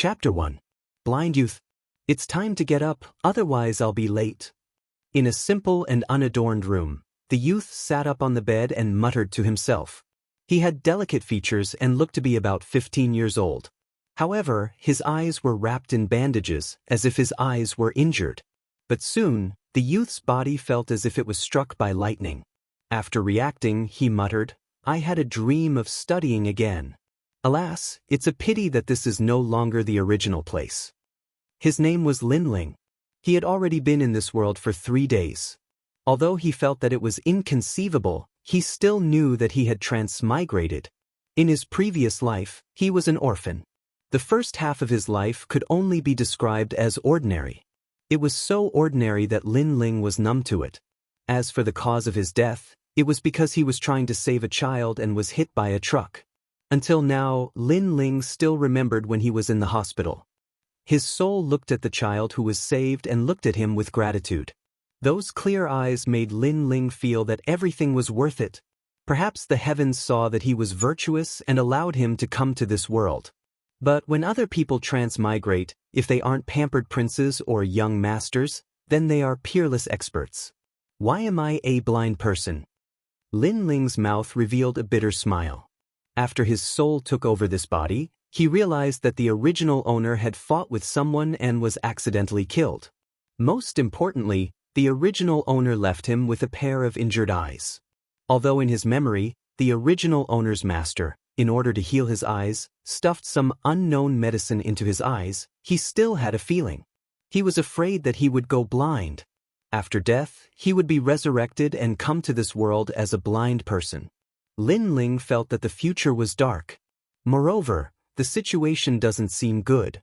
Chapter 1. Blind Youth. It's time to get up, otherwise I'll be late. In a simple and unadorned room, the youth sat up on the bed and muttered to himself. He had delicate features and looked to be about 15 years old. However, his eyes were wrapped in bandages, as if his eyes were injured. But soon, the youth's body felt as if it was struck by lightning. After reacting, he muttered, "I had a dream of studying again. Alas, it's a pity that this is no longer the original place." His name was Lin Ling. He had already been in this world for 3 days. Although he felt that it was inconceivable, he still knew that he had transmigrated. In his previous life, he was an orphan. The first half of his life could only be described as ordinary. It was so ordinary that Lin Ling was numb to it. As for the cause of his death, it was because he was trying to save a child and was hit by a truck. Until now, Lin Ling still remembered when he was in the hospital. His soul looked at the child who was saved and looked at him with gratitude. Those clear eyes made Lin Ling feel that everything was worth it. Perhaps the heavens saw that he was virtuous and allowed him to come to this world. But when other people transmigrate, if they aren't pampered princes or young masters, then they are peerless experts. Why am I a blind person? Lin Ling's mouth revealed a bitter smile. After his soul took over this body, he realized that the original owner had fought with someone and was accidentally killed. Most importantly, the original owner left him with a pair of injured eyes. Although in his memory, the original owner's master, in order to heal his eyes, stuffed some unknown medicine into his eyes, he still had a feeling. He was afraid that he would go blind. After death, he would be resurrected and come to this world as a blind person. Lin Ling felt that the future was dark. Moreover, the situation doesn't seem good.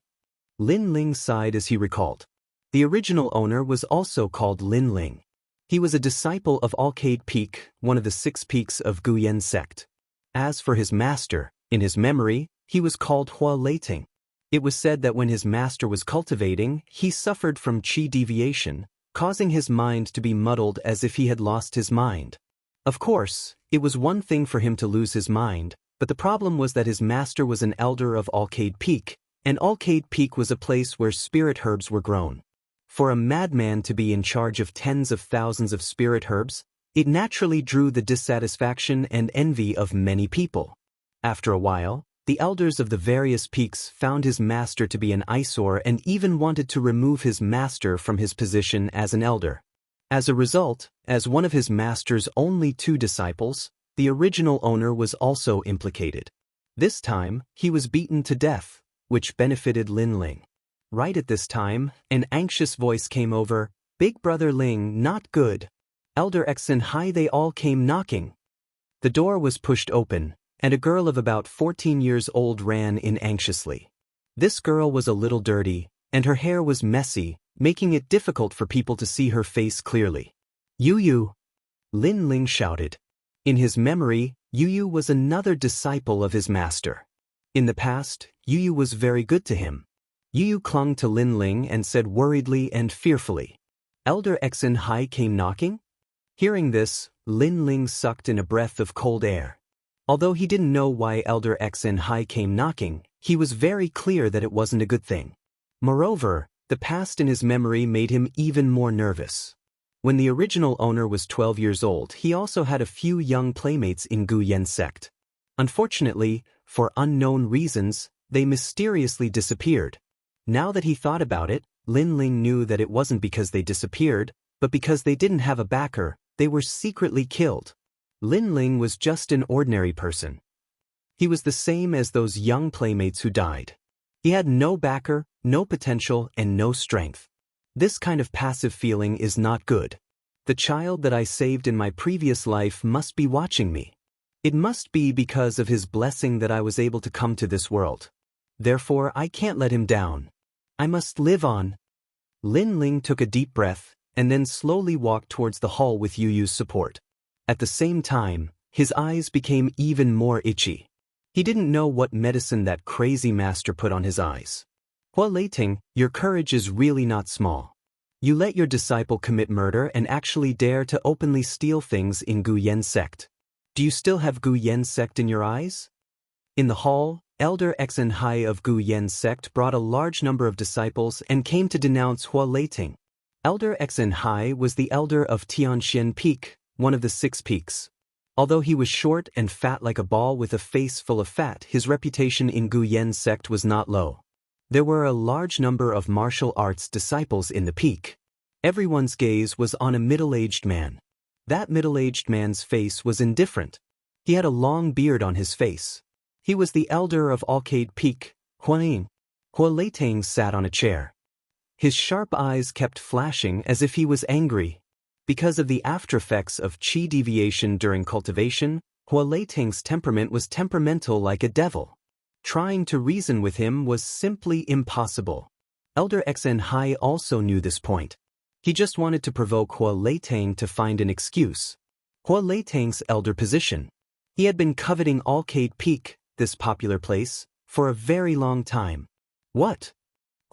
Lin Ling sighed as he recalled. The original owner was also called Lin Ling. He was a disciple of Alcade Peak, one of the 6 peaks of Guyan sect. As for his master, in his memory, he was called Hua Leiting. It was said that when his master was cultivating, he suffered from qi deviation, causing his mind to be muddled as if he had lost his mind. Of course, it was one thing for him to lose his mind, but the problem was that his master was an elder of Alcade Peak, and Alcade Peak was a place where spirit herbs were grown. For a madman to be in charge of tens of thousands of spirit herbs, it naturally drew the dissatisfaction and envy of many people. After a while, the elders of the various peaks found his master to be an eyesore and even wanted to remove his master from his position as an elder. As a result, as one of his master's only 2 disciples, the original owner was also implicated. This time, he was beaten to death, which benefited Lin Ling. Right at this time, an anxious voice came over, "Big Brother Ling, not good. Elder X and Hai, they all came knocking." The door was pushed open, and a girl of about 14 years old ran in anxiously. This girl was a little dirty, and her hair was messy, making it difficult for people to see her face clearly. "Yu," Lin Ling shouted. In his memory, Yu was another disciple of his master. In the past, Yu was very good to him. Yu clung to Lin Ling and said worriedly and fearfully, "Elder X and Hai came knocking?" Hearing this, Lin Ling sucked in a breath of cold air. Although he didn't know why Elder X and Hai came knocking, he was very clear that it wasn't a good thing. Moreover, the past in his memory made him even more nervous. When the original owner was 12 years old, he also had a few young playmates in Guyan sect. Unfortunately, for unknown reasons, they mysteriously disappeared. Now that he thought about it, Lin Ling knew that it wasn't because they disappeared, but because they didn't have a backer, they were secretly killed. Lin Ling was just an ordinary person. He was the same as those young playmates who died. He had no backer, no potential, and no strength. This kind of passive feeling is not good. The child that I saved in my previous life must be watching me. It must be because of his blessing that I was able to come to this world. Therefore, I can't let him down. I must live on. Lin Ling took a deep breath, and then slowly walked towards the hall with Yu's support. At the same time, his eyes became even more itchy. He didn't know what medicine that crazy master put on his eyes. Hua Leiting, your courage is really not small. You let your disciple commit murder and actually dare to openly steal things in Guyan sect. Do you still have Guyan sect in your eyes? In the hall, Elder Xianxia of Gu Yan's sect brought a large number of disciples and came to denounce Hua Leiting. Elder Xianxia was the elder of Tianxian Peak, one of the 6 peaks. Although he was short and fat like a ball with a face full of fat, his reputation in Gu Yan's sect was not low. There were a large number of martial arts disciples in the peak. Everyone's gaze was on a middle-aged man. That middle-aged man's face was indifferent. He had a long beard on his face. He was the elder of Alcade Peak, Huaning. Hua Leiting sat on a chair. His sharp eyes kept flashing as if he was angry. Because of the aftereffects of qi deviation during cultivation, Hua Leiting's temperament was temperamental like a devil. Trying to reason with him was simply impossible. Elder Xianxia also knew this point. He just wanted to provoke Hua Leiting to find an excuse. Hua Leiting's elder position. He had been coveting Alcade Peak, this popular place, for a very long time. What?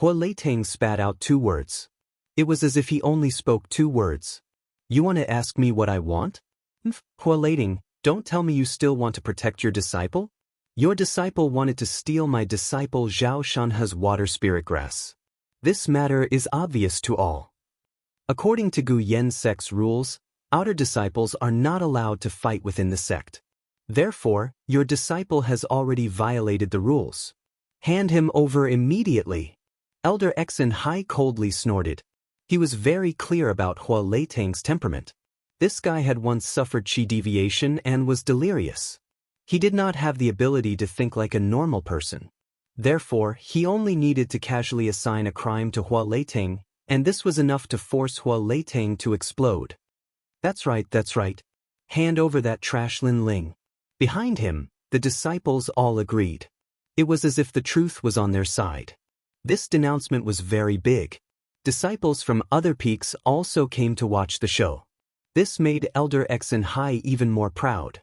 Hua Leiting spat out 2 words. It was as if he only spoke 2 words. You want to ask me what I want? Hua Leiting, don't tell me you still want to protect your disciple? Your disciple wanted to steal my disciple Zhao Shanhe's water spirit grass. This matter is obvious to all. According to Gu Yan's sect's rules, outer disciples are not allowed to fight within the sect. Therefore, your disciple has already violated the rules. Hand him over immediately. Elder Xianxia coldly snorted. He was very clear about Hua Leiting's temperament. This guy had once suffered qi deviation and was delirious. He did not have the ability to think like a normal person. Therefore, he only needed to casually assign a crime to Hua Leiting, and this was enough to force Hua Leiting to explode. That's right. Hand over that trash Lin Ling. Behind him, the disciples all agreed. It was as if the truth was on their side. This denouncement was very big. Disciples from other peaks also came to watch the show. This made Elder Xianxia even more proud.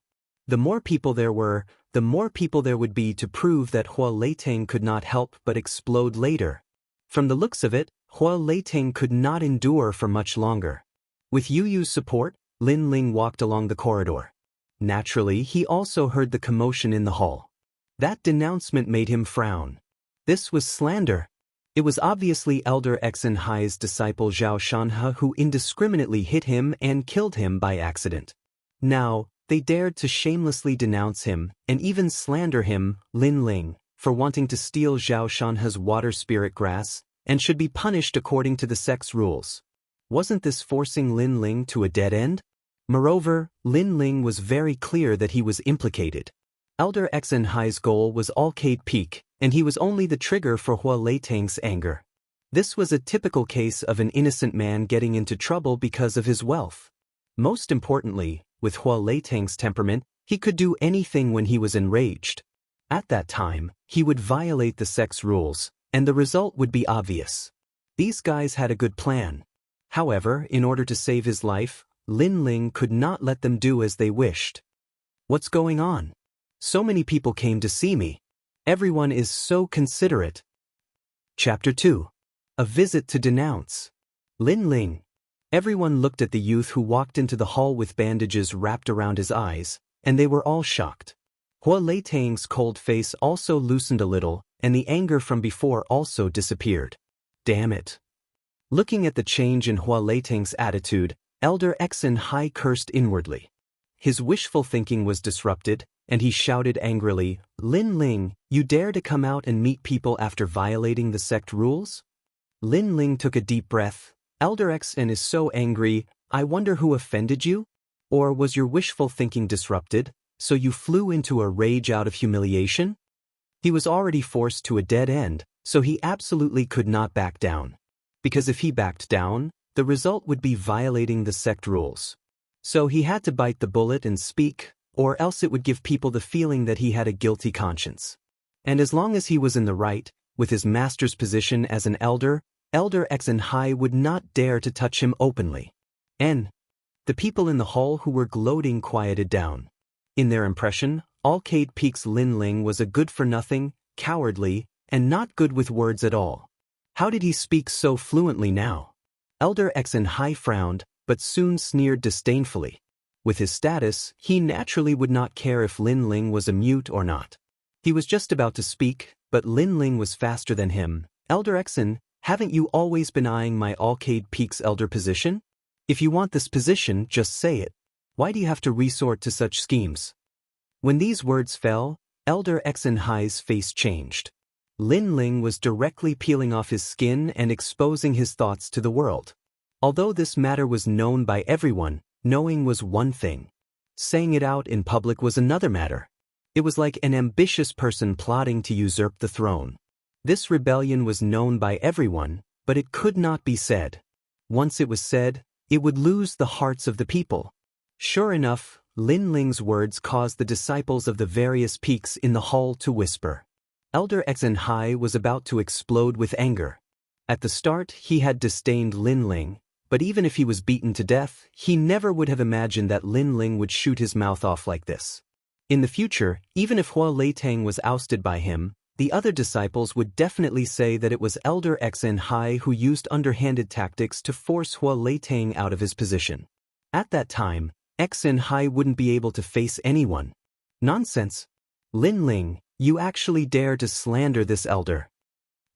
The more people there were, the more people there would be to prove that Hua Leiting could not help but explode later. From the looks of it, Hua Leiting could not endure for much longer. With Yu Yu's support, Lin Ling walked along the corridor. Naturally, he also heard the commotion in the hall. That denouncement made him frown. This was slander. It was obviously Elder Xianxia's disciple Zhao Shanhe who indiscriminately hit him and killed him by accident. Now, they dared to shamelessly denounce him and even slander him, Lin Ling, for wanting to steal Zhao Shanhe's water spirit grass, and should be punished according to the sect's rules. Wasn't this forcing Lin Ling to a dead end? Moreover, Lin Ling was very clear that he was implicated. Elder Xianxia's goal was Alcade Peak, and he was only the trigger for Hua Leiting's anger. This was a typical case of an innocent man getting into trouble because of his wealth. Most importantly, with Hua Leiting's temperament, he could do anything when he was enraged. At that time, he would violate the sect's rules, and the result would be obvious. These guys had a good plan. However, in order to save his life, Lin Ling could not let them do as they wished. What's going on? So many people came to see me. Everyone is so considerate. Chapter 2. A Visit to Denounce. Lin Ling. Everyone looked at the youth who walked into the hall with bandages wrapped around his eyes, and they were all shocked. Hua Leiting's cold face also loosened a little, and the anger from before also disappeared. Damn it. Looking at the change in Hua Leiting's attitude, Elder Xianxia cursed inwardly. His wishful thinking was disrupted, and he shouted angrily, Lin Ling, you dare to come out and meet people after violating the sect rules? Lin Ling took a deep breath. Elder Xian is so angry, I wonder who offended you? Or was your wishful thinking disrupted, so you flew into a rage out of humiliation? He was already forced to a dead end, so he absolutely could not back down. Because if he backed down, the result would be violating the sect rules. So he had to bite the bullet and speak, or else it would give people the feeling that he had a guilty conscience. And as long as he was in the right, with his master's position as an elder, Elder Xianxia would not dare to touch him openly. The people in the hall who were gloating quieted down. In their impression, Alcade Peak's Lin Ling was a good-for-nothing, cowardly, and not good with words at all. How did he speak so fluently now? Elder Xianxia frowned, but soon sneered disdainfully. With his status, he naturally would not care if Lin Ling was a mute or not. He was just about to speak, but Lin Ling was faster than him. Elder Exen, haven't you always been eyeing my Alcade Peak's elder position? If you want this position, just say it. Why do you have to resort to such schemes? When these words fell, Elder Exen Hai's face changed. Lin Ling was directly peeling off his skin and exposing his thoughts to the world. Although this matter was known by everyone, knowing was one thing. Saying it out in public was another matter. It was like an ambitious person plotting to usurp the throne. This rebellion was known by everyone, but it could not be said. Once it was said, it would lose the hearts of the people. Sure enough, Lin Ling's words caused the disciples of the various peaks in the hall to whisper. Elder Exen Hai was about to explode with anger. At the start, he had disdained Lin Ling, but even if he was beaten to death, he never would have imagined that Lin Ling would shoot his mouth off like this. In the future, even if Hua Leitang was ousted by him, the other disciples would definitely say that it was Elder Exen Hai who used underhanded tactics to force Hua Leitang out of his position. At that time, Exen Hai wouldn't be able to face anyone. Nonsense. Lin Ling, you actually dare to slander this elder.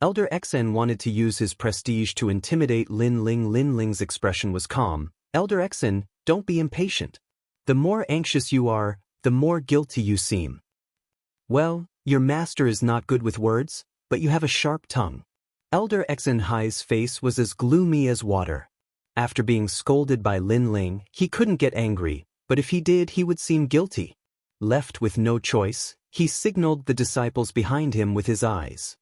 Elder Exen wanted to use his prestige to intimidate Lin Ling. Lin Ling's expression was calm. Elder Exen, don't be impatient. The more anxious you are, the more guilty you seem. Well, your master is not good with words, but you have a sharp tongue. Elder Exen Hai's face was as gloomy as water. After being scolded by Lin Ling, he couldn't get angry, but if he did, he would seem guilty. Left with no choice, he signaled the disciples behind him with his eyes.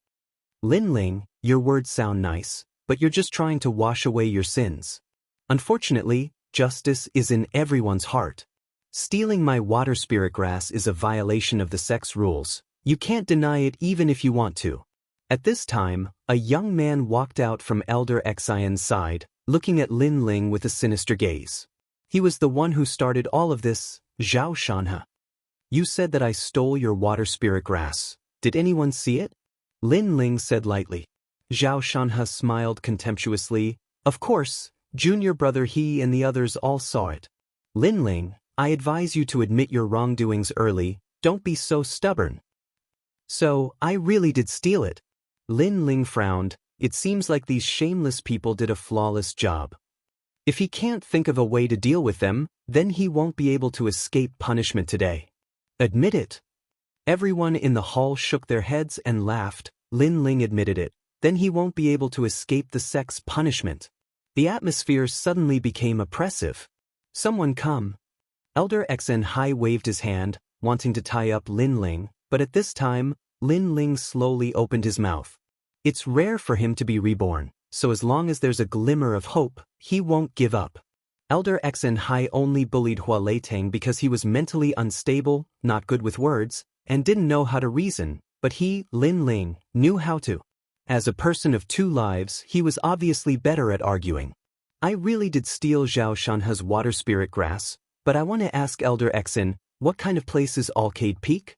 Lin Ling, your words sound nice, but you're just trying to wash away your sins. Unfortunately, justice is in everyone's heart. Stealing my water spirit grass is a violation of the sex rules. You can't deny it even if you want to. At this time, a young man walked out from Elder Xian's side, looking at Lin Ling with a sinister gaze. He was the one who started all of this, Zhao Shanhe. You said that I stole your water spirit grass. Did anyone see it? Lin Ling said lightly. Zhao Shanhe smiled contemptuously. Of course, junior brother he and the others all saw it. Lin Ling, I advise you to admit your wrongdoings early, don't be so stubborn. So, I really did steal it. Lin Ling frowned. It seems like these shameless people did a flawless job. If he can't think of a way to deal with them, then he won't be able to escape punishment today. Admit it. Everyone in the hall shook their heads and laughed. Lin Ling admitted it. Then he won't be able to escape the sex punishment. The atmosphere suddenly became oppressive. Someone come. Elder Exen Hai waved his hand, wanting to tie up Lin Ling, but at this time, Lin Ling slowly opened his mouth. It's rare for him to be reborn, so as long as there's a glimmer of hope, he won't give up. Elder Exen Hai only bullied Hua Leitang because he was mentally unstable, not good with words, and didn't know how to reason, but he, Lin Ling, knew how to. As a person of two lives, he was obviously better at arguing. I really did steal Zhao Shanhe's water spirit grass, but I want to ask Elder Exen, what kind of place is Alcade Peak?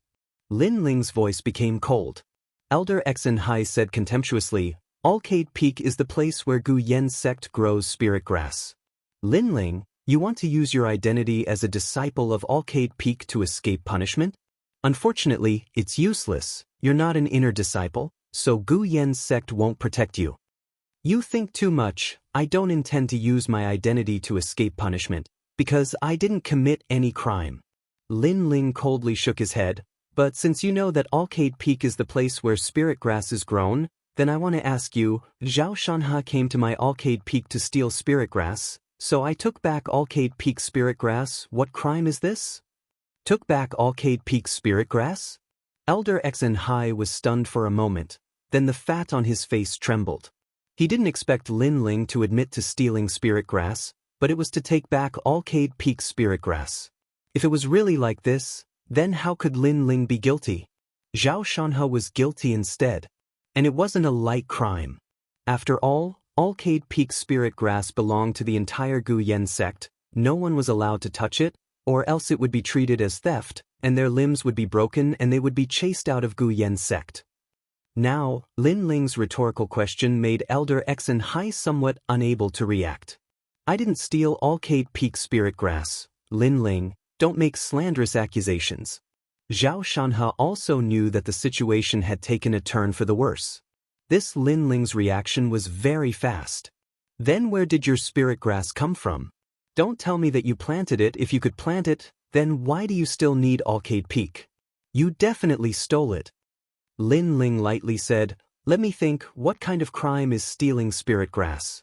Lin Ling's voice became cold. Elder Exen Hai said contemptuously, Alcade Peak is the place where Gu Yen's sect grows spirit grass. Lin Ling, you want to use your identity as a disciple of Alcade Peak to escape punishment? Unfortunately, it's useless. You're not an inner disciple, so Gu Yen's sect won't protect you. You think too much. I don't intend to use my identity to escape punishment, because I didn't commit any crime. Lin Ling coldly shook his head, but since you know that Alcade Peak is the place where spirit grass is grown, then I want to ask you, Zhao Shanhe came to my Alcade Peak to steal spirit grass, so I took back Alcade Peak spirit grass. What crime is this? Took back Alcade Peak spirit grass? Elder Exen Hai was stunned for a moment, then the fat on his face trembled. He didn't expect Lin Ling to admit to stealing spirit grass, but it was to take back Alcade Peak spirit grass. If it was really like this, then how could Lin Ling be guilty? Zhao Shanhe was guilty instead, and it wasn't a light crime. After all, Alcade Peak spirit grass belonged to the entire Gu Yen sect. No one was allowed to touch it, or else it would be treated as theft, and their limbs would be broken and they would be chased out of Gu Yen's sect. Now, Lin Ling's rhetorical question made Elder Exen Hai somewhat unable to react. I didn't steal Alcade Peak spirit grass. Lin Ling, don't make slanderous accusations. Zhao Shanhe also knew that the situation had taken a turn for the worse. This Lin Ling's reaction was very fast. Then where did your spirit grass come from? Don't tell me that you planted it. If you could plant it, then why do you still need Arcade Peak? You definitely stole it. Lin Ling lightly said, let me think, what kind of crime is stealing spirit grass?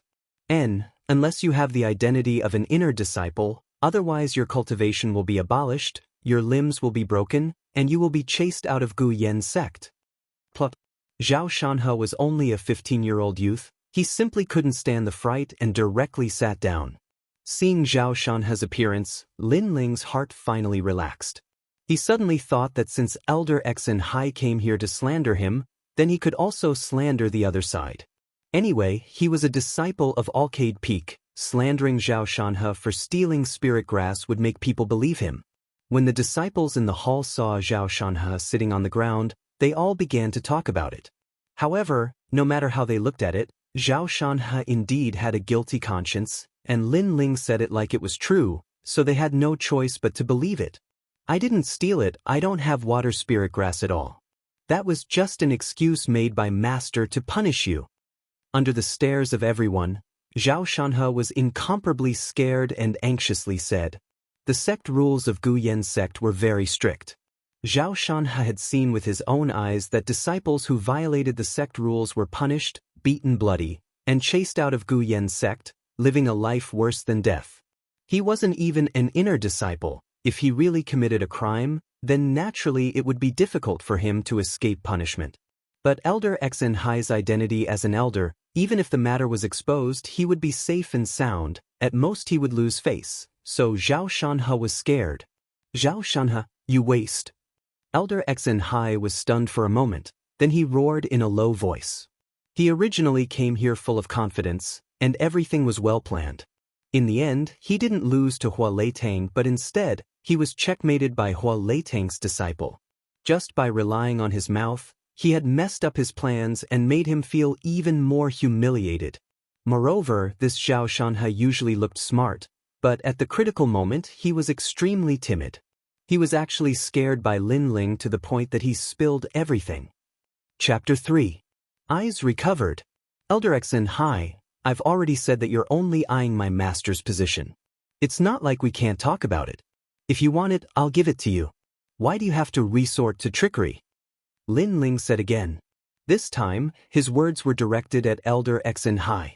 Unless you have the identity of an inner disciple, otherwise your cultivation will be abolished, your limbs will be broken, and you will be chased out of Gu Yen's sect. Plop. Zhao Shanhe was only a 15-year-old youth. He simply couldn't stand the fright and directly sat down. Seeing Zhao Shanhe's appearance, Lin Ling's heart finally relaxed. He suddenly thought that since Elder Xianxia came here to slander him, then he could also slander the other side. Anyway, he was a disciple of Arcade Peak. Slandering Zhao Shanhe for stealing spirit grass would make people believe him. When the disciples in the hall saw Zhao Shanhe sitting on the ground, they all began to talk about it. However, no matter how they looked at it, Zhao Shanhe indeed had a guilty conscience, and Lin Ling said it like it was true, so they had no choice but to believe it. I didn't steal it, I don't have water spirit grass at all. That was just an excuse made by Master to punish you. Under the stares of everyone, Zhao Shanhe was incomparably scared and anxiously said. The sect rules of Gu Yen's sect were very strict. Zhao Shanhe had seen with his own eyes that disciples who violated the sect rules were punished, beaten bloody, and chased out of Gu Yen's sect, living a life worse than death. He wasn't even an inner disciple. If he really committed a crime, then naturally it would be difficult for him to escape punishment. But Elder Xianxia's identity as an elder, even if the matter was exposed, he would be safe and sound. At most he would lose face. So Zhao Shanhe was scared. Zhao Shanhe, you waste. Elder Xianxia was stunned for a moment, then he roared in a low voice. He originally came here full of confidence, and everything was well planned. In the end, he didn't lose to Hua Leitang, but instead, he was checkmated by Hua Leitang's disciple. Just by relying on his mouth, he had messed up his plans and made him feel even more humiliated. Moreover, this Zhao Shanhe usually looked smart, but at the critical moment he was extremely timid. He was actually scared by Lin Ling to the point that he spilled everything. Chapter 3. Eyes recovered. Elder Xianxia, I've already said that you're only eyeing my master's position. It's not like we can't talk about it. If you want it, I'll give it to you. Why do you have to resort to trickery? Lin Ling said again. This time, his words were directed at Elder Xianxia.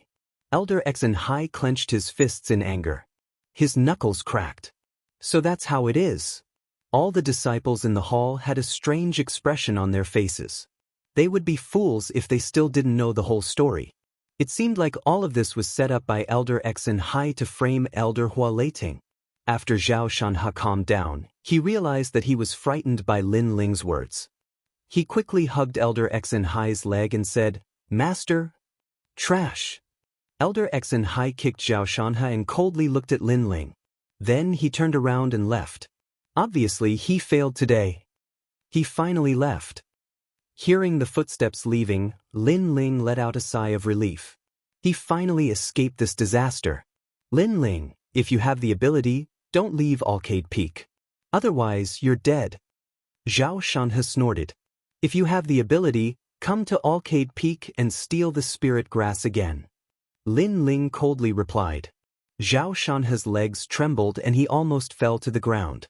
Elder Xianxia clenched his fists in anger. His knuckles cracked. So that's how it is. All the disciples in the hall had a strange expression on their faces. They would be fools if they still didn't know the whole story. It seemed like all of this was set up by Elder Xianxia to frame Elder Hua Leitang. After Zhao Shanhe calmed down, he realized that he was frightened by Lin Ling's words. He quickly hugged Elder Xianxia's leg and said, Master? Trash. Elder Xianxia kicked Zhao Shanhe and coldly looked at Lin Ling. Then he turned around and left. Obviously, he failed today. He finally left. Hearing the footsteps leaving, Lin Ling let out a sigh of relief. He finally escaped this disaster. Lin Ling, if you have the ability, don't leave Arcade Peak. Otherwise, you're dead. Zhao Shanhe snorted. If you have the ability, come to Arcade Peak and steal the spirit grass again. Lin Ling coldly replied. Zhao Shanhe's legs trembled and he almost fell to the ground.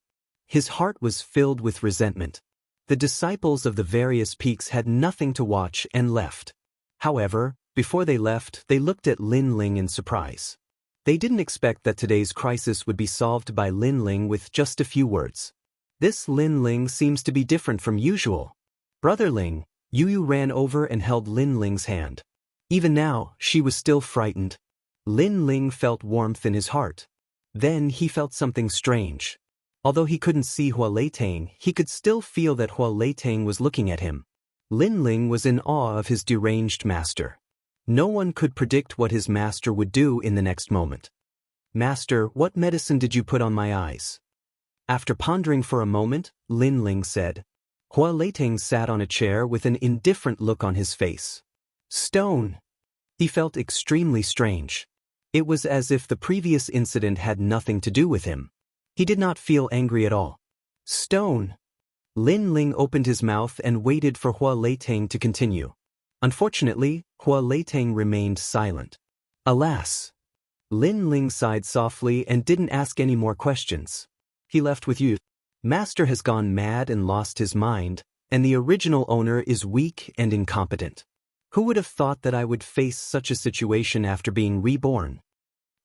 His heart was filled with resentment. The disciples of the various peaks had nothing to watch and left. However, before they left, they looked at Lin Ling in surprise. They didn't expect that today's crisis would be solved by Lin Ling with just a few words. This Lin Ling seems to be different from usual. Brother Ling, Yu ran over and held Lin Ling's hand. Even now, she was still frightened. Lin Ling felt warmth in his heart. Then he felt something strange. Although he couldn't see Hua Leitang, he could still feel that Hua Leitang was looking at him. Lin Ling was in awe of his deranged master. No one could predict what his master would do in the next moment. Master, what medicine did you put on my eyes? After pondering for a moment, Lin Ling said. Hua Leitang sat on a chair with an indifferent look on his face. Stone. He felt extremely strange. It was as if the previous incident had nothing to do with him. He did not feel angry at all. Stone. Lin Ling opened his mouth and waited for Hua Leitang to continue. Unfortunately, Hua Leitang remained silent. Alas! Lin Ling sighed softly and didn't ask any more questions. He left with you. Master has gone mad and lost his mind, and the original owner is weak and incompetent. Who would have thought that I would face such a situation after being reborn?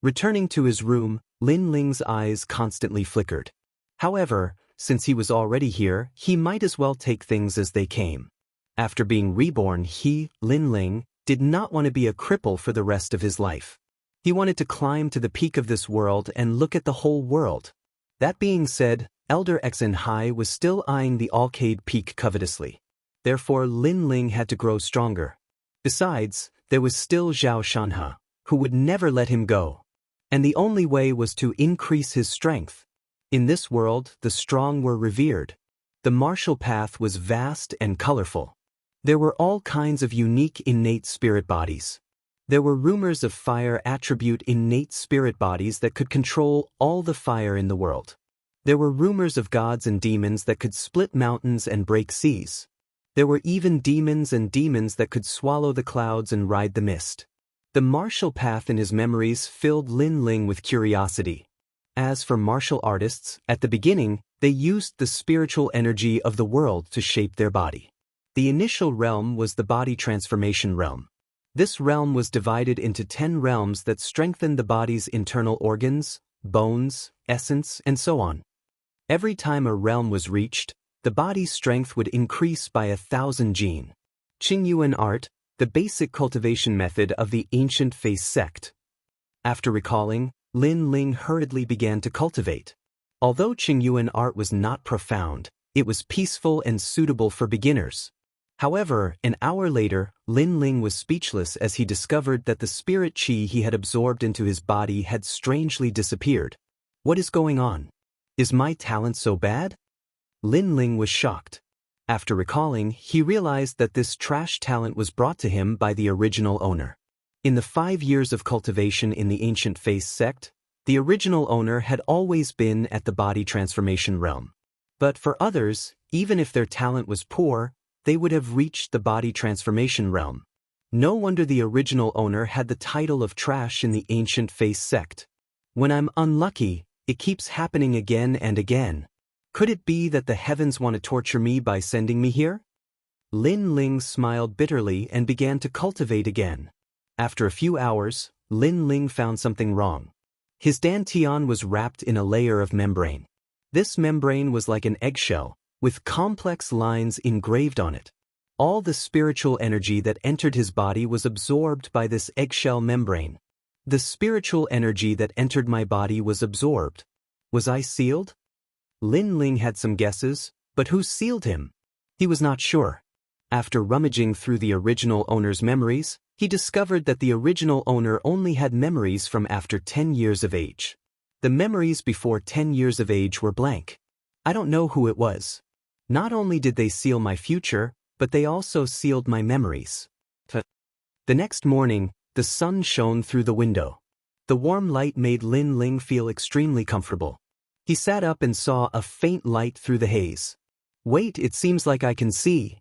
Returning to his room, Lin Ling's eyes constantly flickered. However, since he was already here, he might as well take things as they came. After being reborn, he, Lin Ling, did not want to be a cripple for the rest of his life. He wanted to climb to the peak of this world and look at the whole world. That being said, Elder Xianxia was still eyeing the Alcade Peak covetously. Therefore, Lin Ling had to grow stronger. Besides, there was still Zhao Shanhe, who would never let him go. And the only way was to increase his strength. In this world, the strong were revered. The martial path was vast and colorful. There were all kinds of unique innate spirit bodies. There were rumors of fire attribute innate spirit bodies that could control all the fire in the world. There were rumors of gods and demons that could split mountains and break seas. There were even demons and demons that could swallow the clouds and ride the mist. The martial path in his memories filled Lin Ling with curiosity. As for martial artists, at the beginning, they used the spiritual energy of the world to shape their body. The initial realm was the body transformation realm. This realm was divided into 10 realms that strengthened the body's internal organs, bones, essence, and so on. Every time a realm was reached, the body's strength would increase by 1,000 jin. Qingyuan art, the basic cultivation method of the ancient face sect. After recalling, Lin Ling hurriedly began to cultivate. Although Qingyuan art was not profound, it was peaceful and suitable for beginners. However, an hour later, Lin Ling was speechless as he discovered that the spirit qi he had absorbed into his body had strangely disappeared. What is going on? Is my talent so bad? Lin Ling was shocked. After recalling, he realized that this trash talent was brought to him by the original owner. In the 5 years of cultivation in the ancient face sect, the original owner had always been at the body transformation realm. But for others, even if their talent was poor, they would have reached the body transformation realm. No wonder the original owner had the title of trash in the ancient face sect. When I'm unlucky, it keeps happening again and again. Could it be that the heavens want to torture me by sending me here? Lin Ling smiled bitterly and began to cultivate again. After a few hours, Lin Ling found something wrong. His dantian was wrapped in a layer of membrane. This membrane was like an eggshell, with complex lines engraved on it. All the spiritual energy that entered his body was absorbed by this eggshell membrane. The spiritual energy that entered my body was absorbed. Was I sealed? Lin Ling had some guesses, but who sealed him? He was not sure. After rummaging through the original owner's memories, he discovered that the original owner only had memories from after 10 years of age. The memories before 10 years of age were blank. I don't know who it was. Not only did they seal my future, but they also sealed my memories. The next morning, the sun shone through the window. The warm light made Lin Ling feel extremely comfortable. He sat up and saw a faint light through the haze. Wait, it seems like I can see.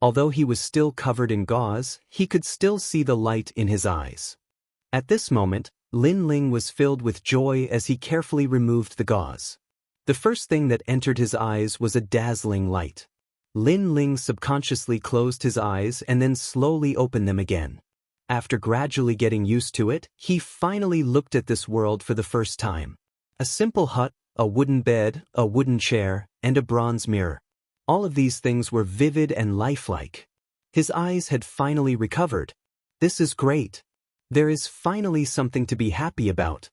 Although he was still covered in gauze, he could still see the light in his eyes. At this moment, Lin Ling was filled with joy as he carefully removed the gauze. The first thing that entered his eyes was a dazzling light. Lin Ling subconsciously closed his eyes and then slowly opened them again. After gradually getting used to it, he finally looked at this world for the first time. A simple hut, a wooden bed, a wooden chair, and a bronze mirror. All of these things were vivid and lifelike. His eyes had finally recovered. This is great. There is finally something to be happy about.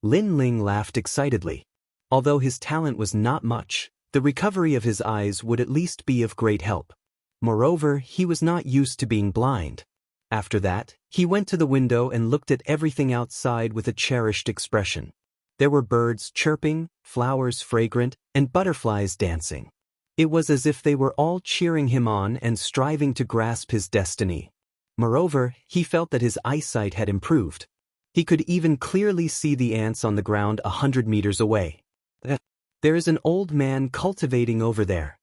Lin Ling laughed excitedly. Although his talent was not much, the recovery of his eyes would at least be of great help. Moreover, he was not used to being blind. After that, he went to the window and looked at everything outside with a cherished expression. There were birds chirping, flowers fragrant, and butterflies dancing. It was as if they were all cheering him on and striving to grasp his destiny. Moreover, he felt that his eyesight had improved. He could even clearly see the ants on the ground 100 meters away. There is an old man cultivating over there.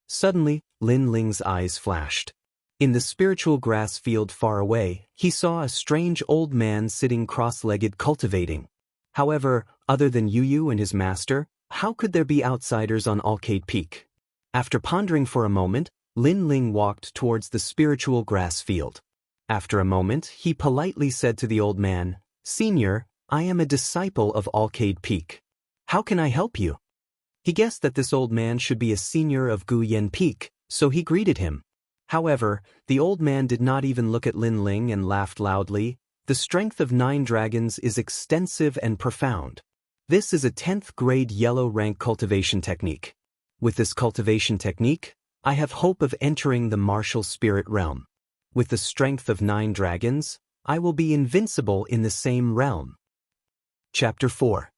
Suddenly, Lin Ling's eyes flashed. In the spiritual grass field far away, he saw a strange old man sitting cross-legged cultivating. However, other than Yu and his master, how could there be outsiders on Arcade Peak? After pondering for a moment, Lin Ling walked towards the spiritual grass field. After a moment, he politely said to the old man, "Senior, I am a disciple of Arcade Peak. How can I help you?" He guessed that this old man should be a senior of Guyan Peak, so he greeted him. However, the old man did not even look at Lin Ling and laughed loudly. "The strength of 9 dragons is extensive and profound. This is a 10th grade yellow rank cultivation technique. With this cultivation technique, I have hope of entering the martial spirit realm. With the strength of 9 dragons, I will be invincible in the same realm." Chapter 4.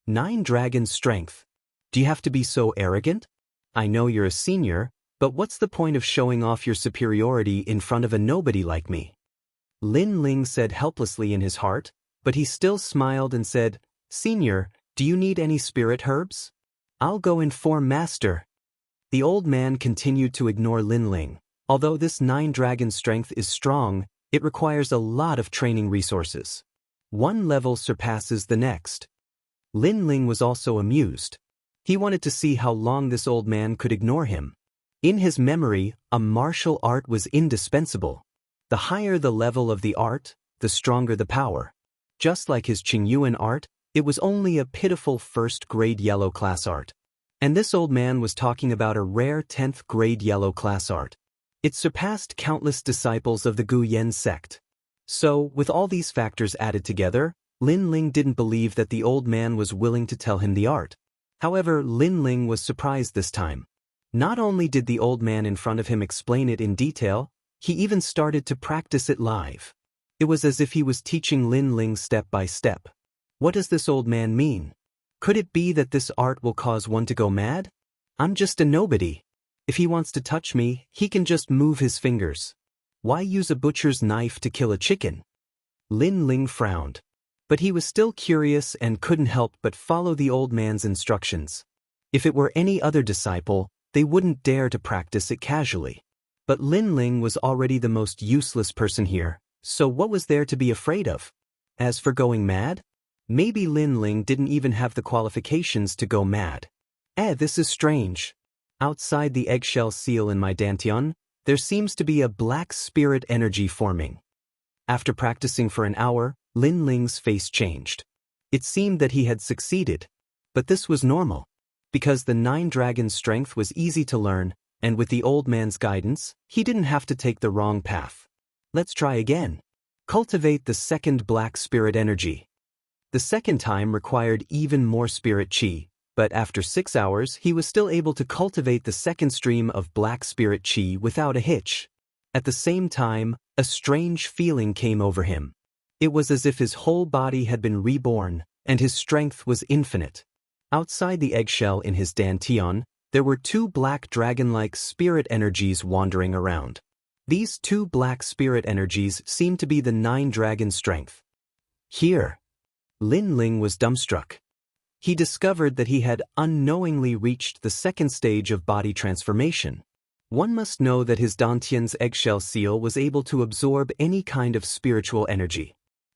9 Dragons Strength. Do you have to be so arrogant? I know you're a senior, but what's the point of showing off your superiority in front of a nobody like me? Lin Ling said helplessly in his heart, but he still smiled and said, "Senior, do you need any spirit herbs? I'll go inform Master." The old man continued to ignore Lin Ling. Although this 9 dragon strength is strong, it requires a lot of training resources. One level surpasses the next. Lin Ling was also amused. He wanted to see how long this old man could ignore him. In his memory, a martial art was indispensable. The higher the level of the art, the stronger the power. Just like his Qingyuan art, it was only a pitiful 1st grade yellow class art. And this old man was talking about a rare 10th grade yellow class art. It surpassed countless disciples of the Guyan sect. So, with all these factors added together, Lin Ling didn't believe that the old man was willing to tell him the art. However, Lin Ling was surprised this time. Not only did the old man in front of him explain it in detail, he even started to practice it live. It was as if he was teaching Lin Ling step by step. What does this old man mean? Could it be that this art will cause one to go mad? I'm just a nobody. If he wants to touch me, he can just move his fingers. Why use a butcher's knife to kill a chicken? Lin Ling frowned. But he was still curious and couldn't help but follow the old man's instructions. If it were any other disciple, they wouldn't dare to practice it casually. But Lin Ling was already the most useless person here, so what was there to be afraid of? As for going mad? Maybe Lin Ling didn't even have the qualifications to go mad. This is strange. Outside the eggshell seal in my dantian, there seems to be a black spirit energy forming. After practicing for an hour, Lin Ling's face changed. It seemed that he had succeeded. But this was normal. Because the 9 dragon strength was easy to learn, and with the old man's guidance, he didn't have to take the wrong path. Let's try again. Cultivate the 2nd black spirit energy. The second time required even more spirit chi, but after 6 hours he was still able to cultivate the 2nd stream of black spirit chi without a hitch. At the same time, a strange feeling came over him. It was as if his whole body had been reborn, and his strength was infinite. Outside the eggshell in his dantian, there were 2 black dragon-like spirit energies wandering around. These 2 black spirit energies seemed to be the 9 dragon strength. Here, Lin Ling was dumbstruck. He discovered that he had unknowingly reached the 2nd stage of body transformation. One must know that his dantian's eggshell seal was able to absorb any kind of spiritual energy.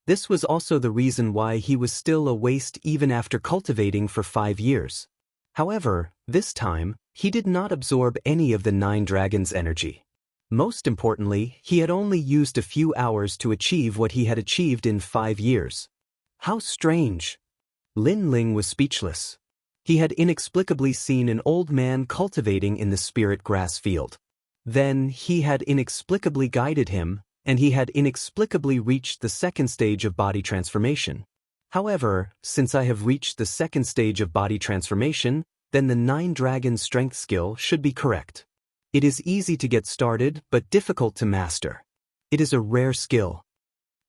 This was also the reason why he was still a waste even after cultivating for 5 years. However, this time, he did not absorb any of the 9 dragons' energy. Most importantly, he had only used a few hours to achieve what he had achieved in 5 years. How strange! Lin Ling was speechless. He had inexplicably seen an old man cultivating in the spirit grass field. Then he had inexplicably guided him, and he had inexplicably reached the 2nd stage of body transformation. However, since I have reached the 2nd stage of body transformation, then the 9 dragon strength skill should be correct. It is easy to get started, but difficult to master. It is a rare skill.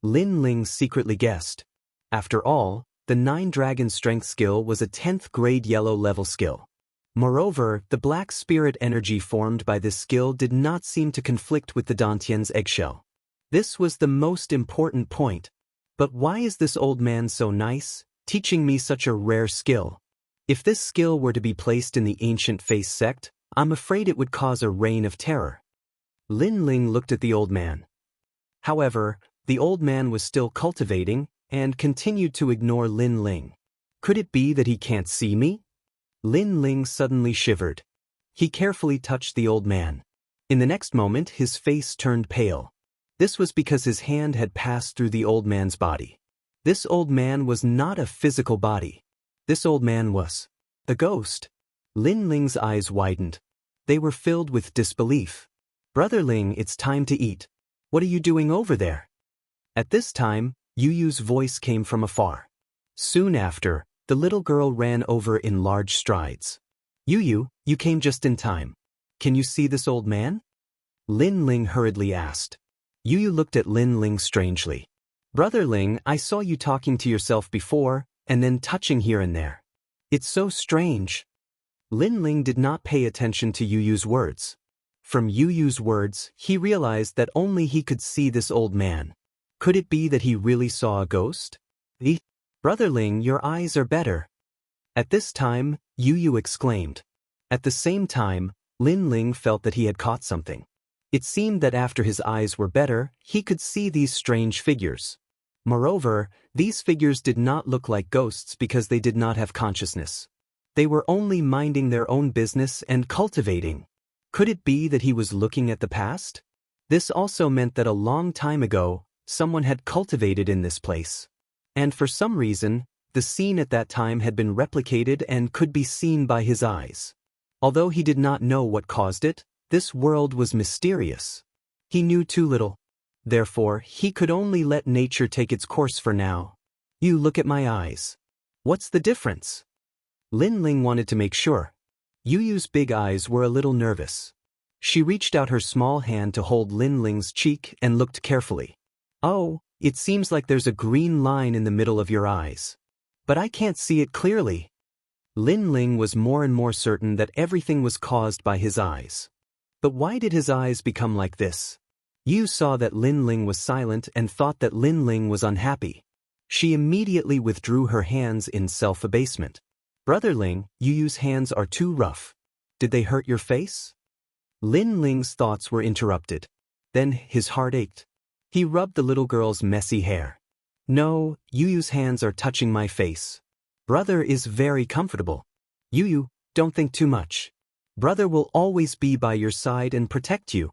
Lin Ling secretly guessed. After all, the 9 dragon strength skill was a 10th grade yellow level skill. Moreover, the black spirit energy formed by this skill did not seem to conflict with the dantian's eggshell. This was the most important point. But why is this old man so nice, teaching me such a rare skill? If this skill were to be placed in the ancient face sect, I'm afraid it would cause a reign of terror. Lin Ling looked at the old man. However, the old man was still cultivating and continued to ignore Lin Ling. Could it be that he can't see me? Lin Ling suddenly shivered. He carefully touched the old man. In the next moment, his face turned pale. This was because his hand had passed through the old man's body. This old man was not a physical body. This old man was a ghost. Lin Ling's eyes widened. They were filled with disbelief. Brother Ling, it's time to eat. What are you doing over there? At this time, Yu Yu's voice came from afar. Soon after, the little girl ran over in large strides. Yu, you came just in time. Can you see this old man? Lin Ling hurriedly asked. Yu looked at Lin Ling strangely. Brother Ling, I saw you talking to yourself before, and then touching here and there. It's so strange. Lin Ling did not pay attention to Yu Yu's words. From Yu Yu's words, he realized that only he could see this old man. Could it be that he really saw a ghost? Brother Ling, your eyes are better. At this time, Yu Yu exclaimed. At the same time, Lin Ling felt that he had caught something. It seemed that after his eyes were better, he could see these strange figures. Moreover, these figures did not look like ghosts because they did not have consciousness. They were only minding their own business and cultivating. Could it be that he was looking at the past? This also meant that a long time ago, someone had cultivated in this place. And for some reason, the scene at that time had been replicated and could be seen by his eyes. Although he did not know what caused it, this world was mysterious. He knew too little. Therefore, he could only let nature take its course for now. You look at my eyes. What's the difference? Lin Ling wanted to make sure. Yu Yu's big eyes were a little nervous. She reached out her small hand to hold Lin Ling's cheek and looked carefully. Oh, it seems like there's a green line in the middle of your eyes. But I can't see it clearly. Lin Ling was more and more certain that everything was caused by his eyes. But why did his eyes become like this? Yu saw that Lin Ling was silent and thought that Lin Ling was unhappy. She immediately withdrew her hands in self-abasement. Brother Ling, Yu Yu's hands are too rough. Did they hurt your face? Lin Ling's thoughts were interrupted. Then his heart ached. He rubbed the little girl's messy hair. No, Yu Yu's hands are touching my face. Brother is very comfortable. Yu, don't think too much. Brother will always be by your side and protect you.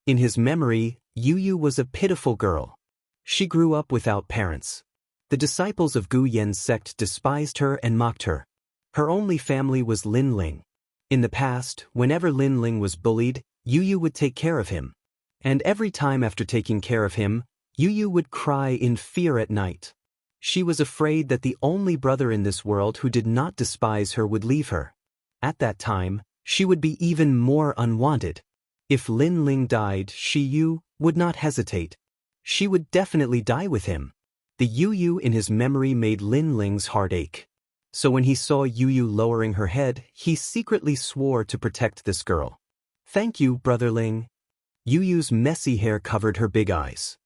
In his memory, Yu was a pitiful girl. She grew up without parents. The disciples of Gu Yan's sect despised her and mocked her. Her only family was Lin Ling. In the past, whenever Lin Ling was bullied, Yu would take care of him. And every time after taking care of him, Yu would cry in fear at night. She was afraid that the only brother in this world who did not despise her would leave her. At that time, she would be even more unwanted. If Lin Ling died, Yu would not hesitate. She would definitely die with him. The Yu in his memory made Lin Ling's heart ache. So when he saw Yu lowering her head, he secretly swore to protect this girl. Thank you, Brother Ling. Yu's messy hair covered her big eyes.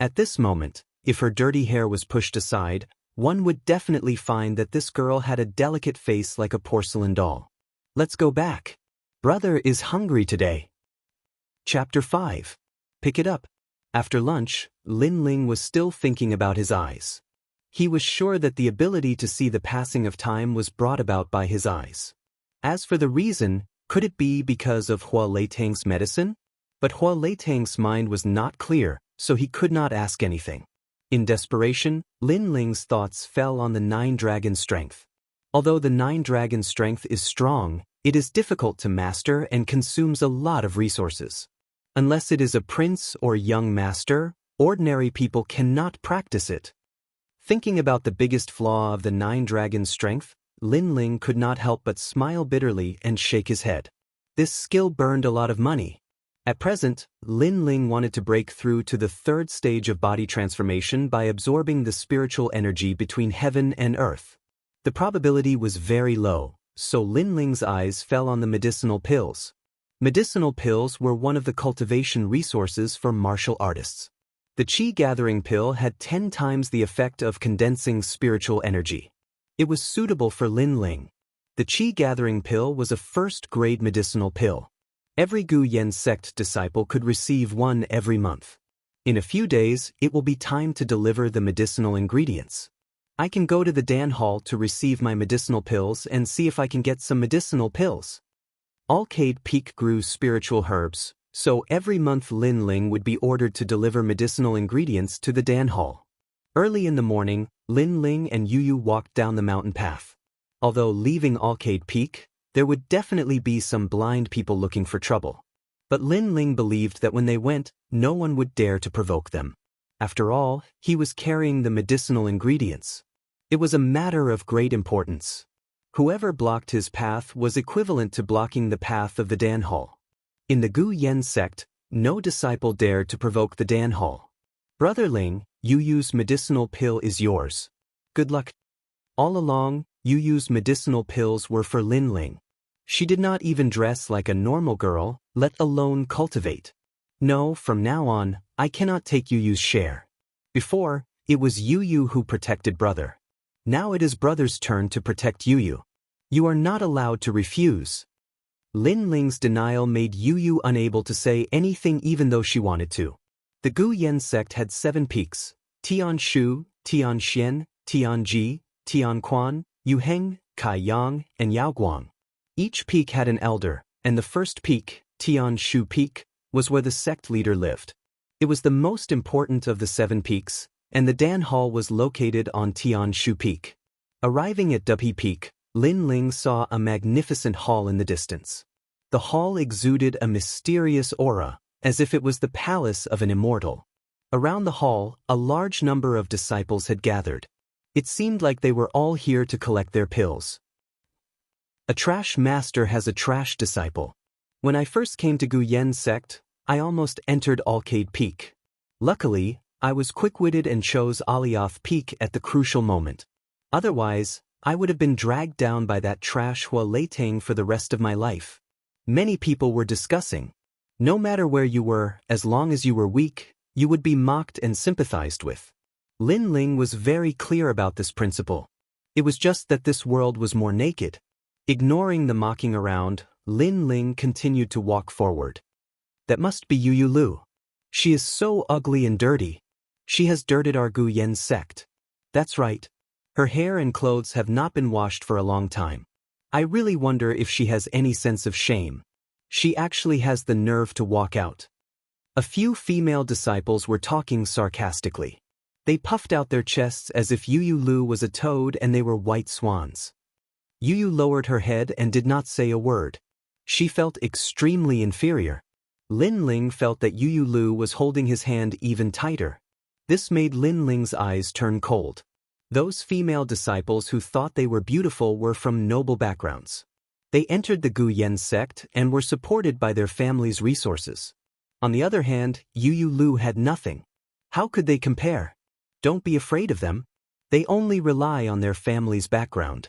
At this moment, if her dirty hair was pushed aside, one would definitely find that this girl had a delicate face like a porcelain doll. Let's go back. Brother is hungry today. Chapter 5. Pick it up. After lunch, Lin Ling was still thinking about his eyes. He was sure that the ability to see the passing of time was brought about by his eyes. As for the reason, could it be because of Hua Leitang's medicine? But Hua Leitang's mind was not clear, so he could not ask anything. In desperation, Lin Ling's thoughts fell on the 9-dragon strength. Although the 9-dragon strength is strong, it is difficult to master and consumes a lot of resources. Unless it is a prince or young master, ordinary people cannot practice it. Thinking about the biggest flaw of the 9-dragon strength, Lin Ling could not help but smile bitterly and shake his head. This skill burned a lot of money. At present, Lin Ling wanted to break through to the 3rd stage of body transformation by absorbing the spiritual energy between heaven and earth. The probability was very low, so Lin Ling's eyes fell on the medicinal pills. Medicinal pills were one of the cultivation resources for martial artists. The Qi-gathering pill had 10 times the effect of condensing spiritual energy. It was suitable for Lin Ling. The Qi-gathering pill was a first-grade medicinal pill. Every Gu Yen sect disciple could receive one every month. In a few days, it will be time to deliver the medicinal ingredients. I can go to the Dan Hall to receive my medicinal pills and see if I can get some medicinal pills. Alcade Peak grew spiritual herbs, so every month Lin Ling would be ordered to deliver medicinal ingredients to the Dan Hall. Early in the morning, Lin Ling and Yu Yu walked down the mountain path. Although leaving Alcade Peak, there would definitely be some blind people looking for trouble. But Lin Ling believed that when they went, no one would dare to provoke them. After all, he was carrying the medicinal ingredients. It was a matter of great importance. Whoever blocked his path was equivalent to blocking the path of the Dan Hall. In the Gu Yen sect, no disciple dared to provoke the Dan Hall. Brother Ling, Yu Yu's medicinal pill is yours. Good luck. All along, Yu Yu's medicinal pills were for Lin Ling. She did not even dress like a normal girl, let alone cultivate. No, from now on, I cannot take Yu Yu's share. Before, it was Yu Yu who protected brother. Now it is brother's turn to protect Yu Yu. You are not allowed to refuse. Lin Ling's denial made Yu Yu unable to say anything even though she wanted to. The Gu Yen sect had 7 peaks: Tian Shu, Tian Xian, Tian Ji, Tian Quan, Yu Heng, Kai Yang, and Yao Guang. Each peak had an elder, and the first peak, Tian Shu Peak, was where the sect leader lived. It was the most important of the 7 peaks, and the Dan Hall was located on Tian Shu Peak. Arriving at Dupi Peak, Lin Ling saw a magnificent hall in the distance. The hall exuded a mysterious aura, as if it was the palace of an immortal. Around the hall, a large number of disciples had gathered. It seemed like they were all here to collect their pills. A trash master has a trash disciple. When I first came to Gu Yen sect, I almost entered Alcade Peak. Luckily, I was quick-witted and chose Alioth Peak at the crucial moment. Otherwise, I would have been dragged down by that trash Hualetang for the rest of my life. Many people were discussing. No matter where you were, as long as you were weak, you would be mocked and sympathized with. Lin Ling was very clear about this principle. It was just that this world was more naked. Ignoring the mocking around, Lin Ling continued to walk forward. That must be Yu Yu Lu. She is so ugly and dirty. She has dirted our Gu Yen sect. That's right. Her hair and clothes have not been washed for a long time. I really wonder if she has any sense of shame. She actually has the nerve to walk out. A few female disciples were talking sarcastically. They puffed out their chests as if Yu Yu Lu was a toad and they were white swans. Yu Yu lowered her head and did not say a word. She felt extremely inferior. Lin Ling felt that Yu Yu Lu was holding his hand even tighter. This made Lin Ling's eyes turn cold. Those female disciples who thought they were beautiful were from noble backgrounds. They entered the Gu Yen sect and were supported by their family's resources. On the other hand, Yu Yu Lu had nothing. How could they compare? Don't be afraid of them. They only rely on their family's background.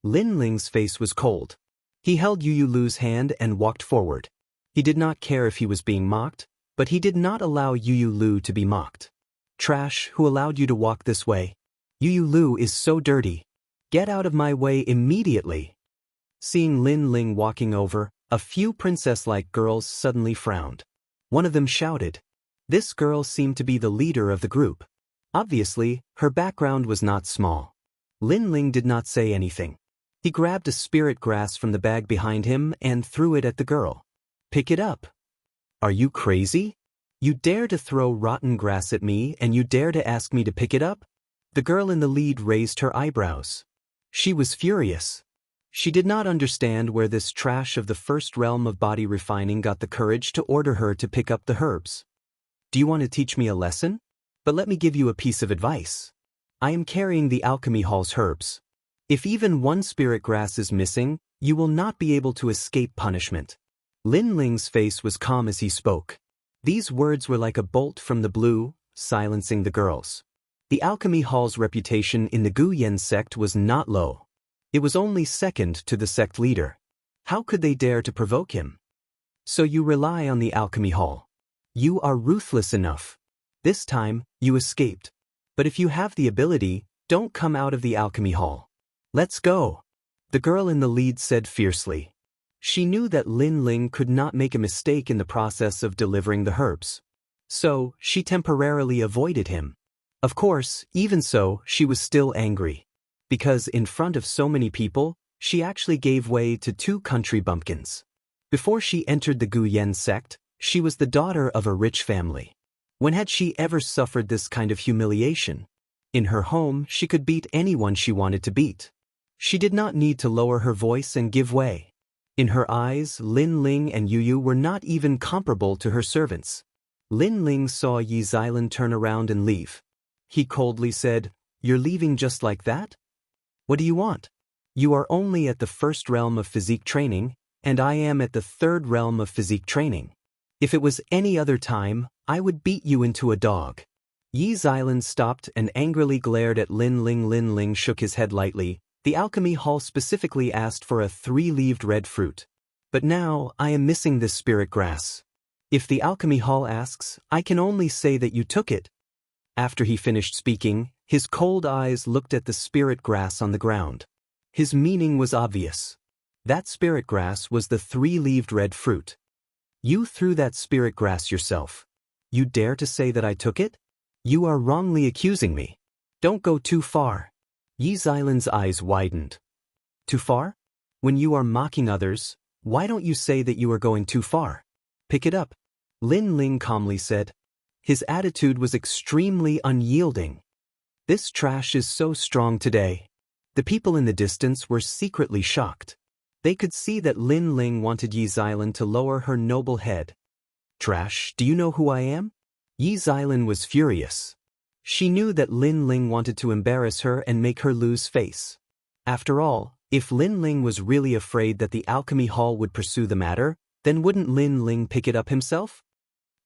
Lin Ling's face was cold. He held Yu Yu Lu's hand and walked forward. He did not care if he was being mocked, but he did not allow Yu Yu Lu to be mocked. Trash, who allowed you to walk this way? Yu Yu Lu is so dirty. Get out of my way immediately. Seeing Lin Ling walking over, a few princess-like girls suddenly frowned. One of them shouted. This girl seemed to be the leader of the group. Obviously, her background was not small. Lin Ling did not say anything. He grabbed a spirit grass from the bag behind him and threw it at the girl. Pick it up. Are you crazy? You dare to throw rotten grass at me and you dare to ask me to pick it up? The girl in the lead raised her eyebrows. She was furious. She did not understand where this trash of the first realm of body refining got the courage to order her to pick up the herbs. Do you want to teach me a lesson? But let me give you a piece of advice. I am carrying the alchemy hall's herbs. If even one spirit grass is missing, you will not be able to escape punishment. Lin Ling's face was calm as he spoke. These words were like a bolt from the blue, silencing the girls. The alchemy hall's reputation in the Gu Yen sect was not low. It was only second to the sect leader. How could they dare to provoke him? So you rely on the alchemy hall. You are ruthless enough. This time, you escaped. But if you have the ability, don't come out of the alchemy hall. Let's go. the girl in the lead said fiercely. She knew that Lin Ling could not make a mistake in the process of delivering the herbs. So, she temporarily avoided him. Of course, even so, she was still angry. Because in front of so many people, she actually gave way to 2 country bumpkins. Before she entered the Guyan sect, she was the daughter of a rich family. When had she ever suffered this kind of humiliation? In her home, she could beat anyone she wanted to beat. She did not need to lower her voice and give way. In her eyes, Lin Ling and Yu were not even comparable to her servants. Lin Ling saw Yi Xilan turn around and leave. He coldly said, "You're leaving just like that? What do you want? You are only at the 1st realm of physique training, and I am at the 3rd realm of physique training. If it was any other time, I would beat you into a dog." Yi Xilan stopped and angrily glared at Lin Ling. Lin Ling shook his head lightly. The alchemy hall specifically asked for a 3-leaved red fruit. But now, I am missing this spirit grass. If the alchemy hall asks, I can only say that you took it. After he finished speaking, his cold eyes looked at the spirit grass on the ground. His meaning was obvious. That spirit grass was the 3-leaved red fruit. You threw that spirit grass yourself. You dare to say that I took it? You are wrongly accusing me. Don't go too far. Yi Xilan's eyes widened. Too far? When you are mocking others, why don't you say that you are going too far? Pick it up. Lin Ling calmly said. His attitude was extremely unyielding. This trash is so strong today. The people in the distance were secretly shocked. They could see that Lin Ling wanted Yi Xilan to lower her noble head. Trash, do you know who I am? Yi Xilan was furious. She knew that Lin Ling wanted to embarrass her and make her lose face. After all, if Lin Ling was really afraid that the alchemy hall would pursue the matter, then wouldn't Lin Ling pick it up himself?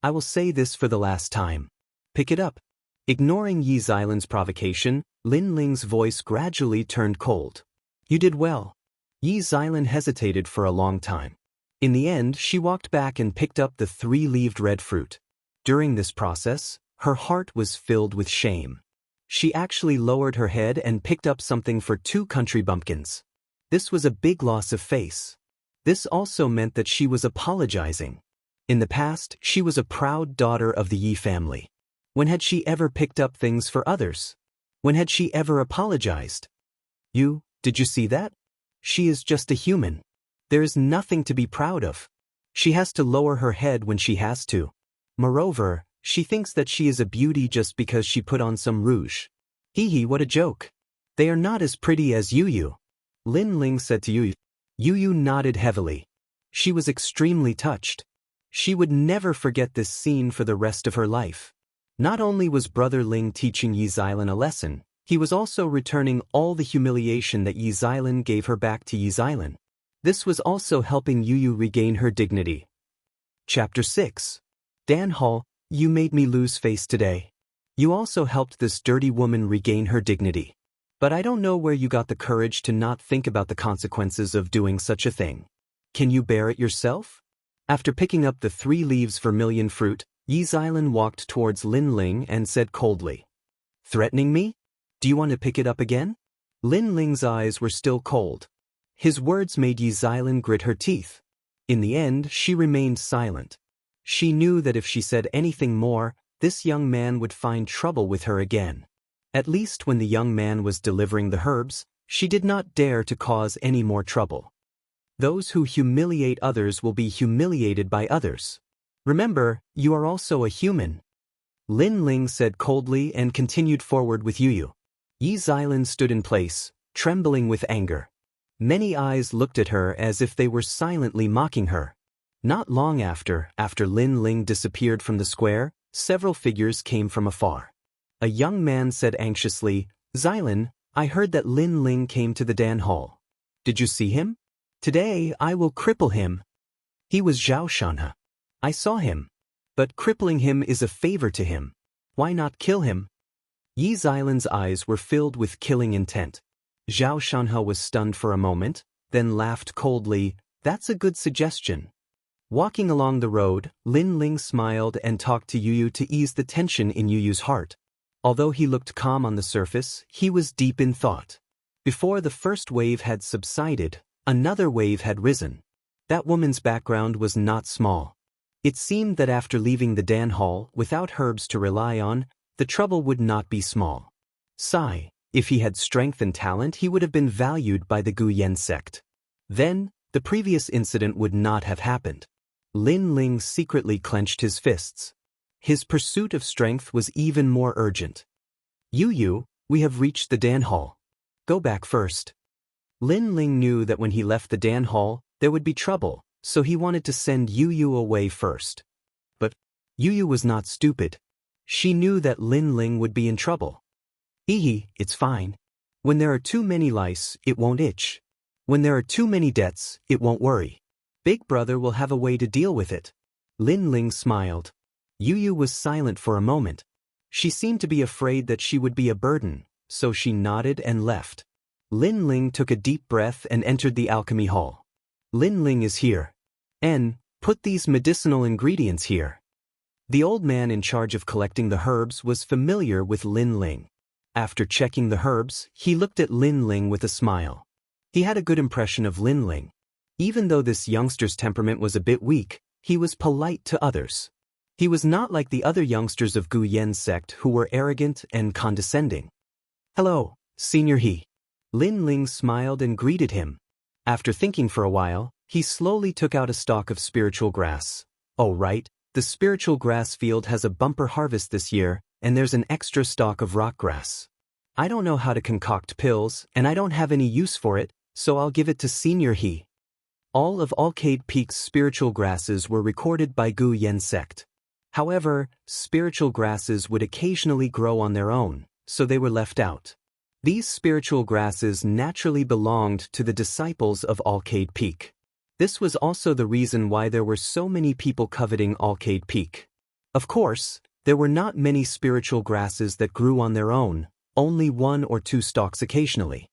I will say this for the last time. Pick it up. Ignoring Yi Xilan's provocation, Lin Ling's voice gradually turned cold. You did well. Yi Xilan hesitated for a long time. In the end, she walked back and picked up the 3-leaved red fruit. During this process, her heart was filled with shame. She actually lowered her head and picked up something for 2 country bumpkins. This was a big loss of face. This also meant that she was apologizing. In the past, she was a proud daughter of the Yi family. When had she ever picked up things for others? When had she ever apologized? Did you see that? She is just a human. There is nothing to be proud of. She has to lower her head when she has to. Moreover, she thinks that she is a beauty just because she put on some rouge. Hee, what a joke. They are not as pretty as Yu. Lin Ling said to Yu. Yu nodded heavily. She was extremely touched. She would never forget this scene for the rest of her life. Not only was Brother Ling teaching Yi Xilan a lesson, he was also returning all the humiliation that Yi Xilan gave her back to Yi Xilan. This was also helping Yu regain her dignity. Chapter 6. Dan Hall, you made me lose face today. You also helped this dirty woman regain her dignity. But I don't know where you got the courage to not think about the consequences of doing such a thing. Can you bear it yourself? After picking up the 3 leaves vermilion fruit, Yi Xilan walked towards Lin Ling and said coldly. Threatening me? Do you want to pick it up again? Lin Ling's eyes were still cold. His words made Yi Xilan grit her teeth. In the end, she remained silent. She knew that if she said anything more, this young man would find trouble with her again. At least when the young man was delivering the herbs, she did not dare to cause any more trouble. Those who humiliate others will be humiliated by others. Remember, you are also a human. Lin Ling said coldly and continued forward with Yu. Yi Xilan stood in place, trembling with anger. Many eyes looked at her as if they were silently mocking her. Not long after Lin Ling disappeared from the square, several figures came from afar. A young man said anxiously, Xilan, I heard that Lin Ling came to the Dan Hall. Did you see him? Today I will cripple him. He was Zhao Shanhe. I saw him. But crippling him is a favor to him. Why not kill him? Yi Xilan's eyes were filled with killing intent. Zhao Shanhe was stunned for a moment, then laughed coldly. That's a good suggestion. Walking along the road, Lin Ling smiled and talked to Yu to ease the tension in Yu's heart. Although he looked calm on the surface, he was deep in thought. Before the first wave had subsided, another wave had risen. That woman's background was not small. It seemed that after leaving the Dan Hall without herbs to rely on, the trouble would not be small. Sigh, if he had strength and talent he would have been valued by the Guyan sect. Then, the previous incident would not have happened. Lin Ling secretly clenched his fists. His pursuit of strength was even more urgent. Yu, we have reached the Dan Hall. Go back first. Lin Ling knew that when he left the Dan Hall, there would be trouble, so he wanted to send Yu away first. But Yu was not stupid. She knew that Lin Ling would be in trouble. It's fine. When there are too many lice, it won't itch. When there are too many debts, it won't worry. Big Brother will have a way to deal with it. Lin Ling smiled. Yu was silent for a moment. She seemed to be afraid that she would be a burden, so she nodded and left. Lin Ling took a deep breath and entered the alchemy hall. Lin Ling is here. Put these medicinal ingredients here. The old man in charge of collecting the herbs was familiar with Lin Ling. After checking the herbs, he looked at Lin Ling with a smile. He had a good impression of Lin Ling. Even though this youngster's temperament was a bit weak, he was polite to others. He was not like the other youngsters of Guyan sect who were arrogant and condescending. Hello, Senior He. Lin Ling smiled and greeted him. After thinking for a while, he slowly took out a stalk of spiritual grass. Oh right, the spiritual grass field has a bumper harvest this year, and there's an extra stalk of rock grass. I don't know how to concoct pills, and I don't have any use for it, so I'll give it to Senior He. All of Alcade Peak's spiritual grasses were recorded by Guyan sect. However, spiritual grasses would occasionally grow on their own, so they were left out. These spiritual grasses naturally belonged to the disciples of Alcade Peak. This was also the reason why there were so many people coveting Alcade Peak. Of course, there were not many spiritual grasses that grew on their own, only 1 or 2 stalks occasionally.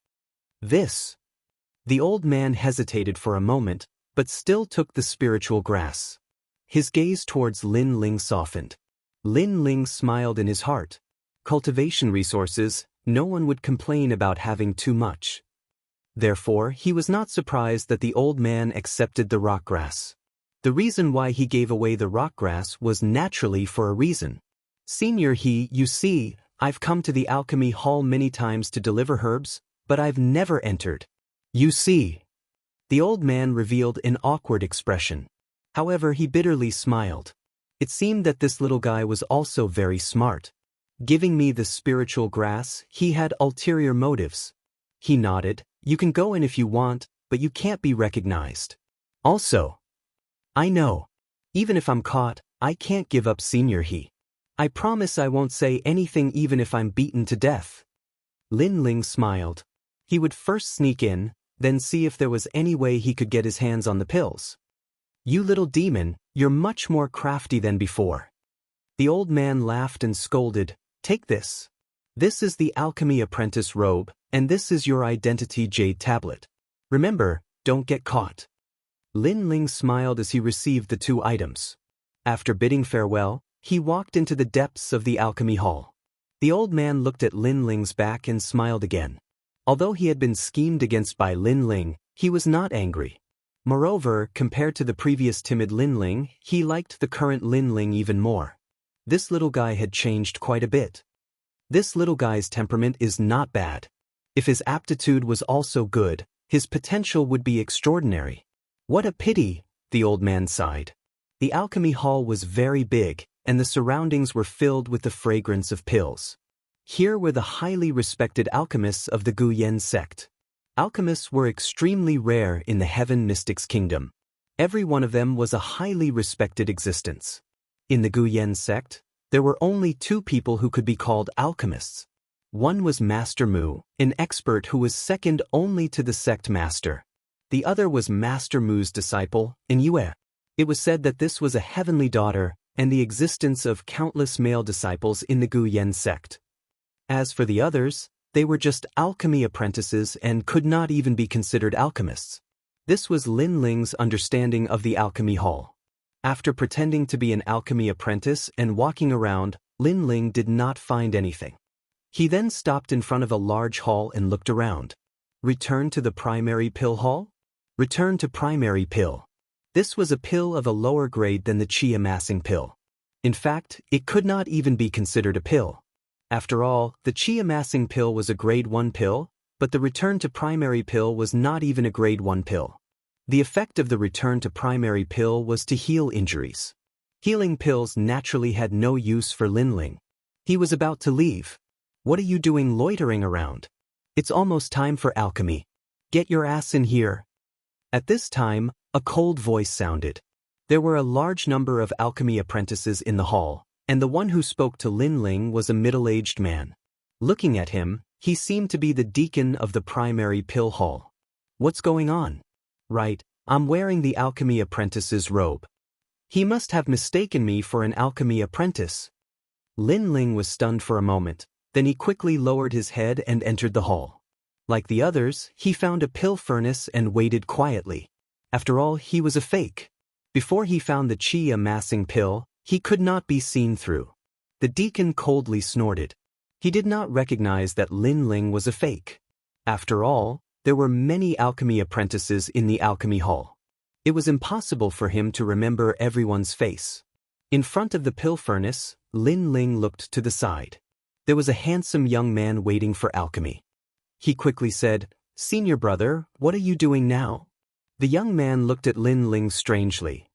The old man hesitated for a moment, but still took the spiritual grass. His gaze towards Lin Ling softened. Lin Ling smiled in his heart. Cultivation resources, no one would complain about having too much. Therefore, he was not surprised that the old man accepted the rock grass. The reason why he gave away the rock grass was naturally for a reason. Senior He, you see, I've come to the alchemy hall many times to deliver herbs, but I've never entered. You see. The old man revealed an awkward expression. However, he bitterly smiled. It seemed that this little guy was also very smart. Giving me the spiritual grass, he had ulterior motives. He nodded. You can go in if you want, but you can't be recognized. Also, I know. Even if I'm caught, I can't give up Senior He. I promise I won't say anything even if I'm beaten to death. Lin Ling smiled. He would first sneak in, then see if there was any way he could get his hands on the pills. You little demon, you're much more crafty than before. The old man laughed and scolded, take this. This is the alchemy apprentice robe, and this is your identity jade tablet. Remember, don't get caught. Lin Ling smiled as he received the 2 items. After bidding farewell, he walked into the depths of the alchemy hall. The old man looked at Lin Ling's back and smiled again. Although he had been schemed against by Lin Ling, he was not angry. Moreover, compared to the previous timid Lin Ling, he liked the current Lin Ling even more. This little guy had changed quite a bit. This little guy's temperament is not bad. If his aptitude was also good, his potential would be extraordinary. What a pity, the old man sighed. The alchemy hall was very big, and the surroundings were filled with the fragrance of pills. Here were the highly respected alchemists of the Guyan sect. Alchemists were extremely rare in the Heaven Mystics Kingdom. Every one of them was a highly respected existence. In the Guyan sect, there were only 2 people who could be called alchemists. One was Master Mu, an expert who was second only to the sect master. The other was Master Mu's disciple, Yue. It was said that this was a heavenly daughter, and the existence of countless male disciples in the Guyan sect. As for the others, they were just alchemy apprentices and could not even be considered alchemists. This was Lin Ling's understanding of the alchemy hall. After pretending to be an alchemy apprentice and walking around, Lin Ling did not find anything. He then stopped in front of a large hall and looked around. Return to the primary pill hall? Return to primary pill. This was a pill of a lower grade than the qi amassing pill. In fact, it could not even be considered a pill. After all, the qi amassing pill was a grade 1 pill, but the return to primary pill was not even a grade 1 pill. The effect of the return to primary pill was to heal injuries. Healing pills naturally had no use for Lin Ling. He was about to leave. What are you doing loitering around? It's almost time for alchemy. Get your ass in here. At this time, a cold voice sounded. There were a large number of alchemy apprentices in the hall, and the one who spoke to Lin Ling was a middle-aged man. Looking at him, he seemed to be the deacon of the primary pill hall. What's going on? Right, I'm wearing the alchemy apprentice's robe. He must have mistaken me for an alchemy apprentice. Lin Ling was stunned for a moment, then he quickly lowered his head and entered the hall. Like the others, he found a pill furnace and waited quietly. After all, he was a fake. Before he found the qi amassing pill, he could not be seen through. The deacon coldly snorted. He did not recognize that Lin Ling was a fake. After all, there were many alchemy apprentices in the alchemy hall. It was impossible for him to remember everyone's face. In front of the pill furnace, Lin Ling looked to the side. There was a handsome young man waiting for alchemy. He quickly said, "Senior brother, what are you doing now?" The young man looked at Lin Ling strangely.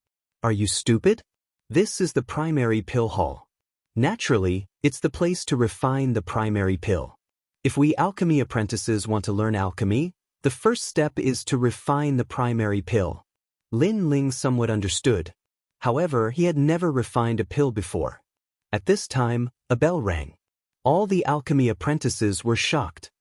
"Are you stupid? This is the primary pill hall. Naturally, it's the place to refine the primary pill. If we alchemy apprentices want to learn alchemy, the first step is to refine the primary pill." Lin Ling somewhat understood. However, he had never refined a pill before. At this time, a bell rang. All the alchemy apprentices were shocked.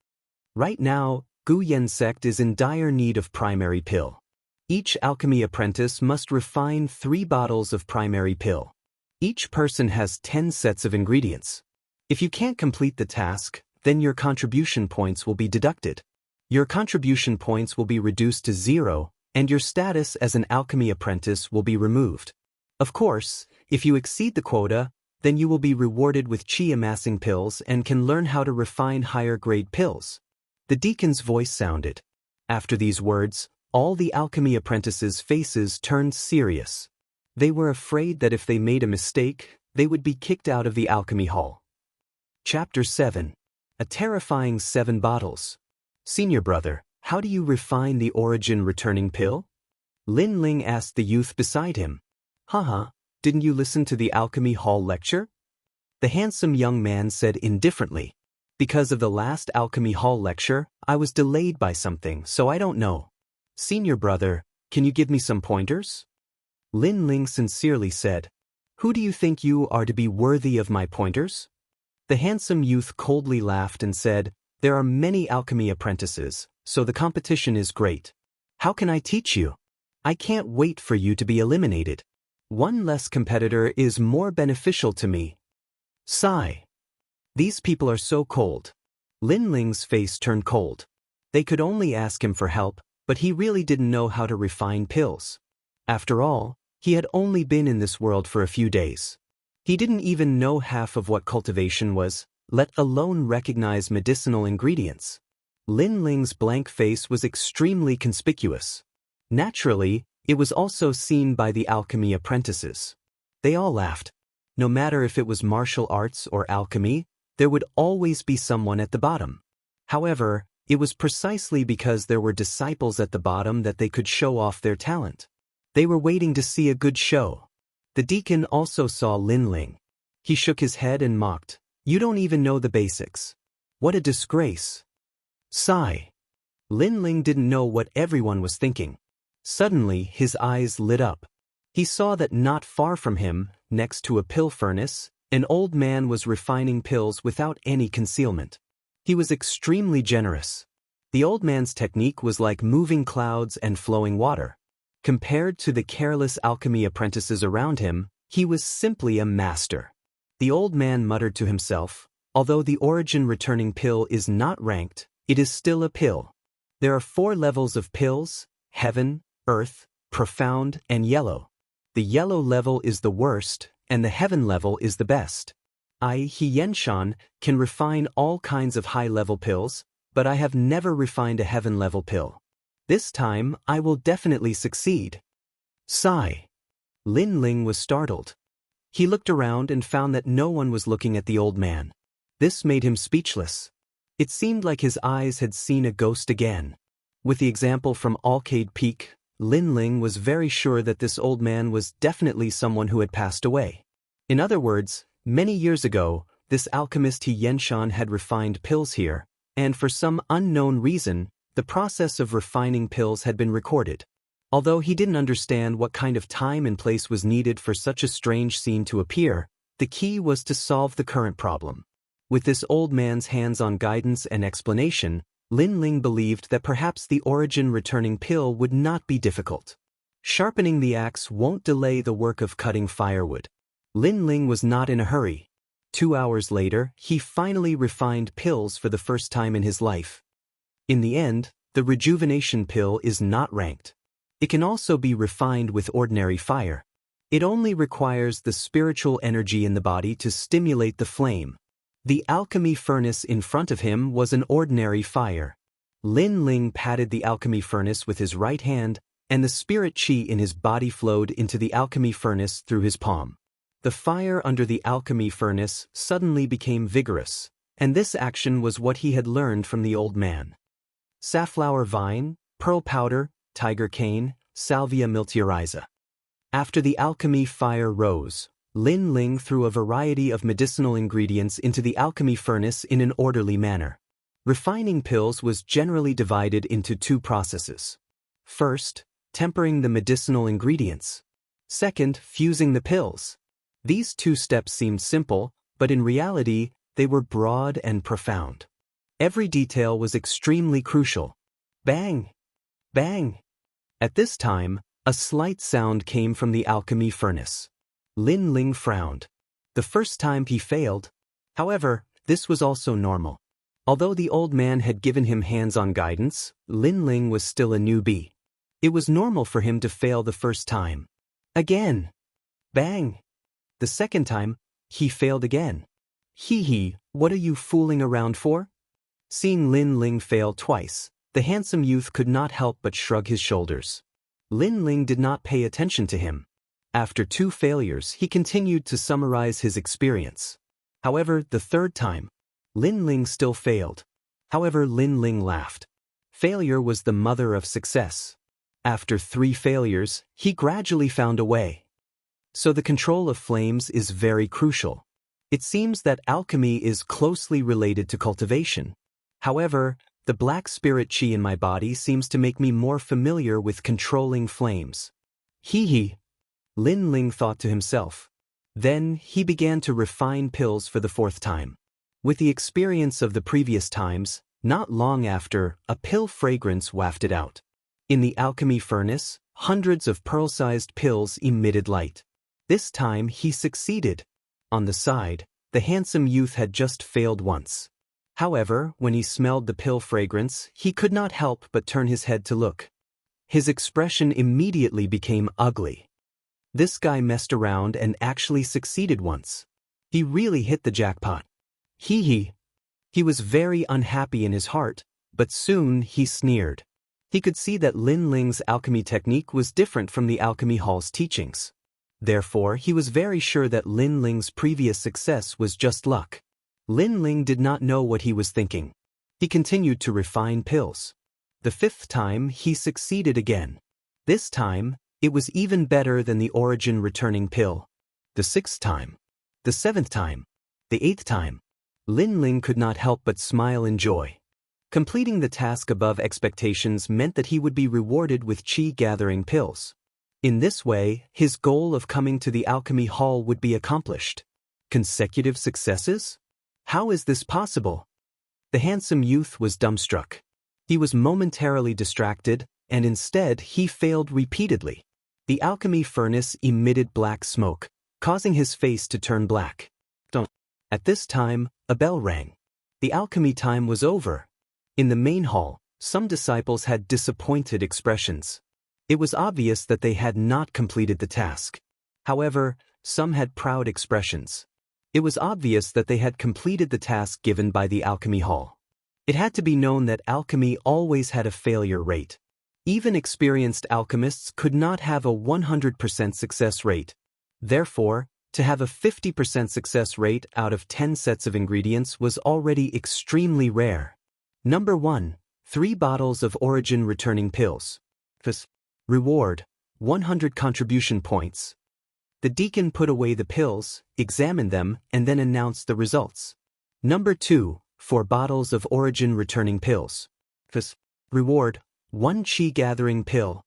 Right now, Gu Yen sect is in dire need of primary pill. Each alchemy apprentice must refine 3 bottles of primary pill. Each person has 10 sets of ingredients. If you can't complete the task, then your contribution points will be deducted. Your contribution points will be reduced to 0, and your status as an alchemy apprentice will be removed. Of course, if you exceed the quota, then you will be rewarded with qi amassing pills and can learn how to refine higher grade pills. The deacon's voice sounded. After these words, all the alchemy apprentices' faces turned serious. They were afraid that if they made a mistake, they would be kicked out of the alchemy hall. Chapter 7. A terrifying 7 bottles. Senior brother, how do you refine the origin returning pill? Lin Ling asked the youth beside him. Haha, didn't you listen to the alchemy hall lecture? The handsome young man said indifferently. Because of the last alchemy hall lecture, I was delayed by something, so I don't know. Senior brother, can you give me some pointers? Lin Ling sincerely said. Who do you think you are to be worthy of my pointers? The handsome youth coldly laughed and said, there are many alchemy apprentices, so the competition is great. How can I teach you? I can't wait for you to be eliminated. One less competitor is more beneficial to me. Sigh. These people are so cold. Lin Ling's face turned cold. They could only ask him for help, but he really didn't know how to refine pills. After all, he had only been in this world for a few days. He didn't even know half of what cultivation was, let alone recognize medicinal ingredients. Lin Ling's blank face was extremely conspicuous. Naturally, it was also seen by the alchemy apprentices. They all laughed. No matter if it was martial arts or alchemy, there would always be someone at the bottom. However, it was precisely because there were disciples at the bottom that they could show off their talent. They were waiting to see a good show. The deacon also saw Lin Ling. He shook his head and mocked. You don't even know the basics. What a disgrace. Sigh. Lin Ling didn't know what everyone was thinking. Suddenly, his eyes lit up. He saw that not far from him, next to a pill furnace, an old man was refining pills without any concealment. He was extremely generous. The old man's technique was like moving clouds and flowing water. Compared to the careless alchemy apprentices around him, he was simply a master. The old man muttered to himself, although the origin returning pill is not ranked, it is still a pill. There are 4 levels of pills: heaven, earth, profound, and yellow. The yellow level is the worst, and the heaven level is the best. Xianxia can refine all kinds of high-level pills, but I have never refined a heaven-level pill. This time, I will definitely succeed. Sigh. Lin Ling was startled. He looked around and found that no one was looking at the old man. This made him speechless. It seemed like his eyes had seen a ghost again. With the example from Arcade Peak, Lin Ling was very sure that this old man was definitely someone who had passed away. In other words, many years ago, this alchemist Xianxia had refined pills here, and for some unknown reason, the process of refining pills had been recorded. Although he didn't understand what kind of time and place was needed for such a strange scene to appear, the key was to solve the current problem. With this old man's hands-on guidance and explanation, Lin Ling believed that perhaps the origin-returning pill would not be difficult. Sharpening the axe won't delay the work of cutting firewood. Lin Ling was not in a hurry. 2 hours later, he finally refined pills for the first time in his life. In the end, the rejuvenation pill is not ranked. It can also be refined with ordinary fire. It only requires the spiritual energy in the body to stimulate the flame. The alchemy furnace in front of him was an ordinary fire. Lin Ling patted the alchemy furnace with his right hand, and the spirit chi in his body flowed into the alchemy furnace through his palm. The fire under the alchemy furnace suddenly became vigorous, and this action was what he had learned from the old man. Safflower vine, pearl powder, tiger cane, salvia miltiariza. After the alchemy fire rose, Lin Ling threw a variety of medicinal ingredients into the alchemy furnace in an orderly manner. Refining pills was generally divided into 2 processes. First, tempering the medicinal ingredients. Second, fusing the pills. These 2 steps seemed simple, but in reality, they were broad and profound. Every detail was extremely crucial. Bang! Bang! At this time, a slight sound came from the alchemy furnace. Lin Ling frowned. The first time he failed. However, this was also normal. Although the old man had given him hands-on guidance, Lin Ling was still a newbie. It was normal for him to fail the first time. Again. Bang. The second time, he failed again. Hee, what are you fooling around for? Seeing Lin Ling fail twice, the handsome youth could not help but shrug his shoulders. Lin Ling did not pay attention to him. After 2 failures, he continued to summarize his experience. However, the third time, Lin Ling still failed. However, Lin Ling laughed. Failure was the mother of success. After 3 failures, he gradually found a way. So the control of flames is very crucial. It seems that alchemy is closely related to cultivation. However, the black spirit chi in my body seems to make me more familiar with controlling flames. Hee. Lin Ling thought to himself. Then, he began to refine pills for the 4th time. With the experience of the previous times, not long after, a pill fragrance wafted out. In the alchemy furnace, hundreds of pearl-sized pills emitted light. This time, he succeeded. On the side, the handsome youth had just failed once. However, when he smelled the pill fragrance, he could not help but turn his head to look. His expression immediately became ugly. This guy messed around and actually succeeded once. He really hit the jackpot. Hee. He was very unhappy in his heart, but soon he sneered. He could see that Lin Ling's alchemy technique was different from the alchemy hall's teachings. Therefore, he was very sure that Lin Ling's previous success was just luck. Lin Ling did not know what he was thinking. He continued to refine pills. The 5th time, he succeeded again. This time, it was even better than the origin-returning pill. The 6th time. The 7th time. The 8th time. Lin Ling could not help but smile in joy. Completing the task above expectations meant that he would be rewarded with chi-gathering pills. In this way, his goal of coming to the alchemy hall would be accomplished. Consecutive successes? How is this possible? The handsome youth was dumbstruck. He was momentarily distracted, and instead he failed repeatedly. The alchemy furnace emitted black smoke, causing his face to turn black. At this time, a bell rang. The alchemy time was over. In the main hall, some disciples had disappointed expressions. It was obvious that they had not completed the task. However, some had proud expressions. It was obvious that they had completed the task given by the alchemy hall. It had to be known that alchemy always had a failure rate. Even experienced alchemists could not have a 100% success rate. Therefore, to have a 50% success rate out of 10 sets of ingredients was already extremely rare. Number 1. 3 bottles of origin returning pills. Reward: 100 contribution points. The deacon put away the pills, examined them, and then announced the results. Number 2. 4 bottles of origin returning pills. Reward: 1 chi gathering pill.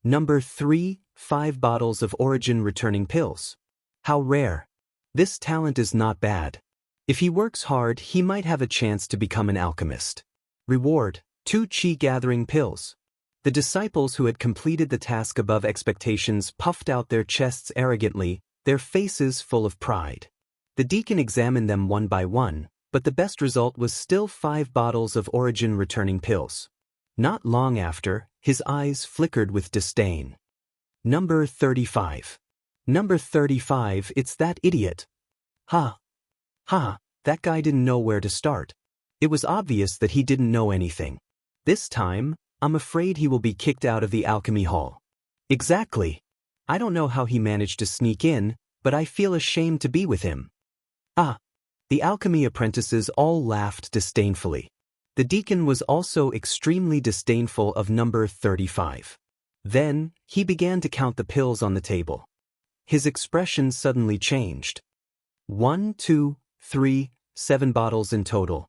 Number 3. 5 bottles of origin returning pills. How rare. This talent is not bad. If he works hard, he might have a chance to become an alchemist. Reward: 2 chi gathering pills. The disciples who had completed the task above expectations puffed out their chests arrogantly, their faces full of pride. The deacon examined them one by one, but the best result was still 5 bottles of origin returning pills. Not long after, his eyes flickered with disdain. Number 35. Number 35, it's that idiot. Ha! That guy didn't know where to start. It was obvious that he didn't know anything. This time, I'm afraid he will be kicked out of the alchemy hall. Exactly. I don't know how he managed to sneak in, but I feel ashamed to be with him. The alchemy apprentices all laughed disdainfully. The deacon was also extremely disdainful of number 35. Then, he began to count the pills on the table. His expression suddenly changed. 1, 2, 3, 7 bottles in total.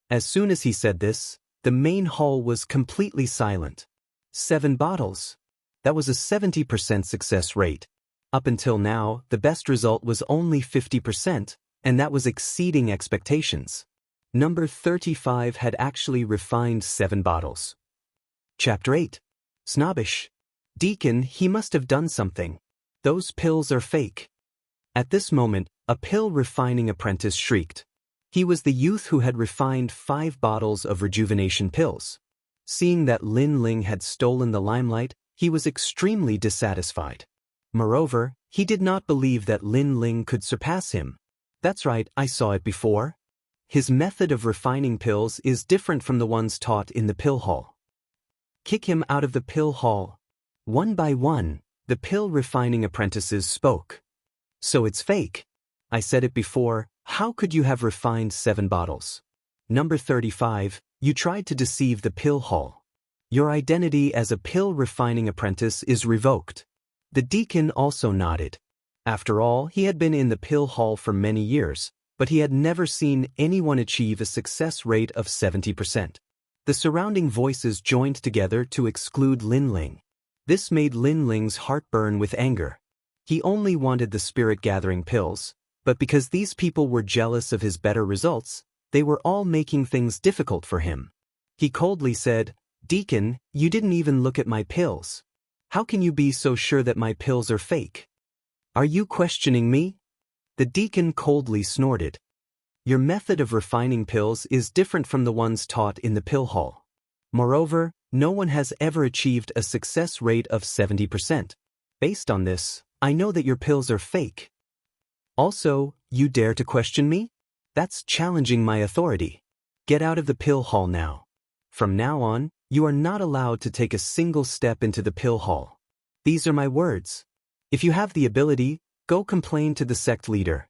As soon as he said this, the main hall was completely silent. 7 bottles. That was a 70% success rate. Up until now, the best result was only 50%, and that was exceeding expectations. Number 35 had actually refined 7 bottles. Chapter 8. Snobbish. Deacon, he must have done something. Those pills are fake. At this moment, a pill refining apprentice shrieked. He was the youth who had refined 5 bottles of rejuvenation pills. Seeing that Lin Ling had stolen the limelight, he was extremely dissatisfied. Moreover, he did not believe that Lin Ling could surpass him. That's right, I saw it before. His method of refining pills is different from the ones taught in the pill hall. Kick him out of the pill hall. One by one, the pill refining apprentices spoke. So it's fake. I said it before, how could you have refined 7 bottles? Number 35, you tried to deceive the pill hall. Your identity as a pill refining apprentice is revoked. The deacon also nodded. After all, he had been in the pill hall for many years, but he had never seen anyone achieve a success rate of 70%. The surrounding voices joined together to exclude Lin Ling. This made Lin Ling's heart burn with anger. He only wanted the spirit-gathering pills, but because these people were jealous of his better results, they were all making things difficult for him. He coldly said, "Deacon, you didn't even look at my pills. How can you be so sure that my pills are fake? Are you questioning me?" The deacon coldly snorted. Your method of refining pills is different from the ones taught in the pill hall. Moreover, no one has ever achieved a success rate of 70%. Based on this, I know that your pills are fake. Also, you dare to question me? That's challenging my authority. Get out of the pill hall now. From now on, you are not allowed to take a single step into the pill hall. These are my words. If you have the ability, go complain to the sect leader.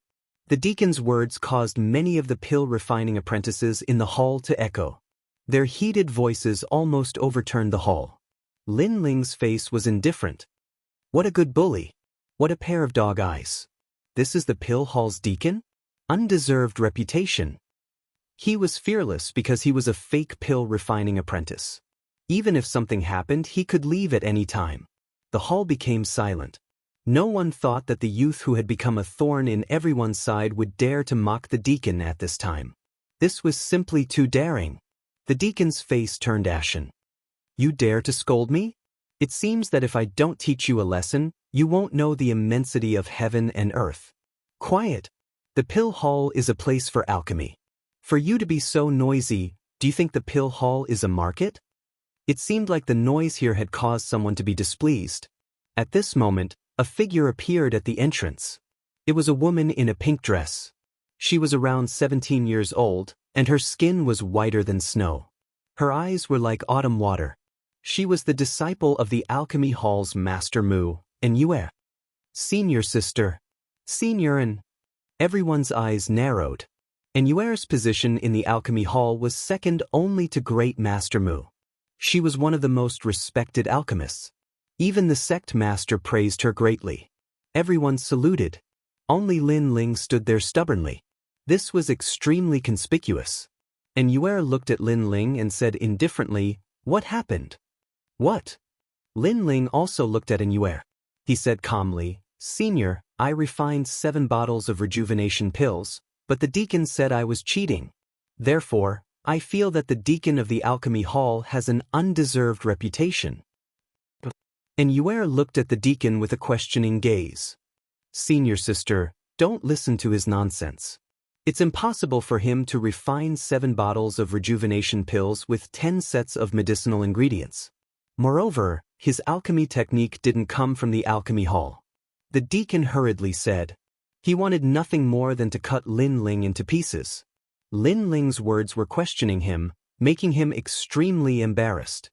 The deacon's words caused many of the pill refining apprentices in the hall to echo. Their heated voices almost overturned the hall. Lin Ling's face was indifferent. What a good bully. What a pair of dog eyes. This is the pill hall's deacon? Undeserved reputation. He was fearless because he was a fake pill refining apprentice. Even if something happened, he could leave at any time. The hall became silent. No one thought that the youth who had become a thorn in everyone's side would dare to mock the deacon at this time. This was simply too daring. The deacon's face turned ashen. You dare to scold me? It seems that if I don't teach you a lesson, you won't know the immensity of heaven and earth. Quiet. The pill hall is a place for alchemy. For you to be so noisy, do you think the pill hall is a market? It seemed like the noise here had caused someone to be displeased. At this moment, a figure appeared at the entrance. It was a woman in a pink dress. She was around 17 years old, and her skin was whiter than snow. Her eyes were like autumn water. She was the disciple of the Alchemy Hall's Master Mu, and Yue. Senior sister. Senior and everyone's eyes narrowed. And Yue's position in the Alchemy Hall was second only to Great Master Mu. She was one of the most respected alchemists. Even the sect master praised her greatly. Everyone saluted. Only Lin Ling stood there stubbornly. This was extremely conspicuous. And Yue looked at Lin Ling and said indifferently, "What happened?" "What?" Lin Ling also looked at Yue. He said calmly, "Senior, I refined 7 bottles of rejuvenation pills, but the deacon said I was cheating. Therefore, I feel that the deacon of the Alchemy Hall has an undeserved reputation." And Yue looked at the deacon with a questioning gaze. "Senior sister, don't listen to his nonsense. It's impossible for him to refine 7 bottles of rejuvenation pills with 10 sets of medicinal ingredients. Moreover, his alchemy technique didn't come from the Alchemy Hall." The deacon hurriedly said. He wanted nothing more than to cut Lin Ling into pieces. Lin Ling's words were questioning him, making him extremely embarrassed.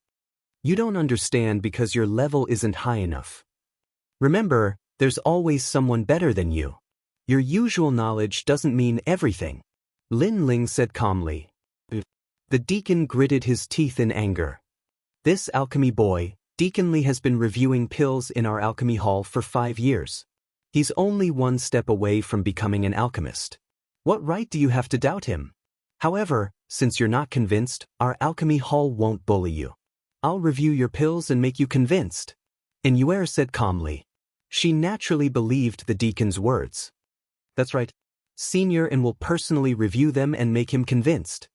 "You don't understand because your level isn't high enough. Remember, there's always someone better than you. Your usual knowledge doesn't mean everything," Lin Ling said calmly. The deacon gritted his teeth in anger. "This alchemy boy, Deacon Li, has been reviewing pills in our Alchemy Hall for 5 years. He's only 1 step away from becoming an alchemist. What right do you have to doubt him? However, since you're not convinced, our Alchemy Hall won't bully you. I'll review your pills and make you convinced," and Yue said calmly. She naturally believed the deacon's words. "That's right, Senior, and will personally review them and make him convinced."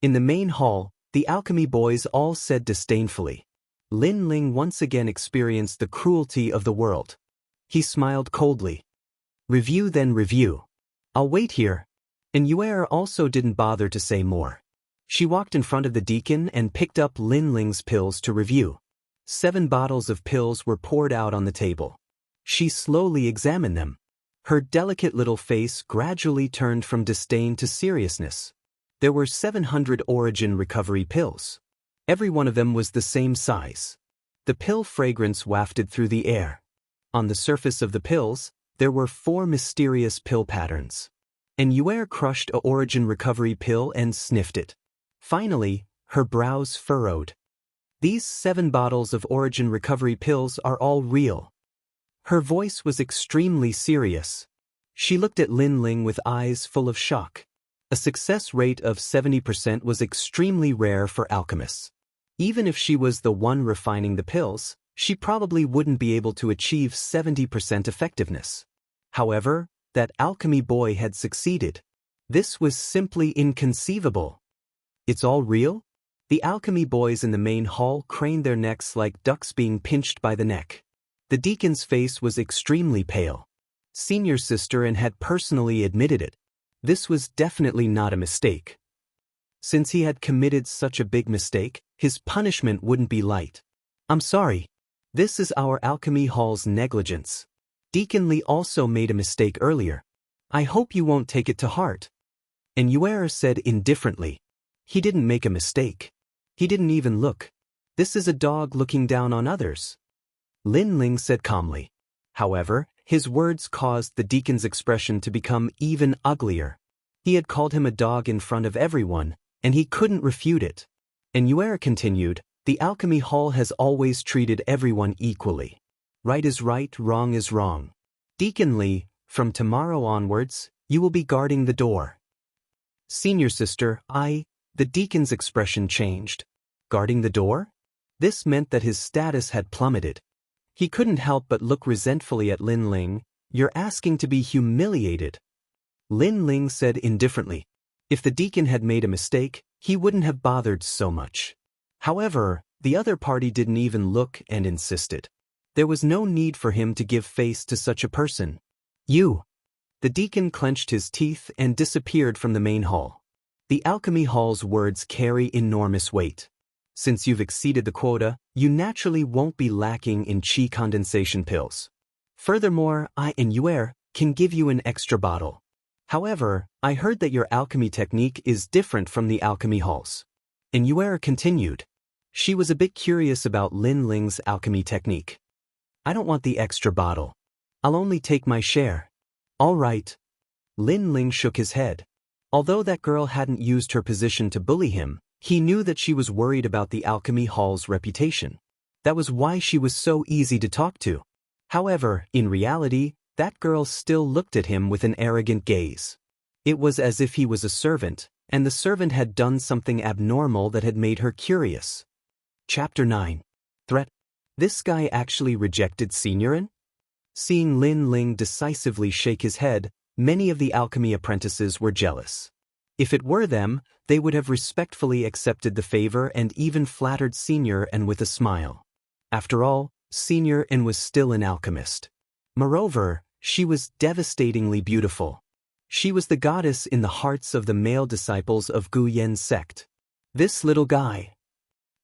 In the main hall, the alchemy boys all said disdainfully. Lin Ling once again experienced the cruelty of the world. He smiled coldly. "Review then review. I'll wait here." And Yue also didn't bother to say more. She walked in front of the deacon and picked up Lin Ling's pills to review. 7 bottles of pills were poured out on the table. She slowly examined them. Her delicate little face gradually turned from disdain to seriousness. There were 700 origin recovery pills. Every one of them was the same size. The pill fragrance wafted through the air. On the surface of the pills, there were 4 mysterious pill patterns. And Yue crushed a origin recovery pill and sniffed it. Finally, her brows furrowed. "These 7 bottles of origin recovery pills are all real." Her voice was extremely serious. She looked at Lin Ling with eyes full of shock. A success rate of 70% was extremely rare for alchemists. Even if she was the one refining the pills, she probably wouldn't be able to achieve 70% effectiveness. However, that alchemy boy had succeeded. This was simply inconceivable. "It's all real?" The alchemy boys in the main hall craned their necks like ducks being pinched by the neck. The deacon's face was extremely pale. Senior sister and had personally admitted it. This was definitely not a mistake. Since he had committed such a big mistake, his punishment wouldn't be light. "I'm sorry. This is our Alchemy Hall's negligence. Deacon Li also made a mistake earlier. I hope you won't take it to heart." And Yue said indifferently. "He didn't make a mistake. He didn't even look. This is a dog looking down on others." Lin Ling said calmly. However, his words caused the deacon's expression to become even uglier. He had called him a dog in front of everyone, and he couldn't refute it. And Yue continued, "The Alchemy Hall has always treated everyone equally. Right is right, wrong is wrong. Deacon Li, from tomorrow onwards, you will be guarding the door." "Senior sister, the deacon's expression changed. Guarding the door? This meant that his status had plummeted. He couldn't help but look resentfully at Lin Ling. "You're asking to be humiliated." Lin Ling said indifferently. If the deacon had made a mistake, he wouldn't have bothered so much. However, the other party didn't even look and insisted. There was no need for him to give face to such a person. "You." The deacon clenched his teeth and disappeared from the main hall. The Alchemy Hall's words carry enormous weight. Since you've exceeded the quota, you naturally won't be lacking in qi condensation pills. Furthermore, I and Yue can give you an extra bottle. However, I heard that your alchemy technique is different from the alchemy halls. And Yuera continued. She was a bit curious about Lin Ling's alchemy technique. I don't want the extra bottle. I'll only take my share. All right. Lin Ling shook his head. Although that girl hadn't used her position to bully him, he knew that she was worried about the alchemy hall's reputation. That was why she was so easy to talk to. However, in reality, that girl still looked at him with an arrogant gaze. It was as if he was a servant, and the servant had done something abnormal that had made her curious. Chapter 9. Threat. This guy actually rejected Signorin? Seeing Lin Ling decisively shake his head, many of the alchemy apprentices were jealous. If it were them, they would have respectfully accepted the favor and even flattered Signorin with a smile. After all, Signorin was still an alchemist. Moreover, she was devastatingly beautiful. She was the goddess in the hearts of the male disciples of Gu Yen's sect. This little guy.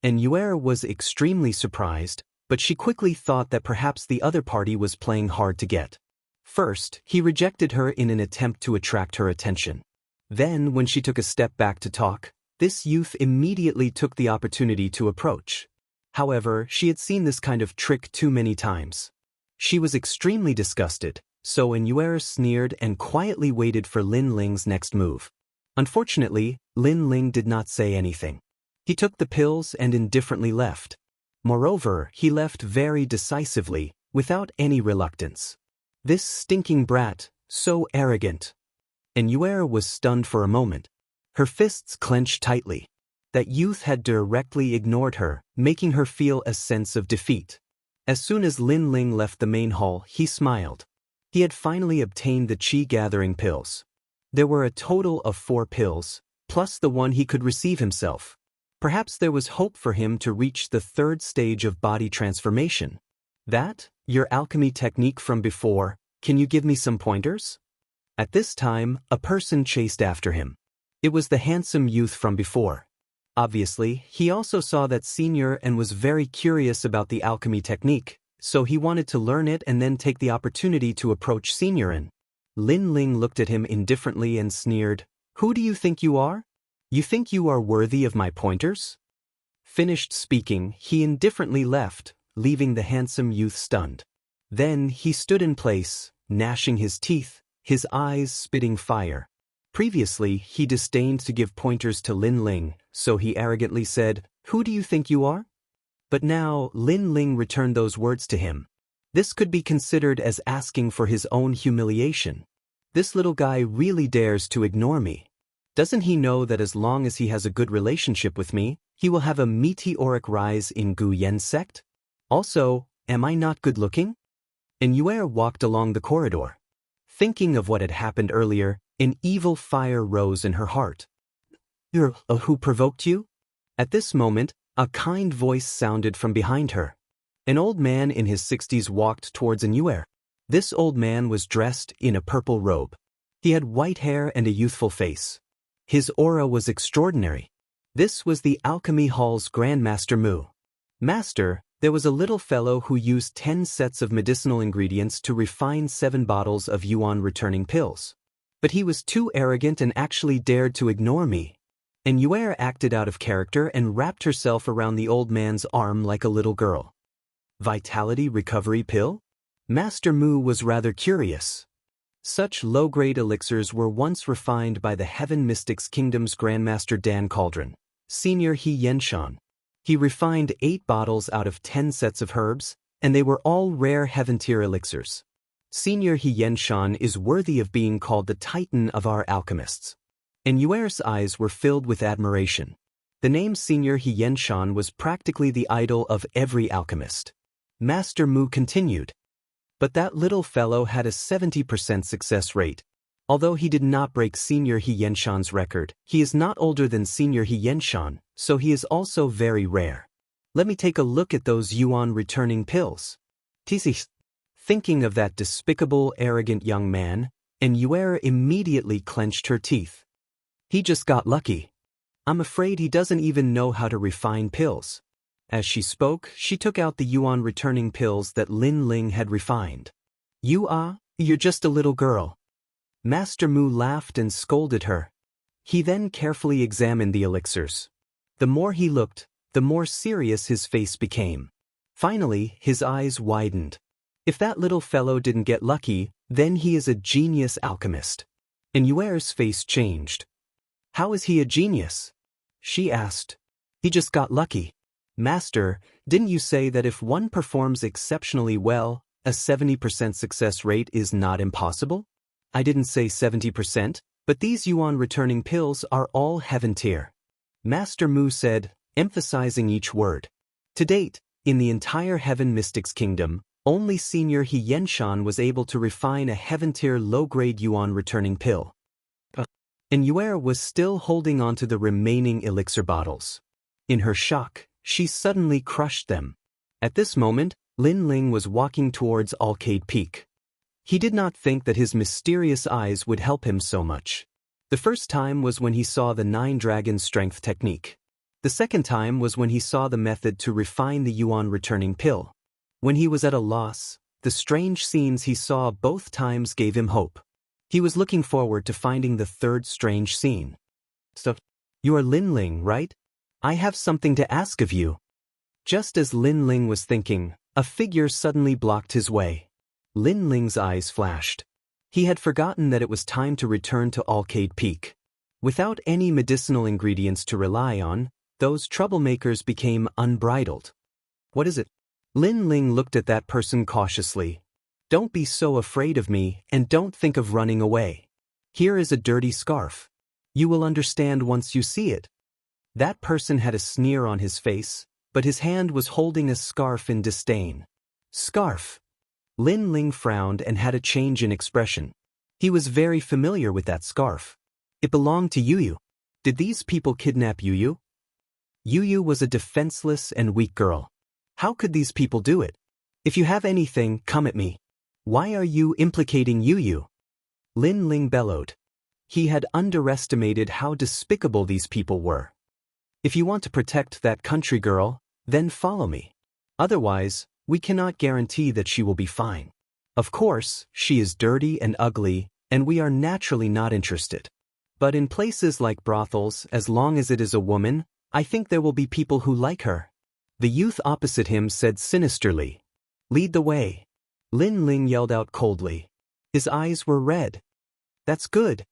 And Yuera was extremely surprised, but she quickly thought that perhaps the other party was playing hard to get. First, he rejected her in an attempt to attract her attention. Then, when she took a step back to talk, this youth immediately took the opportunity to approach. However, she had seen this kind of trick too many times. She was extremely disgusted, so Yuera sneered and quietly waited for Lin Ling's next move. Unfortunately, Lin Ling did not say anything. He took the pills and indifferently left. Moreover, he left very decisively, without any reluctance. This stinking brat, so arrogant. And Yuera was stunned for a moment. Her fists clenched tightly. That youth had directly ignored her, making her feel a sense of defeat. As soon as Lin Ling left the main hall, he smiled. He had finally obtained the chi-gathering pills. There were a total of 4 pills, plus the one he could receive himself. Perhaps there was hope for him to reach the 3rd stage of body transformation. That, your alchemy technique from before, can you give me some pointers? At this time, a person chased after him. It was the handsome youth from before. Obviously, he also saw that Signorin was very curious about the alchemy technique, so he wanted to learn it and then take the opportunity to approach Signorin. Lin Ling looked at him indifferently and sneered, "Who do you think you are? You think you are worthy of my pointers?" Finished speaking, he indifferently left, leaving the handsome youth stunned. Then he stood in place, gnashing his teeth, his eyes spitting fire. Previously, he disdained to give pointers to Lin Ling, so he arrogantly said, "Who do you think you are?" But now, Lin Ling returned those words to him. This could be considered as asking for his own humiliation. This little guy really dares to ignore me. Doesn't he know that as long as he has a good relationship with me, he will have a meteoric rise in Gu Yen's sect? Also, am I not good looking? And Yuera walked along the corridor. Thinking of what had happened earlier, an evil fire rose in her heart. Who provoked you? At this moment, a kind voice sounded from behind her. An old man in his 60s walked towards Yuera. This old man was dressed in a purple robe. He had white hair and a youthful face. His aura was extraordinary. This was the Alchemy Hall's Grandmaster Mu. Master, there was a little fellow who used 10 sets of medicinal ingredients to refine 7 bottles of yuan returning pills. But he was too arrogant and actually dared to ignore me. And Yuera acted out of character and wrapped herself around the old man's arm like a little girl. Vitality recovery pill? Master Mu was rather curious. Such low-grade elixirs were once refined by the Heaven Mystics Kingdom's Grandmaster Dan Cauldron, Senior He Yenshan. He refined 8 bottles out of 10 sets of herbs, and they were all rare heaven-tier elixirs. Senior He Yenshan is worthy of being called the Titan of our alchemists. And Yuera's eyes were filled with admiration. The name Senior He Yenshan was practically the idol of every alchemist. Master Mu continued. But that little fellow had a 70% success rate. Although he did not break Senior He Yenshan's record, he is not older than Senior He Yenshan, so he is also very rare. Let me take a look at those yuan returning pills. Thinking of that despicable, arrogant young man, and Yuera immediately clenched her teeth. He just got lucky. I'm afraid he doesn't even know how to refine pills. As she spoke, she took out the yuan returning pills that Lin Ling had refined. You're just a little girl. Master Mu laughed and scolded her. He then carefully examined the elixirs. The more he looked, the more serious his face became. Finally, his eyes widened. If that little fellow didn't get lucky, then he is a genius alchemist. And Yuer's face changed. How is he a genius? She asked. He just got lucky. Master, didn't you say that if one performs exceptionally well, a 70% success rate is not impossible? I didn't say 70%, but these yuan returning pills are all heaven tier. Master Mu said, emphasizing each word. To date, in the entire Heaven Mystics Kingdom, only Senior He Yenshan was able to refine a heaven-tier low-grade yuan returning pill. And Yuer was still holding onto the remaining elixir bottles. In her shock, she suddenly crushed them. At this moment, Lin Ling was walking towards Arcade Peak. He did not think that his mysterious eyes would help him so much. The first time was when he saw the 9 Dragon Strength technique. The second time was when he saw the method to refine the yuan returning pill. When he was at a loss, the strange scenes he saw both times gave him hope. He was looking forward to finding the third strange scene. So, you are Lin Ling, right? I have something to ask of you. Just as Lin Ling was thinking, a figure suddenly blocked his way. Lin Ling's eyes flashed. He had forgotten that it was time to return to Arcade Peak. Without any medicinal ingredients to rely on, those troublemakers became unbridled. What is it? Lin Ling looked at that person cautiously. Don't be so afraid of me, and don't think of running away. Here is a dirty scarf. You will understand once you see it. That person had a sneer on his face, but his hand was holding a scarf in disdain. Scarf. Lin Ling frowned and had a change in expression. He was very familiar with that scarf. It belonged to Yuyu. Did these people kidnap Yuyu? Yuyu was a defenseless and weak girl. How could these people do it? If you have anything, come at me. Why are you implicating Yuyu? Lin Ling bellowed. He had underestimated how despicable these people were. If you want to protect that country girl, then follow me. Otherwise, we cannot guarantee that she will be fine. Of course, she is dirty and ugly, and we are naturally not interested. But in places like brothels, as long as it is a woman, I think there will be people who like her. The youth opposite him said sinisterly. Lead the way. Lin Ling yelled out coldly. His eyes were red. That's good.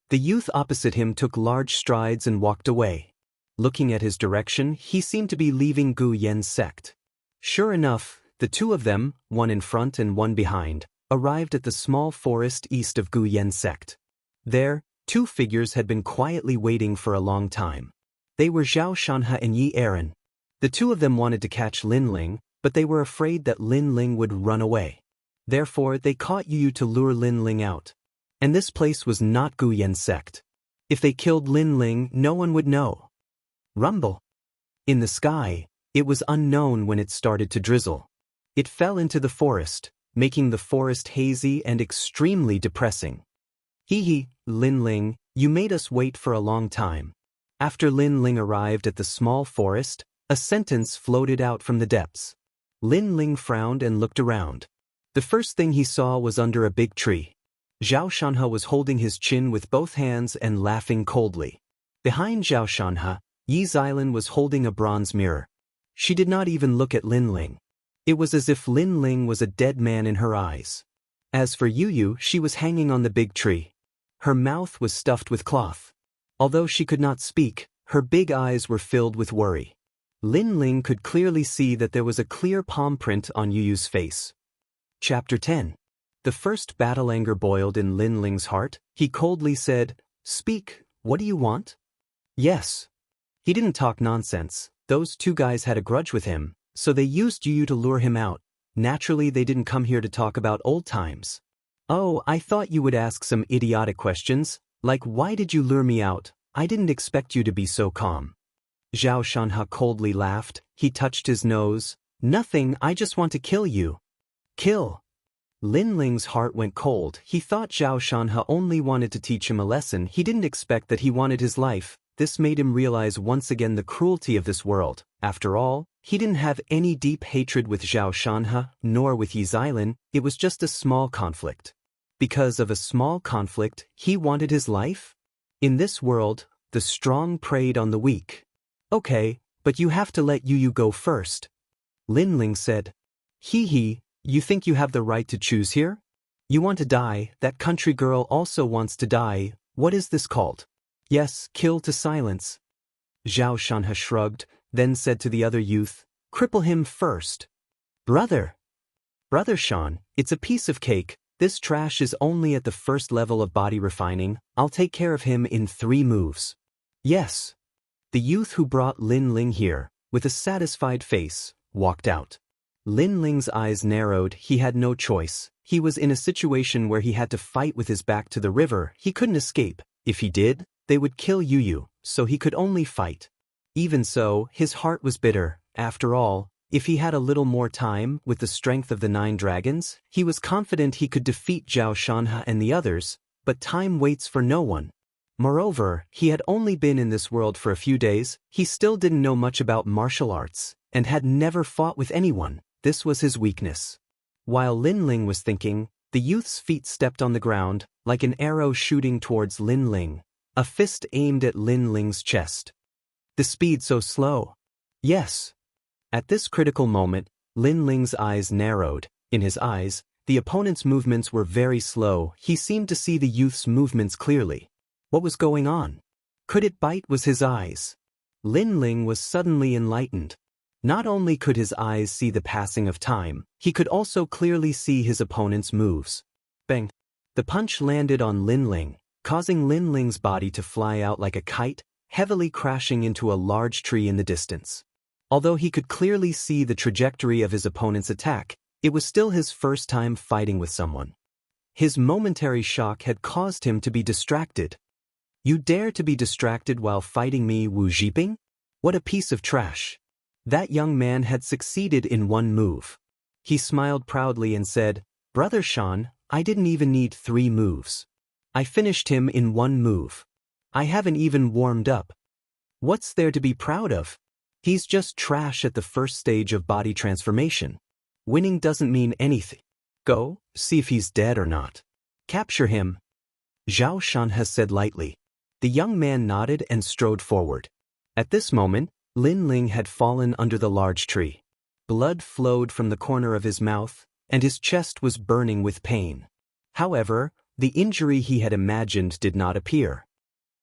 The youth opposite him took large strides and walked away. Looking at his direction, he seemed to be leaving Gu Yen's sect. Sure enough, the two of them, one in front and one behind, arrived at the small forest east of Gu Yen's sect. There, 2 figures had been quietly waiting for a long time. They were Zhao Shanhe and Yi Aaron. The 2 of them wanted to catch Lin Ling, but they were afraid that Lin Ling would run away. Therefore, they caught Yuyu to lure Lin Ling out. And this place was not Gu Yen's sect. If they killed Lin Ling, no one would know. Rumble. In the sky, it was unknown when it started to drizzle. It fell into the forest, making the forest hazy and extremely depressing. Hee, Lin Ling, you made us wait for a long time. After Lin Ling arrived at the small forest, a sentence floated out from the depths. Lin Ling frowned and looked around. The first thing he saw was under a big tree. Zhao Shanhe was holding his chin with both hands and laughing coldly. Behind Zhao Shanhe, Yi Xilin was holding a bronze mirror. She did not even look at Lin Ling. It was as if Lin Ling was a dead man in her eyes. As for Yuyu, she was hanging on the big tree. Her mouth was stuffed with cloth. Although she could not speak, her big eyes were filled with worry. Lin Ling could clearly see that there was a clear palm print on Yuyu's face. Chapter 10. The first battle anger boiled in Lin Ling's heart. He coldly said, "Speak, what do you want?" Yes. He didn't talk nonsense. Those 2 guys had a grudge with him, so they used Yuyu to lure him out. Naturally, they didn't come here to talk about old times. Oh, I thought you would ask some idiotic questions, like why did you lure me out? I didn't expect you to be so calm. Zhao Shanhe coldly laughed. He touched his nose. Nothing, I just want to kill you. Kill. Lin Ling's heart went cold. He thought Zhao Shanhe only wanted to teach him a lesson. He didn't expect that he wanted his life. This made him realize once again the cruelty of this world. After all, he didn't have any deep hatred with Zhao Shanhe, nor with Yi Xilin. It was just a small conflict. Because of a small conflict, he wanted his life? In this world, the strong preyed on the weak. Okay, but you have to let Yu go first. Lin Ling said. Hee, you think you have the right to choose here? You want to die, that country girl also wants to die, what is this called? Yes, kill to silence. Zhao Shanhe shrugged, then said to the other youth, cripple him first. Brother Shan, it's a piece of cake, this trash is only at the first level of body refining, I'll take care of him in 3 moves. Yes. The youth who brought Lin Ling here, with a satisfied face, walked out. Lin Ling's eyes narrowed, he had no choice. He was in a situation where he had to fight with his back to the river, he couldn't escape. If he did, they would kill Yu, so he could only fight. Even so, his heart was bitter. After all, if he had a little more time, with the strength of the 9 dragons, he was confident he could defeat Zhao Shanhe and the others, but time waits for no one. Moreover, he had only been in this world for a few days, he still didn't know much about martial arts, and had never fought with anyone. This was his weakness. While Lin Ling was thinking, the youth's feet stepped on the ground, like an arrow shooting towards Lin Ling. A fist aimed at Lin Ling's chest. The speed so slow. Yes. At this critical moment, Lin Ling's eyes narrowed. In his eyes, the opponent's movements were very slow, he seemed to see the youth's movements clearly. What was going on? Could it bite was his eyes? Lin Ling was suddenly enlightened. Not only could his eyes see the passing of time, he could also clearly see his opponent's moves. Bang! The punch landed on Lin Ling, causing Lin Ling's body to fly out like a kite, heavily crashing into a large tree in the distance. Although he could clearly see the trajectory of his opponent's attack, it was still his first time fighting with someone. His momentary shock had caused him to be distracted. You dare to be distracted while fighting me, Wu Zhiping? What a piece of trash. That young man had succeeded in 1 move. He smiled proudly and said, Brother Shan, I didn't even need 3 moves. I finished him in 1 move. I haven't even warmed up. What's there to be proud of? He's just trash at the first stage of body transformation. Winning doesn't mean anything. Go, see if he's dead or not. Capture him. Zhao Shanhe said lightly. The young man nodded and strode forward. At this moment, Lin Ling had fallen under the large tree. Blood flowed from the corner of his mouth, and his chest was burning with pain. However, the injury he had imagined did not appear.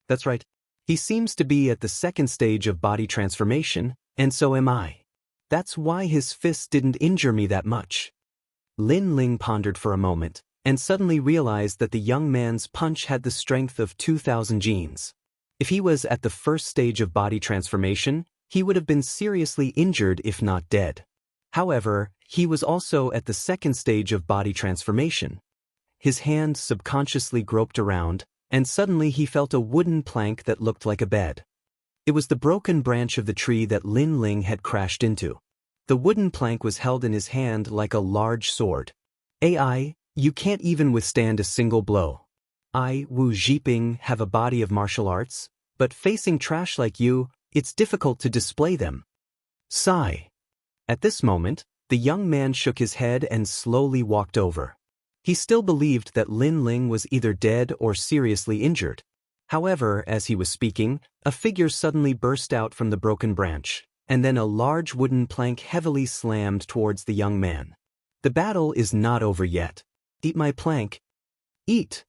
That's right. He seems to be at the 2nd stage of body transformation, and so am I. That's why his fist didn't injure me that much. Lin Ling pondered for a moment, and suddenly realized that the young man's punch had the strength of 2,000 genes. If he was at the 1st stage of body transformation, he would have been seriously injured if not dead. However, he was also at the 2nd stage of body transformation. His hand subconsciously groped around, and suddenly he felt a wooden plank that looked like a bed. It was the broken branch of the tree that Lin Ling had crashed into. The wooden plank was held in his hand like a large sword. AI, you can't even withstand a single blow. I, Wu Zhiping, have a body of martial arts, but facing trash like you, it's difficult to display them. Sigh. At this moment, the young man shook his head and slowly walked over. He still believed that Lin Ling was either dead or seriously injured. However, as he was speaking, a figure suddenly burst out from the broken branch, and then a large wooden plank heavily slammed towards the young man. The battle is not over yet. Eat my plank. Eat.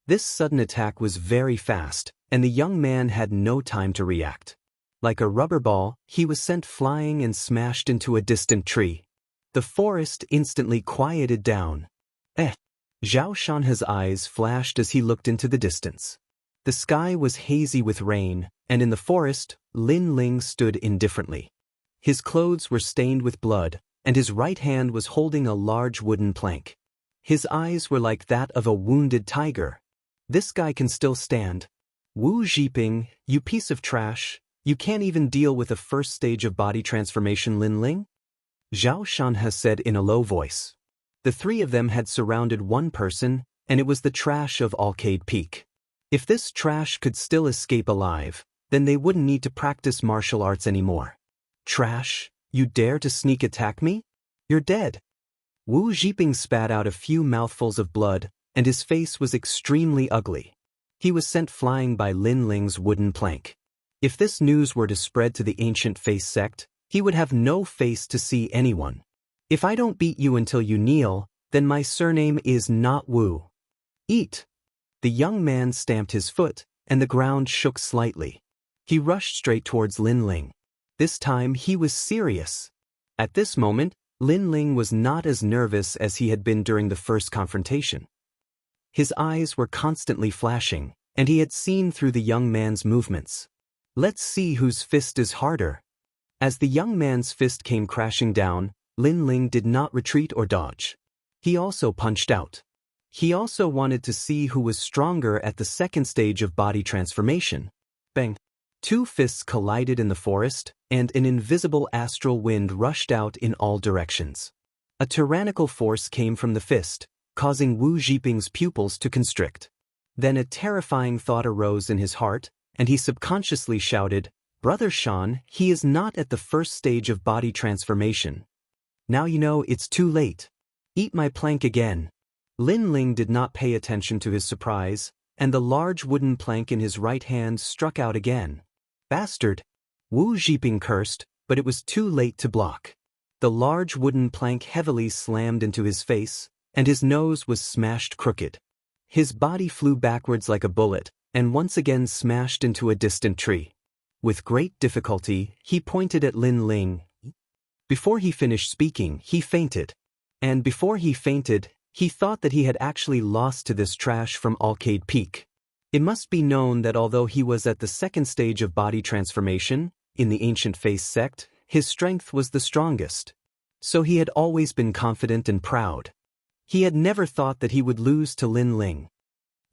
This sudden attack was very fast, and the young man had no time to react. Like a rubber ball, he was sent flying and smashed into a distant tree. The forest instantly quieted down. Zhao Shanhe's eyes flashed as he looked into the distance. The sky was hazy with rain, and in the forest, Lin Ling stood indifferently. His clothes were stained with blood, and his right hand was holding a large wooden plank. His eyes were like that of a wounded tiger. This guy can still stand. Wu Zhiping, you piece of trash, you can't even deal with the 1st stage of body transformation, Lin Ling? Zhao Shanhe said in a low voice. The 3 of them had surrounded one person, and it was the trash of Arcade Peak. If this trash could still escape alive, then they wouldn't need to practice martial arts anymore. Trash, you dare to sneak attack me? You're dead. Wu Zhiping spat out a few mouthfuls of blood, and his face was extremely ugly. He was sent flying by Lin Ling's wooden plank. If this news were to spread to the ancient face sect, he would have no face to see anyone. If I don't beat you until you kneel, then my surname is not Wu. Eat. The young man stamped his foot, and the ground shook slightly. He rushed straight towards Lin Ling. This time he was serious. At this moment, Lin Ling was not as nervous as he had been during the first confrontation. His eyes were constantly flashing, and he had seen through the young man's movements. Let's see whose fist is harder. As the young man's fist came crashing down, Lin Ling did not retreat or dodge. He also punched out. He also wanted to see who was stronger at the second stage of body transformation. Bang! Two fists collided in the forest, and an invisible astral wind rushed out in all directions. A tyrannical force came from the fist, causing Wu Zhiping's pupils to constrict. Then a terrifying thought arose in his heart, and he subconsciously shouted, "Brother Shan, he is not at the first stage of body transformation. Now you know it's too late. Eat my plank again." Lin Ling did not pay attention to his surprise, and the large wooden plank in his right hand struck out again. Bastard! Wu Zhiping cursed, but it was too late to block. The large wooden plank heavily slammed into his face, and his nose was smashed crooked. His body flew backwards like a bullet, and once again smashed into a distant tree. With great difficulty, he pointed at Lin Ling. Before he finished speaking, he fainted. And before he fainted, he thought that he had actually lost to this trash from Arcade Peak. It must be known that although he was at the second stage of body transformation, in the ancient face sect, his strength was the strongest. So he had always been confident and proud. He had never thought that he would lose to Lin Ling.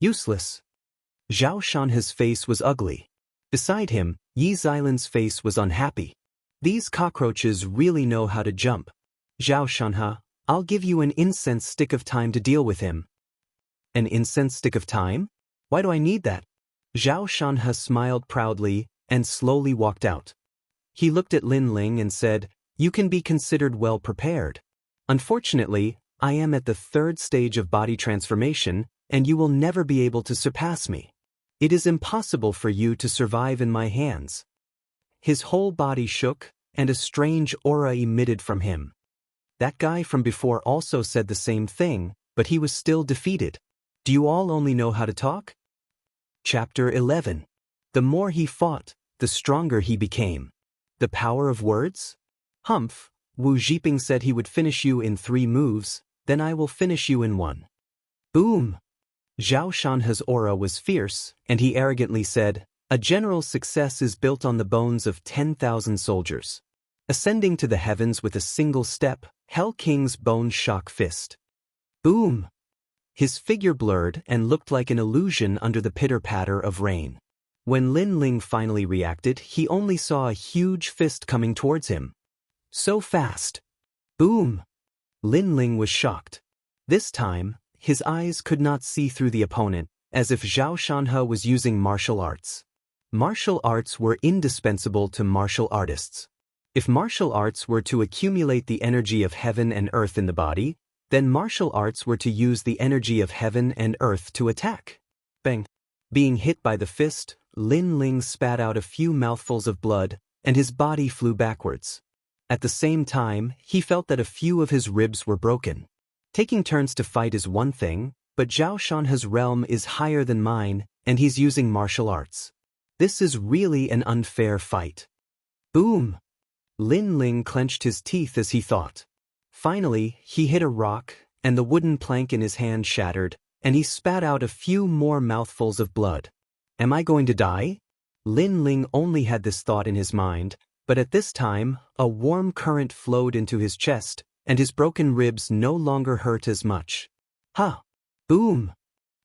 Useless. Zhao Shanhe's face was ugly. Beside him, Yi Xilin's face was unhappy. These cockroaches really know how to jump. Zhao Shanhe, I'll give you an incense stick of time to deal with him. An incense stick of time? Why do I need that? Zhao Shanhe smiled proudly and slowly walked out. He looked at Lin Ling and said, "You can be considered well prepared. Unfortunately, I am at the third stage of body transformation, and you will never be able to surpass me. It is impossible for you to survive in my hands." His whole body shook, and a strange aura emitted from him. That guy from before also said the same thing, but he was still defeated. Do you all only know how to talk? Chapter 11. The more he fought, the stronger he became. The power of words? Humph, Wu Zhiping said he would finish you in 3 moves, then I will finish you in 1. Boom! Zhao Shanhe's aura was fierce, and he arrogantly said, "A general's success is built on the bones of 10,000 soldiers." Ascending to the heavens with a single step, Hell King's bone shock fist. Boom! His figure blurred and looked like an illusion under the pitter-patter of rain. When Lin Ling finally reacted, he only saw a huge fist coming towards him. So fast! Boom! Lin Ling was shocked. This time, his eyes could not see through the opponent, as if Zhao Shanhe was using martial arts. Martial arts were indispensable to martial artists. If martial arts were to accumulate the energy of heaven and earth in the body, then martial arts were to use the energy of heaven and earth to attack. Bang! Being hit by the fist, Lin Ling spat out a few mouthfuls of blood, and his body flew backwards. At the same time, he felt that a few of his ribs were broken. Taking turns to fight is one thing, but Zhao Shanhe's realm is higher than mine, and he's using martial arts. This is really an unfair fight. Boom! Lin Ling clenched his teeth as he thought. Finally, he hit a rock, and the wooden plank in his hand shattered, and he spat out a few more mouthfuls of blood. Am I going to die? Lin Ling only had this thought in his mind, but at this time, a warm current flowed into his chest, and his broken ribs no longer hurt as much. Ha! Boom!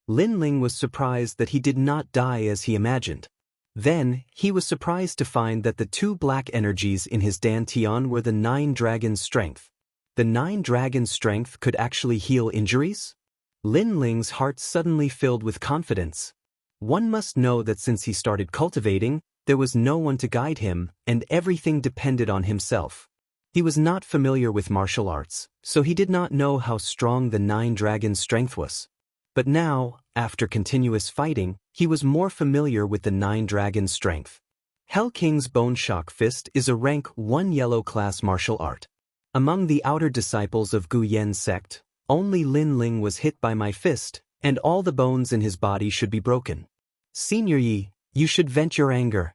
Lin Ling was surprised that he did not die as he imagined. Then, he was surprised to find that the 2 black energies in his dantian were the 9 dragon strength. The 9 dragon strength could actually heal injuries? Lin Ling's heart suddenly filled with confidence. One must know that since he started cultivating, there was no one to guide him, and everything depended on himself. He was not familiar with martial arts, so he did not know how strong the 9 dragon strength was. But now, after continuous fighting, he was more familiar with the 9 dragon strength. Hell King's Bone Shock Fist is a rank 1 yellow class martial art. Among the outer disciples of Gu Yen sect, only Lin Ling was hit by my fist, and all the bones in his body should be broken. Senior Yi, you should vent your anger.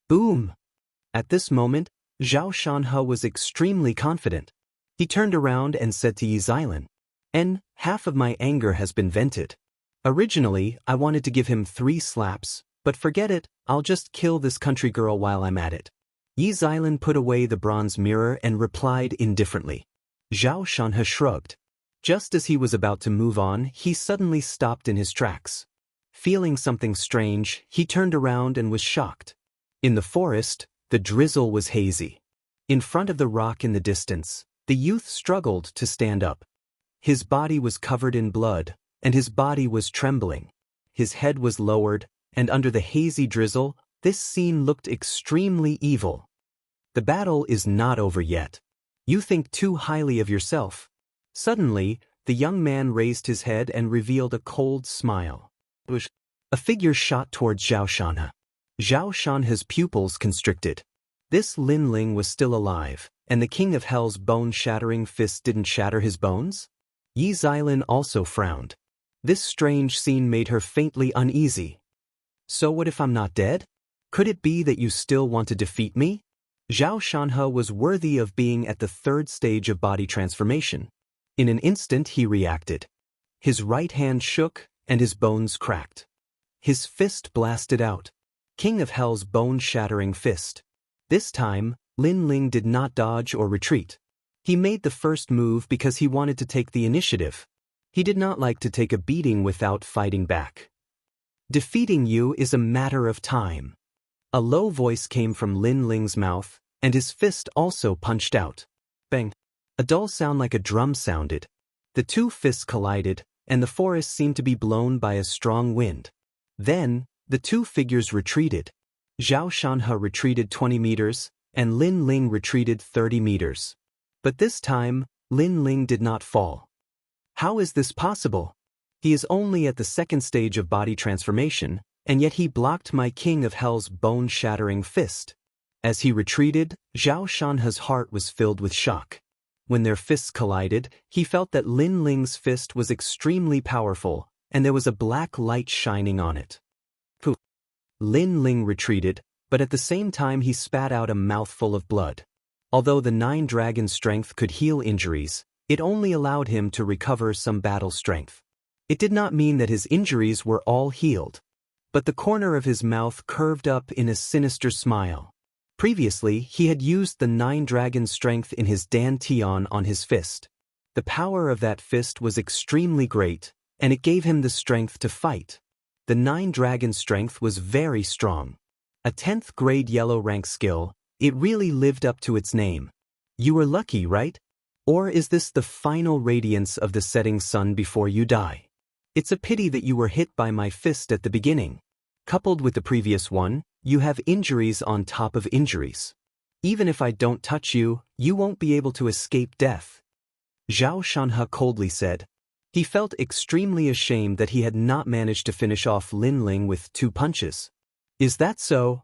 Boom! At this moment, Zhao Shanhe was extremely confident. He turned around and said to Yi Xilan, half of my anger has been vented. Originally, I wanted to give him 3 slaps, but forget it, I'll just kill this country girl while I'm at it. Yi Xilan put away the bronze mirror and replied indifferently. Zhao Shanhe shrugged. Just as he was about to move on, he suddenly stopped in his tracks. Feeling something strange, he turned around and was shocked. In the forest, the drizzle was hazy. In front of the rock in the distance, the youth struggled to stand up. His body was covered in blood, and his body was trembling. His head was lowered, and under the hazy drizzle, this scene looked extremely evil. The battle is not over yet. You think too highly of yourself. Suddenly, the young man raised his head and revealed a cold smile. A figure shot towards Zhao Shanhe. Zhao Shanhe's pupils constricted. This Lin Ling was still alive, and the King of Hell's bone-shattering fist didn't shatter his bones? Yi Xilan also frowned. This strange scene made her faintly uneasy. So what if I'm not dead? Could it be that you still want to defeat me? Zhao Shanhe was worthy of being at the 3rd stage of body transformation. In an instant he reacted. His right hand shook, and his bones cracked. His fist blasted out. King of Hell's bone-shattering fist. This time, Lin Ling did not dodge or retreat. He made the first move because he wanted to take the initiative. He did not like to take a beating without fighting back. Defeating you is a matter of time. A low voice came from Lin Ling's mouth, and his fist also punched out. Bang! A dull sound like a drum sounded. The 2 fists collided, and the forest seemed to be blown by a strong wind. Then, the 2 figures retreated. Zhao Shanhe retreated 20 meters, and Lin Ling retreated 30 meters. But this time, Lin Ling did not fall. How is this possible? He is only at the 2nd stage of body transformation, and yet he blocked my King of Hell's bone-shattering fist. As he retreated, Zhao Shanhe's heart was filled with shock. When their fists collided, he felt that Lin Ling's fist was extremely powerful, and there was a black light shining on it. Poof! Lin Ling retreated, but at the same time he spat out a mouthful of blood. Although the 9 dragon strength could heal injuries, it only allowed him to recover some battle strength. It did not mean that his injuries were all healed. But the corner of his mouth curved up in a sinister smile. Previously, he had used the 9 dragon strength in his Dan Tian on his fist. The power of that fist was extremely great, and it gave him the strength to fight. The 9 dragon strength was very strong. A 10th grade yellow rank skill, it really lived up to its name. You were lucky, right? Or is this the final radiance of the setting sun before you die? It's a pity that you were hit by my fist at the beginning. Coupled with the previous one, you have injuries on top of injuries. Even if I don't touch you, you won't be able to escape death. Zhao Shanhe coldly said. He felt extremely ashamed that he had not managed to finish off Lin Ling with 2 punches. Is that so?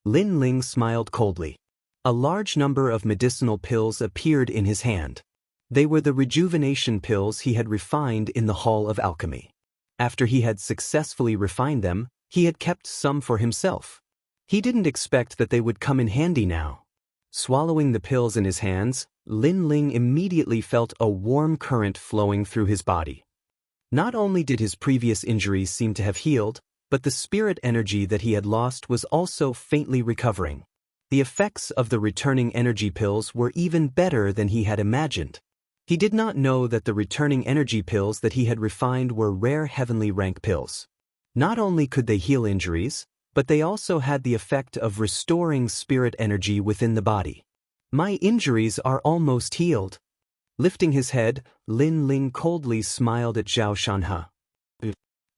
Lin Ling smiled coldly. A large number of medicinal pills appeared in his hand. They were the rejuvenation pills he had refined in the Hall of Alchemy. After he had successfully refined them, he had kept some for himself. He didn't expect that they would come in handy now. Swallowing the pills in his hands, Lin Ling immediately felt a warm current flowing through his body. Not only did his previous injuries seem to have healed, but the spirit energy that he had lost was also faintly recovering. The effects of the returning energy pills were even better than he had imagined. He did not know that the returning energy pills that he had refined were rare heavenly rank pills. Not only could they heal injuries, but they also had the effect of restoring spirit energy within the body. My injuries are almost healed. Lifting his head, Lin Ling coldly smiled at Zhao Shanhe.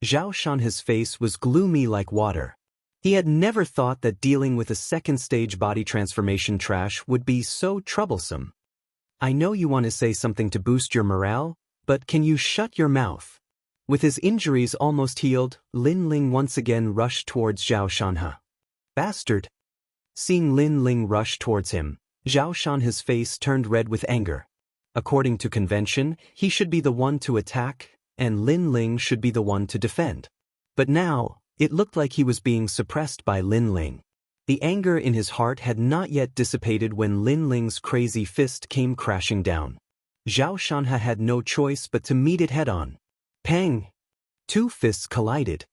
Zhao Shanhe's face was gloomy like water. He had never thought that dealing with a 2nd stage body transformation trash would be so troublesome. I know you want to say something to boost your morale, but can you shut your mouth? With his injuries almost healed, Lin Ling once again rushed towards Zhao Shanhe. Bastard! Seeing Lin Ling rush towards him, Zhao Shanhe's face turned red with anger. According to convention, he should be the one to attack, and Lin Ling should be the one to defend. But now, it looked like he was being suppressed by Lin Ling. The anger in his heart had not yet dissipated when Lin Ling's crazy fist came crashing down. Zhao Shanhe had no choice but to meet it head-on. Pang! Two fists collided.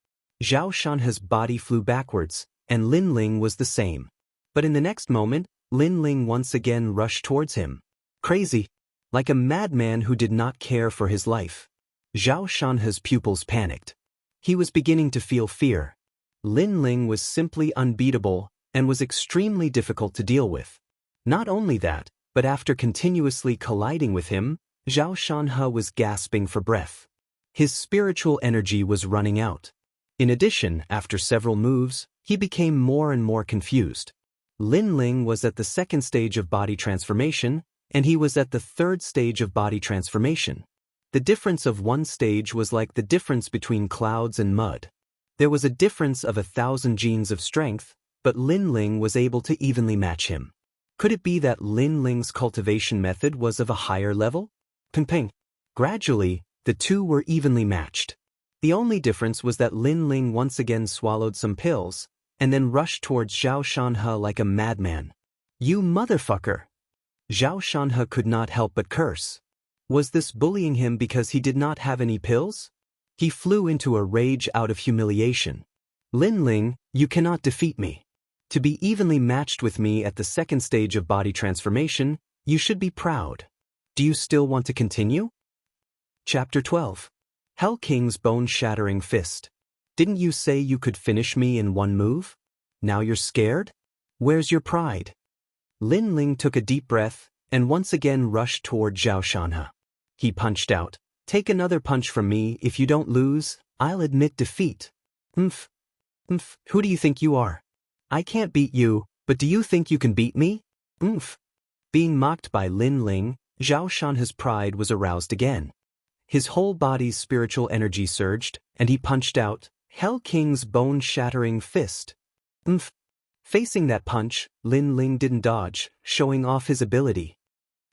Zhao Shanhe's body flew backwards, and Lin Ling was the same. But in the next moment, Lin Ling once again rushed towards him. Crazy. Like a madman who did not care for his life. Zhao Shanhe's pupils panicked. He was beginning to feel fear. Lin Ling was simply unbeatable and was extremely difficult to deal with. Not only that, but after continuously colliding with him, Zhao Shanhe was gasping for breath. His spiritual energy was running out. In addition, after several moves, he became more and more confused. Lin Ling was at the second stage of body transformation, and he was at the third stage of body transformation. The difference of one stage was like the difference between clouds and mud. There was a difference of 1,000 genes of strength, but Lin Ling was able to evenly match him. Could it be that Lin Ling's cultivation method was of a higher level? Ping ping. Gradually, the two were evenly matched. The only difference was that Lin Ling once again swallowed some pills, and then rushed towards Zhao Shanhe like a madman. You motherfucker! Zhao Shanhe could not help but curse. Was this bullying him because he did not have any pills? He flew into a rage out of humiliation. Lin Ling, you cannot defeat me. To be evenly matched with me at the second stage of body transformation, you should be proud. Do you still want to continue? Chapter 12. Hell King's Bone-Shattering Fist. Didn't you say you could finish me in one move? Now you're scared? Where's your pride? Lin Ling took a deep breath and once again rushed toward Zhao Shanhe. He punched out. Take another punch from me. If you don't lose, I'll admit defeat. Who do you think you are? I can't beat you, but do you think you can beat me? Being mocked by Lin Ling, Zhao Shanhe's pride was aroused again. His whole body's spiritual energy surged, and he punched out, Hell King's Bone-Shattering Fist. Facing that punch, Lin Ling didn't dodge, showing off his ability.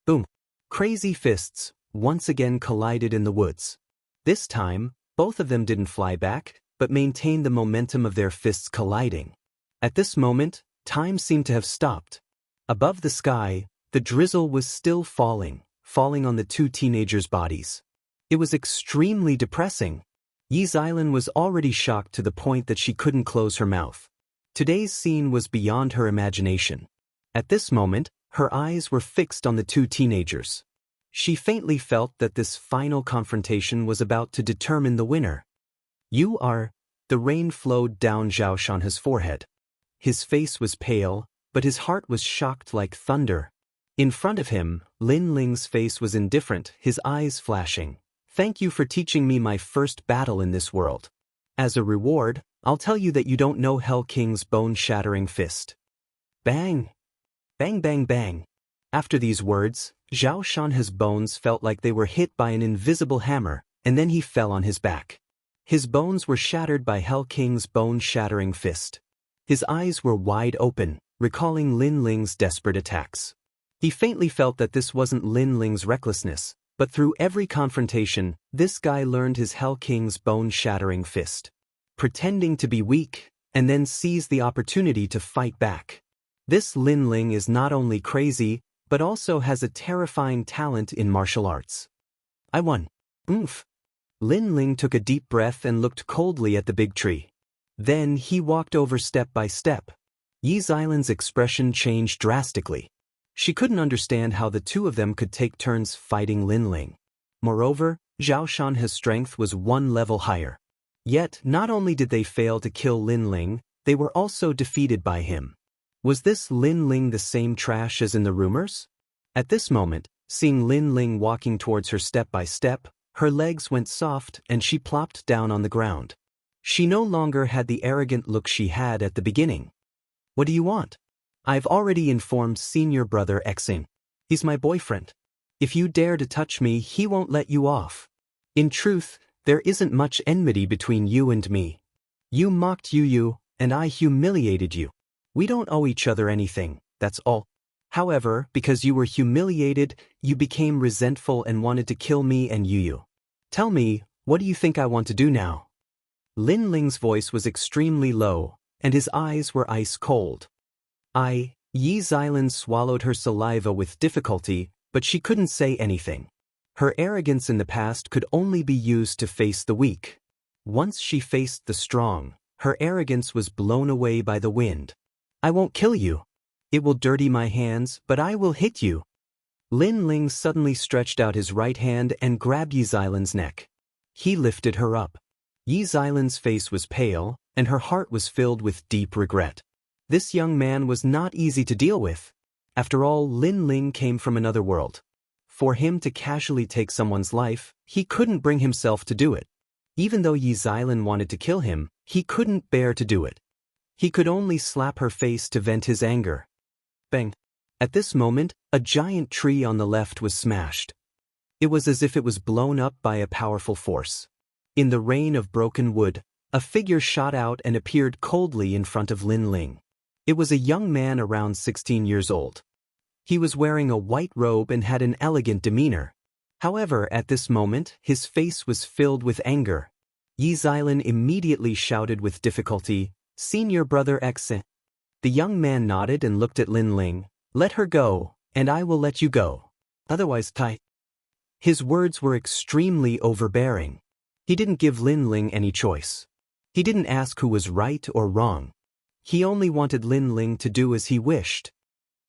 Boom! Crazy fists once again collided in the woods. This time, both of them didn't fly back, but maintained the momentum of their fists colliding. At this moment, time seemed to have stopped. Above the sky, the drizzle was still falling on the two teenagers' bodies. It was extremely depressing. Yi Xilan was already shocked to the point that she couldn't close her mouth. Today's scene was beyond her imagination. At this moment, her eyes were fixed on the two teenagers. She faintly felt that this final confrontation was about to determine the winner. You are... The rain flowed down Zhao Shanhe's forehead. His face was pale, but his heart was shocked like thunder. In front of him, Lin Ling's face was indifferent, his eyes flashing. Thank you for teaching me my first battle in this world. As a reward, I'll tell you that you don't know Hell King's Bone-Shattering Fist. Bang! Bang bang bang. After these words, Zhao Shanhe's bones felt like they were hit by an invisible hammer, and then he fell on his back. His bones were shattered by Hell King's Bone-Shattering Fist. His eyes were wide open, recalling Lin Ling's desperate attacks. He faintly felt that this wasn't Lin Ling's recklessness, but through every confrontation, this guy learned his Hell King's Bone-Shattering Fist. Pretending to be weak, and then seize the opportunity to fight back. This Lin Ling is not only crazy, but also has a terrifying talent in martial arts. I won. Lin Ling took a deep breath and looked coldly at the big tree. Then he walked over step by step. Yi Xilan's expression changed drastically. She couldn't understand how the two of them could take turns fighting Lin Ling. Moreover, Zhao Shanhe's strength was one level higher. Yet, not only did they fail to kill Lin Ling, they were also defeated by him. Was this Lin Ling the same trash as in the rumors? At this moment, seeing Lin Ling walking towards her step by step, her legs went soft and she plopped down on the ground. She no longer had the arrogant look she had at the beginning. What do you want? I've already informed senior brother Xing. He's my boyfriend. If you dare to touch me, he won't let you off. In truth, There isn't much enmity between you and me. You mocked Yu, and I humiliated you. We don't owe each other anything, that's all. However, because you were humiliated, you became resentful and wanted to kill me and Yu. Tell me, what do you think I want to do now? Lin Ling's voice was extremely low, and his eyes were ice cold. Yi Xilan swallowed her saliva with difficulty, but she couldn't say anything. Her arrogance in the past could only be used to face the weak. Once she faced the strong, her arrogance was blown away by the wind. I won't kill you. It will dirty my hands, but I will hit you. Lin Ling suddenly stretched out his right hand and grabbed Yi Xilan's neck. He lifted her up. Yi Xilan's face was pale, and her heart was filled with deep regret. This young man was not easy to deal with. After all, Lin Ling came from another world. For him to casually take someone's life, he couldn't bring himself to do it. Even though Yi Xilan wanted to kill him, he couldn't bear to do it. He could only slap her face to vent his anger. Bang! At this moment, a giant tree on the left was smashed. It was as if it was blown up by a powerful force. In the rain of broken wood, a figure shot out and appeared coldly in front of Lin Ling. It was a young man around 16 years old. He was wearing a white robe and had an elegant demeanor. However, at this moment, his face was filled with anger. Yi Xilan immediately shouted with difficulty, "Senior brother X." The young man nodded and looked at Lin Ling. "Let her go, and I will let you go. Otherwise, tie." His words were extremely overbearing. He didn't give Lin Ling any choice. He didn't ask who was right or wrong. He only wanted Lin Ling to do as he wished.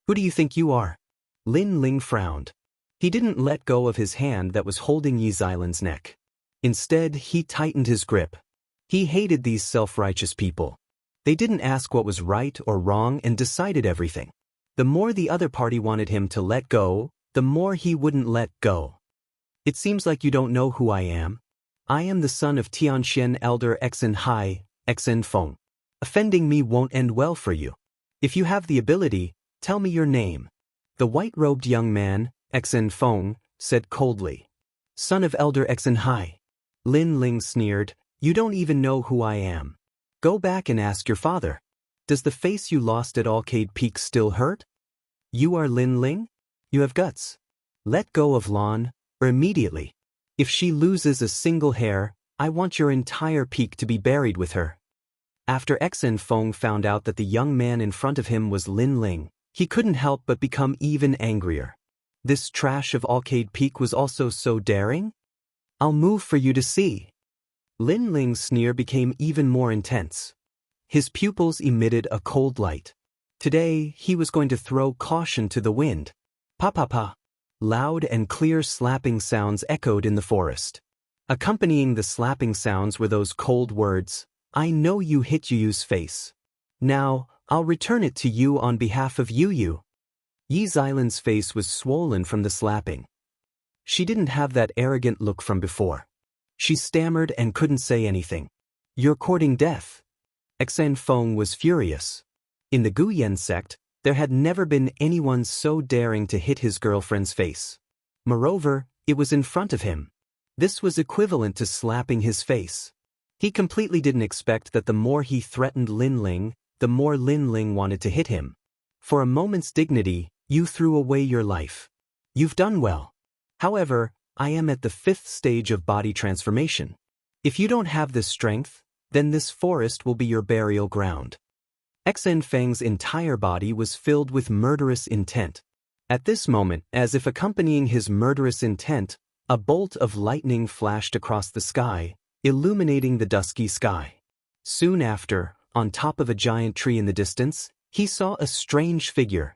Who do you think you are? Lin Ling frowned. He didn't let go of his hand that was holding Yi Xilan's neck. Instead, he tightened his grip. He hated these self-righteous people. They didn't ask what was right or wrong and decided everything. The more the other party wanted him to let go, the more he wouldn't let go. It seems like you don't know who I am. I am the son of Tianxian elder Xen Hai, Xen Feng. Offending me won't end well for you. If you have the ability, tell me your name. The white-robed young man, Xen Feng, said coldly. Son of elder Xen Hai. Lin Ling sneered, you don't even know who I am. Go back and ask your father. Does the face you lost at Arcade Peak still hurt? You are Lin Ling? You have guts. Let go of Lan, or immediately. If she loses a single hair, I want your entire peak to be buried with her. After Xen Feng found out that the young man in front of him was Lin Ling, he couldn't help but become even angrier. This trash of Arcade Peak was also so daring? I'll move for you to see. Lin Ling's sneer became even more intense. His pupils emitted a cold light. Today, he was going to throw caution to the wind. Pa pa pa. Loud and clear slapping sounds echoed in the forest. Accompanying the slapping sounds were those cold words, I know you hit Yu's face. Now, I'll return it to you on behalf of Yu. Yi Xilan's face was swollen from the slapping. She didn't have that arrogant look from before. She stammered and couldn't say anything. You're courting death. Xen Feng was furious. In the Guyan sect, there had never been anyone so daring to hit his girlfriend's face. Moreover, it was in front of him. This was equivalent to slapping his face. He completely didn't expect that the more he threatened Lin Ling, the more Lin Ling wanted to hit him. For a moment's dignity, you threw away your life. You've done well. However, I am at the 5th stage of body transformation. If you don't have this strength, then this forest will be your burial ground. Xen Feng's entire body was filled with murderous intent. At this moment, as if accompanying his murderous intent, a bolt of lightning flashed across the sky, illuminating the dusky sky. Soon after, on top of a giant tree in the distance, he saw a strange figure.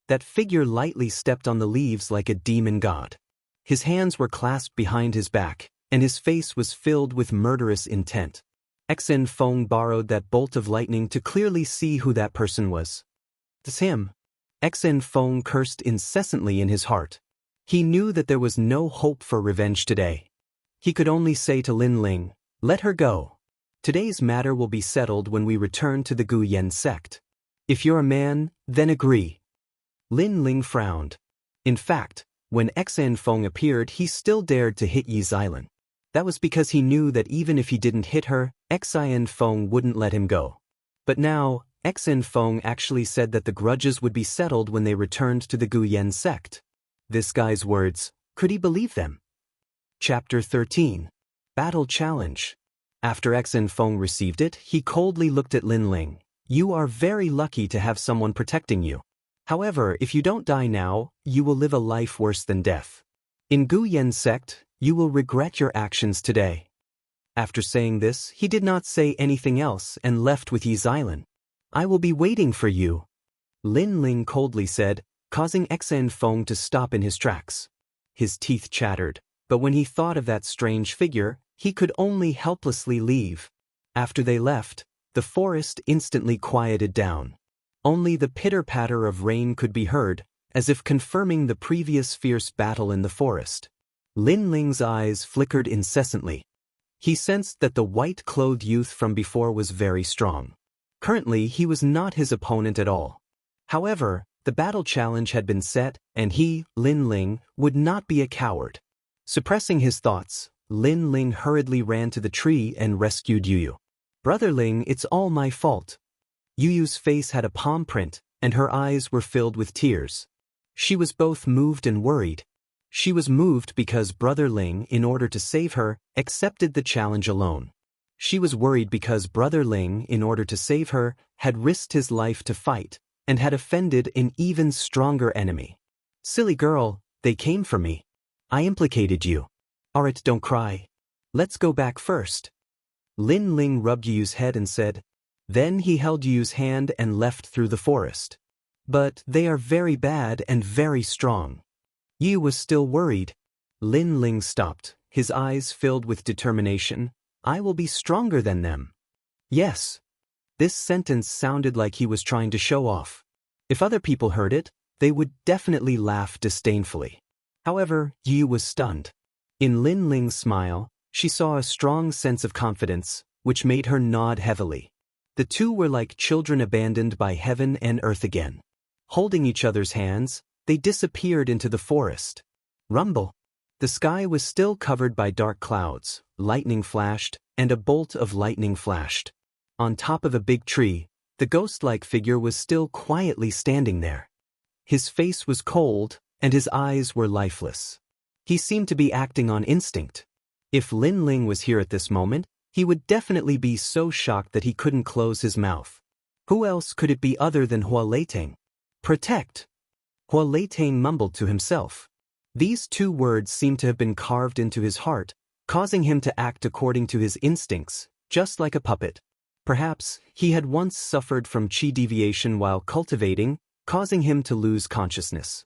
That figure lightly stepped on the leaves like a demon god. His hands were clasped behind his back, and his face was filled with murderous intent. Xen Feng borrowed that bolt of lightning to clearly see who that person was. It's him. Xen Feng cursed incessantly in his heart. He knew that there was no hope for revenge today. He could only say to Lin Ling, let her go. Today's matter will be settled when we return to the Guyan sect. If you're a man, then agree. Lin Ling frowned. In fact, when Xen Feng appeared, he still dared to hit Yi Xilan. That was because he knew that even if he didn't hit her, Xianfeng wouldn't let him go. But now, Xianfeng actually said that the grudges would be settled when they returned to the Guyan sect. This guy's words, could he believe them? Chapter 13. Battle Challenge. After Xianfeng received it, he coldly looked at Lin Ling. You are very lucky to have someone protecting you. However, if you don't die now, you will live a life worse than death. In Guyan sect, you will regret your actions today. After saying this, he did not say anything else and left with Yi Xilan. I will be waiting for you, Lin Ling coldly said, causing Xianfeng to stop in his tracks. His teeth chattered, but when he thought of that strange figure, he could only helplessly leave. After they left, the forest instantly quieted down. Only the pitter-patter of rain could be heard, as if confirming the previous fierce battle in the forest. Lin Ling's eyes flickered incessantly. He sensed that the white-clothed youth from before was very strong. Currently, he was not his opponent at all. However, the battle challenge had been set, and he, Lin Ling, would not be a coward. Suppressing his thoughts, Lin Ling hurriedly ran to the tree and rescued Yu. Brother Ling, it's all my fault. Yu's face had a palm print, and her eyes were filled with tears. She was both moved and worried. She was moved because Brother Ling, in order to save her, accepted the challenge alone. She was worried because Brother Ling, in order to save her, had risked his life to fight, and had offended an even stronger enemy. Silly girl, they came for me. I implicated you. Alright, don't cry. Let's go back first. Lin Ling rubbed Yu's head and said. Then he held Yu's hand and left through the forest. But they are very bad and very strong. Yu was still worried. Lin Ling stopped, his eyes filled with determination. I will be stronger than them. Yes. This sentence sounded like he was trying to show off. If other people heard it, they would definitely laugh disdainfully. However, Yu was stunned. In Lin Ling's smile, she saw a strong sense of confidence, which made her nod heavily. The two were like children abandoned by heaven and earth again. Holding each other's hands, they disappeared into the forest. Rumble. The sky was still covered by dark clouds, lightning flashed, and a bolt of lightning flashed. On top of a big tree, the ghost-like figure was still quietly standing there. His face was cold, and his eyes were lifeless. He seemed to be acting on instinct. If Lin Ling was here at this moment, he would definitely be so shocked that he couldn't close his mouth. Who else could it be other than Hua Leiteng? Protect! Hua Leiteng mumbled to himself. These two words seemed to have been carved into his heart, causing him to act according to his instincts, just like a puppet. Perhaps he had once suffered from chi deviation while cultivating, causing him to lose consciousness.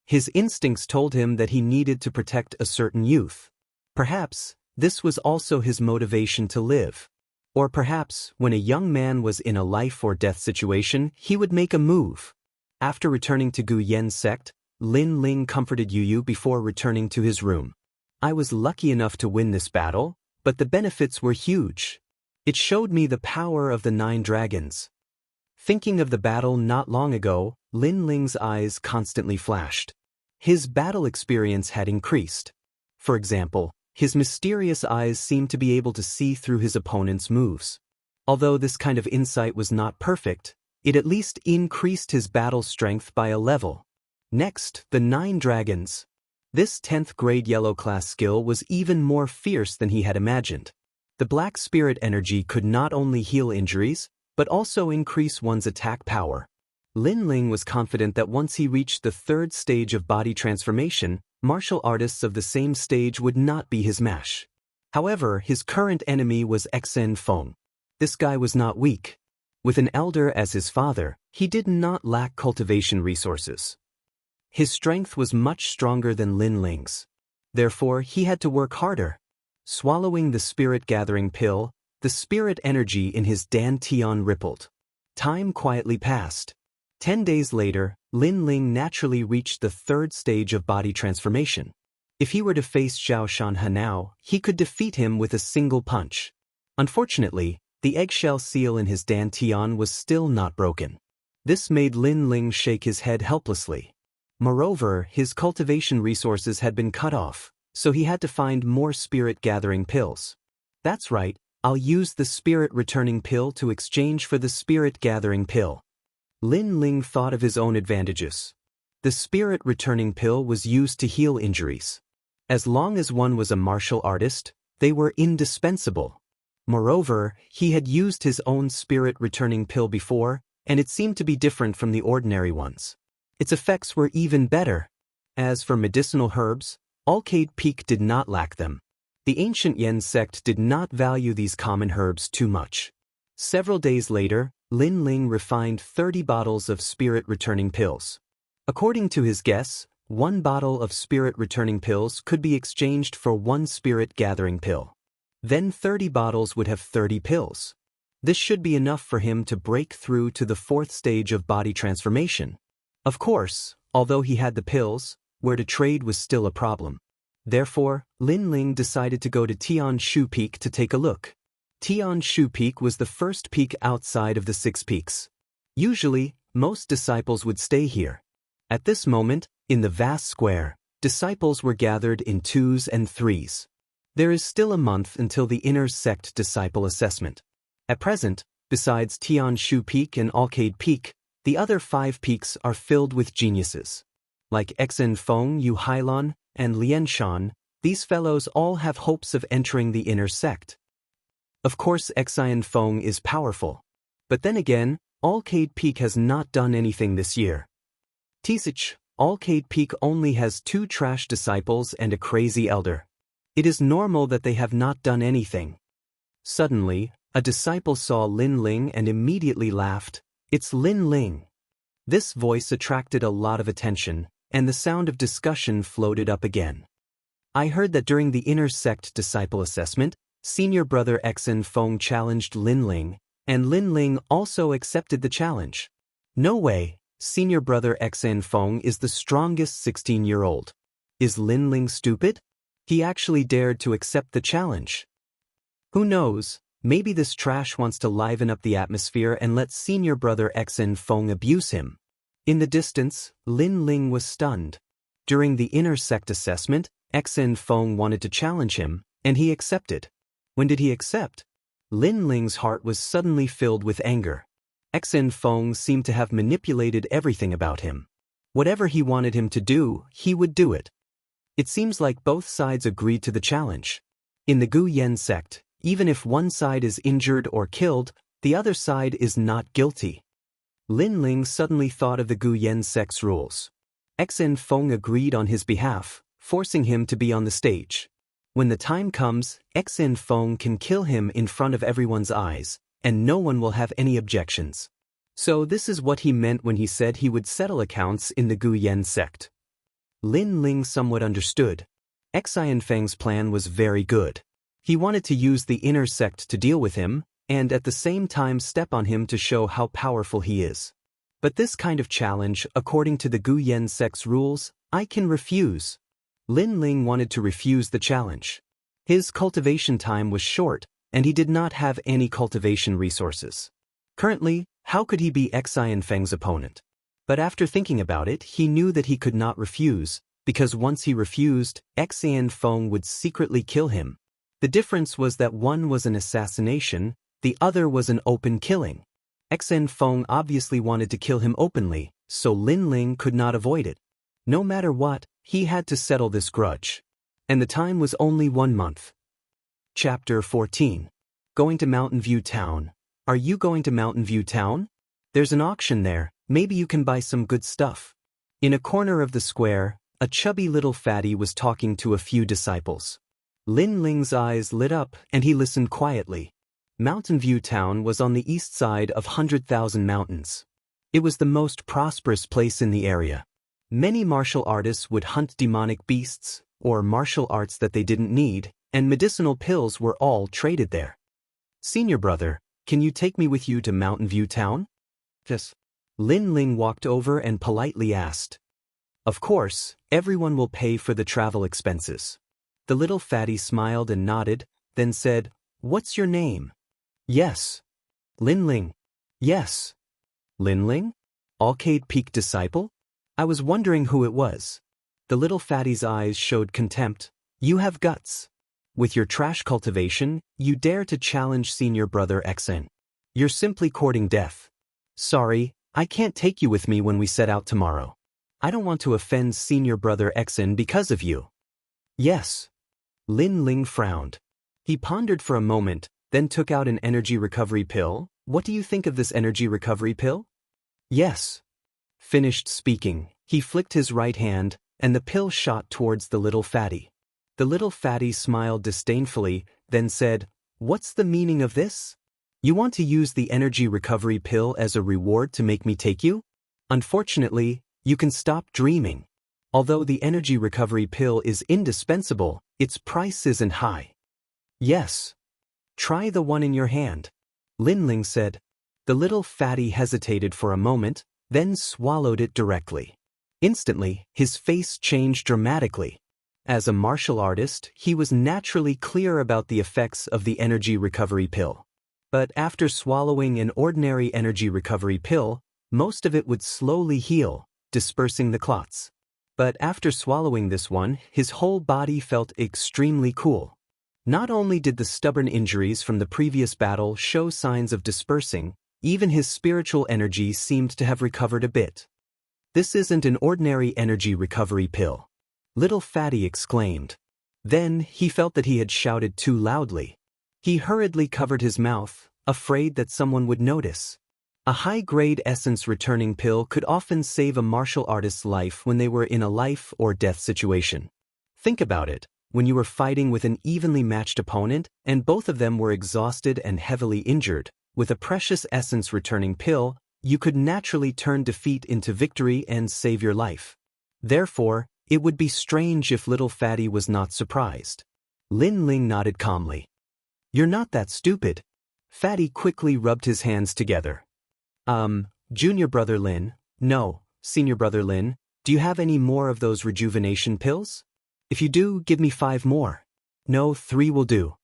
His instincts told him that he needed to protect a certain youth. Perhaps this was also his motivation to live. Or perhaps, when a young man was in a life or death situation, he would make a move. After returning to Guyan sect, Lin Ling comforted Yu before returning to his room. I was lucky enough to win this battle, but the benefits were huge. It showed me the power of the 9 dragons. Thinking of the battle not long ago, Lin Ling's eyes constantly flashed. His battle experience had increased. For example, his mysterious eyes seemed to be able to see through his opponent's moves. Although this kind of insight was not perfect, it at least increased his battle strength by a level. Next, the 9 dragons. This 10th grade yellow class skill was even more fierce than he had imagined. The black spirit energy could not only heal injuries, but also increase one's attack power. Lin Ling was confident that once he reached the 3rd stage of body transformation, martial artists of the same stage would not be his match. However, his current enemy was Xianfeng. This guy was not weak. With an elder as his father, he did not lack cultivation resources. His strength was much stronger than Lin Ling's. Therefore, he had to work harder. Swallowing the spirit-gathering pill, the spirit energy in his dantian rippled. Time quietly passed. 10 days later, Lin Ling naturally reached the 3rd stage of body transformation. If he were to face Zhao Shanhe now, he could defeat him with a single punch. Unfortunately, the eggshell seal in his dantian was still not broken. This made Lin Ling shake his head helplessly. Moreover, his cultivation resources had been cut off, so he had to find more spirit-gathering pills. That's right, I'll use the spirit-returning pill to exchange for the spirit-gathering pill. Lin Ling thought of his own advantages. The spirit-returning pill was used to heal injuries. As long as one was a martial artist, they were indispensable. Moreover, he had used his own spirit-returning pill before, and it seemed to be different from the ordinary ones. Its effects were even better. As for medicinal herbs, Alcade Peak did not lack them. The ancient Yen sect did not value these common herbs too much. Several days later, Lin Ling refined 30 bottles of spirit-returning pills. According to his guess, 1 bottle of spirit-returning pills could be exchanged for 1 spirit-gathering pill. Then 30 bottles would have 30 pills. This should be enough for him to break through to the 4th stage of body transformation. Of course, although he had the pills, where to trade was still a problem. Therefore, Lin Ling decided to go to Tian Shu Peak to take a look. Tian Shu Peak was the first peak outside of the 6 peaks. Usually, most disciples would stay here. At this moment, in the vast square, disciples were gathered in 2s and 3s. There is still a month until the inner sect disciple assessment. At present, besides Tian Shu Peak and Alcade Peak, the other 5 peaks are filled with geniuses. Like Xen Feng Yu Hailon and Lian Shan, these fellows all have hopes of entering the inner sect. Of course, Xen Feng is powerful. But then again, Alcade Peak has not done anything this year. Tisich, Alcade Peak only has 2 trash disciples and a crazy elder. It is normal that they have not done anything. Suddenly, a disciple saw Lin Ling and immediately laughed. It's Lin Ling. This voice attracted a lot of attention, and the sound of discussion floated up again. I heard that during the inner sect disciple assessment, senior brother Xen Feng challenged Lin Ling, and Lin Ling also accepted the challenge. No way, senior brother Xen Feng is the strongest 16-year-old. Is Lin Ling stupid? He actually dared to accept the challenge. Who knows, maybe this trash wants to liven up the atmosphere and let senior brother Xen Feng abuse him. In the distance, Lin Ling was stunned. During the inner sect assessment, Xen Feng wanted to challenge him, and he accepted. When did he accept? Lin Ling's heart was suddenly filled with anger. Xen Feng seemed to have manipulated everything about him. Whatever he wanted him to do, he would do it. It seems like both sides agreed to the challenge. In the Gu Yen sect, even if one side is injured or killed, the other side is not guilty. Lin Ling suddenly thought of the Gu Yen sect's rules. Xen Feng agreed on his behalf, forcing him to be on the stage. When the time comes, Xen Feng can kill him in front of everyone's eyes, and no one will have any objections. So this is what he meant when he said he would settle accounts in the Gu Yen sect. Lin Ling somewhat understood. Xen Feng's plan was very good. He wanted to use the inner sect to deal with him, and at the same time step on him to show how powerful he is. But this kind of challenge, according to the Gu Yen sect's rules, I can refuse. Lin Ling wanted to refuse the challenge. His cultivation time was short, and he did not have any cultivation resources. Currently, how could he be Xen Feng's opponent? But after thinking about it, he knew that he could not refuse, because once he refused, Xen Feng would secretly kill him. The difference was that one was an assassination, the other was an open killing. Xen Feng obviously wanted to kill him openly, so Lin Ling could not avoid it. No matter what, he had to settle this grudge. And the time was only 1 month. Chapter 14. Going to Mountain View Town. Are you going to Mountain View Town? There's an auction there, maybe you can buy some good stuff. In a corner of the square, a chubby little fatty was talking to a few disciples. Lin Ling's eyes lit up and he listened quietly. Mountain View Town was on the east side of 100,000 Mountains. It was the most prosperous place in the area. Many martial artists would hunt demonic beasts, or martial arts that they didn't need, and medicinal pills were all traded there. Senior brother, can you take me with you to Mountain View Town? Yes. Lin Ling walked over and politely asked. Of course, everyone will pay for the travel expenses. The little fatty smiled and nodded, then said, What's your name? Yes. Lin Ling. Yes. Lin Ling? Alcade Peak disciple? I was wondering who it was. The little fatty's eyes showed contempt. You have guts. With your trash cultivation, you dare to challenge senior brother Xin. You're simply courting death. Sorry, I can't take you with me when we set out tomorrow. I don't want to offend senior brother Xin because of you. Yes. Lin Ling frowned. He pondered for a moment, then took out an energy recovery pill. What do you think of this energy recovery pill? Yes. Finished speaking, he flicked his right hand, and the pill shot towards the little fatty. The little fatty smiled disdainfully, then said, "What's the meaning of this? You want to use the energy recovery pill as a reward to make me take you? Unfortunately, you can stop dreaming. Although the energy recovery pill is indispensable, its price isn't high." Yes. Try the one in your hand. Lin Ling said. The little fatty hesitated for a moment, then swallowed it directly. Instantly, his face changed dramatically. As a martial artist, he was naturally clear about the effects of the energy recovery pill. But after swallowing an ordinary energy recovery pill, most of it would slowly heal, dispersing the clots. But after swallowing this one, his whole body felt extremely cool. Not only did the stubborn injuries from the previous battle show signs of dispersing, even his spiritual energy seemed to have recovered a bit. This isn't an ordinary energy recovery pill. Little Fatty exclaimed. Then he felt that he had shouted too loudly. He hurriedly covered his mouth, afraid that someone would notice. A high-grade essence-returning pill could often save a martial artist's life when they were in a life-or-death situation. Think about it, when you were fighting with an evenly matched opponent and both of them were exhausted and heavily injured, with a precious essence-returning pill, you could naturally turn defeat into victory and save your life. Therefore, it would be strange if little Fatty was not surprised. Lin Ling nodded calmly. You're not that stupid. Fatty quickly rubbed his hands together. Junior brother Lin, no, senior brother Lin, do you have any more of those rejuvenation pills? If you do, give me 5 more. No, 3 will do.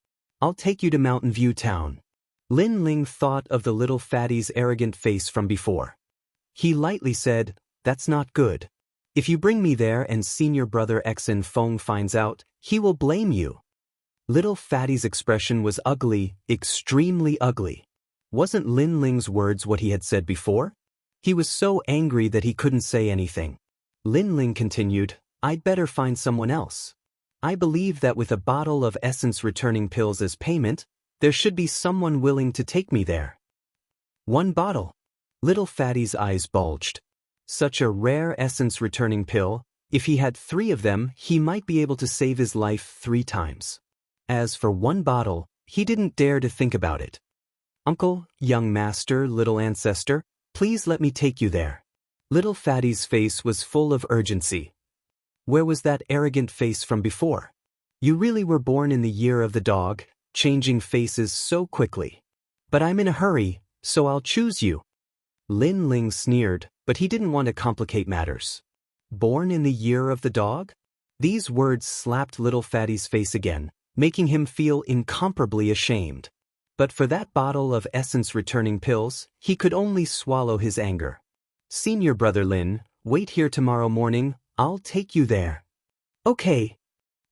I'll take you to Mountain View Town. Lin Ling thought of the little fatty's arrogant face from before. He lightly said, that's not good. If you bring me there and senior brother Xin Feng finds out, he will blame you. Little fatty's expression was ugly, extremely ugly. Wasn't Lin Ling's words what he had said before? He was so angry that he couldn't say anything. Lin Ling continued, I'd better find someone else. I believe that with a bottle of essence-returning pills as payment, there should be someone willing to take me there. 1 bottle. Little fatty's eyes bulged. Such a rare essence-returning pill, if he had 3 of them, he might be able to save his life 3 times. As for 1 bottle, he didn't dare to think about it. Uncle, young master, little ancestor, please let me take you there. Little fatty's face was full of urgency. Where was that arrogant face from before? You really were born in the year of the dog, changing faces so quickly. But I'm in a hurry, so I'll choose you. Lin Ling sneered, but he didn't want to complicate matters. Born in the year of the dog? These words slapped little fatty's face again, making him feel incomparably ashamed. But for that bottle of essence-returning pills, he could only swallow his anger. Senior brother Lin, wait here tomorrow morning, I'll take you there. Okay.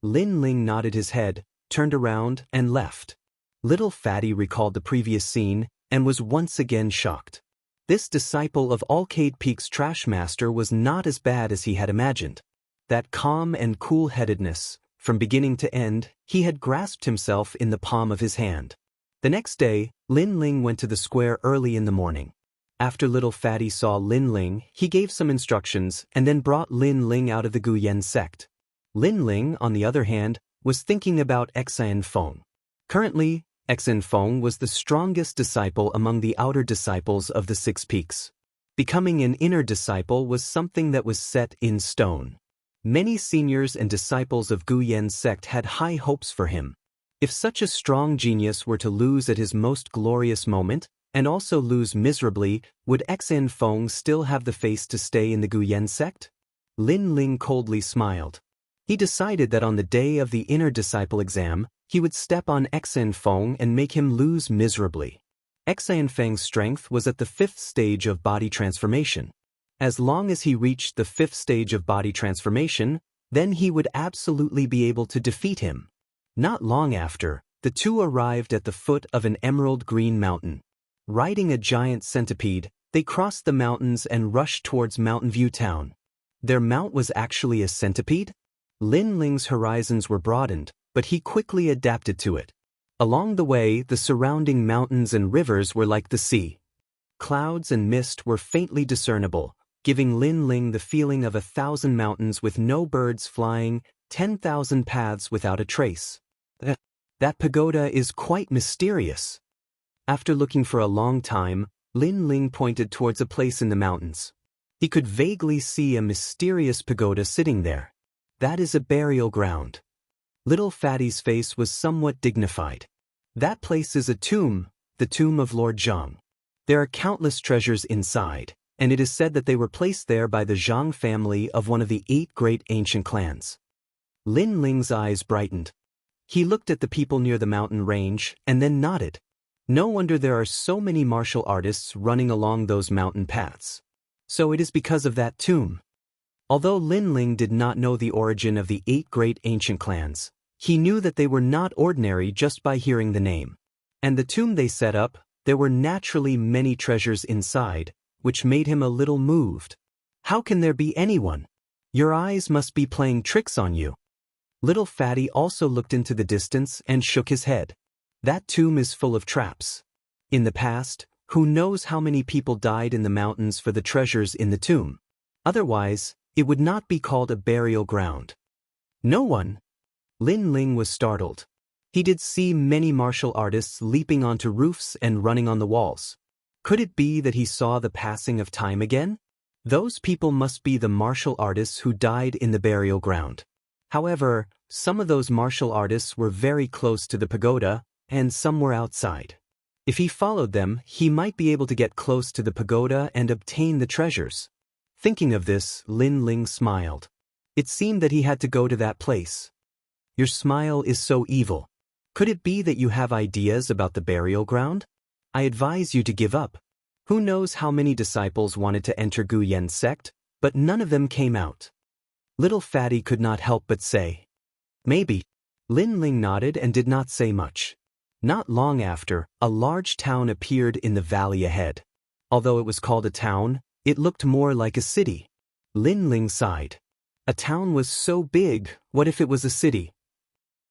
Lin Ling nodded his head, turned around, and left. Little Fatty recalled the previous scene, and was once again shocked. This disciple of Arcade Peak's trash master was not as bad as he had imagined. That calm and cool-headedness, from beginning to end, he had grasped himself in the palm of his hand. The next day, Lin Ling went to the square early in the morning. After little Fatty saw Lin Ling, he gave some instructions and then brought Lin Ling out of the Guyan sect. Lin Ling, on the other hand, was thinking about Xin Feng. Currently, Xin Feng was the strongest disciple among the outer disciples of the 6 Peaks. Becoming an inner disciple was something that was set in stone. Many seniors and disciples of Guyan sect had high hopes for him. If such a strong genius were to lose at his most glorious moment, and also lose miserably, would Xin Feng still have the face to stay in the Guyan sect? Lin Ling coldly smiled. He decided that on the day of the inner disciple exam, he would step on Xin Feng and make him lose miserably. Xin Feng's strength was at the 5th stage of body transformation. As long as he reached the 5th stage of body transformation, Then he would absolutely be able to defeat him. Not long after, the two arrived at the foot of an emerald green mountain. Riding a giant centipede, they crossed the mountains and rushed towards Mountain View Town. Their mount was actually a centipede? Lin Ling's horizons were broadened, but he quickly adapted to it. Along the way, the surrounding mountains and rivers were like the sea. Clouds and mist were faintly discernible, giving Lin Ling the feeling of 1,000 mountains with no birds flying, 10,000 paths without a trace. That pagoda is quite mysterious. After looking for a long time, Lin Ling pointed towards a place in the mountains. He could vaguely see a mysterious pagoda sitting there. That is a burial ground. Little Fatty's face was somewhat dignified. That place is a tomb, the tomb of Lord Zhang. There are countless treasures inside, and it is said that they were placed there by the Zhang family of one of the 8 great ancient clans. Lin Ling's eyes brightened. He looked at the people near the mountain range and then nodded. No wonder there are so many martial artists running along those mountain paths. So it is because of that tomb. Although Lin Ling did not know the origin of the 8 great ancient clans, he knew that they were not ordinary just by hearing the name. And the tomb they set up, there were naturally many treasures inside, which made him a little moved. How can there be anyone? Your eyes must be playing tricks on you. Little Fatty also looked into the distance and shook his head. That tomb is full of traps. In the past, who knows how many people died in the mountains for the treasures in the tomb? Otherwise, it would not be called a burial ground. No one? Lin Ling was startled. He did see many martial artists leaping onto roofs and running on the walls. Could it be that he saw the passing of time again? Those people must be the martial artists who died in the burial ground. However, some of those martial artists were very close to the pagoda, and some were outside. If he followed them, he might be able to get close to the pagoda and obtain the treasures. Thinking of this, Lin Ling smiled. It seemed that he had to go to that place. Your smile is so evil. Could it be that you have ideas about the burial ground? I advise you to give up. Who knows how many disciples wanted to enter Gu Yan's sect, but none of them came out. Little Fatty could not help but say, maybe. Lin Ling nodded and did not say much. Not long after, a large town appeared in the valley ahead. Although it was called a town, it looked more like a city. Lin Ling sighed. A town was so big, what if it was a city?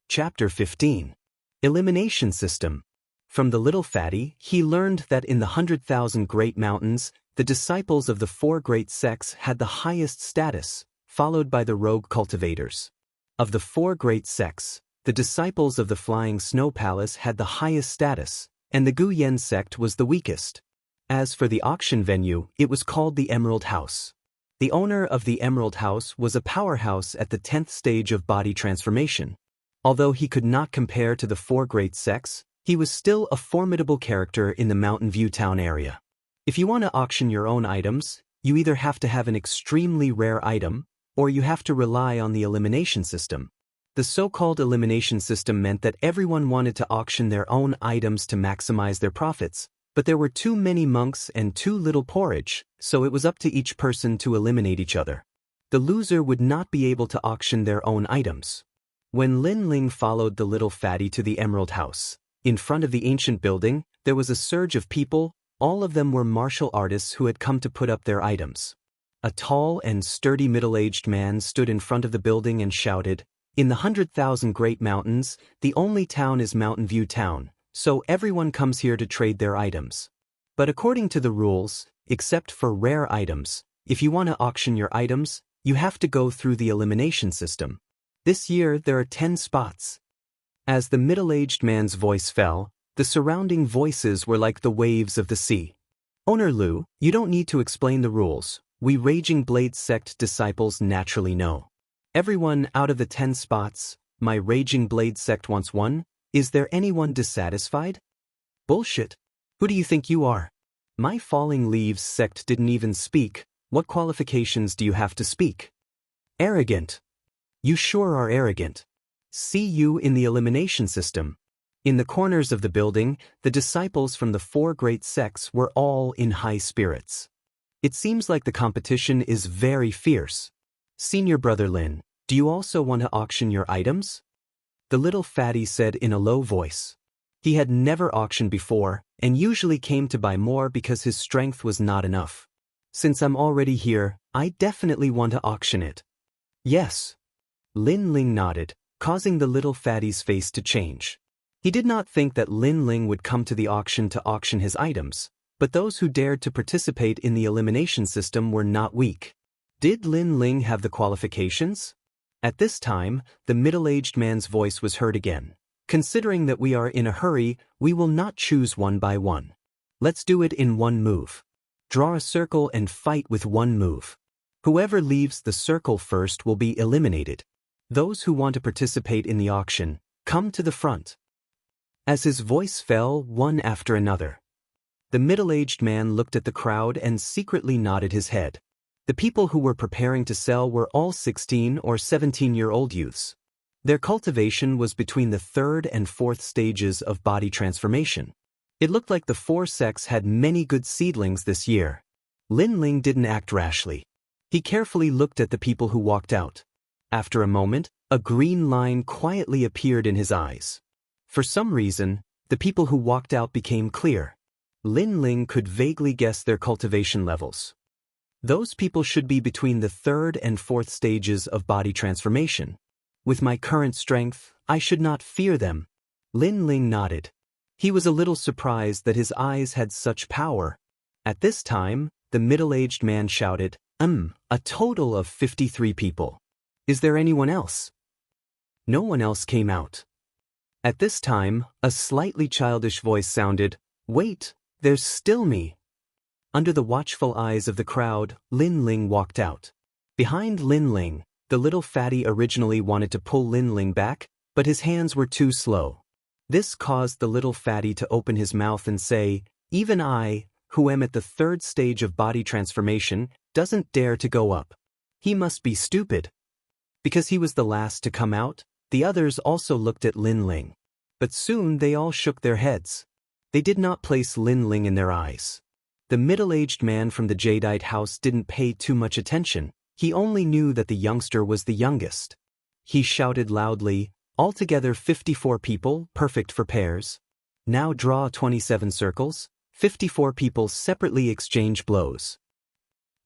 Chapter 15. Elimination System. From the Little Fatty, he learned that in the 100,000 great mountains, the disciples of the 4 great sects had the highest status, followed by the rogue cultivators. Of the 4 great sects, the disciples of the Flying Snow Palace had the highest status, and the Gu Yan sect was the weakest. As for the auction venue, it was called the Emerald House. The owner of the Emerald House was a powerhouse at the 10th stage of body transformation. Although he could not compare to the 4 great sects, he was still a formidable character in the Mountain View Town area. If you want to auction your own items, you either have to have an extremely rare item, or you have to rely on the elimination system. The so-called elimination system meant that everyone wanted to auction their own items to maximize their profits, but there were too many monks and too little porridge, so it was up to each person to eliminate each other. The loser would not be able to auction their own items. When Lin Ling followed the Little Fatty to the Emerald House, in front of the ancient building, there was a surge of people. All of them were martial artists who had come to put up their items. A tall and sturdy middle-aged man stood in front of the building and shouted, "In the 100,000 great mountains, the only town is Mountain View Town, so everyone comes here to trade their items. But according to the rules, except for rare items, if you want to auction your items, you have to go through the elimination system. This year there are 10 spots." As the middle-aged man's voice fell, the surrounding voices were like the waves of the sea. "Owner Lu, you don't need to explain the rules. We Raging Blade sect disciples naturally know. Everyone out of the 10 spots, my Raging Blade sect wants one. Is there anyone dissatisfied?" "Bullshit. Who do you think you are? My Falling Leaves sect didn't even speak. What qualifications do you have to speak?" "Arrogant. You sure are arrogant. See you in the elimination system." In the corners of the building, the disciples from the 4 great sects were all in high spirits. It seems like the competition is very fierce. "Senior Brother Lin, Do you also want to auction your items? The little fatty said in a low voice. He had never auctioned before, and usually came to buy more because his strength was not enough. Since I'm already here, I definitely want to auction it. Yes. Lin Ling nodded, causing the little fatty's face to change. He did not think that Lin Ling would come to the auction to auction his items, but those who dared to participate in the elimination system were not weak. Did Lin Ling have the qualifications? At this time, the middle-aged man's voice was heard again. Considering that we are in a hurry, we will not choose one by one. Let's do it in one move. Draw a circle and fight with one move. Whoever leaves the circle first will be eliminated. Those who want to participate in the auction, come to the front. As his voice fell one after another, the middle-aged man looked at the crowd and secretly nodded his head. The people who were preparing to sell were all 16 or 17-year-old youths. Their cultivation was between the third and fourth stages of body transformation. It looked like the four sects had many good seedlings this year. Lin Ling didn't act rashly. He carefully looked at the people who walked out. After a moment, a green line quietly appeared in his eyes. For some reason, the people who walked out became clear. Lin Ling could vaguely guess their cultivation levels. Those people should be between the third and fourth stages of body transformation. With my current strength, I should not fear them. Lin Ling nodded. He was a little surprised that his eyes had such power. At this time, the middle-aged man shouted, a total of 53 people. Is there anyone else? No one else came out. At this time, a slightly childish voice sounded, wait, there's still me. Under the watchful eyes of the crowd, Lin Ling walked out. Behind Lin Ling, the little fatty originally wanted to pull Lin Ling back, but his hands were too slow. This caused the little fatty to open his mouth and say, even I, who am at the third stage of body transformation, doesn't dare to go up. He must be stupid. Because he was the last to come out, the others also looked at Lin Ling. But soon they all shook their heads. They did not place Lin Ling in their eyes. The middle-aged man from the Jadeite house didn't pay too much attention. He only knew that the youngster was the youngest. He shouted loudly, altogether 54 people, perfect for pairs. Now draw 27 circles. 54 people separately exchange blows.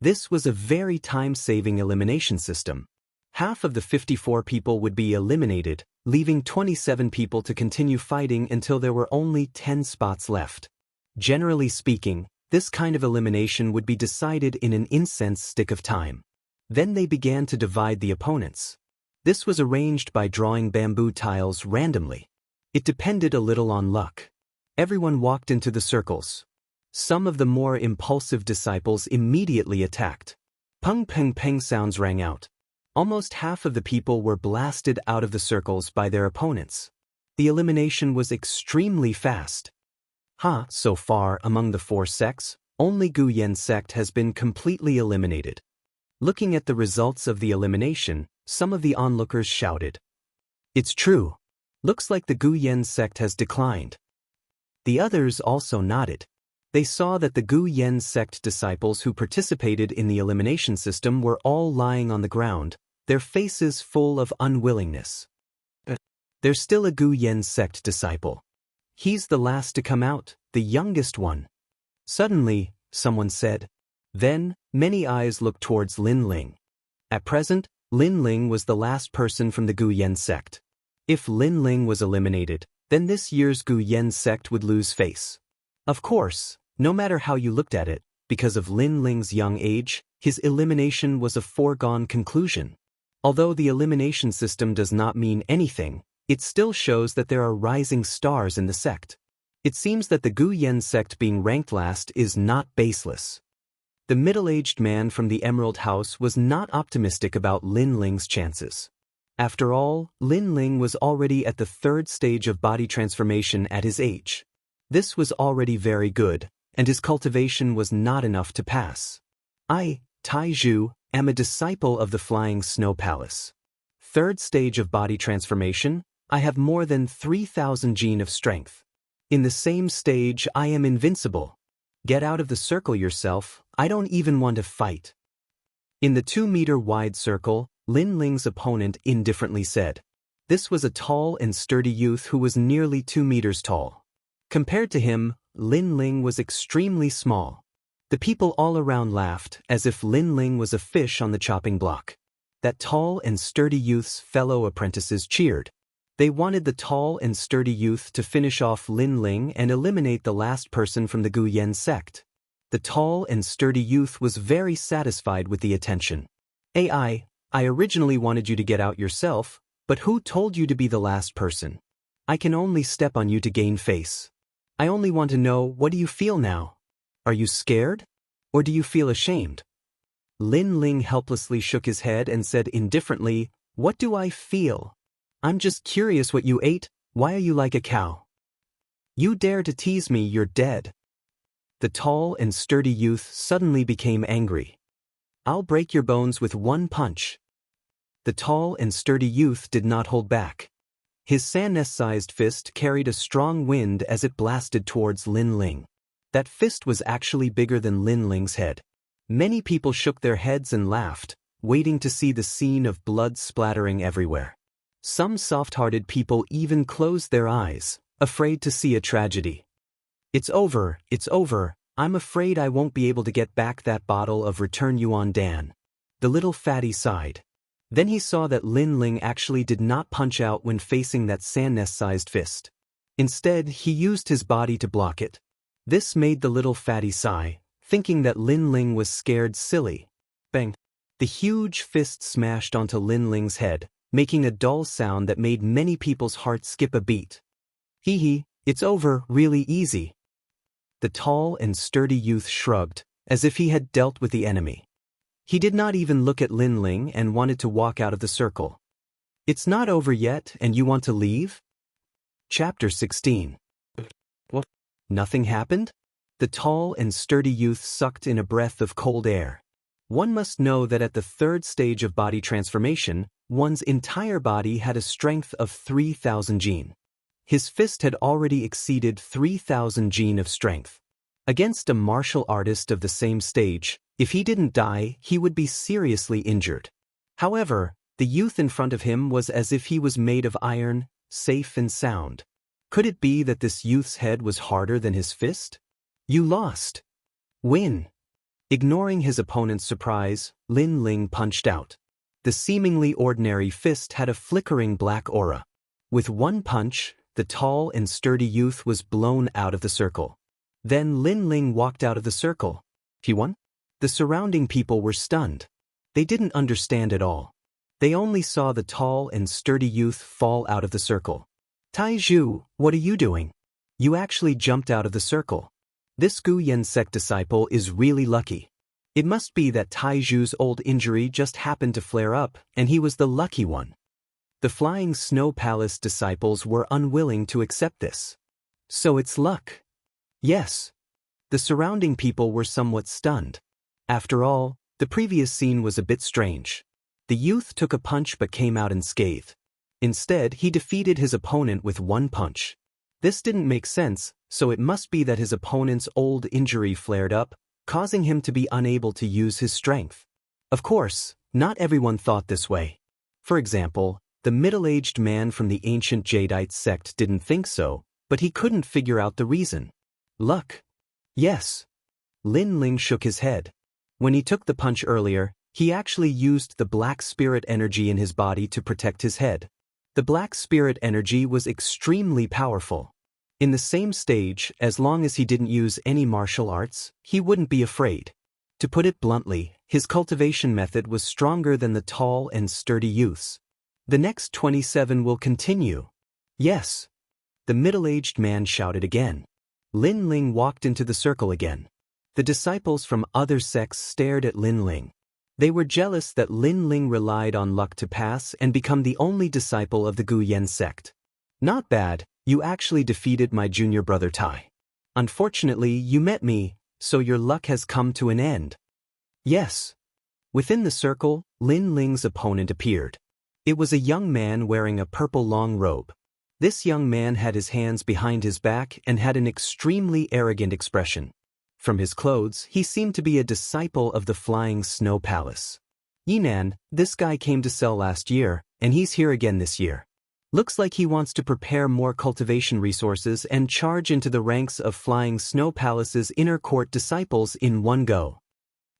This was a very time-saving elimination system. Half of the 54 people would be eliminated, leaving 27 people to continue fighting until there were only 10 spots left. Generally speaking, this kind of elimination would be decided in an incense stick of time. Then they began to divide the opponents. This was arranged by drawing bamboo tiles randomly. It depended a little on luck. Everyone walked into the circles. Some of the more impulsive disciples immediately attacked. Peng peng peng sounds rang out. Almost half of the people were blasted out of the circles by their opponents. The elimination was extremely fast. So far, among the four sects, only Gu Yen sect has been completely eliminated. Looking at the results of the elimination, some of the onlookers shouted, it's true. Looks like the Gu Yen sect has declined. The others also nodded. They saw that the Gu Yen sect disciples who participated in the elimination system were all lying on the ground, their faces full of unwillingness. There's still a Gu Yen sect disciple. He's the last to come out, the youngest one. Suddenly, someone said. Then, many eyes looked towards Lin Ling. At present, Lin Ling was the last person from the Gu Yen sect. If Lin Ling was eliminated, then this year's Gu Yen sect would lose face. Of course, no matter how you looked at it, because of Lin Ling's young age, his elimination was a foregone conclusion. Although the elimination system does not mean anything, it still shows that there are rising stars in the sect. It seems that the Gu Yen sect being ranked last is not baseless. The middle-aged man from the Emerald House was not optimistic about Lin Ling's chances. After all, Lin Ling was already at the third stage of body transformation at his age. This was already very good, and his cultivation was not enough to pass. I, Tai Zhu, am a disciple of the Flying Snow Palace. Third stage of body transformation, I have more than 3,000 gene of strength. In the same stage, I am invincible. Get out of the circle yourself, I don't even want to fight. In the 2-meter wide circle, Lin Ling's opponent indifferently said. This was a tall and sturdy youth who was nearly 2 meters tall. Compared to him, Lin Ling was extremely small. The people all around laughed, as if Lin Ling was a fish on the chopping block. That tall and sturdy youth's fellow apprentices cheered. They wanted the tall and sturdy youth to finish off Lin Ling and eliminate the last person from the Gu Yan sect. The tall and sturdy youth was very satisfied with the attention. I originally wanted you to get out yourself, but who told you to be the last person? I can only step on you to gain face. I only want to know, what do you feel now? Are you scared? Or do you feel ashamed? Lin Ling helplessly shook his head and said indifferently, What do I feel? I'm just curious what you ate. Why are you like a cow? You dare to tease me, you're dead. The tall and sturdy youth suddenly became angry. I'll break your bones with one punch. The tall and sturdy youth did not hold back. His sand-sized fist carried a strong wind as it blasted towards Lin Ling. That fist was actually bigger than Lin Ling's head. Many people shook their heads and laughed, waiting to see the scene of blood splattering everywhere. Some soft-hearted people even closed their eyes, afraid to see a tragedy. It's over, I'm afraid I won't be able to get back that bottle of Return Yuan Dan. The little fatty sighed. Then he saw that Lin Ling actually did not punch out when facing that sand-sized fist. Instead, he used his body to block it. This made the little fatty sigh, thinking that Lin Ling was scared silly. Bang! The huge fist smashed onto Lin Ling's head, making a dull sound that made many people's hearts skip a beat. Hee, it's over, really easy. The tall and sturdy youth shrugged, as if he had dealt with the enemy. He did not even look at Lin Ling and wanted to walk out of the circle. It's not over yet, and you want to leave? Chapter 16. What? Nothing happened? The tall and sturdy youth sucked in a breath of cold air. One must know that at the third stage of body transformation, one's entire body had a strength of 3,000 jin. His fist had already exceeded 3,000 jin of strength. Against a martial artist of the same stage, if he didn't die, he would be seriously injured. However, the youth in front of him was as if he was made of iron, safe and sound. Could it be that this youth's head was harder than his fist? You lost. Win. Ignoring his opponent's surprise, Lin Ling punched out. The seemingly ordinary fist had a flickering black aura. With one punch, the tall and sturdy youth was blown out of the circle. Then Lin Ling walked out of the circle. He won? The surrounding people were stunned. They didn't understand at all. They only saw the tall and sturdy youth fall out of the circle. Taizhu, what are you doing? You actually jumped out of the circle. This Gu Yan sect disciple is really lucky. It must be that Taizhu's old injury just happened to flare up, and he was the lucky one. The Flying Snow Palace disciples were unwilling to accept this. So it's luck. Yes. The surrounding people were somewhat stunned. After all, the previous scene was a bit strange. The youth took a punch but came out unscathed. Instead, he defeated his opponent with one punch. This didn't make sense, so it must be that his opponent's old injury flared up, causing him to be unable to use his strength. Of course, not everyone thought this way. For example, the middle-aged man from the ancient Jadeite sect didn't think so, but he couldn't figure out the reason. Luck. Yes. Lin Ling shook his head. When he took the punch earlier, he actually used the black spirit energy in his body to protect his head. The black spirit energy was extremely powerful. In the same stage, as long as he didn't use any martial arts, he wouldn't be afraid. To put it bluntly, his cultivation method was stronger than the tall and sturdy youth's. The next 27 will continue. Yes. The middle-aged man shouted again. Lin Ling walked into the circle again. The disciples from other sects stared at Lin Ling. They were jealous that Lin Ling relied on luck to pass and become the only disciple of the Gu Yan sect. Not bad, you actually defeated my junior brother Tai. Unfortunately, you met me, so your luck has come to an end. Yes. Within the circle, Lin Ling's opponent appeared. It was a young man wearing a purple long robe. This young man had his hands behind his back and had an extremely arrogant expression. From his clothes, he seemed to be a disciple of the Flying Snow Palace. Yinan, this guy came to sell last year, and he's here again this year. Looks like he wants to prepare more cultivation resources and charge into the ranks of Flying Snow Palace's inner court disciples in one go.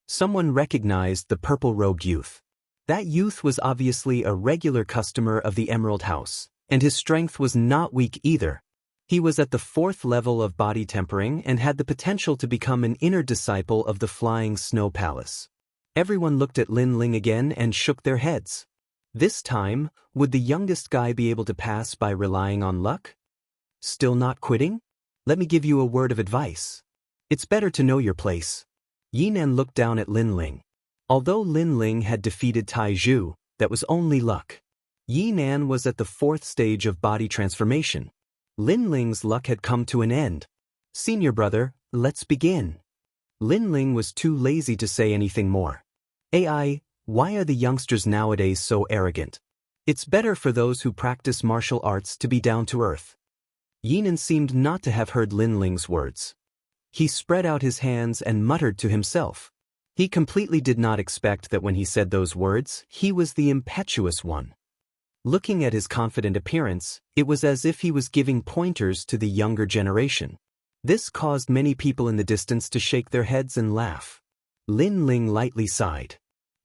Someone recognized the purple-robed youth. That youth was obviously a regular customer of the Emerald House, and his strength was not weak either. He was at the 4th level of body tempering and had the potential to become an inner disciple of the Flying Snow Palace. Everyone looked at Lin Ling again and shook their heads. This time, would the youngest guy be able to pass by relying on luck? Still not quitting? Let me give you a word of advice. It's better to know your place. Yinan looked down at Lin Ling. Although Lin Ling had defeated Tai Zhu, that was only luck. Yinan was at the 4th stage of body transformation. Lin Ling's luck had come to an end. Senior brother, let's begin. Lin Ling was too lazy to say anything more. AI, why are the youngsters nowadays so arrogant? It's better for those who practice martial arts to be down to earth. Yinan seemed not to have heard Lin Ling's words. He spread out his hands and muttered to himself. He completely did not expect that when he said those words, he was the impetuous one. Looking at his confident appearance, it was as if he was giving pointers to the younger generation. This caused many people in the distance to shake their heads and laugh. Lin Ling lightly sighed.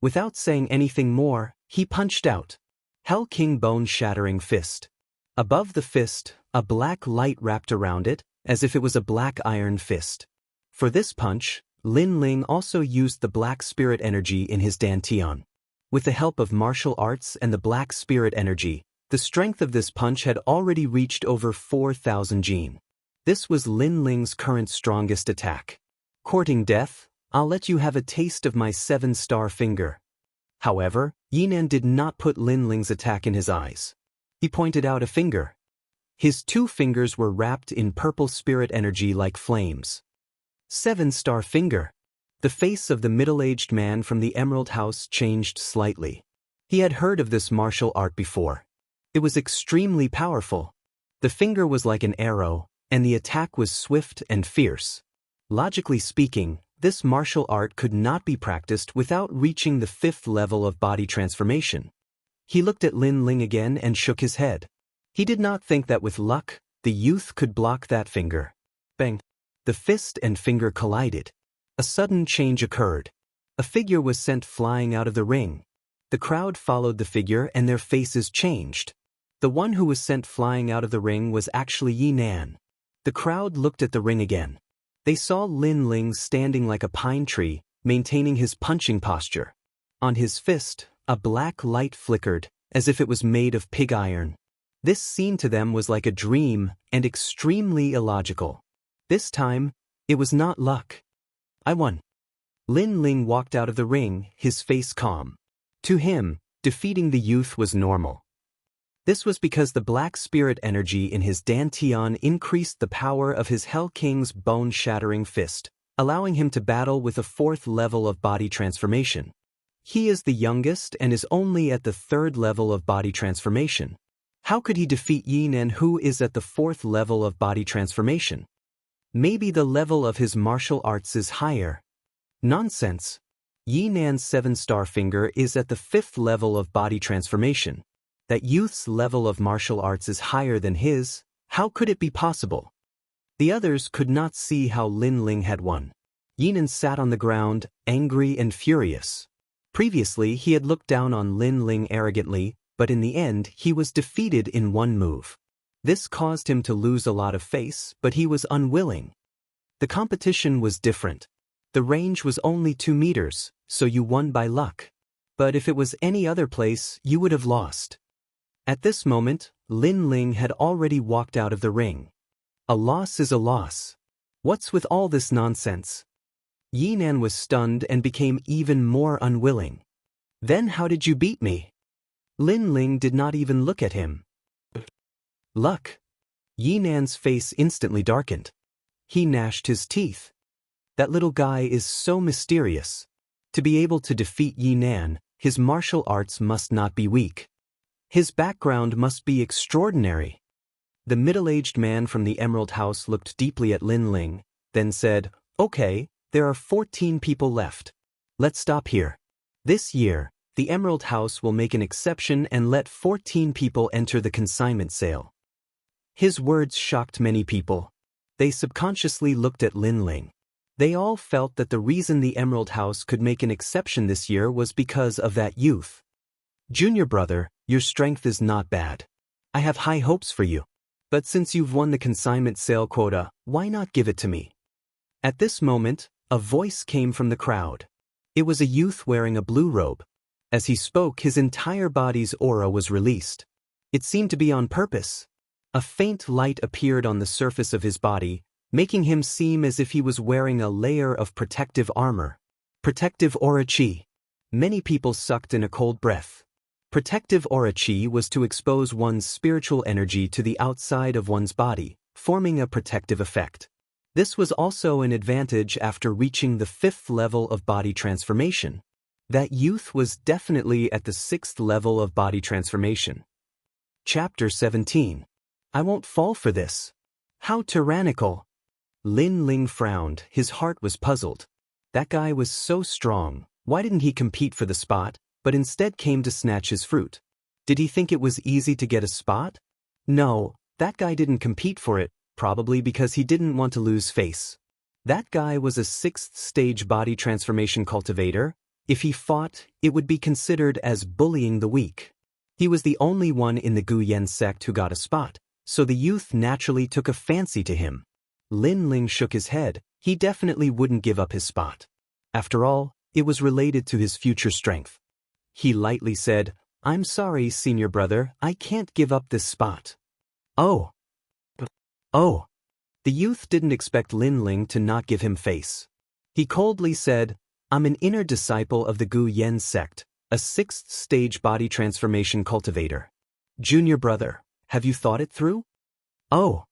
Without saying anything more, he punched out. Hell King bone-shattering fist. Above the fist, a black light wrapped around it, as if it was a black iron fist. For this punch, Lin Ling also used the black spirit energy in his dantian. With the help of martial arts and the black spirit energy, the strength of this punch had already reached over 4,000 jin. This was Lin Ling's current strongest attack. Courting death, I'll let you have a taste of my 7-star finger. However, Yinan did not put Lin Ling's attack in his eyes. He pointed out a finger. His 2 fingers were wrapped in purple spirit energy like flames. 7-star finger. The face of the middle-aged man from the Emerald House changed slightly. He had heard of this martial art before. It was extremely powerful. The finger was like an arrow, and the attack was swift and fierce. Logically speaking, this martial art could not be practiced without reaching the 5th level of body transformation. He looked at Lin Ling again and shook his head. He did not think that with luck, the youth could block that finger. Bang! The fist and finger collided. A sudden change occurred. A figure was sent flying out of the ring. The crowd followed the figure and their faces changed. The one who was sent flying out of the ring was actually Yinan. The crowd looked at the ring again. They saw Lin Ling standing like a pine tree, maintaining his punching posture. On his fist, a black light flickered, as if it was made of pig iron. This scene to them was like a dream and extremely illogical. This time, it was not luck. I won. Lin Ling walked out of the ring, his face calm. To him, defeating the youth was normal. This was because the black spirit energy in his dantian increased the power of his Hell King's bone-shattering fist, allowing him to battle with a 4th level of body transformation. He is the youngest and is only at the 3rd level of body transformation. How could he defeat Yinan, who is at the 4th level of body transformation? Maybe the level of his martial arts is higher. Nonsense. Yinan's 7-star finger is at the 5th level of body transformation. That youth's level of martial arts is higher than his. How could it be possible? The others could not see how Lin Ling had won. Yinan sat on the ground, angry and furious. Previously he had looked down on Lin Ling arrogantly, but in the end he was defeated in one move. This caused him to lose a lot of face, but he was unwilling. The competition was different. The range was only 2 meters, so you won by luck. But if it was any other place, you would have lost. At this moment, Lin Ling had already walked out of the ring. A loss is a loss. What's with all this nonsense? Yinan was stunned and became even more unwilling. Then how did you beat me? Lin Ling did not even look at him. Luck. Yinan's face instantly darkened. He gnashed his teeth. That little guy is so mysterious. To be able to defeat Yinan, his martial arts must not be weak. His background must be extraordinary. The middle-aged man from the Emerald House looked deeply at Lin Ling, then said, "Okay, there are 14 people left. Let's stop here. This year, The Emerald House will make an exception and let 14 people enter the consignment sale. His words shocked many people. They subconsciously looked at Lin Ling. They all felt that the reason the Emerald House could make an exception this year was because of that youth. Junior brother, your strength is not bad. I have high hopes for you. But since you've won the consignment sale quota, why not give it to me? At this moment, a voice came from the crowd. It was a youth wearing a blue robe. As he spoke, his entire body's aura was released. It seemed to be on purpose. A faint light appeared on the surface of his body, making him seem as if he was wearing a layer of protective armor. Protective aura chi. Many people sucked in a cold breath. Protective aura chi was to expose one's spiritual energy to the outside of one's body, forming a protective effect. This was also an advantage after reaching the 5th level of body transformation. That youth was definitely at the 6th level of body transformation. Chapter 17. I won't fall for this. How tyrannical. Lin Ling frowned, his heart was puzzled. That guy was so strong, why didn't he compete for the spot, but instead came to snatch his fruit? Did he think it was easy to get a spot? No, that guy didn't compete for it, probably because he didn't want to lose face. That guy was a 6th stage body transformation cultivator. If he fought, it would be considered as bullying the weak. He was the only one in the Gu Yen sect who got a spot, so the youth naturally took a fancy to him. Lin Ling shook his head. He definitely wouldn't give up his spot. After all, it was related to his future strength. He lightly said, I'm sorry, senior brother, I can't give up this spot. Oh. The youth didn't expect Lin Ling to not give him face. He coldly said, I'm an inner disciple of the Gu Yen sect, a 6th stage body transformation cultivator. Junior brother, have you thought it through? Oh.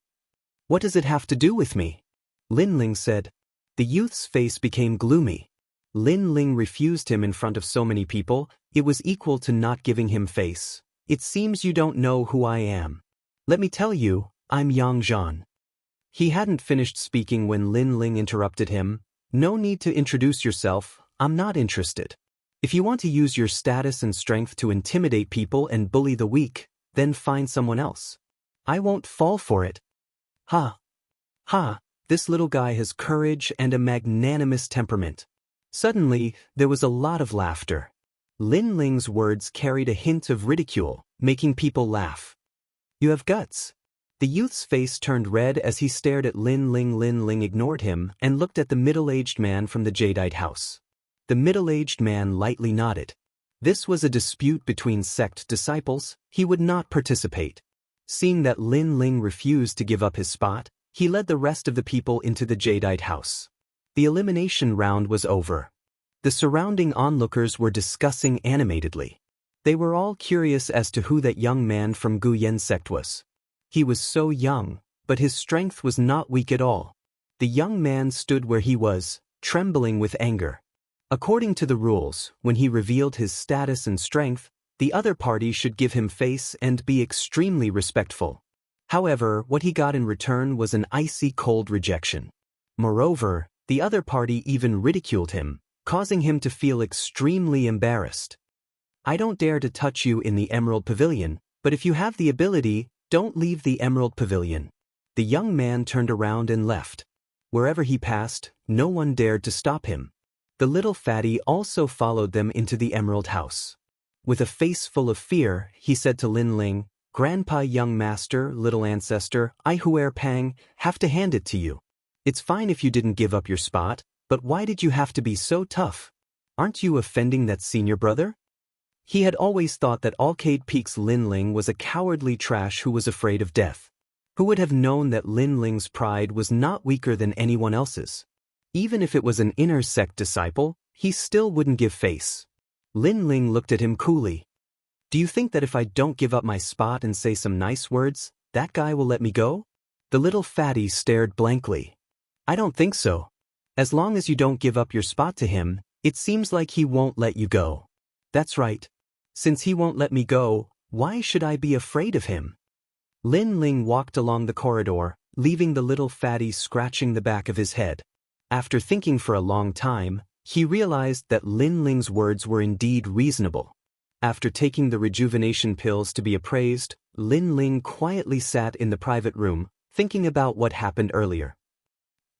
What does it have to do with me? Lin Ling said. The youth's face became gloomy. Lin Ling refused him in front of so many people. It was equal to not giving him face. It seems you don't know who I am. Let me tell you, I'm Yang Zhan. He hadn't finished speaking when Lin Ling interrupted him. No need to introduce yourself, I'm not interested. If you want to use your status and strength to intimidate people and bully the weak, then find someone else. I won't fall for it. Ha! This little guy has courage and a magnanimous temperament. Suddenly, there was a lot of laughter. Lin Ling's words carried a hint of ridicule, making people laugh. You have guts. The youth's face turned red as he stared at Lin Ling. Lin Ling ignored him and looked at the middle-aged man from the Jadeite house. The middle-aged man lightly nodded. This was a dispute between sect disciples. He would not participate. Seeing that Lin Ling refused to give up his spot, he led the rest of the people into the Jadeite house. The elimination round was over. The surrounding onlookers were discussing animatedly. They were all curious as to who that young man from Gu Yen sect was. He was so young, but his strength was not weak at all. The young man stood where he was, trembling with anger. According to the rules, when he revealed his status and strength, the other party should give him face and be extremely respectful. However, what he got in return was an icy cold rejection. Moreover, the other party even ridiculed him, causing him to feel extremely embarrassed. I don't dare to touch you in the Emerald Pavilion, but if you have the ability, don't leave the Emerald Pavilion. The young man turned around and left. Wherever he passed, no one dared to stop him. The little fatty also followed them into the Emerald House. With a face full of fear, he said to Lin Ling, Grandpa, young master, little ancestor, I Huer Pang, have to hand it to you. It's fine if you didn't give up your spot, but why did you have to be so tough? Aren't you offending that senior brother? He had always thought that Arcade Peak's Lin Ling was a cowardly trash who was afraid of death. Who would have known that Lin Ling's pride was not weaker than anyone else's? Even if it was an inner sect disciple, he still wouldn't give face. Lin Ling looked at him coolly. Do you think that if I don't give up my spot and say some nice words, that guy will let me go? The little fatty stared blankly. I don't think so. As long as you don't give up your spot to him, it seems like he won't let you go. That's right. Since he won't let me go, why should I be afraid of him? Lin Ling walked along the corridor, leaving the little fatty scratching the back of his head. After thinking for a long time, He realized that Lin Ling's words were indeed reasonable. After taking the rejuvenation pills to be appraised, Lin Ling quietly sat in the private room, thinking about what happened earlier.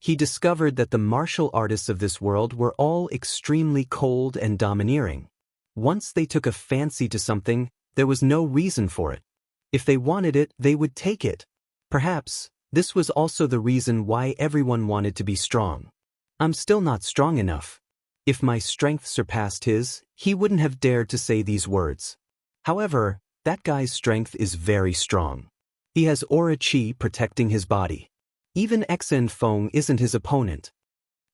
He discovered that the martial artists of this world were all extremely cold and domineering. Once they took a fancy to something, there was no reason for it. If they wanted it, they would take it. Perhaps, this was also the reason why everyone wanted to be strong. I'm still not strong enough. If my strength surpassed his, he wouldn't have dared to say these words. However, that guy's strength is very strong. He has aura qi protecting his body. Even Xen Feng isn't his opponent.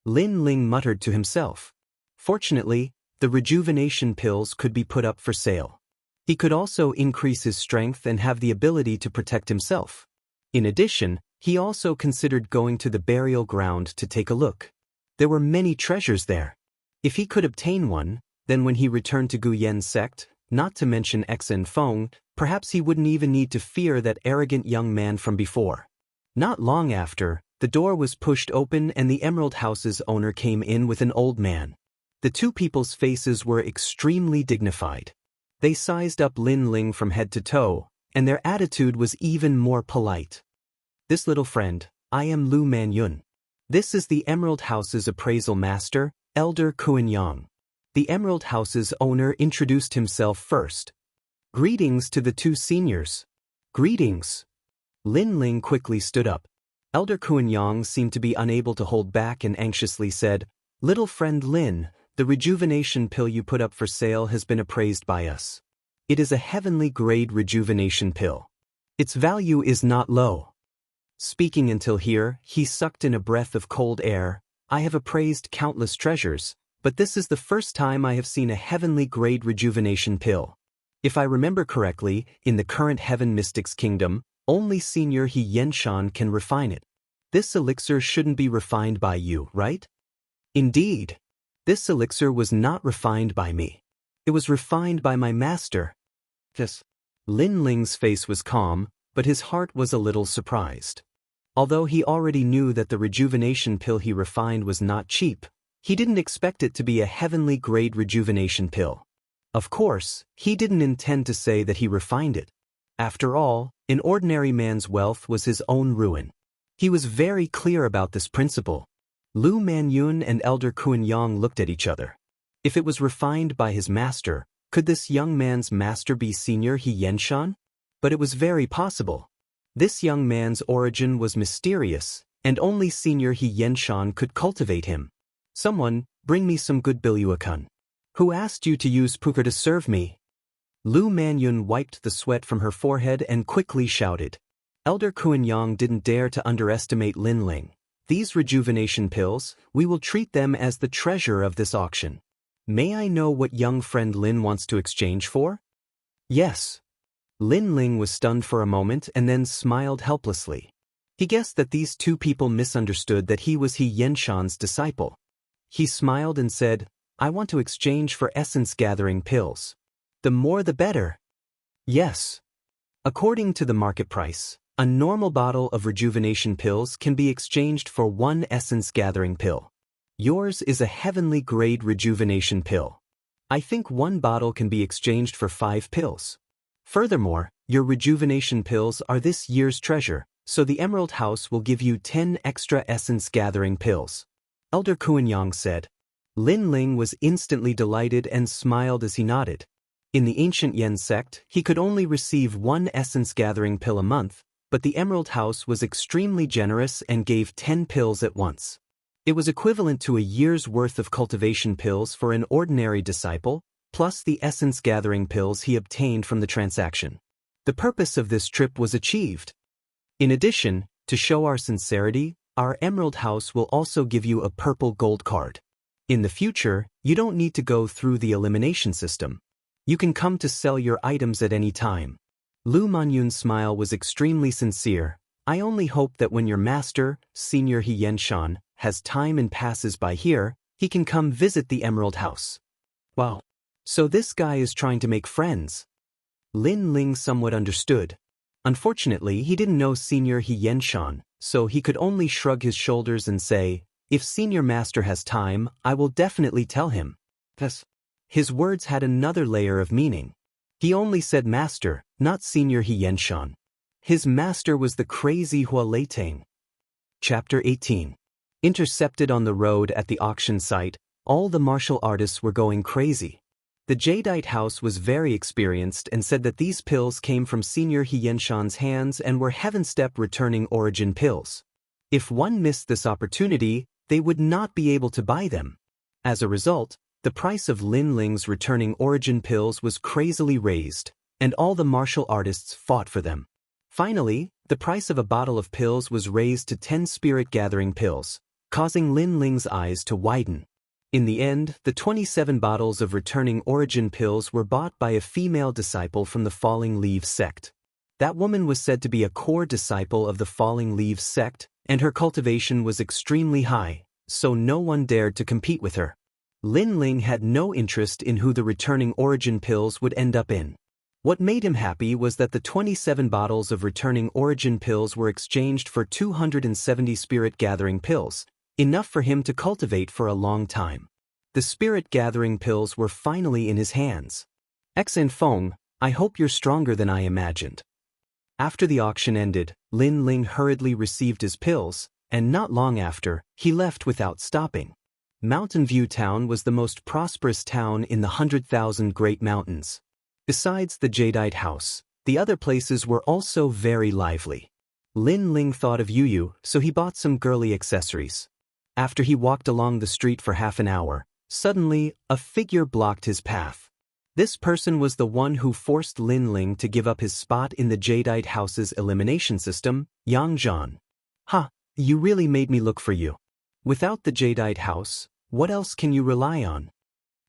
Lin Ling muttered to himself. Fortunately, the rejuvenation pills could be put up for sale. He could also increase his strength and have the ability to protect himself. In addition, he also considered going to the burial ground to take a look. There were many treasures there. If he could obtain one, then when he returned to Guyen's sect, not to mention Xen Feng, perhaps he wouldn't even need to fear that arrogant young man from before. Not long after, the door was pushed open and the Emerald House's owner came in with an old man. The two people's faces were extremely dignified. They sized up Lin Ling from head to toe, and their attitude was even more polite. This little friend, I am Lu Manyun. This is the Emerald House's appraisal master, Elder Kuan-yang. The Emerald House's owner introduced himself first. Greetings to the two seniors. Greetings. Lin Ling quickly stood up. Elder Kuan-yang seemed to be unable to hold back and anxiously said, Little friend Lin, the rejuvenation pill you put up for sale has been appraised by us. It is a heavenly grade rejuvenation pill. Its value is not low. Speaking until here, he sucked in a breath of cold air. I have appraised countless treasures, but this is the first time I have seen a heavenly grade rejuvenation pill. If I remember correctly, in the current Heaven Mystics Kingdom, only Senior He Yenshan can refine it. This elixir shouldn't be refined by you, right? Indeed. This elixir was not refined by me. It was refined by my master. This. Lin Ling's face was calm, but his heart was a little surprised. Although he already knew that the rejuvenation pill he refined was not cheap, he didn't expect it to be a heavenly grade rejuvenation pill. Of course, he didn't intend to say that he refined it. After all, an ordinary man's wealth was his own ruin. He was very clear about this principle. Lu Manyun and Elder Kuan-yang looked at each other. If it was refined by his master, could this young man's master be Senior He Yenshan? But it was very possible. This young man's origin was mysterious, and only Senior He Yenshan could cultivate him. Someone, bring me some good biluakun. Who asked you to use puker to serve me? Lu Manyun wiped the sweat from her forehead and quickly shouted. Elder Kuan-yang didn't dare to underestimate Lin Ling. These rejuvenation pills, we will treat them as the treasure of this auction. May I know what young friend Lin wants to exchange for? Yes. Lin Ling was stunned for a moment and then smiled helplessly. He guessed that these two people misunderstood that he was He Yenshan's disciple. He smiled and said, I want to exchange for essence-gathering pills. The more the better. Yes. According to the market price, a normal bottle of rejuvenation pills can be exchanged for one essence-gathering pill. Yours is a heavenly grade rejuvenation pill. I think one bottle can be exchanged for 5 pills. Furthermore, your rejuvenation pills are this year's treasure, so the Emerald House will give you 10 extra essence-gathering pills. Elder Kuan-yang said. Lin Ling was instantly delighted and smiled as he nodded. In the ancient Yen sect, he could only receive 1 essence-gathering pill a month, but the Emerald House was extremely generous and gave 10 pills at once. It was equivalent to a year's worth of cultivation pills for an ordinary disciple, plus the essence-gathering pills he obtained from the transaction. The purpose of this trip was achieved. In addition, to show our sincerity, our Emerald House will also give you a purple gold card. In the future, you don't need to go through the elimination system. You can come to sell your items at any time. Lu Manyun's smile was extremely sincere. I only hope that when your master, Senior He Yenshan, has time and passes by here, he can come visit the Emerald House. Wow. So this guy is trying to make friends. Lin Ling somewhat understood. Unfortunately, he didn't know Senior He Yenshan, so he could only shrug his shoulders and say, If Senior Master has time, I will definitely tell him. Thus, his words had another layer of meaning. He only said master, not Senior Xianxia. His master was the crazy Hua Leitang. Chapter 18. Intercepted on the road at the auction site, all the martial artists were going crazy. The Jadeite house was very experienced and said that these pills came from Senior Xianxia's hands and were heaven-step returning origin pills. If one missed this opportunity, they would not be able to buy them. As a result, the price of Lin Ling's returning origin pills was crazily raised, and all the martial artists fought for them. Finally, the price of a bottle of pills was raised to 10 spirit-gathering pills, causing Lin Ling's eyes to widen. In the end, the 27 bottles of returning origin pills were bought by a female disciple from the Falling Leaves sect. That woman was said to be a core disciple of the Falling Leaves sect, and her cultivation was extremely high, so no one dared to compete with her. Lin Ling had no interest in who the returning origin pills would end up in. What made him happy was that the 27 bottles of returning origin pills were exchanged for 270 spirit-gathering pills, enough for him to cultivate for a long time. The spirit-gathering pills were finally in his hands. Xen Feng, I hope you're stronger than I imagined. After the auction ended, Lin Ling hurriedly received his pills, and not long after, he left without stopping. Mountain View Town was the most prosperous town in the 100,000 Great Mountains. Besides the Jadeite house, the other places were also very lively. Lin Ling thought of Yu, so he bought some girly accessories. After he walked along the street for half an hour, suddenly, a figure blocked his path. This person was the one who forced Lin Ling to give up his spot in the Jadeite house's elimination system, Yang Zhan. Ha, you really made me look for you. Without the Jadeite house, what else can you rely on?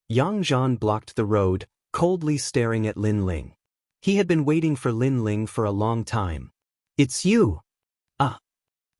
Yang Zhan blocked the road, coldly staring at Lin Ling. He had been waiting for Lin Ling for a long time. It's you! Ah!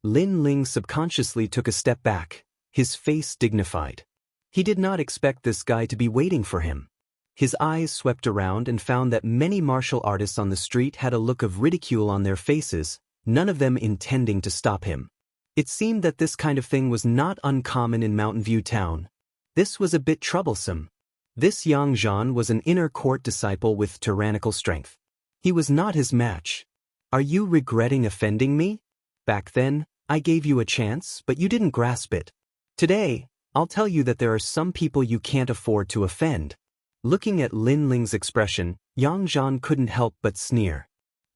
Lin Ling subconsciously took a step back, his face dignified. He did not expect this guy to be waiting for him. His eyes swept around and found that many martial artists on the street had a look of ridicule on their faces, none of them intending to stop him. It seemed that this kind of thing was not uncommon in Mountain View Town. This was a bit troublesome. This Yang Zhan was an inner court disciple with tyrannical strength. He was not his match. Are you regretting offending me? Back then, I gave you a chance, but you didn't grasp it. Today, I'll tell you that there are some people you can't afford to offend. Looking at Lin Ling's expression, Yang Zhan couldn't help but sneer.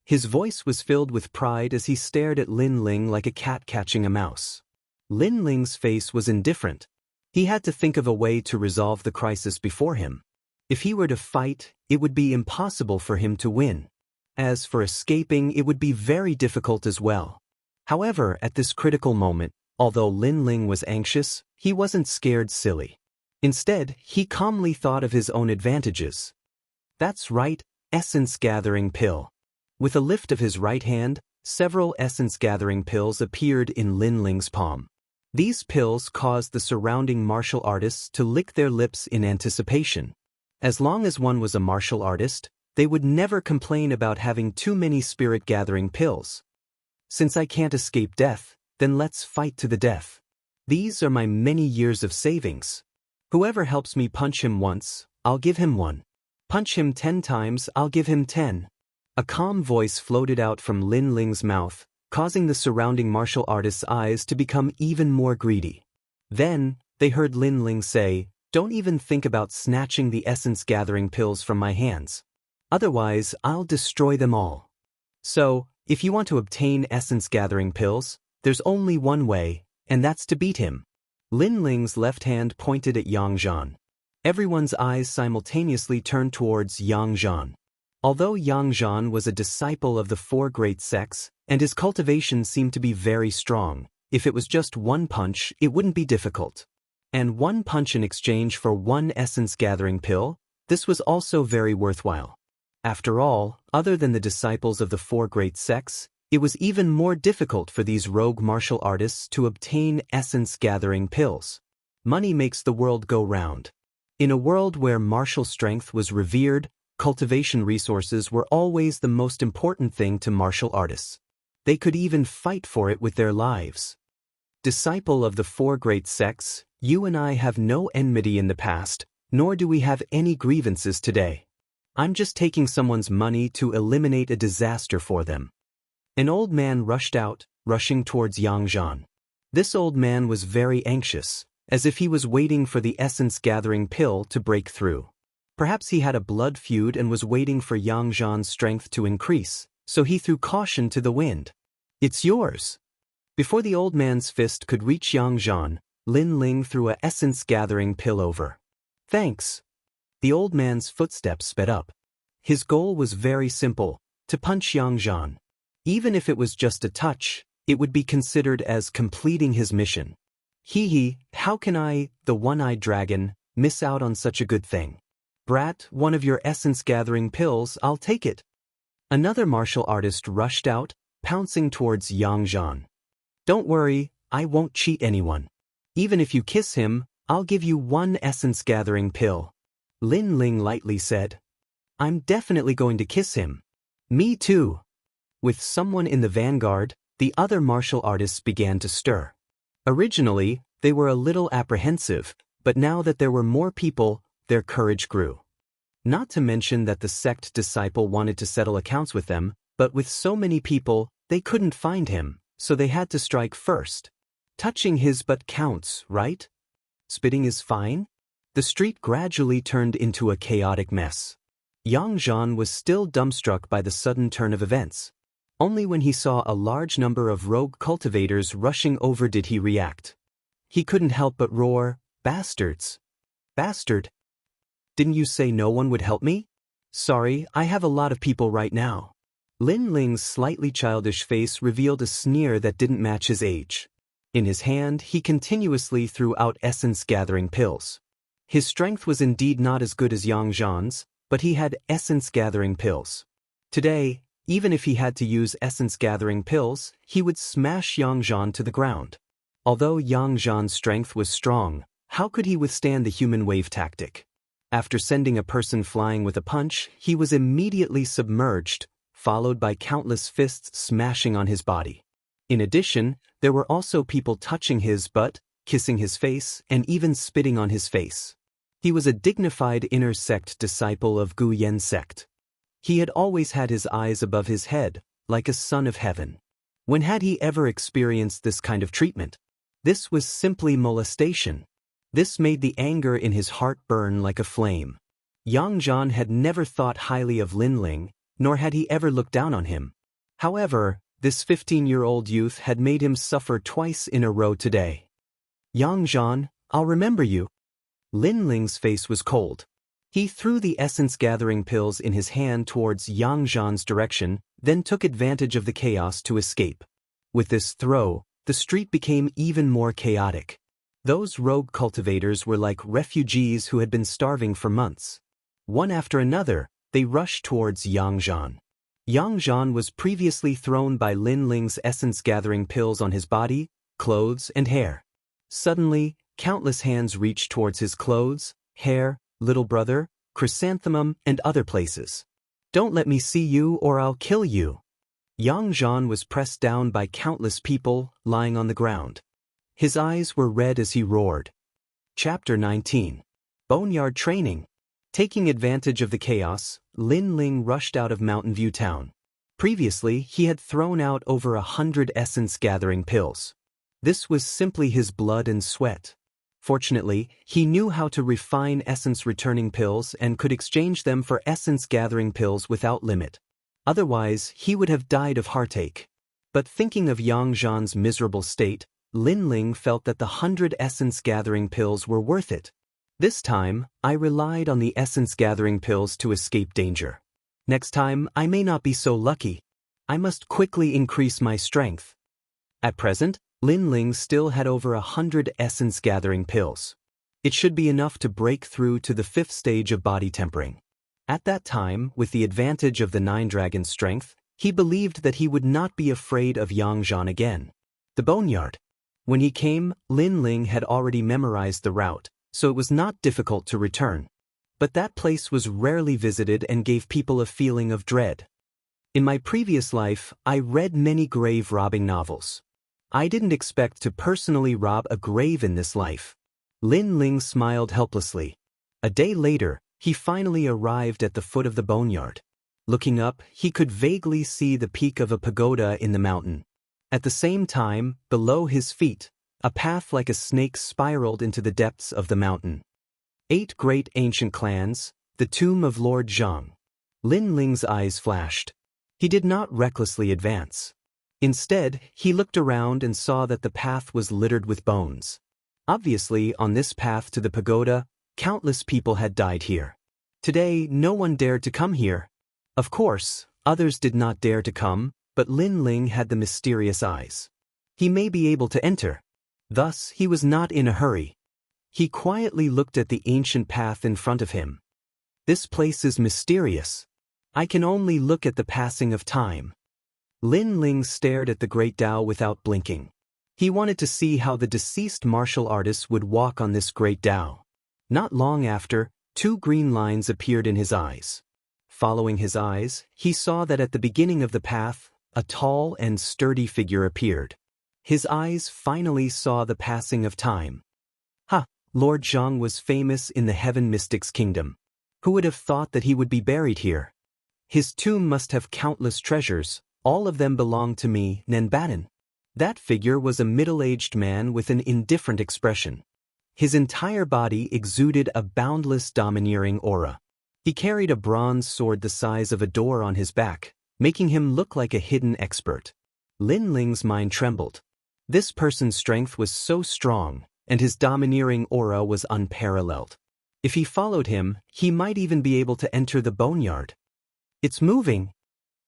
His voice was filled with pride as he stared at Lin Ling like a cat catching a mouse. Lin Ling's face was indifferent. He had to think of a way to resolve the crisis before him. If he were to fight, it would be impossible for him to win. As for escaping, it would be very difficult as well. However, at this critical moment, although Lin Ling was anxious, he wasn't scared silly. Instead, he calmly thought of his own advantages. That's right, essence-gathering pill. With a lift of his right hand, several essence-gathering pills appeared in Lin Ling's palm. These pills caused the surrounding martial artists to lick their lips in anticipation. As long as one was a martial artist, they would never complain about having too many spirit-gathering pills. Since I can't escape death, then let's fight to the death. These are my many years of savings. Whoever helps me punch him once, I'll give him one. Punch him 10 times, I'll give him 10. A calm voice floated out from Lin Ling's mouth, causing the surrounding martial artists' eyes to become even more greedy. Then, they heard Lin Ling say, "Don't even think about snatching the essence-gathering pills from my hands. Otherwise, I'll destroy them all." So, if you want to obtain essence-gathering pills, there's only one way, and that's to beat him. Lin Ling's left hand pointed at Yang Zhan. Everyone's eyes simultaneously turned towards Yang Zhan. Although Yang Zhan was a disciple of the 4 great sects, and his cultivation seemed to be very strong, if it was just one punch, it wouldn't be difficult. And one punch in exchange for one essence-gathering pill, this was also very worthwhile. After all, other than the disciples of the 4 great sects, it was even more difficult for these rogue martial artists to obtain essence-gathering pills. Money makes the world go round. In a world where martial strength was revered, cultivation resources were always the most important thing to martial artists. They could even fight for it with their lives. disciple of the four great sects, you and I have no enmity in the past, nor do we have any grievances today. I'm just taking someone's money to eliminate a disaster for them." An old man rushed out, rushing towards Yang Zhan. This old man was very anxious, as if he was waiting for the essence-gathering pill to break through. Perhaps he had a blood feud and was waiting for Yang Zhan's strength to increase, so he threw caution to the wind. "It's yours." Before the old man's fist could reach Yang Zhan, Lin Ling threw a essence-gathering pill over. "Thanks." The old man's footsteps sped up. His goal was very simple, to punch Yang Zhan. Even if it was just a touch, it would be considered as completing his mission. Hee, how can I, the one-eyed dragon, miss out on such a good thing? "Brat, one of your essence-gathering pills, I'll take it." Another martial artist rushed out, pouncing towards Yang Zhan. "Don't worry, I won't cheat anyone. Even if you kiss him, I'll give you one essence-gathering pill." Lin Ling lightly said. "I'm definitely going to kiss him." "Me too." With someone in the vanguard, the other martial artists began to stir. Originally, they were a little apprehensive, but now that there were more people, their courage grew. Not to mention that the sect disciple wanted to settle accounts with them, but with so many people, they couldn't find him, so they had to strike first. Touching his butt counts, right? Spitting is fine? The street gradually turned into a chaotic mess. Yang Zhan was still dumbstruck by the sudden turn of events. Only when he saw a large number of rogue cultivators rushing over did he react. He couldn't help but roar, "Bastards! Bastard! Didn't you say no one would help me? Sorry, I have a lot of people right now." Lin Ling's slightly childish face revealed a sneer that didn't match his age. In his hand, he continuously threw out essence-gathering pills. His strength was indeed not as good as Yang Zhan's, but he had essence-gathering pills. Today, even if he had to use essence-gathering pills, he would smash Yang Zhan to the ground. Although Yang Zhan's strength was strong, how could he withstand the human wave tactic? After sending a person flying with a punch, he was immediately submerged, followed by countless fists smashing on his body. In addition, there were also people touching his butt, kissing his face, and even spitting on his face. He was a dignified inner sect disciple of Gu Yen sect. He had always had his eyes above his head, like a son of heaven. When had he ever experienced this kind of treatment? This was simply molestation. This made the anger in his heart burn like a flame. Yang Zhan had never thought highly of Lin Ling, nor had he ever looked down on him. However, this 15-year-old youth had made him suffer twice in a row today. "Yang Zhan, I'll remember you." Lin Ling's face was cold. He threw the essence-gathering pills in his hand towards Yang Zhan's direction, then took advantage of the chaos to escape. With this throw, the street became even more chaotic. Those rogue cultivators were like refugees who had been starving for months. One after another, they rushed towards Yang Zhan. Yang Zhan was previously thrown by Lin Ling's essence-gathering pills on his body, clothes, and hair. Suddenly, countless hands reached towards his clothes, hair, little brother, chrysanthemum, and other places. "Don't let me see you or I'll kill you." Yang Zhan was pressed down by countless people, lying on the ground. His eyes were red as he roared. Chapter 19. Boneyard Training. Taking advantage of the chaos, Lin Ling rushed out of Mountain View Town. Previously, he had thrown out over 100 essence-gathering pills. This was simply his blood and sweat. Fortunately, he knew how to refine essence-returning pills and could exchange them for essence-gathering pills without limit. Otherwise, he would have died of heartache. But thinking of Yang Zhan's miserable state, Lin Ling felt that the 100 essence-gathering pills were worth it. This time, I relied on the essence-gathering pills to escape danger. Next time, I may not be so lucky. I must quickly increase my strength. At present, Lin Ling still had over 100 essence-gathering pills. It should be enough to break through to the 5th stage of body tempering. At that time, with the advantage of the 9 dragon's strength, he believed that he would not be afraid of Yang Zhan again. The Boneyard. When he came, Lin Ling had already memorized the route, so it was not difficult to return. But that place was rarely visited and gave people a feeling of dread. In my previous life, I read many grave-robbing novels. I didn't expect to personally rob a grave in this life. Lin Ling smiled helplessly. A day later, he finally arrived at the foot of the boneyard. Looking up, he could vaguely see the peak of a pagoda in the mountain. At the same time, below his feet, a path like a snake spiraled into the depths of the mountain. 8 great ancient clans, the tomb of Lord Zhang. Lin Ling's eyes flashed. He did not recklessly advance. Instead, he looked around and saw that the path was littered with bones. Obviously, on this path to the pagoda, countless people had died here. Today, no one dared to come here. Of course, others did not dare to come, but Lin Ling had the mysterious eyes. He may be able to enter. Thus, he was not in a hurry. He quietly looked at the ancient path in front of him. This place is mysterious. I can only look at the passing of time. Lin Ling stared at the great Dao without blinking. He wanted to see how the deceased martial artist would walk on this great Dao. Not long after, 2 green lines appeared in his eyes. Following his eyes, he saw that at the beginning of the path, a tall and sturdy figure appeared. His eyes finally saw the passing of time. Lord Zhang was famous in the Heaven Mystics Kingdom. Who would have thought that he would be buried here? His tomb must have countless treasures, all of them belong to me, Nanbatten. That figure was a middle-aged man with an indifferent expression. His entire body exuded a boundless domineering aura. He carried a bronze sword the size of a door on his back, making him look like a hidden expert. Lin Ling's mind trembled. This person's strength was so strong, and his domineering aura was unparalleled. If he followed him, he might even be able to enter the boneyard. It's moving!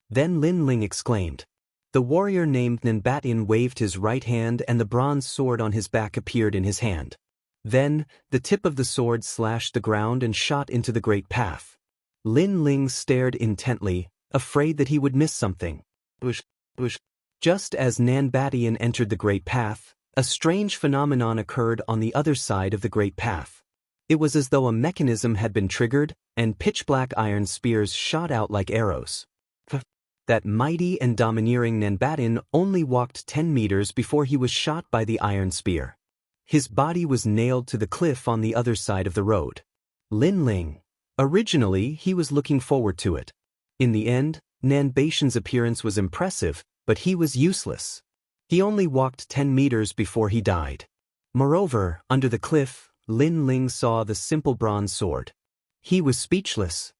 Then Lin Ling exclaimed. The warrior named Nanbatten waved his right hand and the bronze sword on his back appeared in his hand. Then, the tip of the sword slashed the ground and shot into the great path. Lin Ling stared intently, afraid that he would miss something. Just as Nanbatten entered the great path, a strange phenomenon occurred on the other side of the great path. It was as though a mechanism had been triggered, and pitch-black iron spears shot out like arrows. That mighty and domineering Nanbatten only walked 10 meters before he was shot by the iron spear. His body was nailed to the cliff on the other side of the road. Lin Ling. Originally, he was looking forward to it. In the end, Nanbatten's appearance was impressive, but he was useless. He only walked 10 meters before he died. Moreover, under the cliff, Lin Ling saw the simple bronze sword. He was speechless.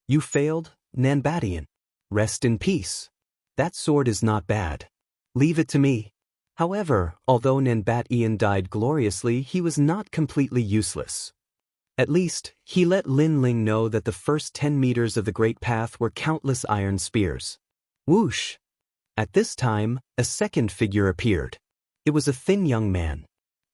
You failed, Nanbatten. Rest in peace. That sword is not bad. Leave it to me. However, although Nanbatten died gloriously, he was not completely useless. At least, he let Lin Ling know that the first 10 meters of the great path were countless iron spears. Whoosh! At this time, a second figure appeared. It was a thin young man.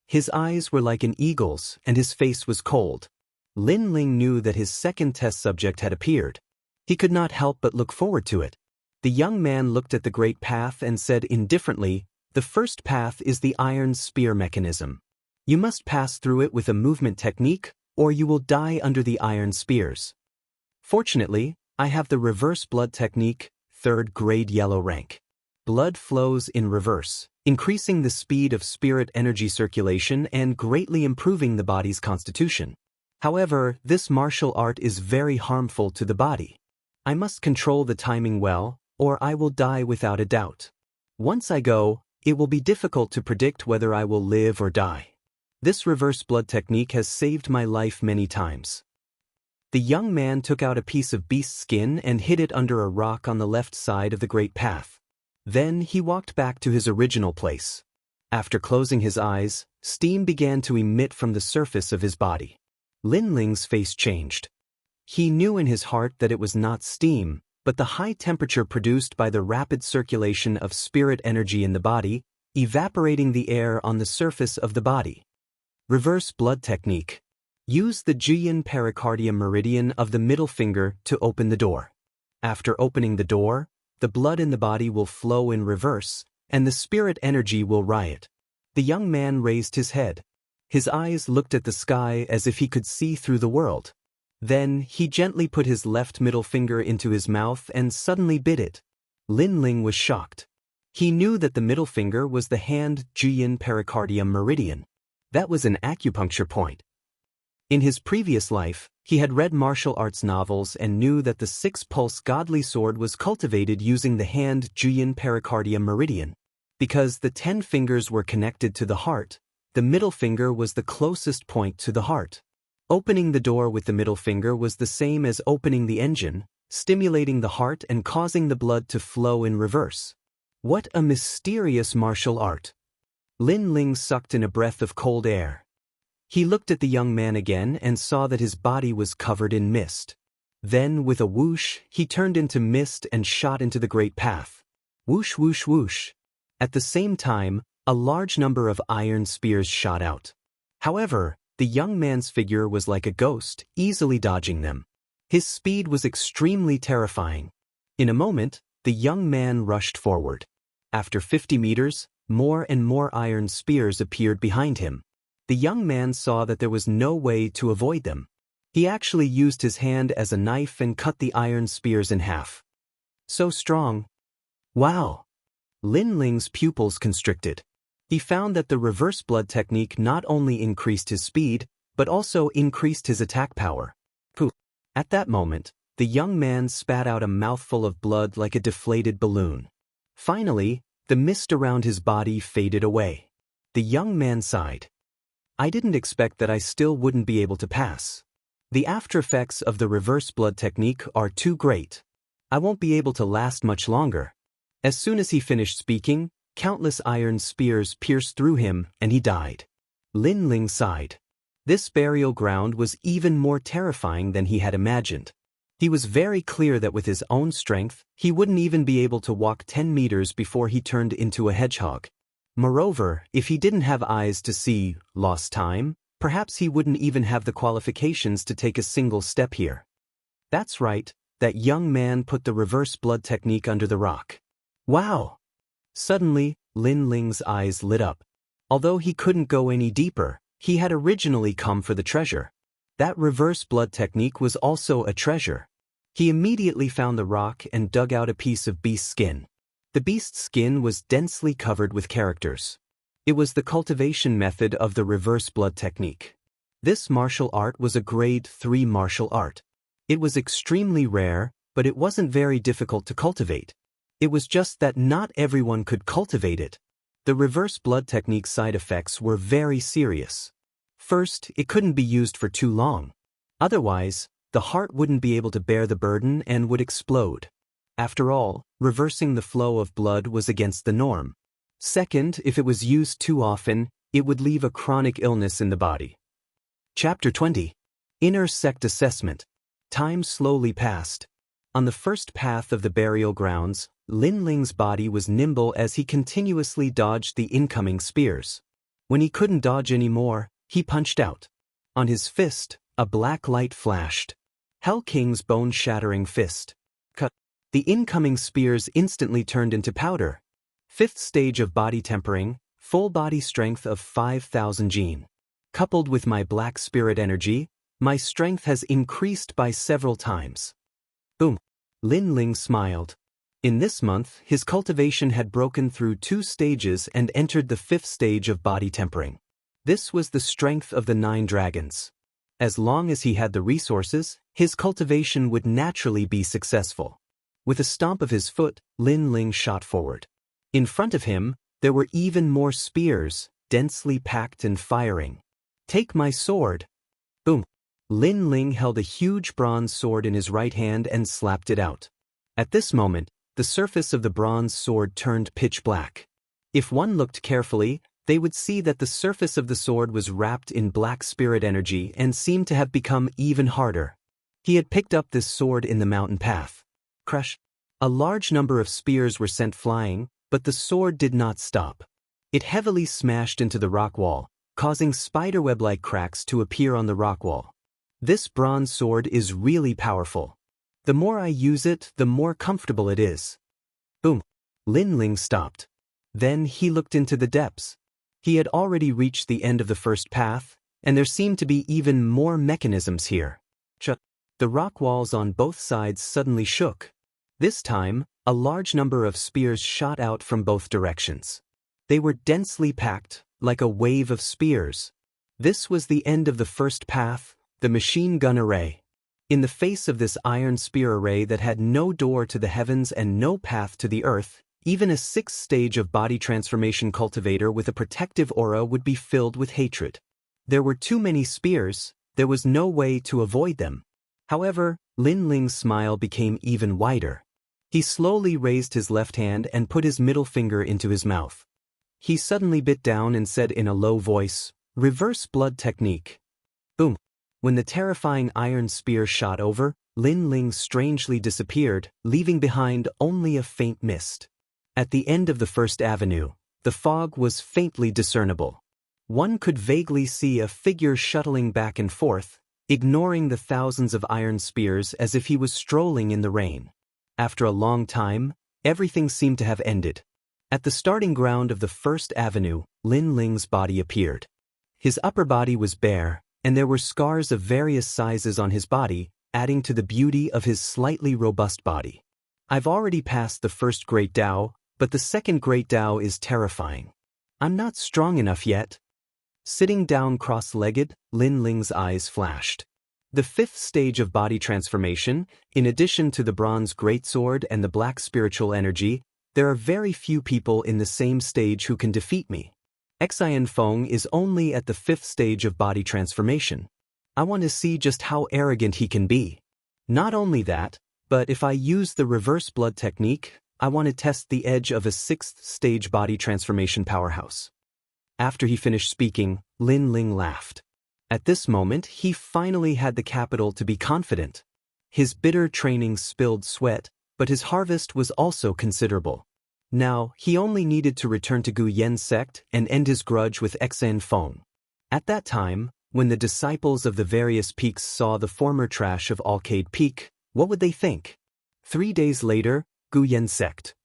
His eyes were like an eagle's, and his face was cold. Lin Ling knew that his second test subject had appeared. He could not help but look forward to it. The young man looked at the great path and said indifferently, "The first path is the iron spear mechanism. You must pass through it with a movement technique, or you will die under the iron spears. Fortunately, I have the reverse blood technique, 3rd grade yellow rank. Blood flows in reverse, increasing the speed of spirit energy circulation and greatly improving the body's constitution. However, this martial art is very harmful to the body. I must control the timing well, or I will die without a doubt. Once I go, it will be difficult to predict whether I will live or die. This reverse blood technique has saved my life many times." The young man took out a piece of beast skin and hid it under a rock on the left side of the great path. Then he walked back to his original place. After closing his eyes, steam began to emit from the surface of his body. Lin Ling's face changed. He knew in his heart that it was not steam, but the high temperature produced by the rapid circulation of spirit energy in the body, evaporating the air on the surface of the body. Reverse blood technique. Use the Juyin pericardium meridian of the middle finger to open the door. After opening the door, the blood in the body will flow in reverse, and the spirit energy will riot. The young man raised his head. His eyes looked at the sky as if he could see through the world. Then, he gently put his left middle finger into his mouth and suddenly bit it. Lin Ling was shocked. He knew that the middle finger was the hand Juyin pericardium meridian. That was an acupuncture point. In his previous life, he had read martial arts novels and knew that the six-pulse godly sword was cultivated using the hand Juyin pericardium meridian. Because the 10 fingers were connected to the heart, the middle finger was the closest point to the heart. Opening the door with the middle finger was the same as opening the engine, stimulating the heart and causing the blood to flow in reverse. What a mysterious martial art! Lin Ling sucked in a breath of cold air. He looked at the young man again and saw that his body was covered in mist. Then, with a whoosh, he turned into mist and shot into the great path. Whoosh, whoosh, whoosh. At the same time, a large number of iron spears shot out. However, the young man's figure was like a ghost, easily dodging them. His speed was extremely terrifying. In a moment, the young man rushed forward. After 50 meters, more and more iron spears appeared behind him. The young man saw that there was no way to avoid them. He actually used his hand as a knife and cut the iron spears in half. So strong. Wow! Lin Ling's pupils constricted. He found that the reverse blood technique not only increased his speed, but also increased his attack power. Pooh! At that moment, the young man spat out a mouthful of blood like a deflated balloon. Finally, the mist around his body faded away. The young man sighed. I didn't expect that I still wouldn't be able to pass. The after effects of the reverse blood technique are too great. I won't be able to last much longer. As soon as he finished speaking, countless iron spears pierced through him and he died. Lin Ling sighed. This burial ground was even more terrifying than he had imagined. He was very clear that with his own strength, he wouldn't even be able to walk 10 meters before he turned into a hedgehog. Moreover, if he didn't have eyes to see lost time, perhaps he wouldn't even have the qualifications to take a single step here. That's right, that young man put the reverse blood technique under the rock. Wow! Suddenly, Lin Ling's eyes lit up. Although he couldn't go any deeper, he had originally come for the treasure. That reverse blood technique was also a treasure. He immediately found the rock and dug out a piece of beast skin. The beast's skin was densely covered with characters. It was the cultivation method of the reverse blood technique. This martial art was a grade 3 martial art. It was extremely rare, but it wasn't very difficult to cultivate. It was just that not everyone could cultivate it. The reverse blood technique's side effects were very serious. First, it couldn't be used for too long. Otherwise, the heart wouldn't be able to bear the burden and would explode. After all, reversing the flow of blood was against the norm. Second, if it was used too often, it would leave a chronic illness in the body. Chapter 20. Inner Sect Assessment. Time slowly passed. On the first path of the burial grounds, Lin Ling's body was nimble as he continuously dodged the incoming spears. When he couldn't dodge anymore, he punched out. On his fist, a black light flashed. Hell King's bone-shattering fist. Cut. The incoming spears instantly turned into powder. 5th stage of body tempering, full body strength of 5,000 gene. Coupled with my black spirit energy, my strength has increased by several times. Boom. Lin Ling smiled. In this month, his cultivation had broken through 2 stages and entered the 5th stage of body tempering. This was the strength of the 9 dragons. As long as he had the resources, his cultivation would naturally be successful. With a stomp of his foot, Lin Ling shot forward. In front of him, there were even more spears, densely packed and firing. Take my sword. Boom. Lin Ling held a huge bronze sword in his right hand and slapped it out. At this moment, the surface of the bronze sword turned pitch black. If one looked carefully, they would see that the surface of the sword was wrapped in black spirit energy and seemed to have become even harder. He had picked up this sword in the mountain path. Crush. A large number of spears were sent flying, but the sword did not stop. It heavily smashed into the rock wall, causing spiderweb-like cracks to appear on the rock wall. This bronze sword is really powerful. The more I use it, the more comfortable it is. Boom. Lin Ling stopped. Then he looked into the depths. He had already reached the end of the first path, and there seemed to be even more mechanisms here. The rock walls on both sides suddenly shook. This time, a large number of spears shot out from both directions. They were densely packed, like a wave of spears. This was the end of the first path, the machine gun array. In the face of this iron spear array that had no door to the heavens and no path to the earth, even a sixth stage of body transformation cultivator with a protective aura would be filled with hatred. There were too many spears, there was no way to avoid them. However, Lin Ling's smile became even wider. He slowly raised his left hand and put his middle finger into his mouth. He suddenly bit down and said in a low voice, "Reverse blood technique." Boom. When the terrifying iron spear shot over, Lin Ling strangely disappeared, leaving behind only a faint mist. At the end of the first avenue, the fog was faintly discernible. One could vaguely see a figure shuttling back and forth, ignoring the thousands of iron spears as if he was strolling in the rain. After a long time, everything seemed to have ended. At the starting ground of the first avenue, Lin Ling's body appeared. His upper body was bare, and there were scars of various sizes on his body, adding to the beauty of his slightly robust body. I've already passed the first Great Dao, but the second Great Dao is terrifying. I'm not strong enough yet. Sitting down cross-legged, Lin Ling's eyes flashed. The fifth stage of body transformation, in addition to the bronze greatsword and the black spiritual energy, there are very few people in the same stage who can defeat me. Xianxia is only at the fifth stage of body transformation. I want to see just how arrogant he can be. Not only that, but if I use the reverse blood technique, I want to test the edge of a sixth stage body transformation powerhouse. After he finished speaking, Lin Ling laughed. At this moment, he finally had the capital to be confident. His bitter training spilled sweat, but his harvest was also considerable. Now, he only needed to return to Gu Yen's sect and end his grudge with Xianxia. At that time, when the disciples of the various peaks saw the former trash of Alcade Peak, what would they think? 3 days later, Gu Yen's sect.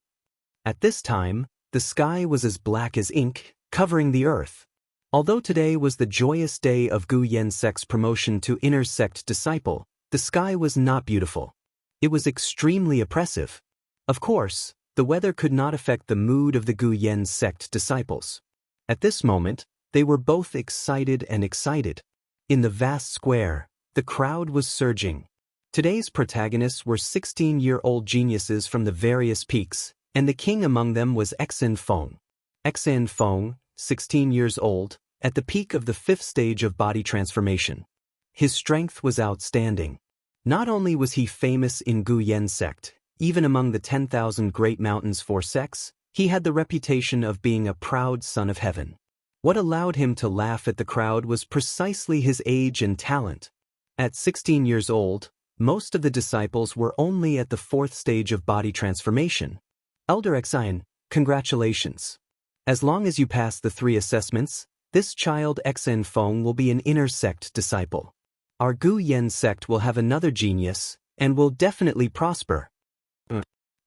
At this time, the sky was as black as ink, covering the earth. Although today was the joyous day of Gu Yen's sect's promotion to inner sect disciple, the sky was not beautiful. It was extremely oppressive. Of course, the weather could not affect the mood of the Gu Yen's sect disciples. At this moment, they were both excited and excited. In the vast square, the crowd was surging. Today's protagonists were 16-year-old geniuses from the various peaks, and the king among them was Xianxia. Xianxia, 16 years old, at the peak of the fifth stage of body transformation. His strength was outstanding. Not only was he famous in Gu Yen's sect, even among the 10,000 great mountains for sects, he had the reputation of being a proud son of heaven. What allowed him to laugh at the crowd was precisely his age and talent. At 16 years old, most of the disciples were only at the fourth stage of body transformation. Elder Xian, congratulations. As long as you pass the 3 assessments, this child Xianxia will be an inner sect disciple. Our Gu Yen sect will have another genius, and will definitely prosper.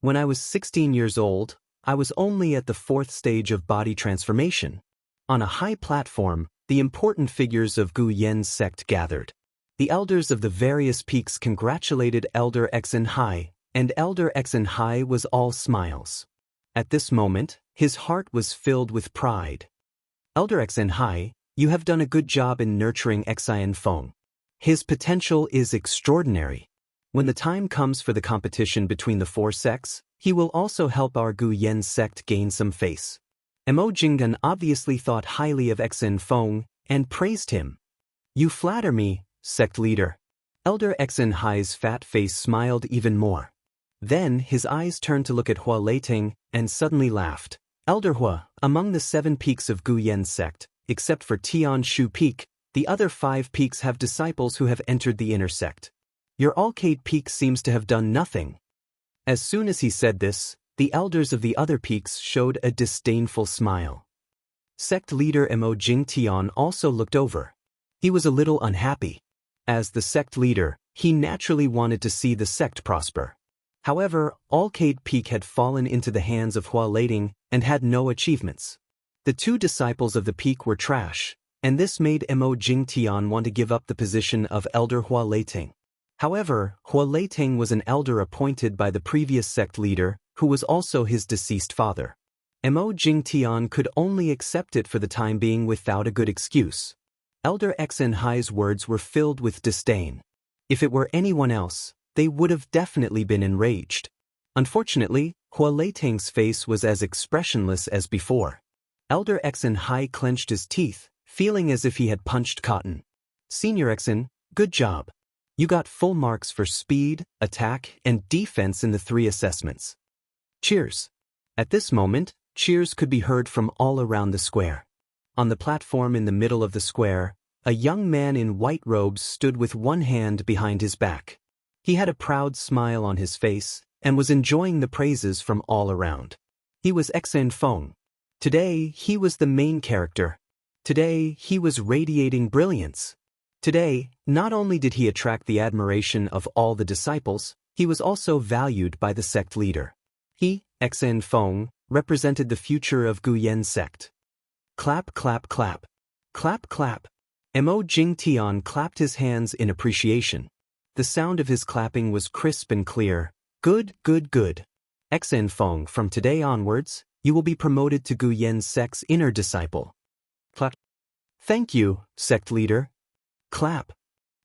When I was 16 years old, I was only at the fourth stage of body transformation. On a high platform, the important figures of Gu Yen's sect gathered. The elders of the various peaks congratulated Elder Xianxia, and Elder Xianxia was all smiles. At this moment, his heart was filled with pride. Elder Xianxia, you have done a good job in nurturing Xianxia. His potential is extraordinary. When the time comes for the competition between the 4 sects, he will also help our Gu Yen sect gain some face. Mo Jinggan obviously thought highly of Xianxia and praised him. You flatter me, sect leader. Elder Xianxia's fat face smiled even more. Then his eyes turned to look at Hua Leiting and suddenly laughed. Elder Hua, among the 7 peaks of Gu Yen's sect, except for Tian Shu Peak, the other 5 peaks have disciples who have entered the inner sect. Your Alcade Peak seems to have done nothing. As soon as he said this, the elders of the other peaks showed a disdainful smile. Sect leader Mo Jingtian also looked over. He was a little unhappy. As the sect leader, he naturally wanted to see the sect prosper. However, Alcade Peak had fallen into the hands of Hua Leiting and had no achievements. The 2 disciples of the peak were trash, and this made Mo Jingtian want to give up the position of Elder Hua Leiting. However, Hua Leiting was an elder appointed by the previous sect leader, who was also his deceased father. Mo Jingtian could only accept it for the time being without a good excuse. Elder Xianxia's words were filled with disdain. If it were anyone else, they would have definitely been enraged. Unfortunately, Hua Leiteng's face was as expressionless as before. Elder Xianxia clenched his teeth, feeling as if he had punched cotton. Senior Xian, good job. You got full marks for speed, attack, and defense in the 3 assessments. Cheers. At this moment, cheers could be heard from all around the square. On the platform in the middle of the square, a young man in white robes stood with one hand behind his back. He had a proud smile on his face and was enjoying the praises from all around. He was Xian Feng. Today, he was the main character. Today, he was radiating brilliance. Today, not only did he attract the admiration of all the disciples, he was also valued by the sect leader. He, Xian Feng, represented the future of Guyan sect. Clap, clap, clap. Clap, clap. Mo Jingtian clapped his hands in appreciation. The sound of his clapping was crisp and clear. Good, good, good. Xian Feng, from today onwards, you will be promoted to Guyan sect's inner disciple. Clap. Thank you, sect leader. Clap.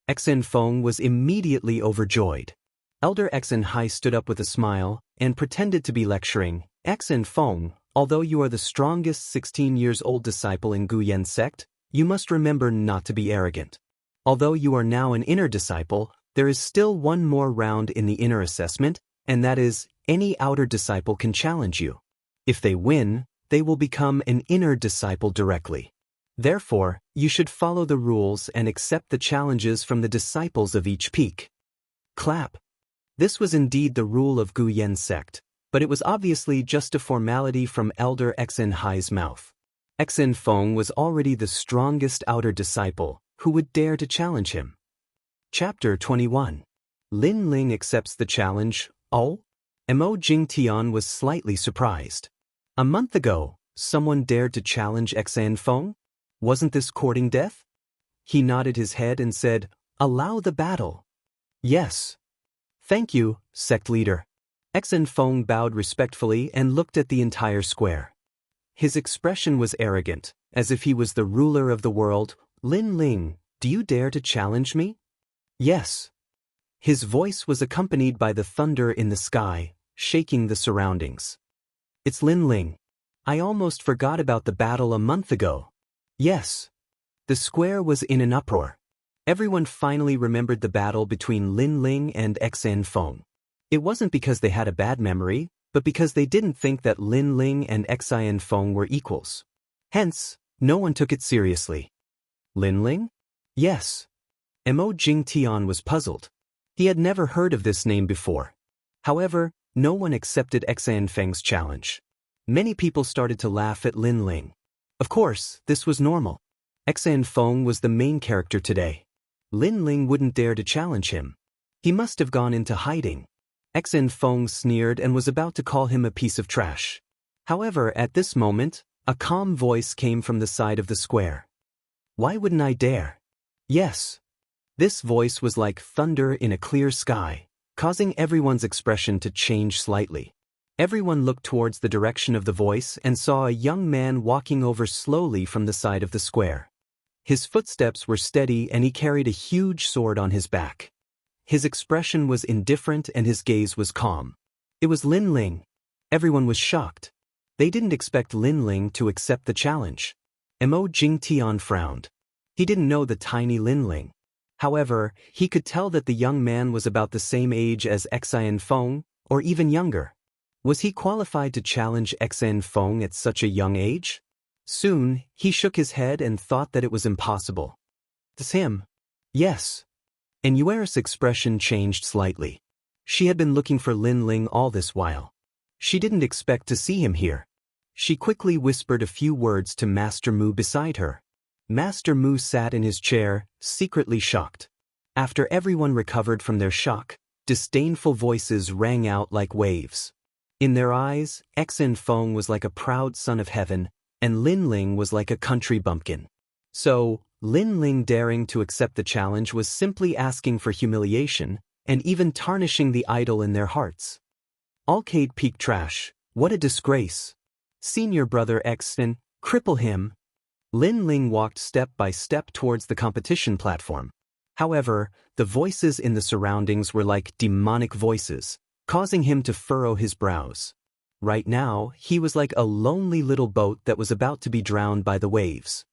Xian Feng was immediately overjoyed. Elder Xianxia stood up with a smile and pretended to be lecturing. Xian Feng, although you are the strongest 16-years-old disciple in Guyan sect, you must remember not to be arrogant. Although you are now an inner disciple, there is still one more round in the inner assessment, and that is, any outer disciple can challenge you. If they win, they will become an inner disciple directly. Therefore, you should follow the rules and accept the challenges from the disciples of each peak. Clap. This was indeed the rule of Guyan sect, but it was obviously just a formality from Elder Xianxia's mouth. Xian Feng was already the strongest outer disciple, who would dare to challenge him. Chapter 21. Lin Ling accepts the challenge. Oh? Mo Jingtian was slightly surprised. A month ago, someone dared to challenge Xian Feng? Wasn't this courting death? He nodded his head and said, "Allow the battle." Yes. Thank you, sect leader. Xian Feng bowed respectfully and looked at the entire square. His expression was arrogant, as if he was the ruler of the world. Lin Ling, do you dare to challenge me? Yes. His voice was accompanied by the thunder in the sky, shaking the surroundings. It's Lin Ling. I almost forgot about the battle a month ago. Yes. The square was in an uproar. Everyone finally remembered the battle between Lin Ling and Xian Feng. It wasn't because they had a bad memory, but because they didn't think that Lin Ling and Xian Feng were equals. Hence, no one took it seriously. Lin Ling? Yes. Mo Jingtian was puzzled. He had never heard of this name before. However, no one accepted Xian Feng's challenge. Many people started to laugh at Lin Ling. Of course, this was normal. Xian Feng was the main character today. Lin Ling wouldn't dare to challenge him. He must have gone into hiding. Xian Feng sneered and was about to call him a piece of trash. However, at this moment, a calm voice came from the side of the square. Why wouldn't I dare? Yes. This voice was like thunder in a clear sky, causing everyone's expression to change slightly. Everyone looked towards the direction of the voice and saw a young man walking over slowly from the side of the square. His footsteps were steady and he carried a huge sword on his back. His expression was indifferent and his gaze was calm. It was Lin Ling. Everyone was shocked. They didn't expect Lin Ling to accept the challenge. Mo Jingtian frowned. He didn't know the tiny Lin Ling. However, he could tell that the young man was about the same age as Xian Feng, or even younger. Was he qualified to challenge Xian Feng at such a young age? Soon, he shook his head and thought that it was impossible. It's him. Yes. And Yueris' expression changed slightly. She had been looking for Lin Ling all this while. She didn't expect to see him here. She quickly whispered a few words to Master Mu beside her. Master Mu sat in his chair, secretly shocked. After everyone recovered from their shock, disdainful voices rang out like waves. In their eyes, Xian Feng was like a proud son of heaven, and Lin Ling was like a country bumpkin. So, Lin Ling daring to accept the challenge was simply asking for humiliation, and even tarnishing the idol in their hearts. Alcade Peak trash, what a disgrace. Senior brother Xen, cripple him. Lin Ling walked step by step towards the competition platform. However, the voices in the surroundings were like demonic voices, causing him to furrow his brows. Right now, he was like a lonely little boat that was about to be drowned by the waves.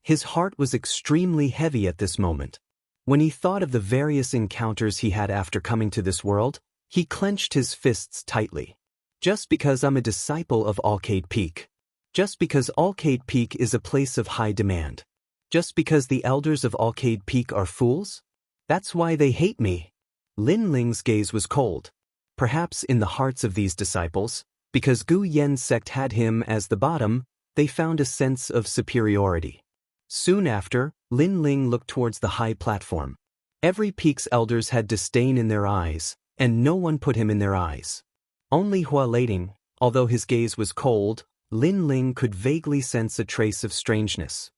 His heart was extremely heavy at this moment. When he thought of the various encounters he had after coming to this world, he clenched his fists tightly. Just because I'm a disciple of Alcade Peak. Just because Alcade Peak is a place of high demand. Just because the elders of Alcade Peak are fools? That's why they hate me. Lin Ling's gaze was cold. Perhaps in the hearts of these disciples, because Gu Yen's sect had him as the bottom, they found a sense of superiority. Soon after, Lin Ling looked towards the high platform. Every peak's elders had disdain in their eyes, and no one put him in their eyes. Only Hua Leiting, although his gaze was cold, Lin Ling could vaguely sense a trace of strangeness.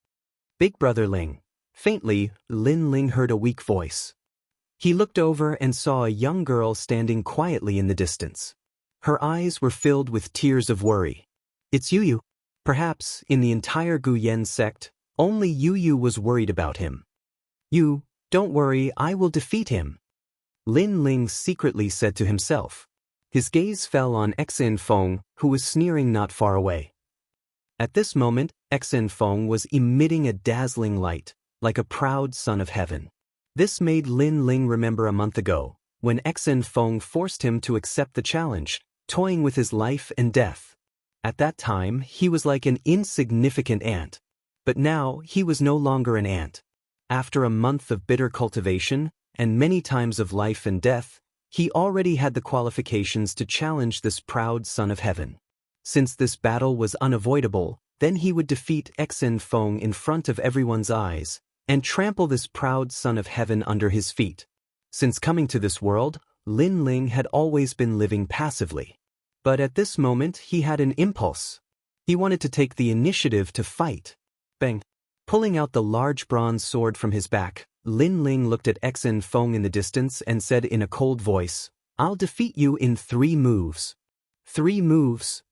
Big Brother Ling. Faintly, Lin Ling heard a weak voice. He looked over and saw a young girl standing quietly in the distance. Her eyes were filled with tears of worry. It's Yu. Perhaps, in the entire Gu Yen sect, only Yu was worried about him. You, don't worry, I will defeat him. Lin Ling secretly said to himself. His gaze fell on Xen Feng, who was sneering not far away. At this moment, Xen Feng was emitting a dazzling light, like a proud son of heaven. This made Lin Ling remember a month ago, when Xen Feng forced him to accept the challenge, toying with his life and death. At that time, he was like an insignificant ant. But now, he was no longer an ant. After a month of bitter cultivation, and many times of life and death, he already had the qualifications to challenge this proud son of heaven. Since this battle was unavoidable, then he would defeat Xen Feng in front of everyone's eyes, and trample this proud son of heaven under his feet. Since coming to this world, Lin Ling had always been living passively. But at this moment he had an impulse. He wanted to take the initiative to fight. Bang! Pulling out the large bronze sword from his back, Lin Ling looked at Xen Feng in the distance and said in a cold voice, I'll defeat you in 3 moves. 3 moves.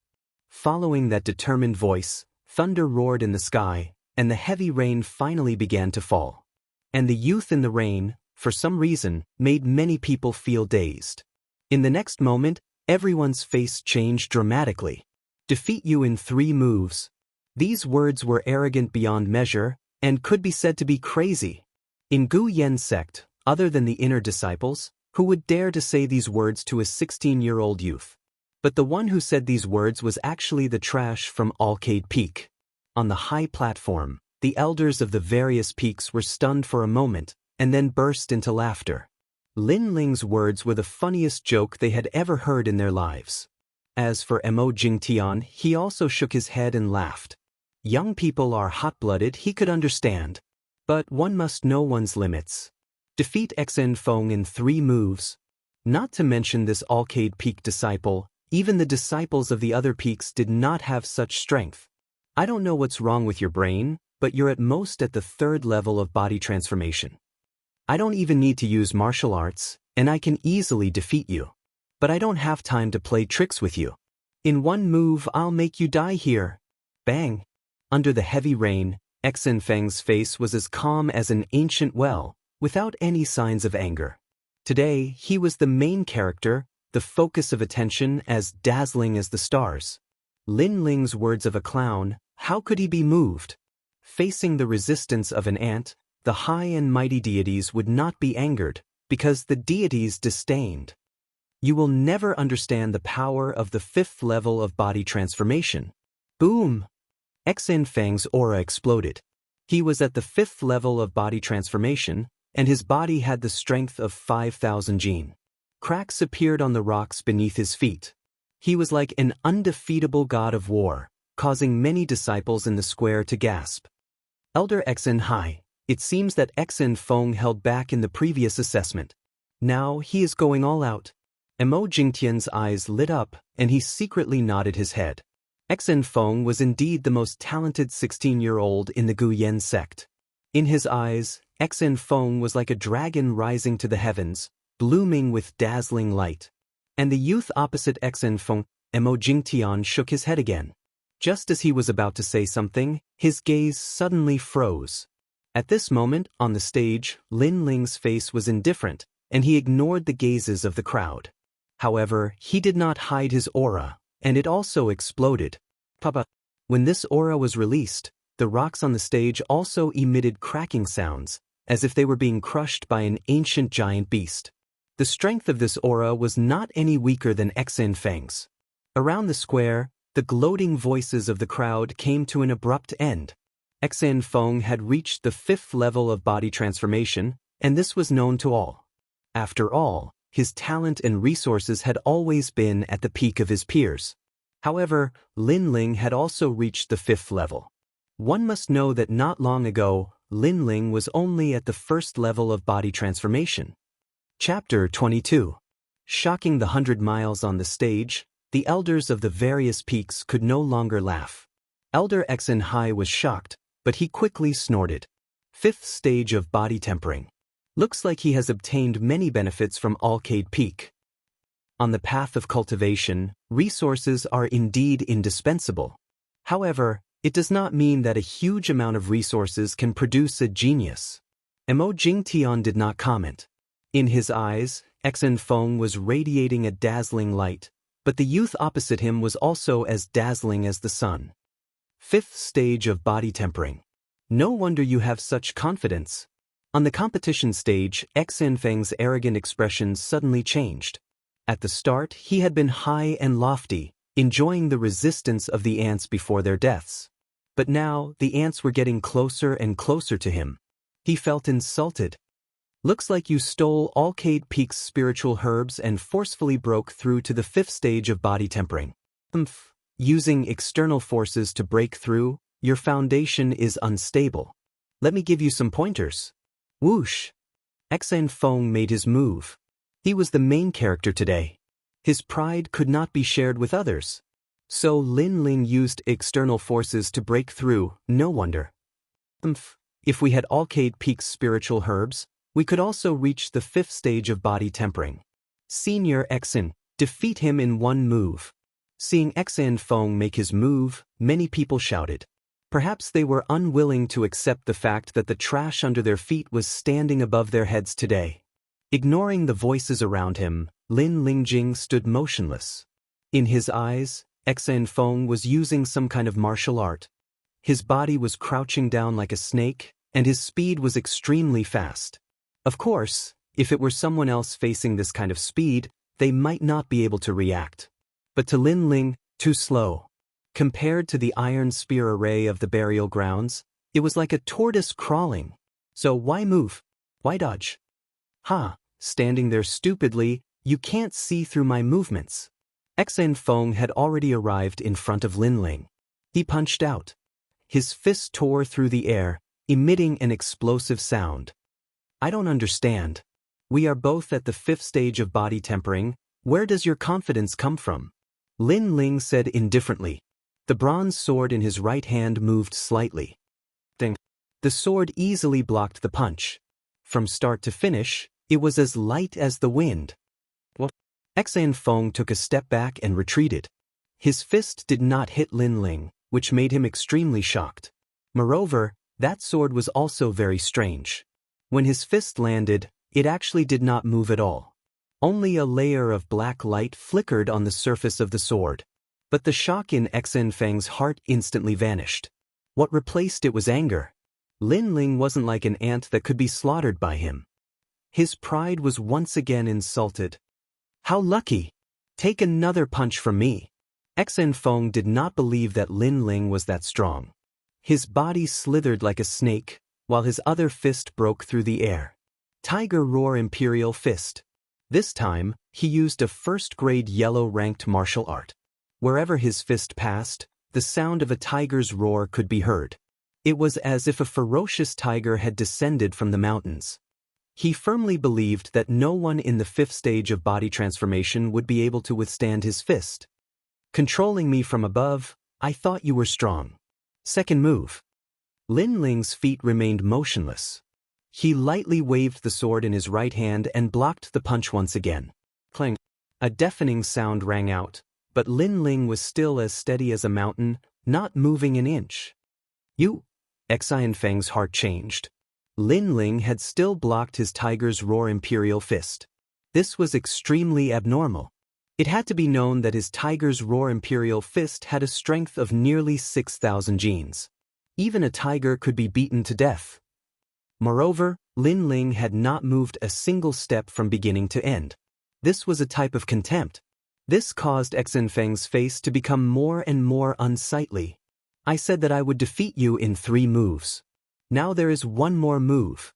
Following that determined voice, thunder roared in the sky, and the heavy rain finally began to fall. And the youth in the rain, for some reason, made many people feel dazed. In the next moment, everyone's face changed dramatically. Defeat you in 3 moves. These words were arrogant beyond measure, and could be said to be crazy. In Gu Yen's sect, other than the inner disciples, who would dare to say these words to a 16-year-old youth? But the one who said these words was actually the trash from Alcade Peak. On the high platform, the elders of the various peaks were stunned for a moment, and then burst into laughter. Lin Ling's words were the funniest joke they had ever heard in their lives. As for Mo Jingtian, he also shook his head and laughed. Young people are hot-blooded, he could understand. But one must know one's limits. Defeat Xen Feng in 3 moves. Not to mention this Alcade Peak disciple, even the disciples of the other peaks did not have such strength. I don't know what's wrong with your brain, but you're at most at the 3rd level of body transformation. I don't even need to use martial arts, and I can easily defeat you. But I don't have time to play tricks with you. In 1 move I'll make you die here. Bang! Under the heavy rain, Xen Feng's face was as calm as an ancient well, without any signs of anger. Today, he was the main character, the focus of attention, as dazzling as the stars. Lin Ling's words of a clown, how could he be moved? Facing the resistance of an ant, the high and mighty deities would not be angered, because the deities disdained. You will never understand the power of the 5th level of body transformation. Boom! Xen Feng's aura exploded. He was at the 5th level of body transformation, and his body had the strength of 5,000 jin. Cracks appeared on the rocks beneath his feet. He was like an undefeatable god of war, causing many disciples in the square to gasp. Elder Xen Hai, it seems that Xen Feng held back in the previous assessment. Now he is going all out. Mo Jingtian's eyes lit up, and he secretly nodded his head. Xen Feng was indeed the most talented 16-year-old in the Gu Yen sect. In his eyes, Xen Feng was like a dragon rising to the heavens, blooming with dazzling light. And the youth opposite Xen Feng, Mo Jingtian, shook his head again. Just as he was about to say something, his gaze suddenly froze. At this moment, on the stage, Lin Ling's face was indifferent, and he ignored the gazes of the crowd. However, he did not hide his aura, and it also exploded. Papa. When this aura was released, the rocks on the stage also emitted cracking sounds, as if they were being crushed by an ancient giant beast. The strength of this aura was not any weaker than Xen Feng's. Around the square, the gloating voices of the crowd came to an abrupt end. Xen Feng had reached the 5th level of body transformation, and this was known to all. After all, his talent and resources had always been at the peak of his peers. However, Lin Ling had also reached the 5th level. One must know that not long ago, Lin Ling was only at the 1st level of body transformation. Chapter 22. Shocking the 100 miles on the stage, the elders of the various peaks could no longer laugh. Elder Xen Hai was shocked, but he quickly snorted. 5th stage of body tempering. Looks like he has obtained many benefits from Alcade Peak. On the path of cultivation, resources are indeed indispensable. However, it does not mean that a huge amount of resources can produce a genius. Mo Jingtian did not comment. In his eyes, Xen Feng was radiating a dazzling light, but the youth opposite him was also as dazzling as the sun. 5th stage of body tempering. No wonder you have such confidence. On the competition stage, Xen Feng's arrogant expression suddenly changed. At the start, he had been high and lofty, enjoying the resistance of the ants before their deaths. But now, the ants were getting closer and closer to him. He felt insulted. Looks like you stole Alcade Peak's spiritual herbs and forcefully broke through to the 5th stage of body tempering. Using external forces to break through, your foundation is unstable. Let me give you some pointers. Whoosh! Xen Feng made his move. He was the main character today. His pride could not be shared with others. So Lin Ling used external forces to break through, no wonder. If we had Alcade Peak's spiritual herbs, we could also reach the 5th stage of body tempering. Senior Xen, defeat him in one move. Seeing Xen Feng make his move, many people shouted. Perhaps they were unwilling to accept the fact that the trash under their feet was standing above their heads today. Ignoring the voices around him, Lin Lingjing stood motionless. In his eyes, Xen Feng was using some kind of martial art. His body was crouching down like a snake, and his speed was extremely fast. Of course, if it were someone else facing this kind of speed, they might not be able to react. But to Lin Ling, too slow. Compared to the iron spear array of the burial grounds, it was like a tortoise crawling. So why move? Why dodge? Standing there stupidly, you can't see through my movements. Xen Feng had already arrived in front of Lin Ling. He punched out. His fist tore through the air, emitting an explosive sound. I don't understand. We are both at the 5th stage of body tempering. Where does your confidence come from? Lin Ling said indifferently. The bronze sword in his right hand moved slightly. Ding. The sword easily blocked the punch. From start to finish, it was as light as the wind. What? Xen Feng took a step back and retreated. His fist did not hit Lin Ling, which made him extremely shocked. Moreover, that sword was also very strange. When his fist landed, it actually did not move at all. Only a layer of black light flickered on the surface of the sword. But the shock in Xen Feng's heart instantly vanished. What replaced it was anger. Lin Ling wasn't like an ant that could be slaughtered by him. His pride was once again insulted. How lucky! Take another punch from me. Xen Feng did not believe that Lin Ling was that strong. His body slithered like a snake, while his other fist broke through the air. Tiger Roar Imperial Fist. This time, he used a first-grade yellow-ranked martial art. Wherever his fist passed, the sound of a tiger's roar could be heard. It was as if a ferocious tiger had descended from the mountains. He firmly believed that no one in the 5th stage of body transformation would be able to withstand his fist. Controlling me from above, I thought you were strong. Second move. Lin Ling's feet remained motionless. He lightly waved the sword in his right hand and blocked the punch once again. Clang. A deafening sound rang out, but Lin Ling was still as steady as a mountain, not moving an inch. You? Xianfeng's heart changed. Lin Ling had still blocked his tiger's roar imperial fist. This was extremely abnormal. It had to be known that his tiger's roar imperial fist had a strength of nearly 6,000 genes. Even a tiger could be beaten to death. Moreover, Lin Ling had not moved a single step from beginning to end. This was a type of contempt. This caused Xianfeng's face to become more and more unsightly. I said that I would defeat you in 3 moves. Now there is one more move.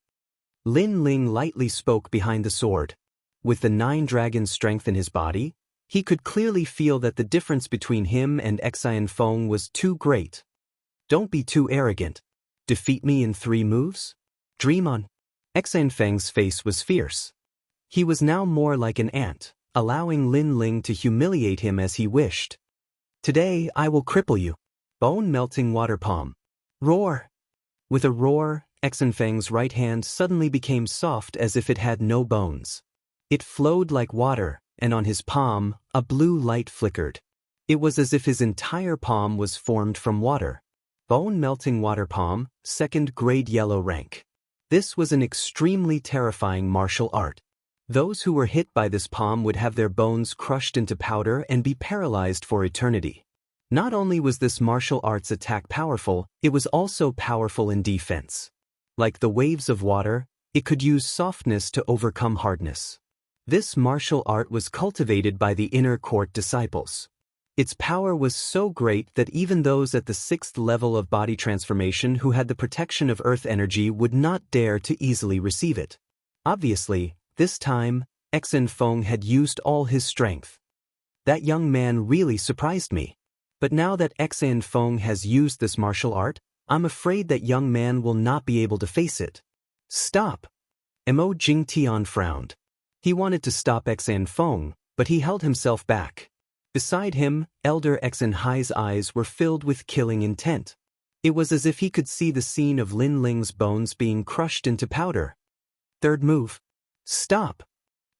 Lin Ling lightly spoke behind the sword. With the 9 dragons' strength in his body, he could clearly feel that the difference between him and Xianfeng was too great. Don't be too arrogant. Defeat me in 3 moves? Dream on. Xianfeng's face was fierce. He was now more like an ant, allowing Lin Ling to humiliate him as he wished. Today I will cripple you. Bone-melting water palm. Roar! With a roar, Xianfeng's right hand suddenly became soft as if it had no bones. It flowed like water, and on his palm, a blue light flickered. It was as if his entire palm was formed from water. Bone-melting water palm, 2nd grade yellow rank. This was an extremely terrifying martial art. Those who were hit by this palm would have their bones crushed into powder and be paralyzed for eternity. Not only was this martial arts attack powerful, it was also powerful in defense. Like the waves of water, it could use softness to overcome hardness. This martial art was cultivated by the inner court disciples. Its power was so great that even those at the 6th level of body transformation who had the protection of earth energy would not dare to easily receive it. Obviously, this time, Xianfeng had used all his strength. That young man really surprised me. But now that Xianfeng has used this martial art, I'm afraid that young man will not be able to face it. Stop! Mo Jingtian frowned. He wanted to stop Xianfeng, but he held himself back. Beside him, Elder Xianhai's eyes were filled with killing intent. It was as if he could see the scene of Lin Ling's bones being crushed into powder. 3rd move. Stop!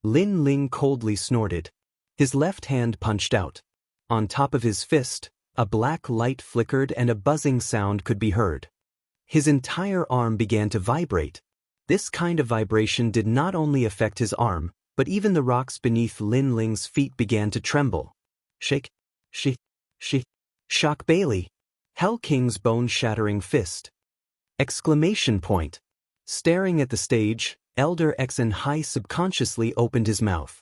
Lin Ling coldly snorted. His left hand punched out. On top of his fist, a black light flickered and a buzzing sound could be heard. His entire arm began to vibrate. This kind of vibration did not only affect his arm, but even the rocks beneath Lin Ling's feet began to tremble. Shake, shock Bailey. Hell King's bone-shattering fist. Exclamation point. Staring at the stage, Elder Xianhai subconsciously opened his mouth.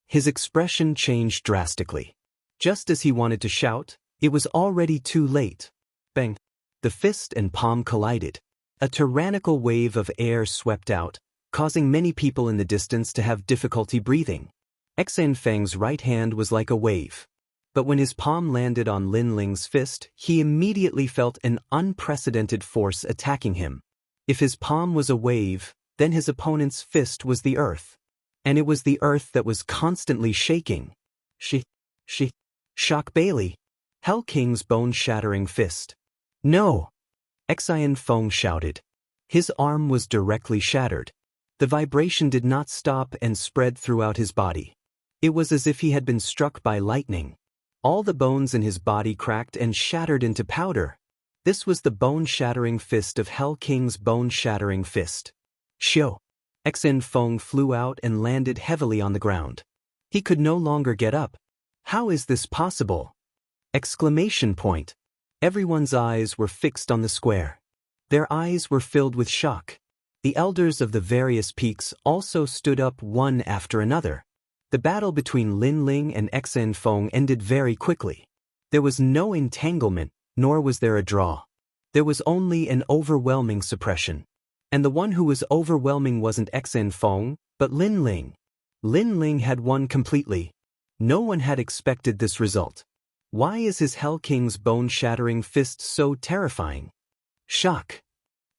His expression changed drastically. Just as he wanted to shout, it was already too late. Bang! The fist and palm collided. A tyrannical wave of air swept out, causing many people in the distance to have difficulty breathing. Xianfeng's right hand was like a wave. But when his palm landed on Lin Ling's fist, he immediately felt an unprecedented force attacking him. If his palm was a wave, then his opponent's fist was the earth. And it was the earth that was constantly shaking. Shock Bailey. Hell King's bone-shattering fist. No! Xianfeng shouted. His arm was directly shattered. The vibration did not stop and spread throughout his body. It was as if he had been struck by lightning. All the bones in his body cracked and shattered into powder. This was the bone-shattering fist of Hell King's bone-shattering fist. Shio! Xianfeng flew out and landed heavily on the ground. He could no longer get up. How is this possible? Exclamation point. Everyone's eyes were fixed on the square. Their eyes were filled with shock. The elders of the various peaks also stood up one after another. The battle between Lin Ling and Xianfeng ended very quickly. There was no entanglement, nor was there a draw. There was only an overwhelming suppression. And the one who was overwhelming wasn't Xianfeng, but Lin Ling. Lin Ling had won completely. No one had expected this result. Why is his Hell King's bone-shattering fist so terrifying? Shock.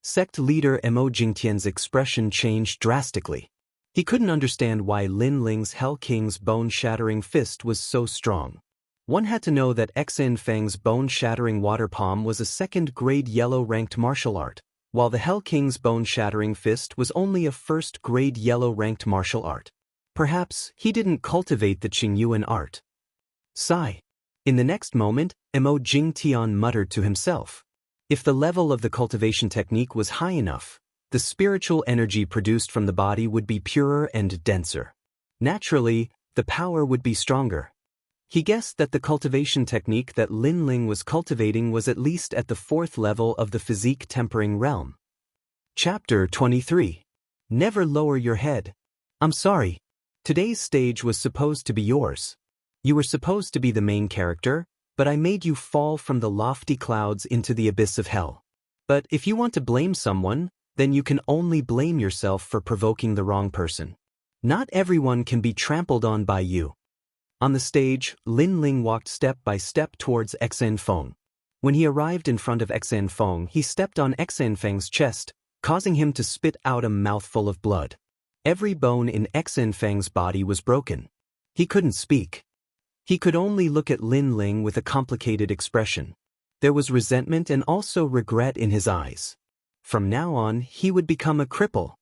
Sect leader Mo Jingtian's expression changed drastically. He couldn't understand why Lin Ling's Hell King's bone-shattering fist was so strong. One had to know that Xianfeng's bone-shattering water palm was a 2nd grade yellow-ranked martial art, while the Hell King's bone-shattering fist was only a 1st grade yellow-ranked martial art. Perhaps he didn't cultivate the Qingyuan art. Sigh. In the next moment, Mo Jingtian muttered to himself. If the level of the cultivation technique was high enough, the spiritual energy produced from the body would be purer and denser. Naturally, the power would be stronger. He guessed that the cultivation technique that Lin Ling was cultivating was at least at the 4th level of the physique tempering realm. Chapter 23. Never lower your head. I'm sorry. Today's stage was supposed to be yours. You were supposed to be the main character, but I made you fall from the lofty clouds into the abyss of hell. But if you want to blame someone, then you can only blame yourself for provoking the wrong person. Not everyone can be trampled on by you. On the stage, Lin Ling walked step by step towards Xinfeng. When he arrived in front of Xinfeng, he stepped on Xinfeng's chest, causing him to spit out a mouthful of blood. Every bone in Xinfeng's body was broken. He couldn't speak. He could only look at Lin Ling with a complicated expression. There was resentment and also regret in his eyes. From now on, he would become a cripple.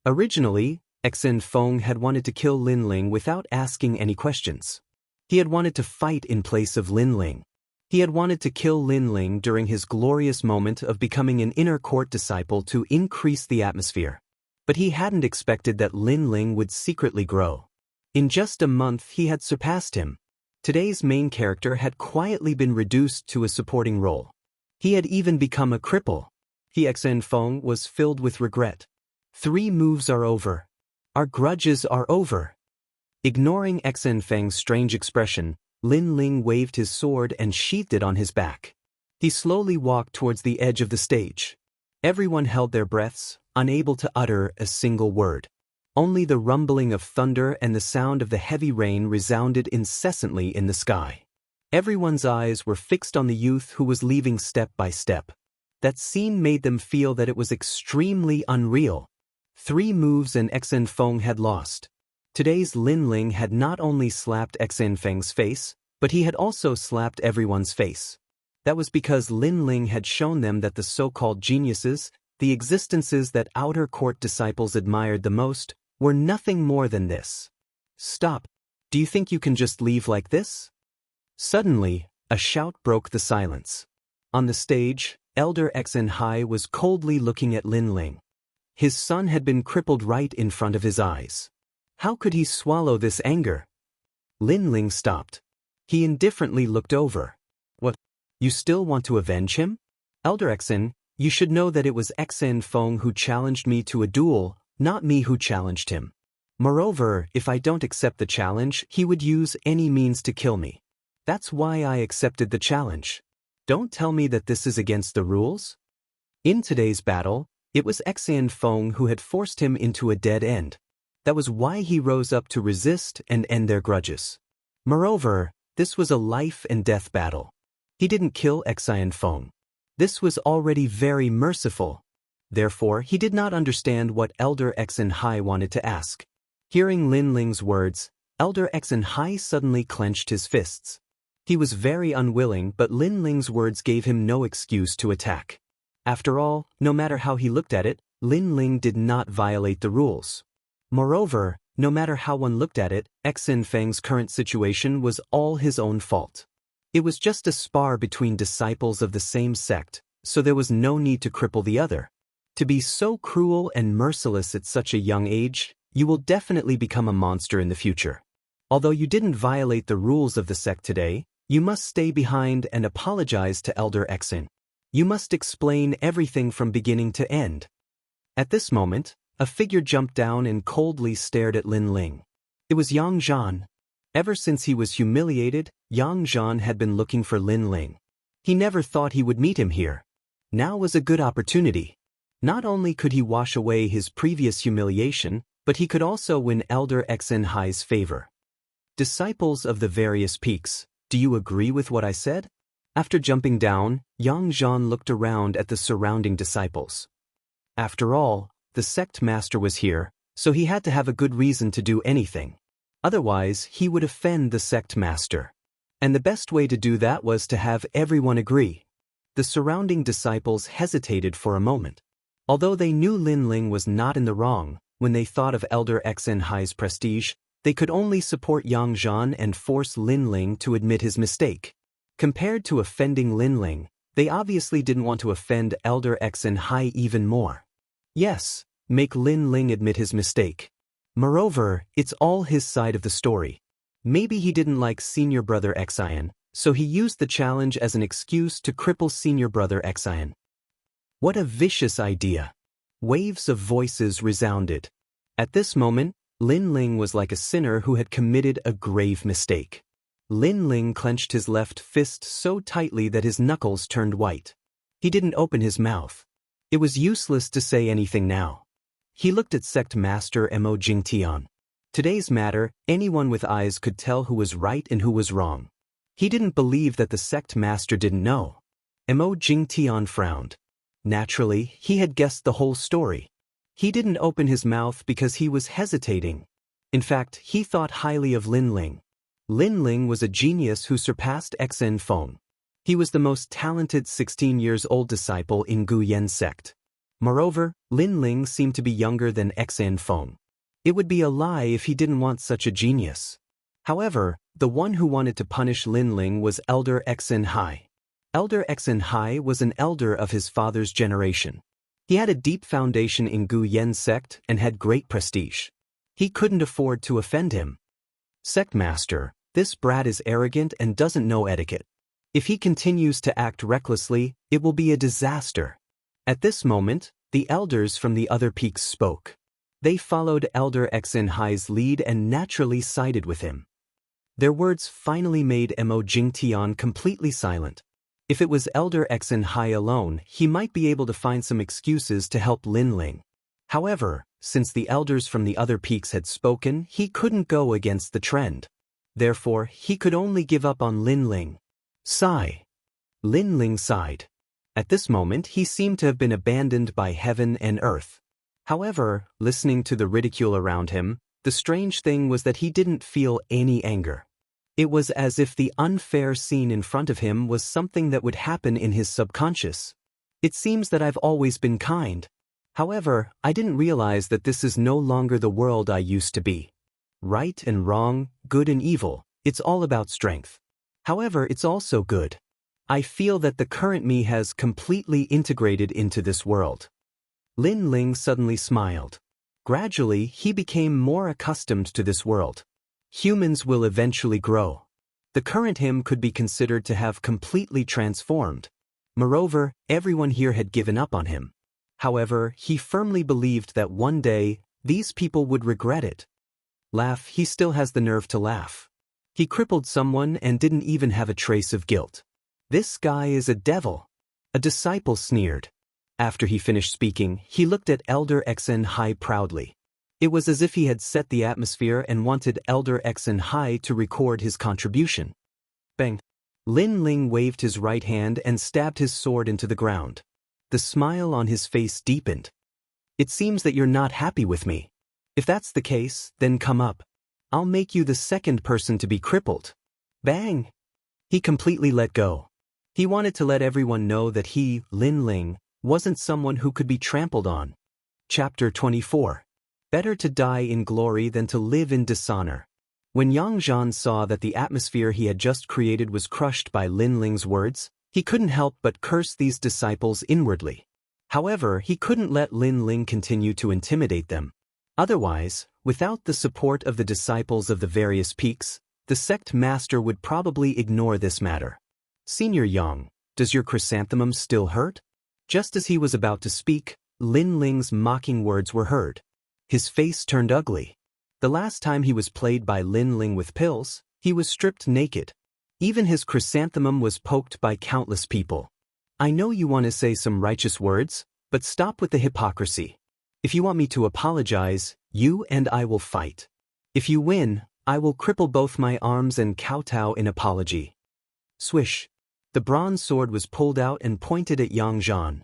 Originally, Xinfeng had wanted to kill Lin Ling without asking any questions. He had wanted to fight in place of Lin Ling. He had wanted to kill Lin Ling during his glorious moment of becoming an inner court disciple to increase the atmosphere. But he hadn't expected that Lin Ling would secretly grow. In just a month he had surpassed him. Today's main character had quietly been reduced to a supporting role. He had even become a cripple. Xinfeng was filled with regret. 3 moves are over. Our grudges are over. Ignoring Xinfeng's strange expression, Lin Ling waved his sword and sheathed it on his back. He slowly walked towards the edge of the stage. Everyone held their breaths, unable to utter a single word. Only the rumbling of thunder and the sound of the heavy rain resounded incessantly in the sky. Everyone's eyes were fixed on the youth who was leaving step by step. That scene made them feel that it was extremely unreal. 3 moves and Xinfeng had lost. Today's Lin Ling had not only slapped Xinfeng's face, but he had also slapped everyone's face. That was because Lin Ling had shown them that the so-called geniuses, the existences that outer court disciples admired the most, were nothing more than this. Stop. Do you think you can just leave like this? Suddenly, a shout broke the silence. On the stage, Elder Xinhai was coldly looking at Lin Ling. His son had been crippled right in front of his eyes. How could he swallow this anger? Lin Ling stopped. He indifferently looked over. What? You still want to avenge him? Elder Xin, you should know that it was Xinfeng who challenged me to a duel, not me who challenged him. Moreover, if I don't accept the challenge, he would use any means to kill me. That's why I accepted the challenge. Don't tell me that this is against the rules. In today's battle, it was Xinfeng who had forced him into a dead end. That was why he rose up to resist and end their grudges. Moreover, this was a life and death battle. He didn't kill Xinfeng. This was already very merciful. Therefore, he did not understand what Elder Xinhai wanted to ask. Hearing Lin Ling's words, Elder Xinhai suddenly clenched his fists. He was very unwilling, but Lin Ling's words gave him no excuse to attack. After all, no matter how he looked at it, Lin Ling did not violate the rules. Moreover, no matter how one looked at it, Xinfeng's current situation was all his own fault. It was just a spar between disciples of the same sect, so there was no need to cripple the other. To be so cruel and merciless at such a young age, you will definitely become a monster in the future. Although you didn't violate the rules of the sect today, you must stay behind and apologize to Elder Xin. You must explain everything from beginning to end. At this moment, a figure jumped down and coldly stared at Lin Ling. It was Yang Zhan. Ever since he was humiliated, Yang Zhan had been looking for Lin Ling. He never thought he would meet him here. Now was a good opportunity. Not only could he wash away his previous humiliation, but he could also win Elder Xinhai's favor. Disciples of the various peaks, do you agree with what I said? After jumping down, Yang Zhan looked around at the surrounding disciples. After all, the sect master was here, so he had to have a good reason to do anything. Otherwise, he would offend the sect master. And the best way to do that was to have everyone agree. The surrounding disciples hesitated for a moment. Although they knew Lin Ling was not in the wrong, when they thought of Elder Xinhai's prestige, They could only support Yang Zhan and force Lin Ling to admit his mistake. Compared to offending Lin Ling, they obviously didn't want to offend Elder Xianxia even more. Yes, make Lin Ling admit his mistake. Moreover, it's all his side of the story. Maybe he didn't like senior brother Xian, so he used the challenge as an excuse to cripple senior brother Xian. What a vicious idea. Waves of voices resounded. At this moment, Lin Ling was like a sinner who had committed a grave mistake. Lin Ling clenched his left fist so tightly that his knuckles turned white. He didn't open his mouth. It was useless to say anything now. He looked at Sect Master Mo Jingtian. Today's matter, anyone with eyes could tell who was right and who was wrong. He didn't believe that the Sect Master didn't know. Mo Jingtian frowned. Naturally, he had guessed the whole story. He didn't open his mouth because he was hesitating. In fact, he thought highly of Lin Ling. Lin Ling was a genius who surpassed Xen Feng. He was the most talented 16-years-old disciple in Gu Yan sect. Moreover, Lin Ling seemed to be younger than Xen Feng. It would be a lie if he didn't want such a genius. However, the one who wanted to punish Lin Ling was Elder Xianxia. Elder Xianxia was an elder of his father's generation. He had a deep foundation in Gu Yan sect and had great prestige. He couldn't afford to offend him. Sect Master, this brat is arrogant and doesn't know etiquette. If he continues to act recklessly, it will be a disaster. At this moment, the elders from the other peaks spoke. They followed Elder Xianxia's lead and naturally sided with him. Their words finally made Mo Jingtian completely silent. If it was Elder Xianxia alone, he might be able to find some excuses to help Lin Ling. However, since the elders from the other peaks had spoken, he couldn't go against the trend. Therefore, he could only give up on Lin Ling. Sigh. Lin Ling sighed. At this moment, he seemed to have been abandoned by heaven and earth. However, listening to the ridicule around him, the strange thing was that he didn't feel any anger. It was as if the unfair scene in front of him was something that would happen in his subconscious. It seems that I've always been kind. However, I didn't realize that this is no longer the world I used to be. Right and wrong, good and evil, it's all about strength. However, it's also good. I feel that the current me has completely integrated into this world. Lin Ling suddenly smiled. Gradually, he became more accustomed to this world. Humans will eventually grow. The current him could be considered to have completely transformed. Moreover, everyone here had given up on him. However, he firmly believed that one day, these people would regret it. Laugh, he still has the nerve to laugh. He crippled someone and didn't even have a trace of guilt. This guy is a devil. A disciple sneered. After he finished speaking, he looked at Elder Xianxia proudly. It was as if he had set the atmosphere and wanted Elder Xianxia to record his contribution. Bang! Lin Ling waved his right hand and stabbed his sword into the ground. The smile on his face deepened. It seems that you're not happy with me. If that's the case, then come up. I'll make you the second person to be crippled. Bang! He completely let go. He wanted to let everyone know that he, Lin Ling, wasn't someone who could be trampled on. Chapter 24. Better to die in glory than to live in dishonor. When Yang Zhan saw that the atmosphere he had just created was crushed by Lin Ling's words, he couldn't help but curse these disciples inwardly. However, he couldn't let Lin Ling continue to intimidate them. Otherwise, without the support of the disciples of the various peaks, the sect master would probably ignore this matter. Senior Yang, does your chrysanthemum still hurt? Just as he was about to speak, Lin Ling's mocking words were heard. His face turned ugly. The last time he was played by Lin Ling with pills, he was stripped naked. Even his chrysanthemum was poked by countless people. I know you want to say some righteous words, but stop with the hypocrisy. If you want me to apologize, you and I will fight. If you win, I will cripple both my arms and kowtow in apology. Swish. The bronze sword was pulled out and pointed at Yang Zhan.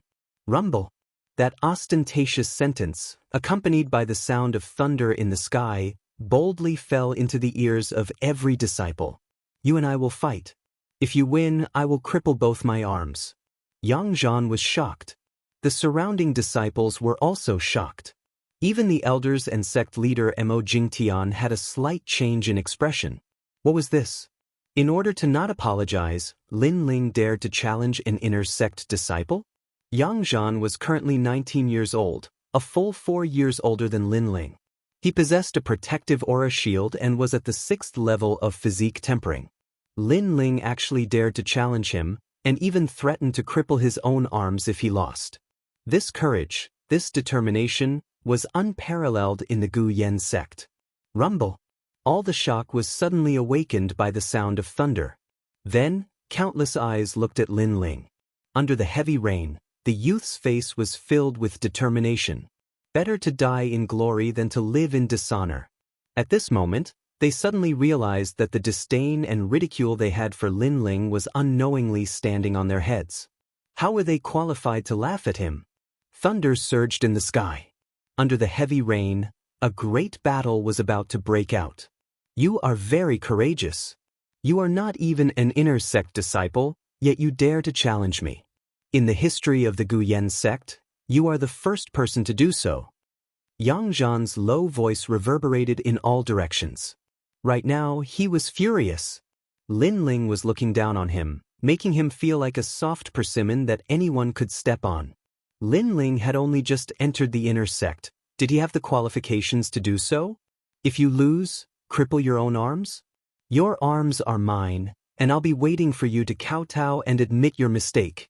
Rumble. That ostentatious sentence, accompanied by the sound of thunder in the sky, boldly fell into the ears of every disciple. You and I will fight. If you win, I will cripple both my arms. Yang Zhan was shocked. The surrounding disciples were also shocked. Even the elders and sect leader Mo Jingtian had a slight change in expression. What was this? In order to not apologize, Lin Ling dared to challenge an inner sect disciple? Yang Zhan was currently 19 years old, a full 4 years older than Lin Ling. He possessed a protective aura shield and was at the 6th level of physique tempering. Lin Ling actually dared to challenge him, and even threatened to cripple his own arms if he lost. This courage, this determination, was unparalleled in the Gu Yan sect. Rumble! All the shock was suddenly awakened by the sound of thunder. Then, countless eyes looked at Lin Ling. Under the heavy rain, the youth's face was filled with determination. Better to die in glory than to live in dishonor. At this moment, they suddenly realized that the disdain and ridicule they had for Lin Ling was unknowingly standing on their heads. How were they qualified to laugh at him? Thunder surged in the sky. Under the heavy rain, a great battle was about to break out. You are very courageous. You are not even an inner sect disciple, yet you dare to challenge me. In the history of the Gu Yan sect, you are the first person to do so. Yang Zhan's low voice reverberated in all directions. Right now, he was furious. Lin Ling was looking down on him, making him feel like a soft persimmon that anyone could step on. Lin Ling had only just entered the inner sect. Did he have the qualifications to do so? If you lose, cripple your own arms? Your arms are mine, and I'll be waiting for you to kowtow and admit your mistake.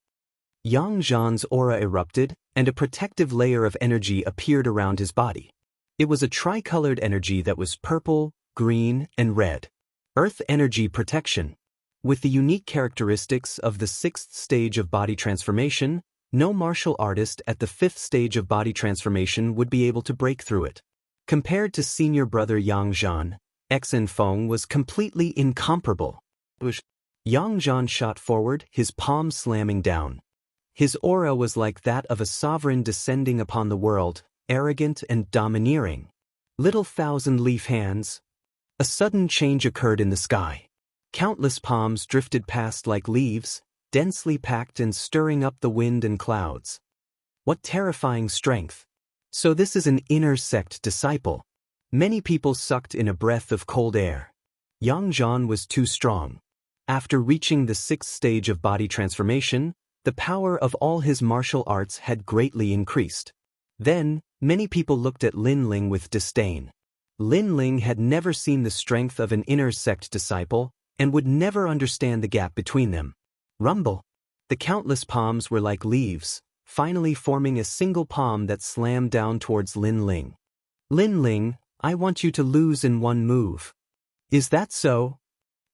Yang Zhan's aura erupted, and a protective layer of energy appeared around his body. It was a tricolored energy that was purple, green, and red. Earth energy protection. With the unique characteristics of the 6th stage of body transformation, no martial artist at the 5th stage of body transformation would be able to break through it. Compared to senior brother Yang Zhan, Xen Feng was completely incomparable. Yang Zhan shot forward, his palm slamming down. His aura was like that of a sovereign descending upon the world, arrogant and domineering. Little thousand-leaf hands. A sudden change occurred in the sky. Countless palms drifted past like leaves, densely packed and stirring up the wind and clouds. What terrifying strength! So this is an inner sect disciple. Many people sucked in a breath of cold air. Yang Zhan was too strong. After reaching the 6th stage of body transformation, the power of all his martial arts had greatly increased. Then, many people looked at Lin Ling with disdain. Lin Ling had never seen the strength of an inner sect disciple, and would never understand the gap between them. Rumble! The countless palms were like leaves, finally forming a single palm that slammed down towards Lin Ling. Lin Ling, I want you to lose in one move. Is that so?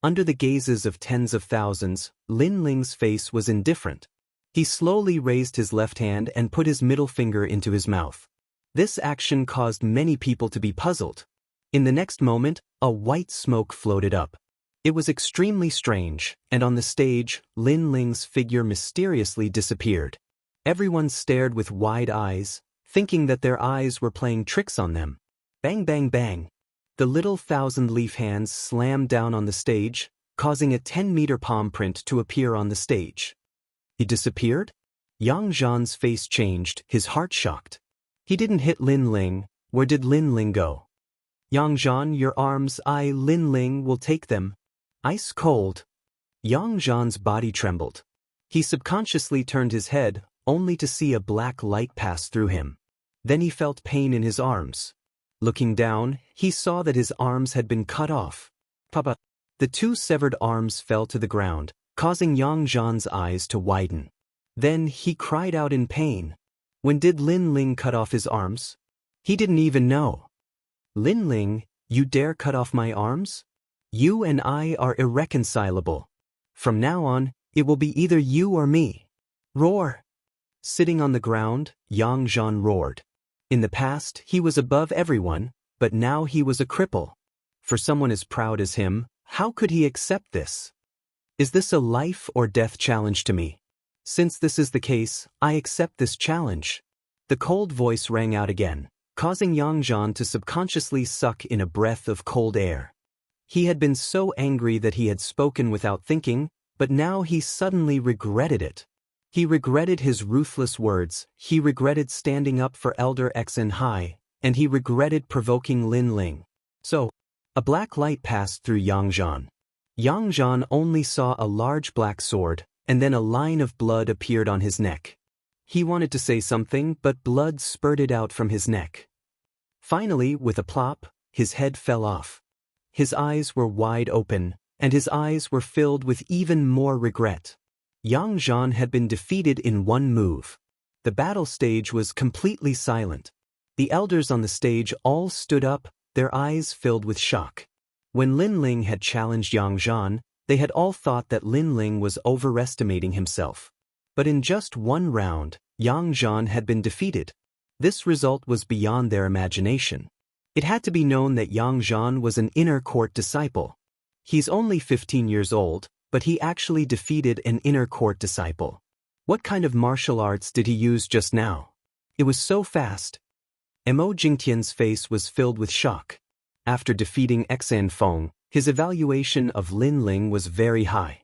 Under the gazes of tens of thousands, Lin Ling's face was indifferent. He slowly raised his left hand and put his middle finger into his mouth. This action caused many people to be puzzled. In the next moment, a white smoke floated up. It was extremely strange, and on the stage, Lin Ling's figure mysteriously disappeared. Everyone stared with wide eyes, thinking that their eyes were playing tricks on them. Bang bang bang. The little thousand-leaf hands slammed down on the stage, causing a 10-meter palm print to appear on the stage. He disappeared? Yang Zhan's face changed, his heart shocked. He didn't hit Lin Ling. Where did Lin Ling go? Yang Zhan, your arms, Lin Ling, will take them. Ice cold. Yang Zhan's body trembled. He subconsciously turned his head, only to see a black light pass through him. Then he felt pain in his arms. Looking down, he saw that his arms had been cut off. Papa! The 2 severed arms fell to the ground, causing Yang Zhan's eyes to widen. Then he cried out in pain. When did Lin Ling cut off his arms? He didn't even know. Lin Ling, you dare cut off my arms? You and I are irreconcilable. From now on, it will be either you or me. Roar! Sitting on the ground, Yang Zhan roared. In the past, he was above everyone, but now he was a cripple. For someone as proud as him, how could he accept this? Is this a life or death challenge to me? Since this is the case, I accept this challenge. The cold voice rang out again, causing Yang Zhan to subconsciously suck in a breath of cold air. He had been so angry that he had spoken without thinking, but now he suddenly regretted it. He regretted his ruthless words, he regretted standing up for Elder Xen Hai, and he regretted provoking Lin Ling. So, a black light passed through Yang Zhan. Yang Zhan only saw a large black sword, and then a line of blood appeared on his neck. He wanted to say something, but blood spurted out from his neck. Finally, with a plop, his head fell off. His eyes were wide open, and his eyes were filled with even more regret. Yang Zhan had been defeated in one move. The battle stage was completely silent. The elders on the stage all stood up, their eyes filled with shock. When Lin Ling had challenged Yang Zhan, they had all thought that Lin Ling was overestimating himself. But in just one round, Yang Zhan had been defeated. This result was beyond their imagination. It had to be known that Yang Zhan was an inner court disciple. He's only 15 years old, but he actually defeated an inner court disciple. What kind of martial arts did he use just now? It was so fast. Mo Jingtian's face was filled with shock. After defeating Xan Feng, his evaluation of Lin Ling was very high.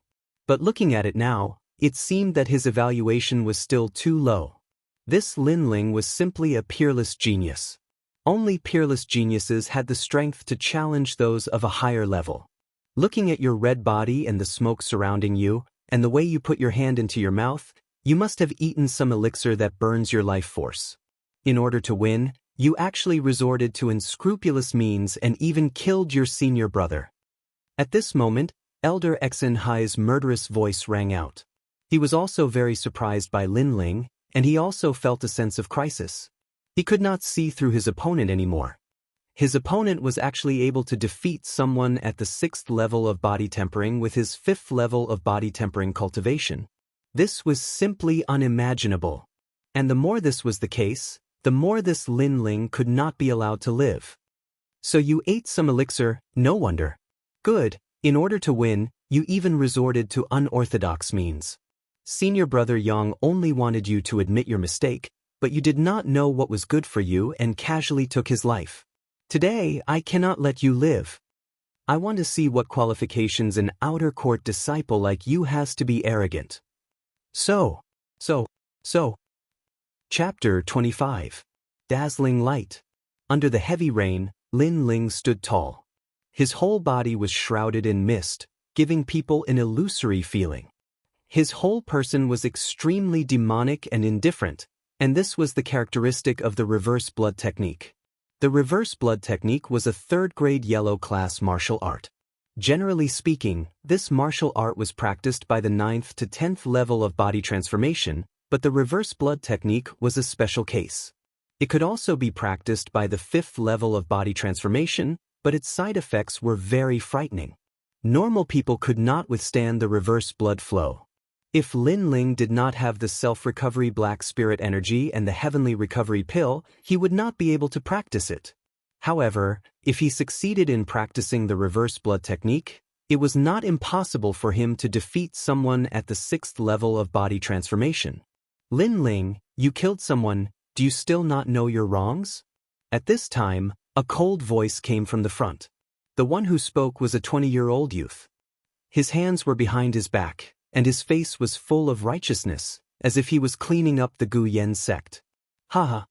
But looking at it now, it seemed that his evaluation was still too low. This Lin Ling was simply a peerless genius. Only peerless geniuses had the strength to challenge those of a higher level. Looking at your red body and the smoke surrounding you, and the way you put your hand into your mouth, you must have eaten some elixir that burns your life force. In order to win, you actually resorted to unscrupulous means and even killed your senior brother. At this moment, Elder Xen Hai's murderous voice rang out. He was also very surprised by Lin Ling, and he also felt a sense of crisis. He could not see through his opponent anymore. His opponent was actually able to defeat someone at the 6th level of body tempering with his 5th level of body tempering cultivation. This was simply unimaginable. And the more this was the case, the more this Lin Ling could not be allowed to live. So you ate some elixir, no wonder. Good, in order to win, you even resorted to unorthodox means. Senior brother Yang only wanted you to admit your mistake, but you did not know what was good for you and casually took his life. Today, I cannot let you live. I want to see what qualifications an outer court disciple like you has to be arrogant. So. Chapter 25. Dazzling Light. Under the heavy rain, Lin Ling stood tall. His whole body was shrouded in mist, giving people an illusory feeling. His whole person was extremely demonic and indifferent, and this was the characteristic of the reverse blood technique. The reverse blood technique was a 3rd-grade yellow class martial art. Generally speaking, this martial art was practiced by the 9th to 10th level of body transformation, but the reverse blood technique was a special case. It could also be practiced by the 5th level of body transformation, but its side effects were very frightening. Normal people could not withstand the reverse blood flow. If Lin Ling did not have the self-recovery black spirit energy and the heavenly recovery pill, he would not be able to practice it. However, if he succeeded in practicing the reverse blood technique, it was not impossible for him to defeat someone at the 6th level of body transformation. Lin Ling, you killed someone, do you still not know your wrongs? At this time, a cold voice came from the front. The one who spoke was a 20-year-old youth. His hands were behind his back, and his face was full of righteousness, as if he was cleaning up the Gu Yen sect. Haha.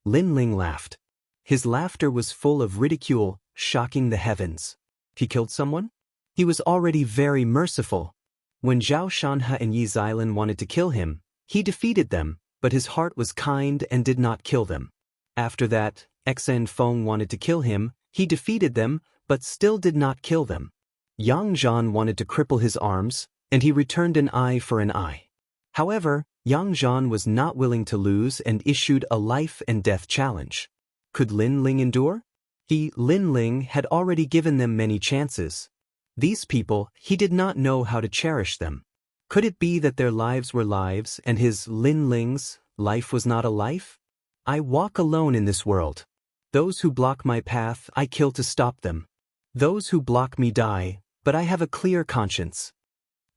Lin Ling laughed. His laughter was full of ridicule, shocking the heavens. He killed someone? He was already very merciful. When Zhao Shanhe and Yi Xilin wanted to kill him, he defeated them, but his heart was kind and did not kill them. After that, Xan Feng wanted to kill him, he defeated them, but still did not kill them. Yang Zhan wanted to cripple his arms, and he returned an eye for an eye. However, Yang Zhan was not willing to lose and issued a life and death challenge. Could Lin Ling endure? Lin Ling, had already given them many chances. These people, he did not know how to cherish them. Could it be that their lives were lives and his, Lin Ling's, life was not a life? I walk alone in this world. Those who block my path, I kill to stop them. Those who block me die, but I have a clear conscience.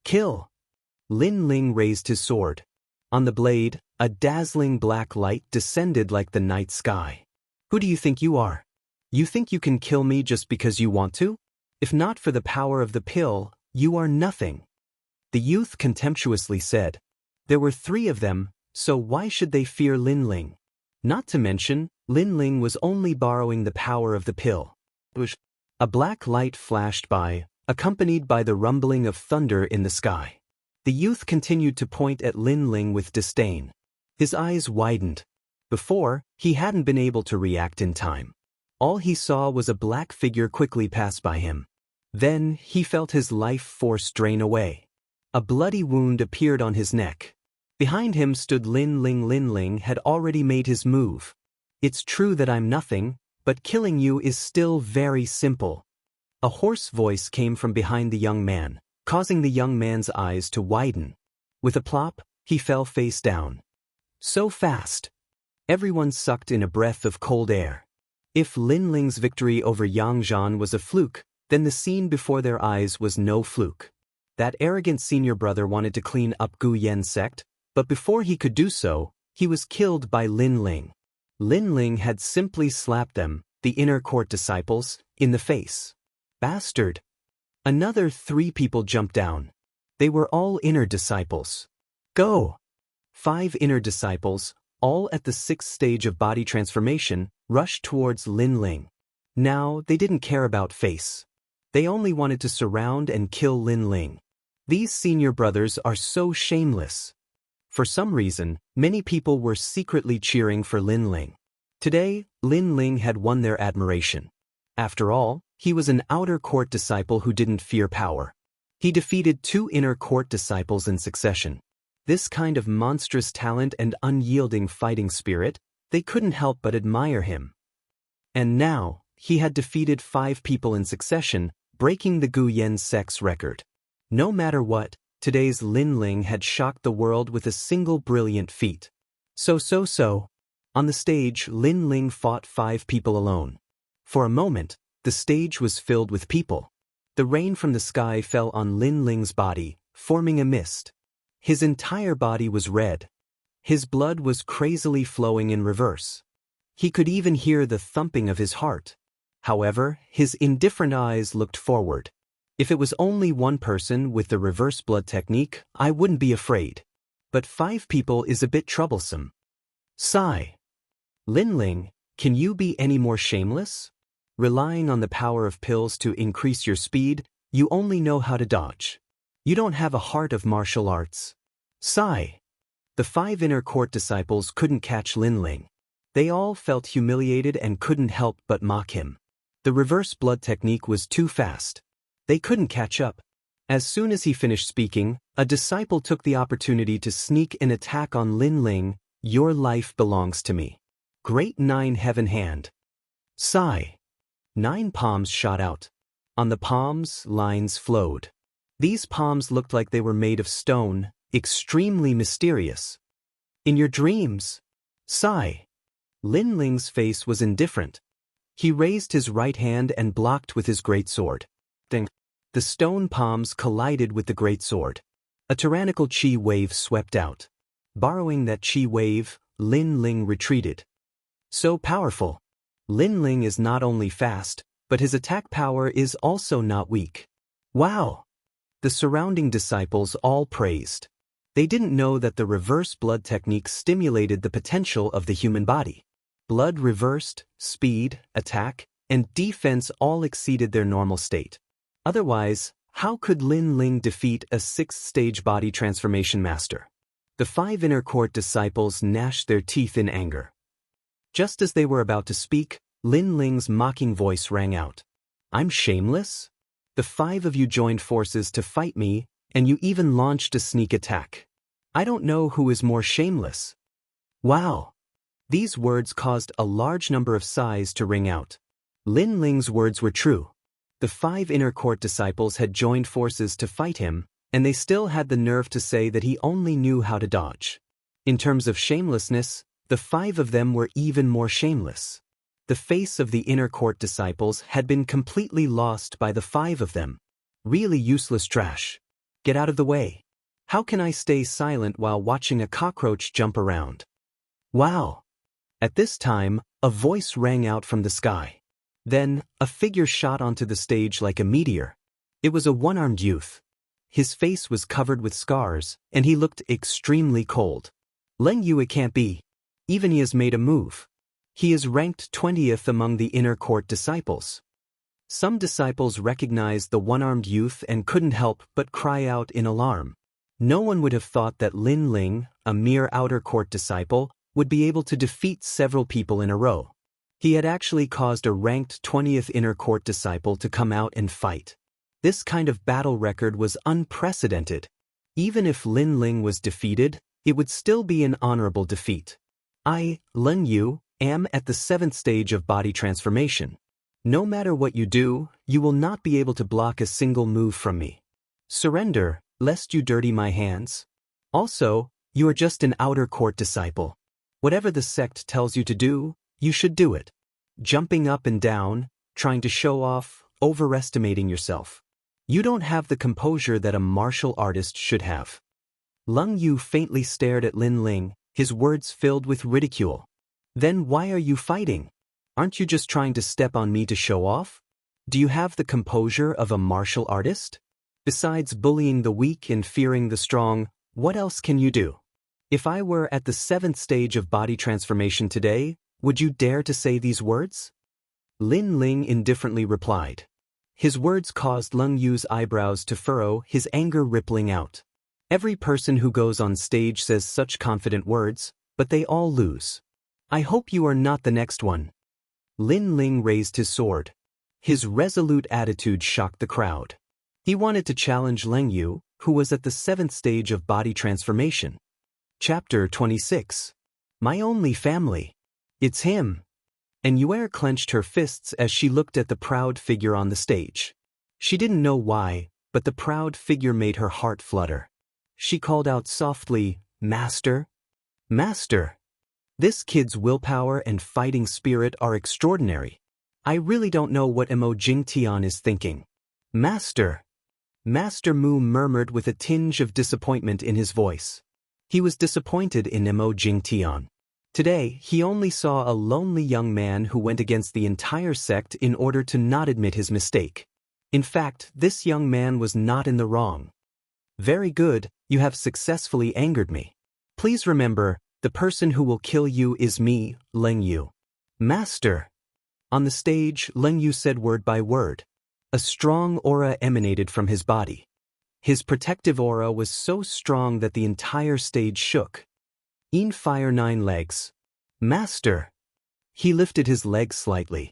Kill! Lin Ling raised his sword. On the blade, a dazzling black light descended like the night sky. Who do you think you are? You think you can kill me just because you want to? If not for the power of the pill, you are nothing. The youth contemptuously said. There were 3 of them, so why should they fear Lin Ling? Not to mention, Lin Ling was only borrowing the power of the pill. A black light flashed by, accompanied by the rumbling of thunder in the sky. The youth continued to point at Lin Ling with disdain. His eyes widened. Before, he hadn't been able to react in time. All he saw was a black figure quickly pass by him. Then, he felt his life force drain away. A bloody wound appeared on his neck. Behind him stood Lin Ling. Lin Ling had already made his move. "It's true that I'm nothing, but killing you is still very simple." A hoarse voice came from behind the young man, causing the young man's eyes to widen. With a plop, he fell face down. So fast. Everyone sucked in a breath of cold air. If Lin Ling's victory over Yang Zhan was a fluke, then the scene before their eyes was no fluke. That arrogant senior brother wanted to clean up Gu Yan's sect, but before he could do so, he was killed by Lin Ling. Lin Ling had simply slapped them, the inner court disciples, in the face. Bastard! Another 3 people jumped down. They were all inner disciples. Go! 5 inner disciples, all at the 6th stage of body transformation, rushed towards Lin Ling. Now, they didn't care about face. They only wanted to surround and kill Lin Ling. These senior brothers are so shameless. For some reason, many people were secretly cheering for Lin Ling. Today, Lin Ling had won their admiration. After all, he was an outer court disciple who didn't fear power. He defeated 2 inner court disciples in succession. This kind of monstrous talent and unyielding fighting spirit, they couldn't help but admire him. And now, he had defeated 5 people in succession, breaking the Gu Yan sect's record. No matter what, today's Lin Ling had shocked the world with a single brilliant feat. So. On the stage, Lin Ling fought 5 people alone. For a moment, the stage was filled with people. The rain from the sky fell on Lin Ling's body, forming a mist. His entire body was red. His blood was crazily flowing in reverse. He could even hear the thumping of his heart. However, his indifferent eyes looked forward. If it was only one person with the reverse blood technique, I wouldn't be afraid. But 5 people is a bit troublesome. Sigh. Lin Ling, can you be any more shameless? Relying on the power of pills to increase your speed, you only know how to dodge. You don't have a heart of martial arts. Sigh. The 5 inner court disciples couldn't catch Lin Ling. They all felt humiliated and couldn't help but mock him. The reverse blood technique was too fast. They couldn't catch up. As soon as he finished speaking, a disciple took the opportunity to sneak an attack on Lin Ling. Your life belongs to me. Great 9 heaven hand. Sigh. 9 palms shot out. On the palms, lines flowed. These palms looked like they were made of stone, extremely mysterious. In your dreams. Sigh. Lin Ling's face was indifferent. He raised his right hand and blocked with his great sword. The stone palms collided with the great sword. A tyrannical chi wave swept out. Borrowing that chi wave, Lin Ling retreated. So powerful. Lin Ling is not only fast, but his attack power is also not weak. Wow! The surrounding disciples all praised. They didn't know that the reverse blood technique stimulated the potential of the human body. Blood reversed, speed, attack, and defense all exceeded their normal state. Otherwise, how could Lin Ling defeat a 6th-stage body transformation master? The 5 inner court disciples gnashed their teeth in anger. Just as they were about to speak, Lin Ling's mocking voice rang out. I'm shameless? The 5 of you joined forces to fight me, and you even launched a sneak attack. I don't know who is more shameless. Wow! These words caused a large number of sighs to ring out. Lin Ling's words were true. The 5 inner court disciples had joined forces to fight him, and they still had the nerve to say that he only knew how to dodge. In terms of shamelessness, the 5 of them were even more shameless. The face of the inner court disciples had been completely lost by the 5 of them. Really useless trash. Get out of the way. How can I stay silent while watching a cockroach jump around? Wow! At this time, a voice rang out from the sky. Then, a figure shot onto the stage like a meteor. It was a one-armed youth. His face was covered with scars, and he looked extremely cold. Leng Yu, it can't be. Even he has made a move. He is ranked 20th among the inner court disciples. Some disciples recognized the one-armed youth and couldn't help but cry out in alarm. No one would have thought that Lin Ling, a mere outer court disciple, would be able to defeat several people in a row. He had actually caused a ranked 20th inner court disciple to come out and fight. This kind of battle record was unprecedented. Even if Lin Ling was defeated, it would still be an honorable defeat. I, Lin Yu, am at the 7th stage of body transformation. No matter what you do, you will not be able to block a single move from me. Surrender, lest you dirty my hands. Also, you are just an outer court disciple. Whatever the sect tells you to do, you should do it. Jumping up and down, trying to show off, overestimating yourself. You don't have the composure that a martial artist should have. Lung Yu faintly stared at Lin Ling, his words filled with ridicule. Then why are you fighting? Aren't you just trying to step on me to show off? Do you have the composure of a martial artist? Besides bullying the weak and fearing the strong, what else can you do? If I were at the 7th stage of body transformation today, would you dare to say these words? Lin Ling indifferently replied. His words caused Lung Yu's eyebrows to furrow, his anger rippling out. Every person who goes on stage says such confident words, but they all lose. I hope you are not the next one. Lin Ling raised his sword. His resolute attitude shocked the crowd. He wanted to challenge Leng Yu, who was at the 7th stage of body transformation. Chapter 26. My only family. It's him. And Yuer clenched her fists as she looked at the proud figure on the stage. She didn't know why, but the proud figure made her heart flutter. She called out softly, Master? Master! This kid's willpower and fighting spirit are extraordinary. I really don't know what Imo Jingtian is thinking. Master! Master Mu murmured with a tinge of disappointment in his voice. He was disappointed in Imo Jingtian. Today, he only saw a lonely young man who went against the entire sect in order to not admit his mistake. In fact, this young man was not in the wrong. Very good, you have successfully angered me. Please remember, the person who will kill you is me, Leng Yu. Master! On the stage, Leng Yu said word by word. A strong aura emanated from his body. His protective aura was so strong that the entire stage shook. In fire 9 legs. Master! He lifted his leg slightly.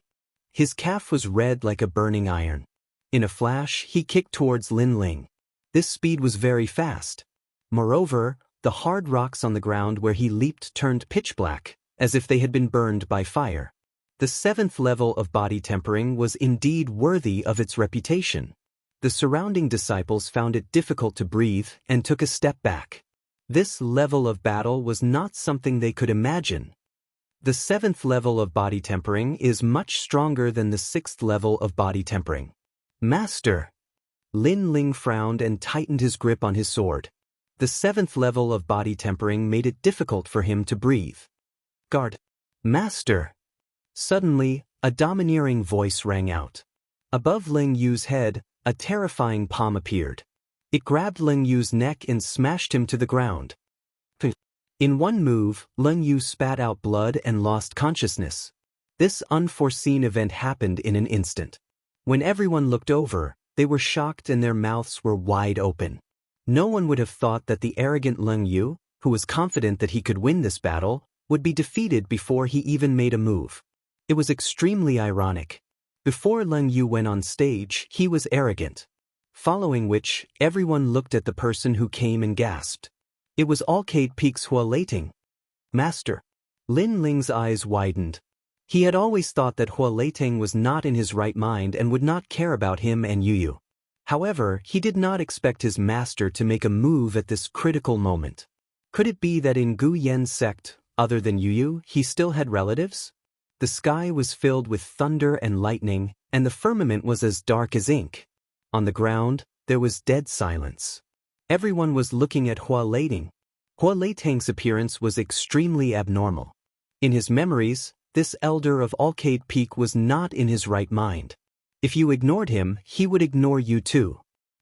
His calf was red like a burning iron. In a flash, he kicked towards Lin Ling. This speed was very fast. Moreover, the hard rocks on the ground where he leaped turned pitch black, as if they had been burned by fire. The 7th level of body tempering was indeed worthy of its reputation. The surrounding disciples found it difficult to breathe and took a step back. This level of battle was not something they could imagine. The 7th level of body tempering is much stronger than the 6th level of body tempering. Master! Lin Ling frowned and tightened his grip on his sword. The 7th level of body tempering made it difficult for him to breathe. Guard! Master! Suddenly, a domineering voice rang out. Above Leng Yu's head, a terrifying palm appeared. It grabbed Leng Yu's neck and smashed him to the ground. In one move, Leng Yu spat out blood and lost consciousness. This unforeseen event happened in an instant. When everyone looked over, they were shocked and their mouths were wide open. No one would have thought that the arrogant Leng Yu, who was confident that he could win this battle, would be defeated before he even made a move. It was extremely ironic. Before Leng Yu went on stage, he was arrogant. Following which, everyone looked at the person who came and gasped. It was Alcade Peak's Hua Leiting. Master. Lin Ling's eyes widened. He had always thought that Hua Leiting was not in his right mind and would not care about him and Yu. However, he did not expect his master to make a move at this critical moment. Could it be that in Gu Yen's sect, other than Yu, he still had relatives? The sky was filled with thunder and lightning, and the firmament was as dark as ink. On the ground, there was dead silence. Everyone was looking at Hua Leiting. Hua Leiting's appearance was extremely abnormal. In his memories, this elder of Alcade Peak was not in his right mind. If you ignored him, he would ignore you too.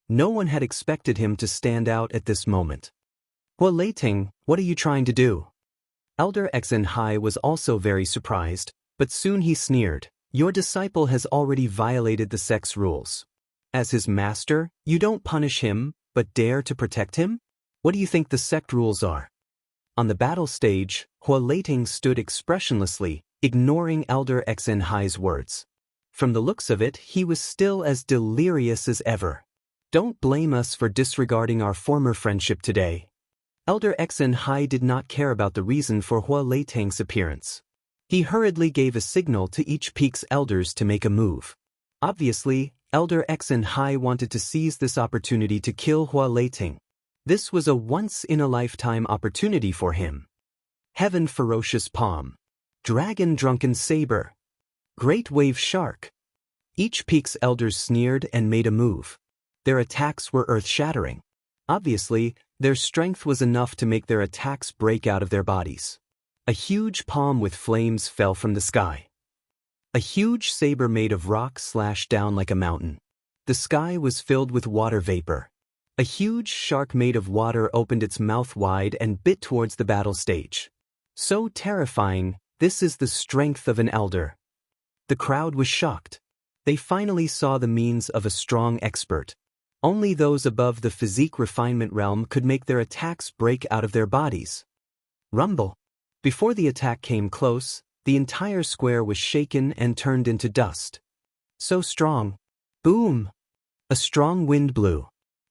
No one had expected him to stand out at this moment. Hua Leiting, what are you trying to do? Elder Xianxia was also very surprised, but soon he sneered, "Your disciple has already violated the sect's rules. As his master, you don't punish him, but dare to protect him? What do you think the sect rules are?" On the battle stage, Hua Leiting stood expressionlessly, ignoring Elder Xianxia's words. From the looks of it, he was still as delirious as ever. "Don't blame us for disregarding our former friendship today." Elder Xianxia did not care about the reason for Hua Leiting's appearance. He hurriedly gave a signal to each peak's elders to make a move. Obviously, Elder Xianxia wanted to seize this opportunity to kill Hua Leiting. This was a once-in-a-lifetime opportunity for him. Heaven Ferocious Palm. Dragon Drunken Saber. Great Wave Shark. Each peak's elders sneered and made a move. Their attacks were earth-shattering. Obviously, their strength was enough to make their attacks break out of their bodies. A huge palm with flames fell from the sky. A huge saber made of rock slashed down like a mountain. The sky was filled with water vapor. A huge shark made of water opened its mouth wide and bit towards the battle stage. So terrifying, this is the strength of an elder. The crowd was shocked. They finally saw the means of a strong expert. Only those above the physique refinement realm could make their attacks break out of their bodies. Rumble. Before the attack came close, the entire square was shaken and turned into dust. So strong. Boom! A strong wind blew.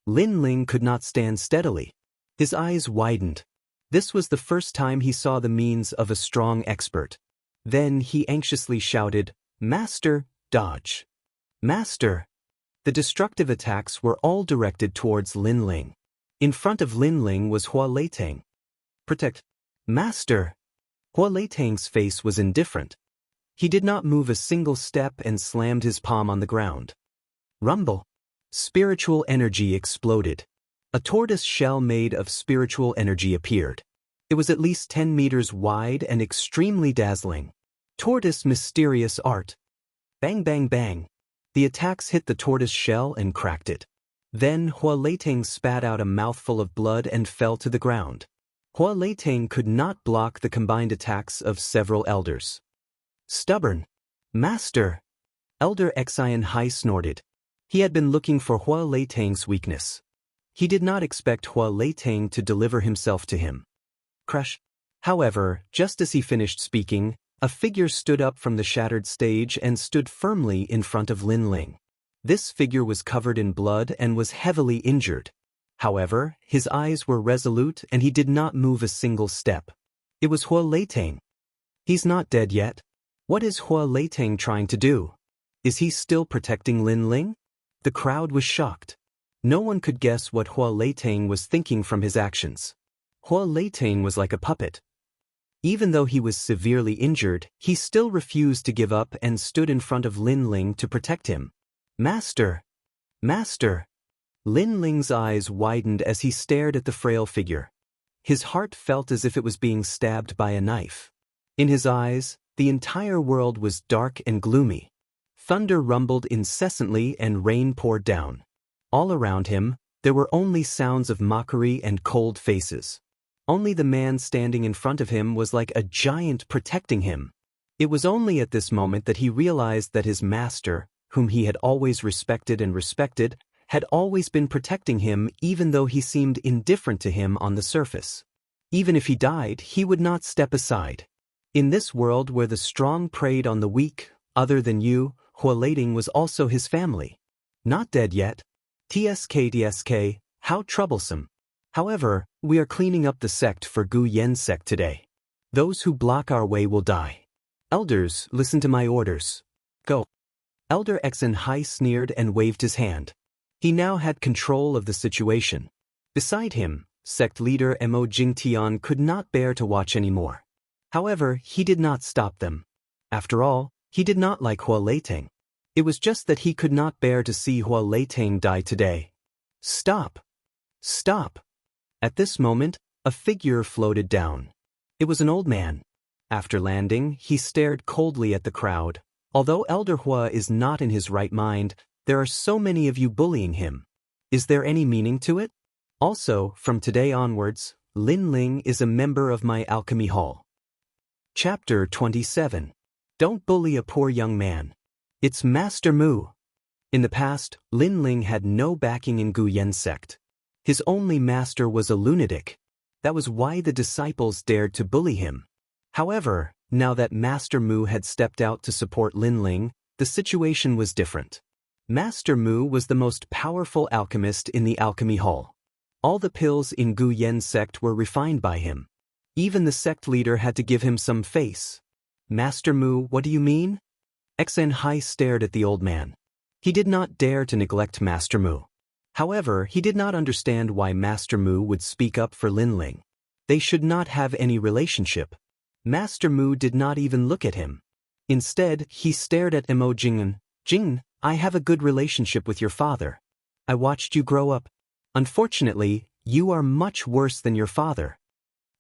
Lin Ling could not stand steadily. His eyes widened. This was the first time he saw the means of a strong expert. Then he anxiously shouted, "Master, dodge! Master!" The destructive attacks were all directed towards Lin Ling. In front of Lin Ling was Hua Leiting. "Protect! Master!" Hua Leiting's face was indifferent. He did not move a single step and slammed his palm on the ground. Rumble. Spiritual energy exploded. A tortoise shell made of spiritual energy appeared. It was at least 10 meters wide and extremely dazzling. Tortoise mysterious art. Bang bang bang. The attacks hit the tortoise shell and cracked it. Then Hua Leiting spat out a mouthful of blood and fell to the ground. Hua Leiting could not block the combined attacks of several elders. Stubborn. Master. Elder Xianxia snorted. He had been looking for Hua Leiting's weakness. He did not expect Hua Leiting to deliver himself to him. Crush. However, just as he finished speaking, a figure stood up from the shattered stage and stood firmly in front of Lin Ling. This figure was covered in blood and was heavily injured. However, his eyes were resolute and he did not move a single step. It was Hua Leiting. He's not dead yet. What is Hua Leiting trying to do? Is he still protecting Lin Ling? The crowd was shocked. No one could guess what Hua Leiting was thinking from his actions. Hua Leiting was like a puppet. Even though he was severely injured, he still refused to give up and stood in front of Lin Ling to protect him. Master! Master! Lin Ling's eyes widened as he stared at the frail figure. His heart felt as if it was being stabbed by a knife. In his eyes, the entire world was dark and gloomy. Thunder rumbled incessantly and rain poured down. All around him, there were only sounds of mockery and cold faces. Only the man standing in front of him was like a giant protecting him. It was only at this moment that he realized that his master, whom he had always respected, had always been protecting him even though he seemed indifferent to him on the surface. Even if he died, he would not step aside. In this world where the strong preyed on the weak, other than you, Hua Leiting was also his family. Not dead yet. TSK, how troublesome. However, we are cleaning up the sect for Gu Yen sect today. Those who block our way will die. Elders, listen to my orders. Go. Elder Xianxia sneered and waved his hand. He now had control of the situation. Beside him, sect leader Mo Jingtian could not bear to watch anymore. However, he did not stop them. After all, he did not like Hua Leiting. It was just that he could not bear to see Hua Leiting die today. Stop! Stop! At this moment, a figure floated down. It was an old man. After landing, he stared coldly at the crowd. Although Elder Hua is not in his right mind, there are so many of you bullying him. Is there any meaning to it? Also, from today onwards, Lin Ling is a member of my alchemy hall. Chapter 27. Don't bully a poor young man. It's Master Mu. In the past, Lin Ling had no backing in Gu Yan's sect. His only master was a lunatic. That was why the disciples dared to bully him. However, now that Master Mu had stepped out to support Lin Ling, the situation was different. Master Mu was the most powerful alchemist in the alchemy hall. All the pills in Gu Yan's sect were refined by him. Even the sect leader had to give him some face. Master Mu, what do you mean? Xianxia stared at the old man. He did not dare to neglect Master Mu. However, he did not understand why Master Mu would speak up for Lin Ling. They should not have any relationship. Master Mu did not even look at him. Instead, he stared at Imo Jing'an. Jing, I have a good relationship with your father. I watched you grow up. Unfortunately, you are much worse than your father.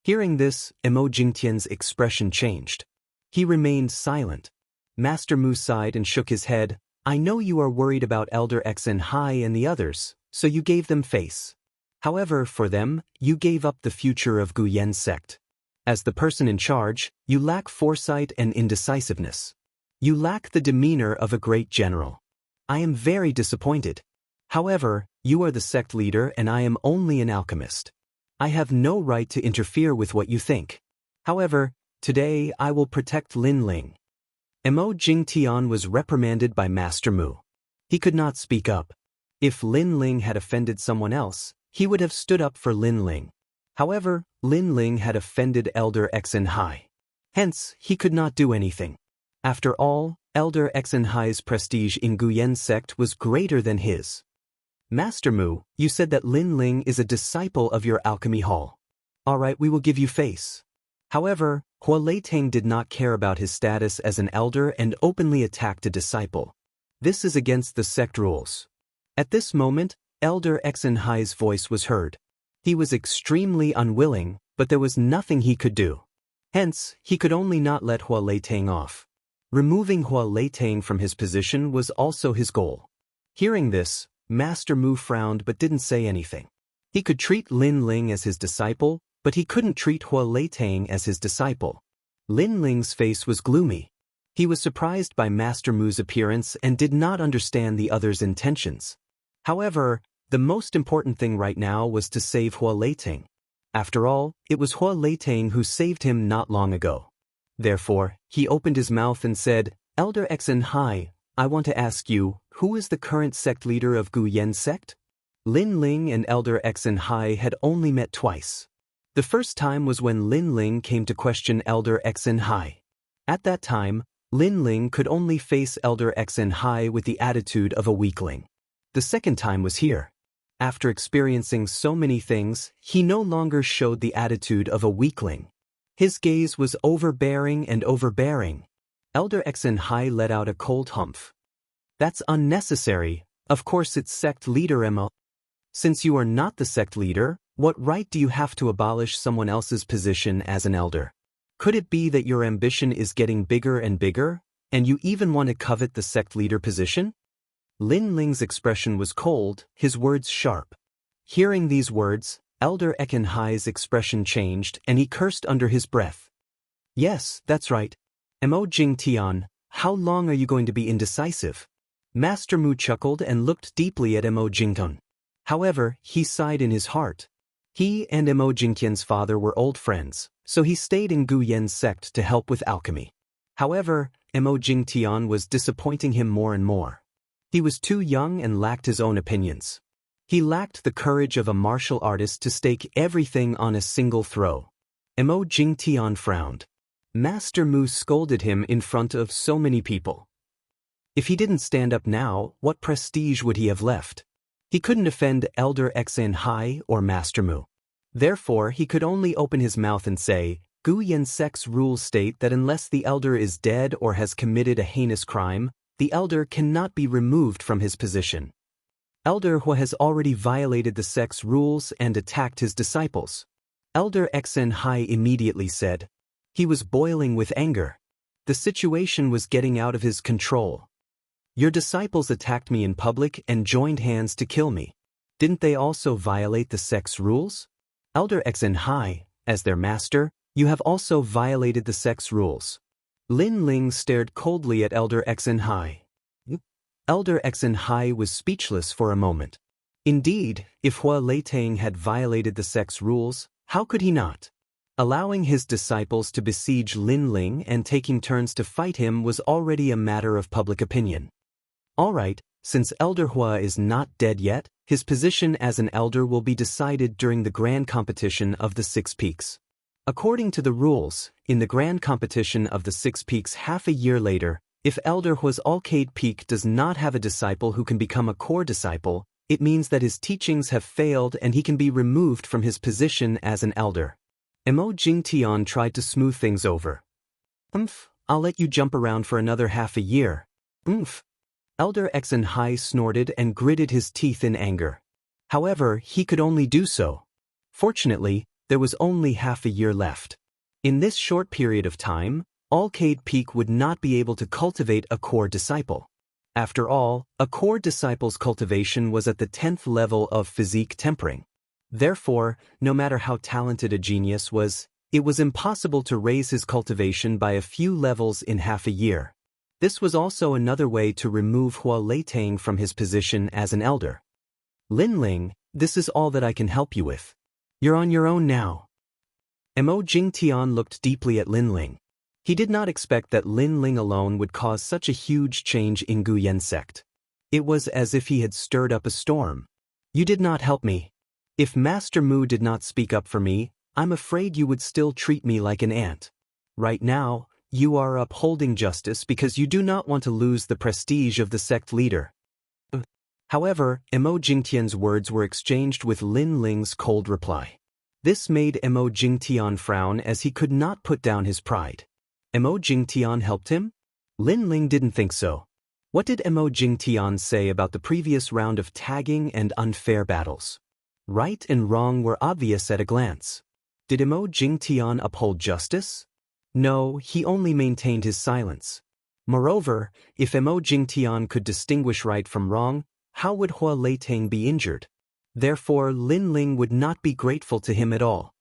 Hearing this, Imo Jingtian's expression changed. He remained silent. Master Mu sighed and shook his head. I know you are worried about Elder Xianxia and the others, so you gave them face. However, for them, you gave up the future of Gu Yan's sect. As the person in charge, you lack foresight and indecisiveness. You lack the demeanor of a great general. I am very disappointed. However, you are the sect leader and I am only an alchemist. I have no right to interfere with what you think. However, today I will protect Lin Ling. Imo Jingtian was reprimanded by Master Mu. He could not speak up. If Lin Ling had offended someone else, he would have stood up for Lin Ling. However, Lin Ling had offended Elder Xianxia. Hence, he could not do anything. After all, Elder Xianxia's prestige in Gu Yan's sect was greater than his. Master Mu, you said that Lin Ling is a disciple of your alchemy hall. Alright, we will give you face. However, Hua Leitang did not care about his status as an elder and openly attacked a disciple. This is against the sect rules. At this moment, Elder Xianxia's voice was heard. He was extremely unwilling, but there was nothing he could do. Hence, he could only not let Hua Leitang off. Removing Hua Leitang from his position was also his goal. Hearing this, Master Mu frowned but didn't say anything. He could treat Lin Ling as his disciple, but he couldn't treat Hua Leitang as his disciple. Lin Ling's face was gloomy. He was surprised by Master Mu's appearance and did not understand the other's intentions. However, the most important thing right now was to save Hua Leitang. After all, it was Hua Leitang who saved him not long ago. Therefore, he opened his mouth and said, Elder Xianxia, I want to ask you, who is the current sect leader of Gu Yan's sect? Lin Ling and Elder Xianxia had only met twice. The first time was when Lin Ling came to question Elder Xianxia. At that time, Lin Ling could only face Elder Xianxia with the attitude of a weakling. The second time was here. After experiencing so many things, he no longer showed the attitude of a weakling. His gaze was overbearing and overbearing. Elder Xianxia let out a cold humph. That's unnecessary. Of course it's sect leader Emma. Since you are not the sect leader, what right do you have to abolish someone else's position as an elder? Could it be that your ambition is getting bigger and bigger, and you even want to covet the sect leader position? Lin Ling's expression was cold, his words sharp. Hearing these words, Elder Xianxia's expression changed and he cursed under his breath. Yes, that's right. Imo Jingtian, how long are you going to be indecisive? Master Mu chuckled and looked deeply at Imo Jingtian. However, he sighed in his heart. He and Imo Jingtian's father were old friends, so he stayed in Gu Yan's sect to help with alchemy. However, Imo Jingtian was disappointing him more and more. He was too young and lacked his own opinions. He lacked the courage of a martial artist to stake everything on a single throw. Imo Jingtian frowned. Master Mu scolded him in front of so many people. If he didn't stand up now, what prestige would he have left? He couldn't offend Elder Xianxia or Master Mu. Therefore, he could only open his mouth and say, Gu Yan's sect's rules state that unless the elder is dead or has committed a heinous crime, the elder cannot be removed from his position. Elder Hua has already violated the sect's rules and attacked his disciples. Elder Xianxia immediately said. He was boiling with anger. The situation was getting out of his control. Your disciples attacked me in public and joined hands to kill me. Didn't they also violate the sect's rules? Elder Xianxia, as their master, You have also violated the sex rules. Lin Ling stared coldly at Elder Xianxia. Elder Xianxia was speechless for a moment. Indeed, if Hua Leitang had violated the sex rules, how could he not? Allowing his disciples to besiege Lin Ling and taking turns to fight him was already a matter of public opinion. All right, since Elder Hua is not dead yet, his position as an elder will be decided during the grand competition of the Six Peaks. According to the rules, in the grand competition of the Six Peaks half a year later, if Elder Hua's Alcade Peak does not have a disciple who can become a core disciple, it means that his teachings have failed and he can be removed from his position as an elder. Mo Jingtian tried to smooth things over. I'll let you jump around for another half a year. Elder Xianxia snorted and gritted his teeth in anger. However, he could only do so. Fortunately, there was only half a year left. In this short period of time, Alcade Peak would not be able to cultivate a core disciple. After all, a core disciple's cultivation was at the 10th level of physique tempering. Therefore, no matter how talented a genius was, it was impossible to raise his cultivation by a few levels in half a year. This was also another way to remove Hua Leitang from his position as an elder. Lin Ling, this is all that I can help you with. You're on your own now. Mo Jingtian looked deeply at Lin Ling. He did not expect that Lin Ling alone would cause such a huge change in Guyan sect. It was as if he had stirred up a storm. You did not help me. If Master Mu did not speak up for me, I'm afraid you would still treat me like an ant. Right now, you are upholding justice because you do not want to lose the prestige of the sect leader. However, Mo Jingtian's words were exchanged with Lin Ling's cold reply. This made Mo Jingtian frown as he could not put down his pride. Mo Jingtian helped him? Lin Ling didn't think so. What did Mo Jingtian say about the previous round of tagging and unfair battles? Right and wrong were obvious at a glance. Did Mo Jingtian uphold justice? No, he only maintained his silence. Moreover, if Mo Jingtian could distinguish right from wrong, how would Hua Leitang be injured? Therefore, Lin Ling would not be grateful to him at all.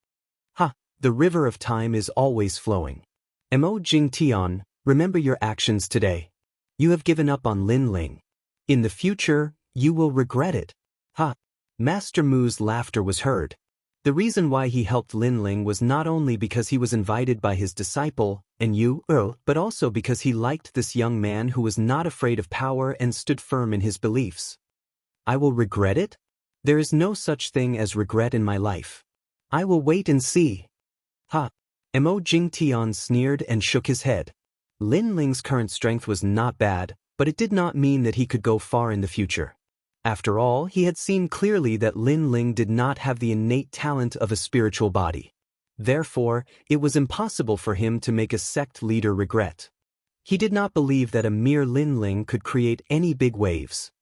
The river of time is always flowing. Mo Jingtian, remember your actions today. You have given up on Lin Ling. In the future, you will regret it. Master Mu's laughter was heard. The reason why he helped Lin Ling was not only because he was invited by his disciple, and but also because he liked this young man who was not afraid of power and stood firm in his beliefs. I will regret it? There is no such thing as regret in my life. I will wait and see. Mo Jingtian sneered and shook his head. Lin Ling's current strength was not bad, but it did not mean that he could go far in the future. After all, he had seen clearly that Lin Ling did not have the innate talent of a spiritual body. Therefore, it was impossible for him to make a sect leader regret. He did not believe that a mere Lin Ling could create any big waves.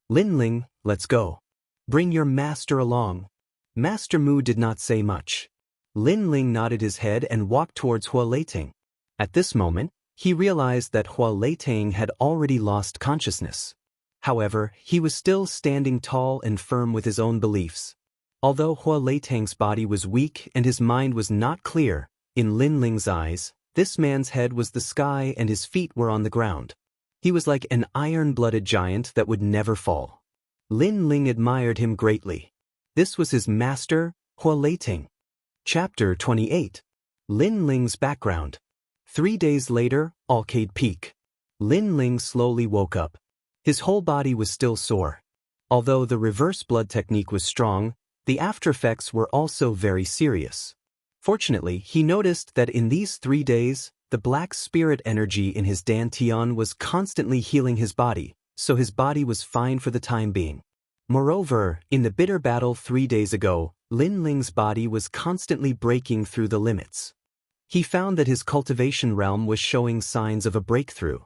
Lin Ling, let's go. Bring your master along. Master Mu did not say much. Lin Ling nodded his head and walked towards Hua Leitang. At this moment, he realized that Hua Leitang had already lost consciousness. However, he was still standing tall and firm with his own beliefs. Although Hua Leitang's body was weak and his mind was not clear, in Lin Ling's eyes, this man's head was the sky and his feet were on the ground. He was like an iron-blooded giant that would never fall. Lin Ling admired him greatly. This was his master, Hua Leitang. Chapter 28. Lin Ling's background. 3 days later, Alcade Peak. Lin Ling slowly woke up. His whole body was still sore. Although the reverse blood technique was strong, the aftereffects were also very serious. Fortunately, he noticed that in these 3 days, the black spirit energy in his dantian was constantly healing his body, so his body was fine for the time being. Moreover, in the bitter battle 3 days ago, Lin Ling's body was constantly breaking through the limits. He found that his cultivation realm was showing signs of a breakthrough.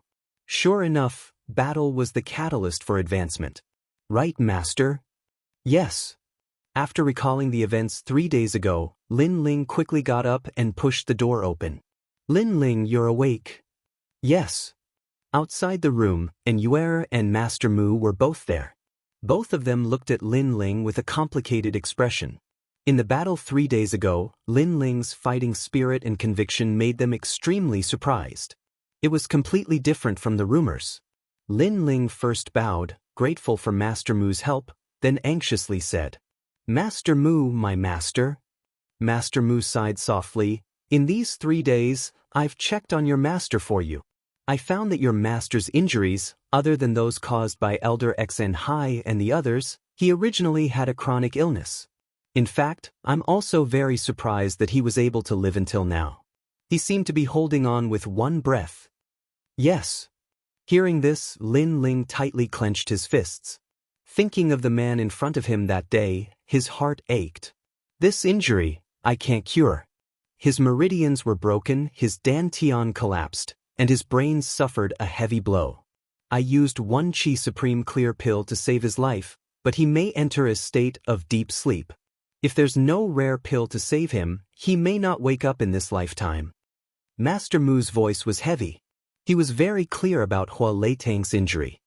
Sure enough, battle was the catalyst for advancement. Right, Master? Yes. After recalling the events 3 days ago, Lin Ling quickly got up and pushed the door open. Lin Ling, you're awake? Yes. Outside the room, Yuer and Master Mu were both there. Both of them looked at Lin Ling with a complicated expression. In the battle 3 days ago, Lin Ling's fighting spirit and conviction made them extremely surprised. It was completely different from the rumors. Lin Ling first bowed, grateful for Master Mu's help, then anxiously said, "Master Mu, my master." Master Mu sighed softly, "In these 3 days, I've checked on your master for you. I found that your master's injuries, other than those caused by Elder Xianxia and the others, he originally had a chronic illness. In fact, I'm also very surprised that he was able to live until now. He seemed to be holding on with one breath." "Yes." Hearing this, Lin Ling tightly clenched his fists. Thinking of the man in front of him that day, his heart ached. "This injury, I can't cure." His meridians were broken, his dantian collapsed, and his brain suffered a heavy blow. "I used one Qi Supreme Clear pill to save his life, but he may enter a state of deep sleep. If there's no rare pill to save him, he may not wake up in this lifetime." Master Mu's voice was heavy. He was very clear about Hua Leitang's injury.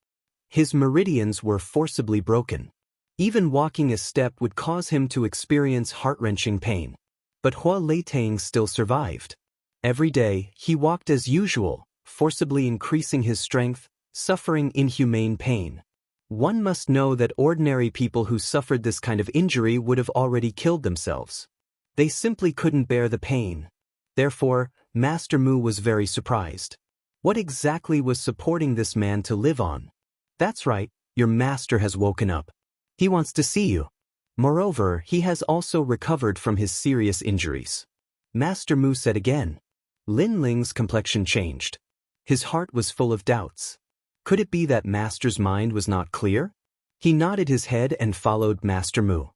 His meridians were forcibly broken. Even walking a step would cause him to experience heart-wrenching pain. But Hua Leitang still survived. Every day, he walked as usual, forcibly increasing his strength, suffering inhumane pain. One must know that ordinary people who suffered this kind of injury would have already killed themselves. They simply couldn't bear the pain. Therefore, Master Mu was very surprised. What exactly was supporting this man to live on? "That's right, your master has woken up. He wants to see you. Moreover, he has also recovered from his serious injuries." Master Mu said again. Lin Ling's complexion changed. His heart was full of doubts. Could it be that Master's mind was not clear? He nodded his head and followed Master Mu.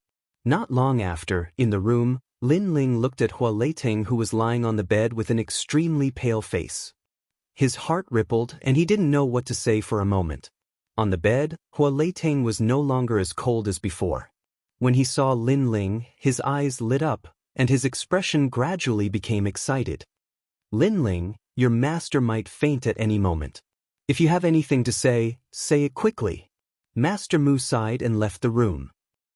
Not long after, in the room, Lin Ling looked at Hua Leitang, who was lying on the bed with an extremely pale face. His heart rippled and he didn't know what to say for a moment. On the bed, Hua Leitang was no longer as cold as before. When he saw Lin Ling, his eyes lit up, and his expression gradually became excited. "Lin Ling, your master might faint at any moment. If you have anything to say it quickly." Master Mu sighed and left the room.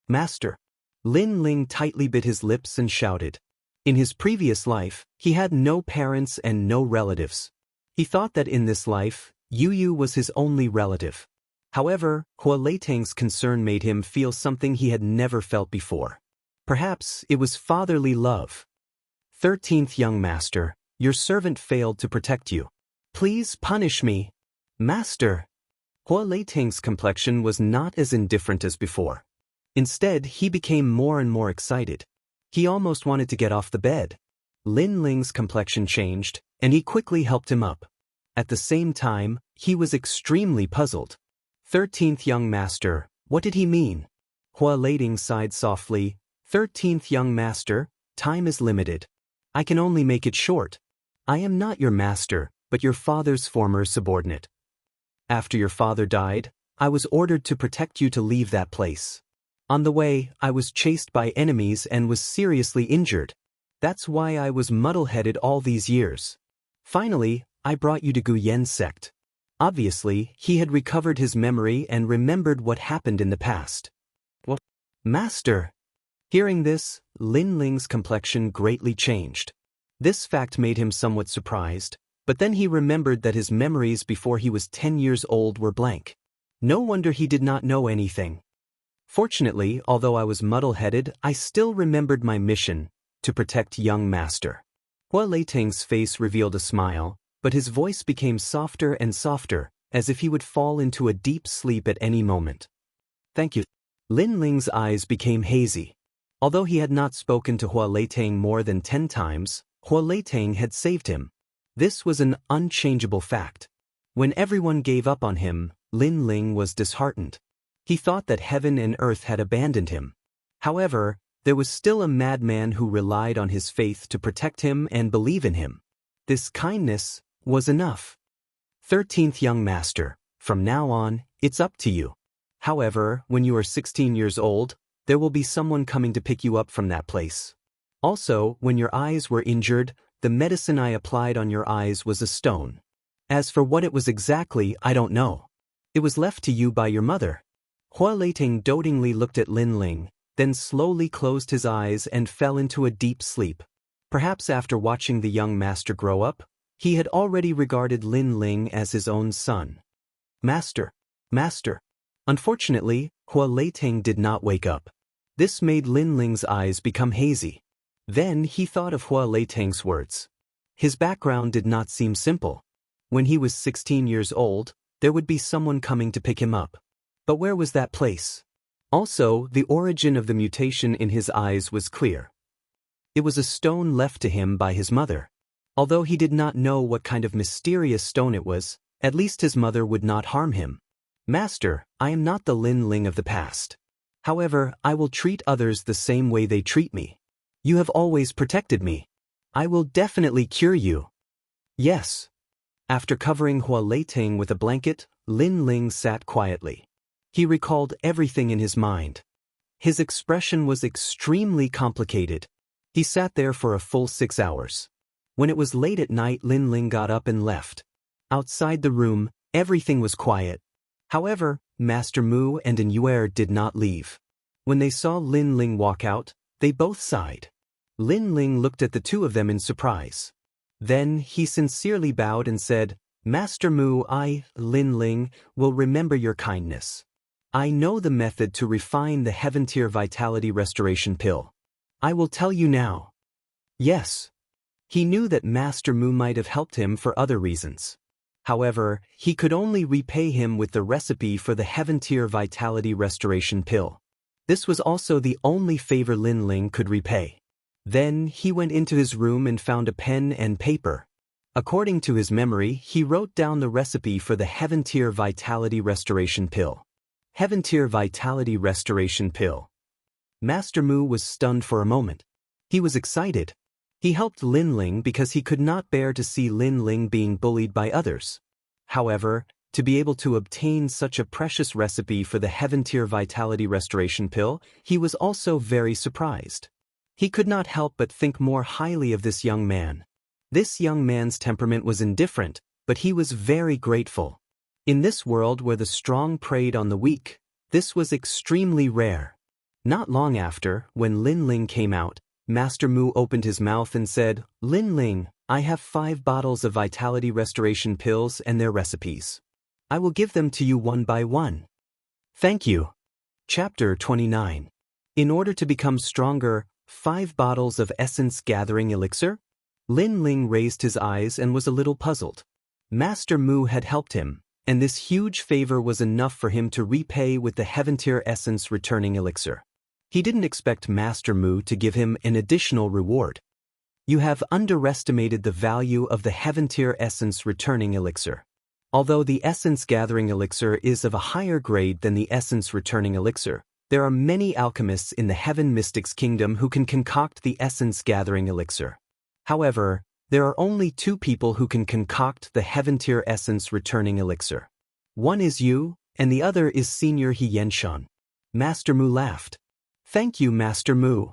"Master." Lin Ling tightly bit his lips and shouted. In his previous life, he had no parents and no relatives. He thought that in this life, Yu was his only relative. However, Hua Leitang's concern made him feel something he had never felt before. Perhaps it was fatherly love. 13th young master, your servant failed to protect you. Please punish me. Master. Hua Leitang's complexion was not as indifferent as before. Instead, he became more and more excited. He almost wanted to get off the bed. Lin Ling's complexion changed, and he quickly helped him up. At the same time, he was extremely puzzled. 13th young master, what did he mean? Hua Leiting sighed softly. 13th young master, time is limited. I can only make it short. I am not your master, but your father's former subordinate. After your father died, I was ordered to protect you to leave that place. On the way, I was chased by enemies and was seriously injured. That's why I was muddle-headed all these years. Finally, I brought you to Guyen's sect. Obviously, he had recovered his memory and remembered what happened in the past. What? Master! Hearing this, Lin Ling's complexion greatly changed. This fact made him somewhat surprised, but then he remembered that his memories before he was 10 years old were blank. No wonder he did not know anything. Fortunately, although I was muddle-headed, I still remembered my mission, to protect young master. Hua Leitang's face revealed a smile, but his voice became softer and softer, as if he would fall into a deep sleep at any moment. Thank you. Lin Ling's eyes became hazy. Although he had not spoken to Hua Leitang more than 10 times, Hua Leitang had saved him. This was an unchangeable fact. When everyone gave up on him, Lin Ling was disheartened. He thought that heaven and earth had abandoned him. However, there was still a madman who relied on his faith to protect him and believe in him. This kindness was enough. 13th young master, from now on, it's up to you. However, when you are 16 years old, there will be someone coming to pick you up from that place. Also, when your eyes were injured, the medicine I applied on your eyes was a stone. As for what it was exactly, I don't know. It was left to you by your mother. Hua Leiting dotingly looked at Lin Ling, then slowly closed his eyes and fell into a deep sleep. Perhaps after watching the young master grow up, he had already regarded Lin Ling as his own son. Master! Master! Unfortunately, Hua Leiteng did not wake up. This made Lin Ling's eyes become hazy. Then he thought of Hua Leiteng's words. His background did not seem simple. When he was 16 years old, there would be someone coming to pick him up. But where was that place? Also, the origin of the mutation in his eyes was clear. It was a stone left to him by his mother. Although he did not know what kind of mysterious stone it was, at least his mother would not harm him. Master, I am not the Lin Ling of the past. However, I will treat others the same way they treat me. You have always protected me. I will definitely cure you. Yes. After covering Hua Leiteng with a blanket, Lin Ling sat quietly. He recalled everything in his mind. His expression was extremely complicated. He sat there for a full 6 hours. When it was late at night, Lin Ling got up and left. Outside the room, everything was quiet. However, Master Mu and Yuer did not leave. When they saw Lin Ling walk out, they both sighed. Lin Ling looked at the two of them in surprise. Then he sincerely bowed and said, Master Mu, I, Lin Ling, will remember your kindness. I know the method to refine the Heaven-tier Vitality Restoration Pill. I will tell you now. Yes. He knew that Master Mu might have helped him for other reasons. However, he could only repay him with the recipe for the Heaven-tier Vitality Restoration Pill. This was also the only favor Lin Ling could repay. Then he went into his room and found a pen and paper. According to his memory, he wrote down the recipe for the Heaven-tier Vitality Restoration Pill. Heaven-tier Vitality Restoration Pill. Master Mu was stunned for a moment. He was excited. He helped Lin Ling because he could not bear to see Lin Ling being bullied by others. However, to be able to obtain such a precious recipe for the Heaven-tier Vitality Restoration Pill, he was also very surprised. He could not help but think more highly of this young man. This young man's temperament was indifferent, but he was very grateful. In this world where the strong preyed on the weak, this was extremely rare. Not long after, when Lin Ling came out, Master Mu opened his mouth and said, Lin Ling, I have 5 bottles of Vitality Restoration Pills and their recipes. I will give them to you one by one. Thank you. Chapter 29. In order to become stronger, 5 bottles of Essence Gathering Elixir? Lin Ling raised his eyes and was a little puzzled. Master Mu had helped him, and this huge favor was enough for him to repay with the Heaven-tier Essence Returning Elixir. He didn't expect Master Mu to give him an additional reward. You have underestimated the value of the Heaven-tier Essence Returning Elixir. Although the Essence Gathering Elixir is of a higher grade than the Essence Returning Elixir, there are many alchemists in the Heaven Mystics Kingdom who can concoct the Essence Gathering Elixir. However, there are only 2 people who can concoct the Heaven-tier Essence Returning Elixir. One is you, and the other is Senior Xianxia. Master Mu laughed. Thank you, Master Mu.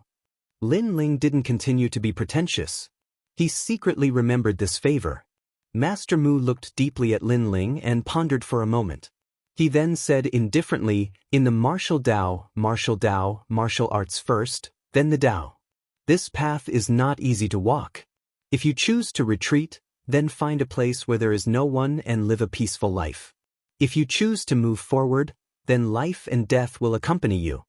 Lin Ling didn't continue to be pretentious. He secretly remembered this favor. Master Mu looked deeply at Lin Ling and pondered for a moment. He then said indifferently, in the martial Dao, martial arts first, then the Dao. This path is not easy to walk. If you choose to retreat, then find a place where there is no one and live a peaceful life. If you choose to move forward, then life and death will accompany you.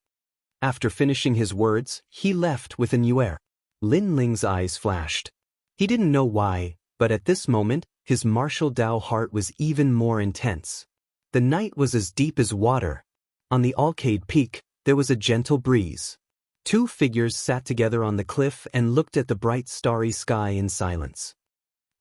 After finishing his words, he left with an Yuer. Lin Ling's eyes flashed. He didn't know why, but at this moment, his martial Dao heart was even more intense. The night was as deep as water. On the Arcade Peak, there was a gentle breeze. 2 figures sat together on the cliff and looked at the bright starry sky in silence.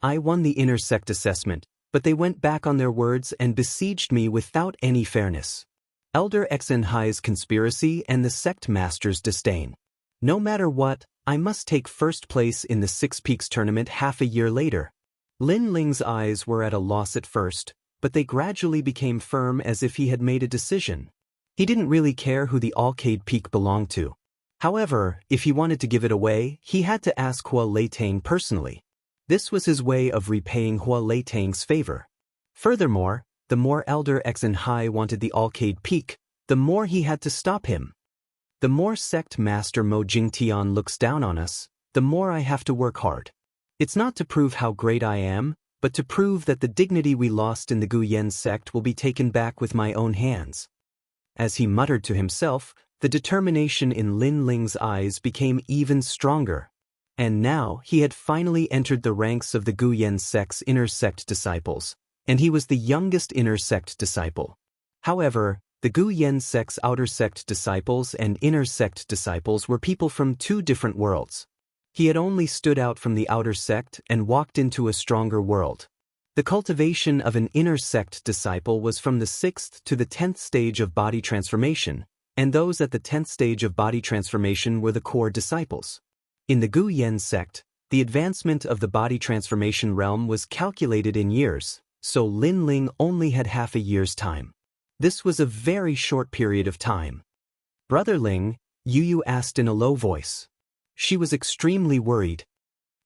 I won the inner sect assessment, but they went back on their words and besieged me without any fairness. Elder Xianxia's conspiracy and the sect master's disdain. No matter what, I must take first place in the 6 Peaks tournament half a year later. Lin Ling's eyes were at a loss at first, but they gradually became firm as if he had made a decision. He didn't really care who the Arcade Peak belonged to. However, if he wanted to give it away, he had to ask Hua Leiteng personally. This was his way of repaying Hua Leiteng's favor. Furthermore, the more Elder Xianxia wanted the Arcade Peak, the more he had to stop him. The more sect master Mo Jingtian looks down on us, the more I have to work hard. It's not to prove how great I am, but to prove that the dignity we lost in the Gu Yen sect will be taken back with my own hands. As he muttered to himself, the determination in Lin Ling's eyes became even stronger. And now he had finally entered the ranks of the Gu Yen sect's inner sect disciples, and he was the youngest inner sect disciple. However, the Gu Yen sect's outer sect disciples and inner sect disciples were people from two different worlds. He had only stood out from the outer sect and walked into a stronger world. The cultivation of an inner sect disciple was from the 6th to the 10th stage of body transformation, and those at the 10th stage of body transformation were the core disciples. In the Gu Yen sect, the advancement of the body transformation realm was calculated in years, so Lin Ling only had half a year's time. This was a very short period of time. "Brother Ling," Yu Yu asked in a low voice. She was extremely worried.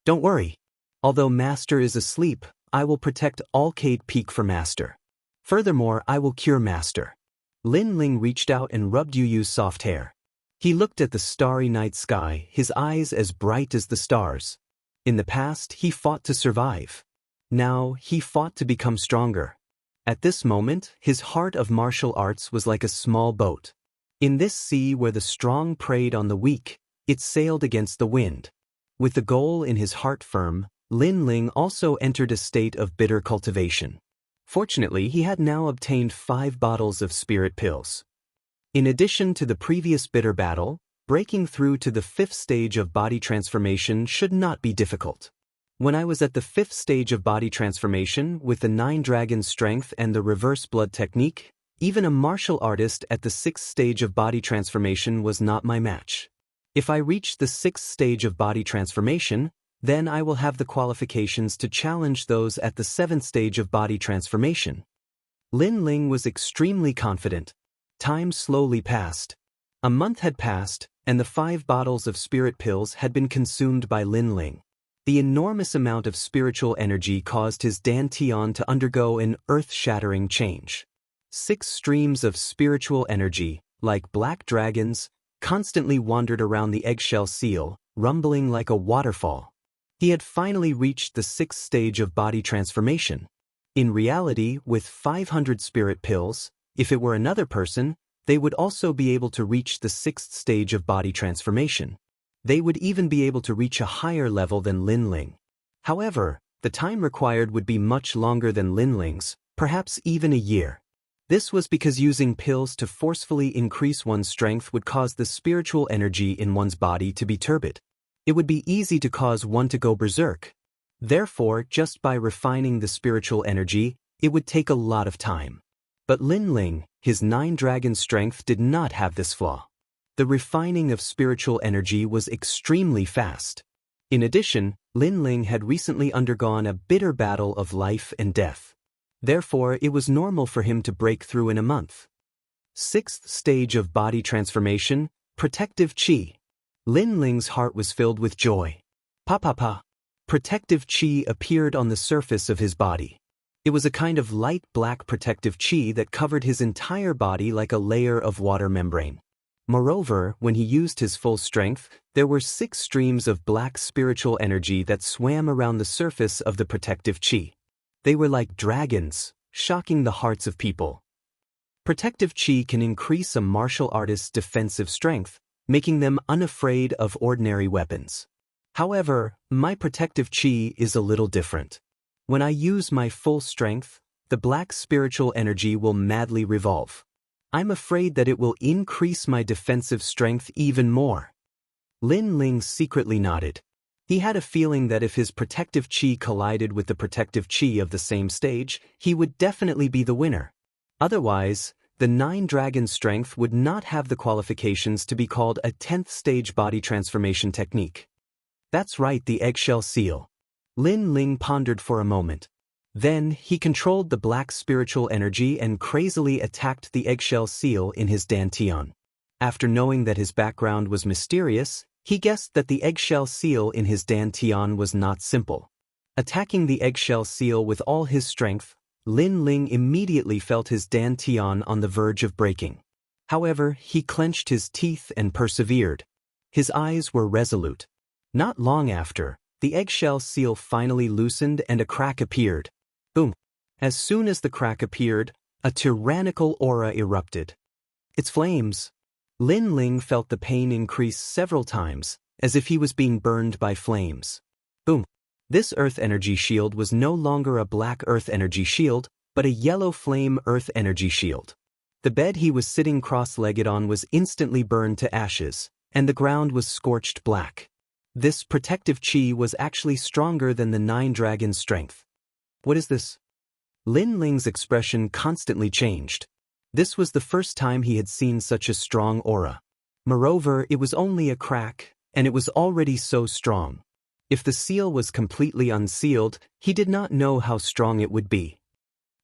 "Don't worry. Although Master is asleep, I will protect Alcade Peak for Master. Furthermore, I will cure Master." Lin Ling reached out and rubbed Yu Yu's soft hair. He looked at the starry night sky, his eyes as bright as the stars. In the past, he fought to survive. Now, he fought to become stronger. At this moment, his heart of martial arts was like a small boat. In this sea where the strong preyed on the weak, it sailed against the wind. With the goal in his heart firm, Lin Ling also entered a state of bitter cultivation. Fortunately, he had now obtained 5 bottles of spirit pills. In addition to the previous bitter battle, breaking through to the 5th stage of body transformation should not be difficult. When I was at the 5th stage of body transformation with the 9 dragon strength and the reverse blood technique, even a martial artist at the 6th stage of body transformation was not my match. If I reach the 6th stage of body transformation, then I will have the qualifications to challenge those at the 7th stage of body transformation. Lin Ling was extremely confident. Time slowly passed. A month had passed, and the 5 bottles of spirit pills had been consumed by Lin Ling. The enormous amount of spiritual energy caused his dantian to undergo an earth-shattering change. 6 streams of spiritual energy, like black dragons, constantly wandered around the eggshell seal, rumbling like a waterfall. He had finally reached the 6th stage of body transformation. In reality, with 500 spirit pills, if it were another person, they would also be able to reach the 6th stage of body transformation. They would even be able to reach a higher level than Lin Ling. However, the time required would be much longer than Lin Ling's, perhaps even a year. This was because using pills to forcefully increase one's strength would cause the spiritual energy in one's body to be turbid. It would be easy to cause one to go berserk. Therefore, just by refining the spiritual energy, it would take a lot of time. But Lin Ling, his 9 dragon strength did not have this flaw. The refining of spiritual energy was extremely fast. In addition, Lin Ling had recently undergone a bitter battle of life and death. Therefore, it was normal for him to break through in a month. 6th stage of body transformation, protective chi. Lin Ling's heart was filled with joy. Pa. Protective chi appeared on the surface of his body. It was a kind of light black protective chi that covered his entire body like a layer of water membrane. Moreover, when he used his full strength, there were 6 streams of black spiritual energy that swam around the surface of the protective chi. They were like dragons, shocking the hearts of people. Protective chi can increase a martial artist's defensive strength, making them unafraid of ordinary weapons. However, my protective chi is a little different. When I use my full strength, the black spiritual energy will madly revolve. I'm afraid that it will increase my defensive strength even more. Lin Ling secretly nodded. He had a feeling that if his protective chi collided with the protective chi of the same stage, he would definitely be the winner. Otherwise, the 9 dragon strength would not have the qualifications to be called a 10th stage body transformation technique. That's right, the eggshell seal. Lin Ling pondered for a moment. Then, he controlled the black spiritual energy and crazily attacked the eggshell seal in his dantian. After knowing that his background was mysterious, he guessed that the eggshell seal in his dantian was not simple. Attacking the eggshell seal with all his strength, Lin Ling immediately felt his dantian on the verge of breaking. However, he clenched his teeth and persevered. His eyes were resolute. Not long after, the eggshell seal finally loosened and a crack appeared. Boom! As soon as the crack appeared, a tyrannical aura erupted. Its flames. Lin Ling felt the pain increase several times, as if he was being burned by flames. Boom! This earth energy shield was no longer a black earth energy shield, but a yellow flame earth energy shield. The bed he was sitting cross-legged on was instantly burned to ashes, and the ground was scorched black. This protective chi was actually stronger than the 9 dragons' strength. What is this? Lin Ling's expression constantly changed. This was the first time he had seen such a strong aura. Moreover, it was only a crack, and it was already so strong. If the seal was completely unsealed, he did not know how strong it would be.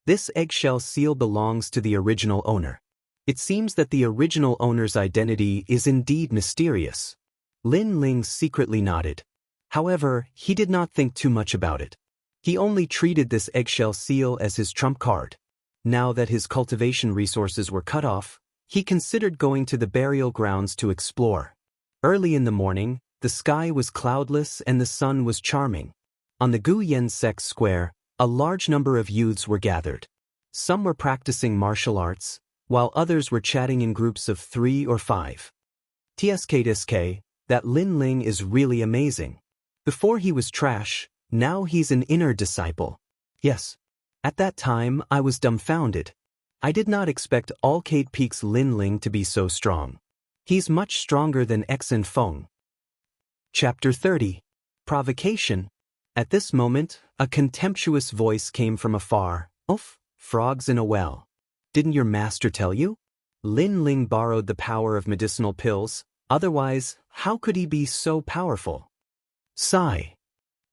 This eggshell seal belongs to the original owner. It seems that the original owner's identity is indeed mysterious. Lin Ling secretly nodded. However, he did not think too much about it. He only treated this eggshell seal as his trump card. Now that his cultivation resources were cut off, he considered going to the burial grounds to explore. Early in the morning, the sky was cloudless and the sun was charming. On the Guyen Sect Square, a large number of youths were gathered. Some were practicing martial arts, while others were chatting in groups of 3 or 5. TSK, that Lin Ling is really amazing. Before he was trash, now he's an inner disciple. Yes. At that time, I was dumbfounded. I did not expect All-Kate Peak's Lin Ling to be so strong. He's much stronger than Xen Feng. Chapter 30. Provocation. At this moment, a contemptuous voice came from afar. Oof, frogs in a well. Didn't your master tell you? Lin Ling borrowed the power of medicinal pills, otherwise, how could he be so powerful? Sigh.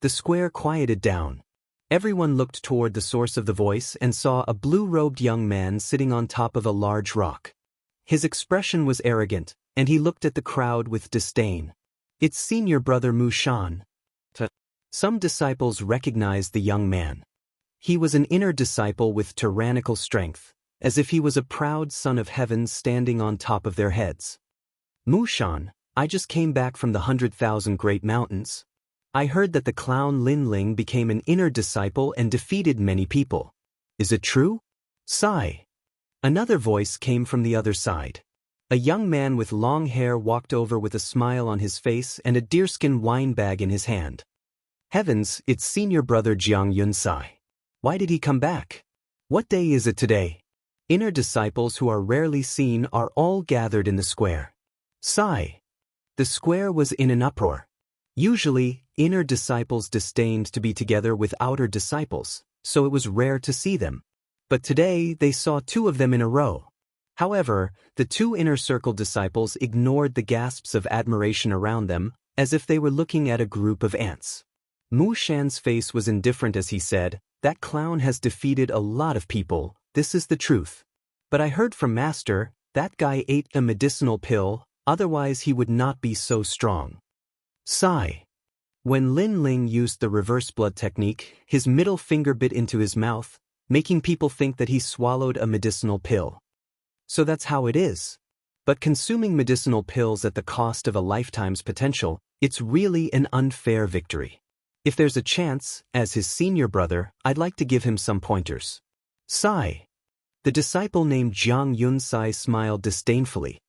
The square quieted down. Everyone looked toward the source of the voice and saw a blue-robed young man sitting on top of a large rock. His expression was arrogant, and he looked at the crowd with disdain. It's senior brother Mu Shan. Some disciples recognized the young man. He was an inner disciple with tyrannical strength, as if he was a proud son of heaven standing on top of their heads. Mu Shan, I just came back from the 100,000 Great Mountains. I heard that the clown Lin Ling became an inner disciple and defeated many people. Is it true? Sigh. Another voice came from the other side. A young man with long hair walked over with a smile on his face and a deerskin wine bag in his hand. Heavens, it's senior brother Jiang Yunsai. Why did he come back? What day is it today? Inner disciples who are rarely seen are all gathered in the square. Sigh. The square was in an uproar. Usually, inner disciples disdained to be together with outer disciples, so it was rare to see them. But today they saw 2 of them in a row. However, the 2 inner circle disciples ignored the gasps of admiration around them, as if they were looking at a group of ants. Mu Shan's face was indifferent as he said, that clown has defeated a lot of people, this is the truth. But I heard from Master, that guy ate a medicinal pill, otherwise he would not be so strong. Sigh. When Lin Ling used the reverse blood technique, his middle finger bit into his mouth, making people think that he swallowed a medicinal pill. So that's how it is. But consuming medicinal pills at the cost of a lifetime's potential, it's really an unfair victory. If there's a chance, as his senior brother, I'd like to give him some pointers. Sigh. The disciple named Jiang Yunsai smiled disdainfully.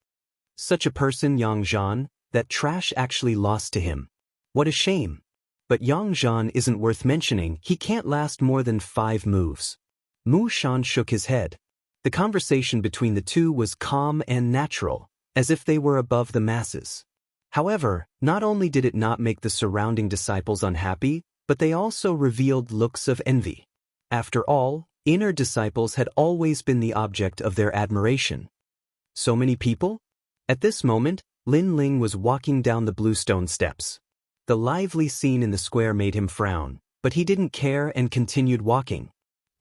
Such a person, Yang Zhan, that trash actually lost to him. What a shame. But Yang Zhan isn't worth mentioning, he can't last more than 5 moves. Mu Shan shook his head. The conversation between the 2 was calm and natural, as if they were above the masses. However, not only did it not make the surrounding disciples unhappy, but they also revealed looks of envy. After all, inner disciples had always been the object of their admiration. So many people? At this moment, Lin Ling was walking down the bluestone steps. The lively scene in the square made him frown, but he didn't care and continued walking.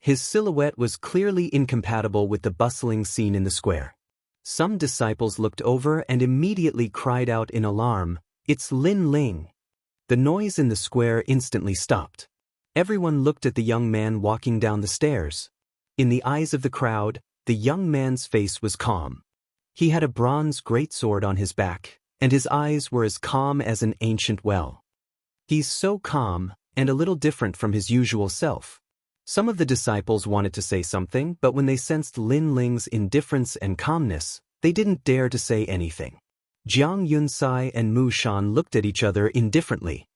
His silhouette was clearly incompatible with the bustling scene in the square. Some disciples looked over and immediately cried out in alarm, "It's Lin Ling!" The noise in the square instantly stopped. Everyone looked at the young man walking down the stairs. In the eyes of the crowd, the young man's face was calm. He had a bronze greatsword on his back, and his eyes were as calm as an ancient well. He's so calm, and a little different from his usual self. Some of the disciples wanted to say something, but when they sensed Lin Ling's indifference and calmness, they didn't dare to say anything. Jiang Yunsai and Mu Shan looked at each other indifferently.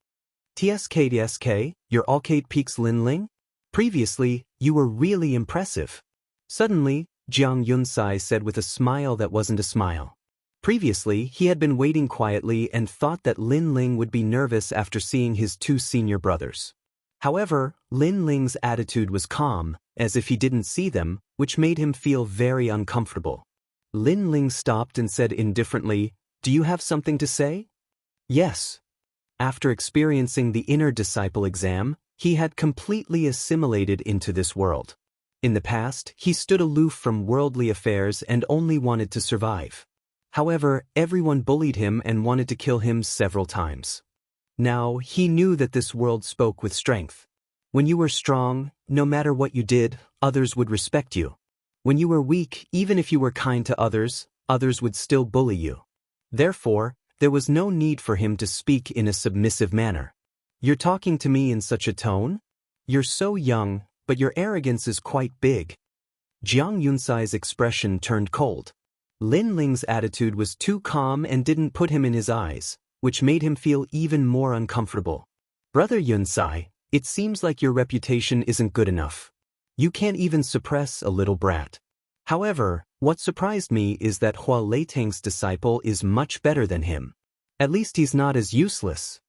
TSK, you're Alcade Peak's Lin Ling? Previously, you were really impressive. Suddenly, Jiang Yunsai said with a smile that wasn't a smile. Previously, he had been waiting quietly and thought that Lin Ling would be nervous after seeing his two senior brothers. However, Lin Ling's attitude was calm, as if he didn't see them, which made him feel very uncomfortable. Lin Ling stopped and said indifferently, "Do you have something to say?" "Yes." After experiencing the inner disciple exam, he had completely assimilated into this world. In the past, he stood aloof from worldly affairs and only wanted to survive. However, everyone bullied him and wanted to kill him several times. Now, he knew that this world spoke with strength. When you were strong, no matter what you did, others would respect you. When you were weak, even if you were kind to others, others would still bully you. Therefore, there was no need for him to speak in a submissive manner. "You're talking to me in such a tone? You're so young, but your arrogance is quite big." Jiang Yunsai's expression turned cold. Lin Ling's attitude was too calm and didn't put him in his eyes, which made him feel even more uncomfortable. "Brother Yunsai, it seems like your reputation isn't good enough. You can't even suppress a little brat. However, what surprised me is that Hua Leiteng's disciple is much better than him. At least he's not as useless."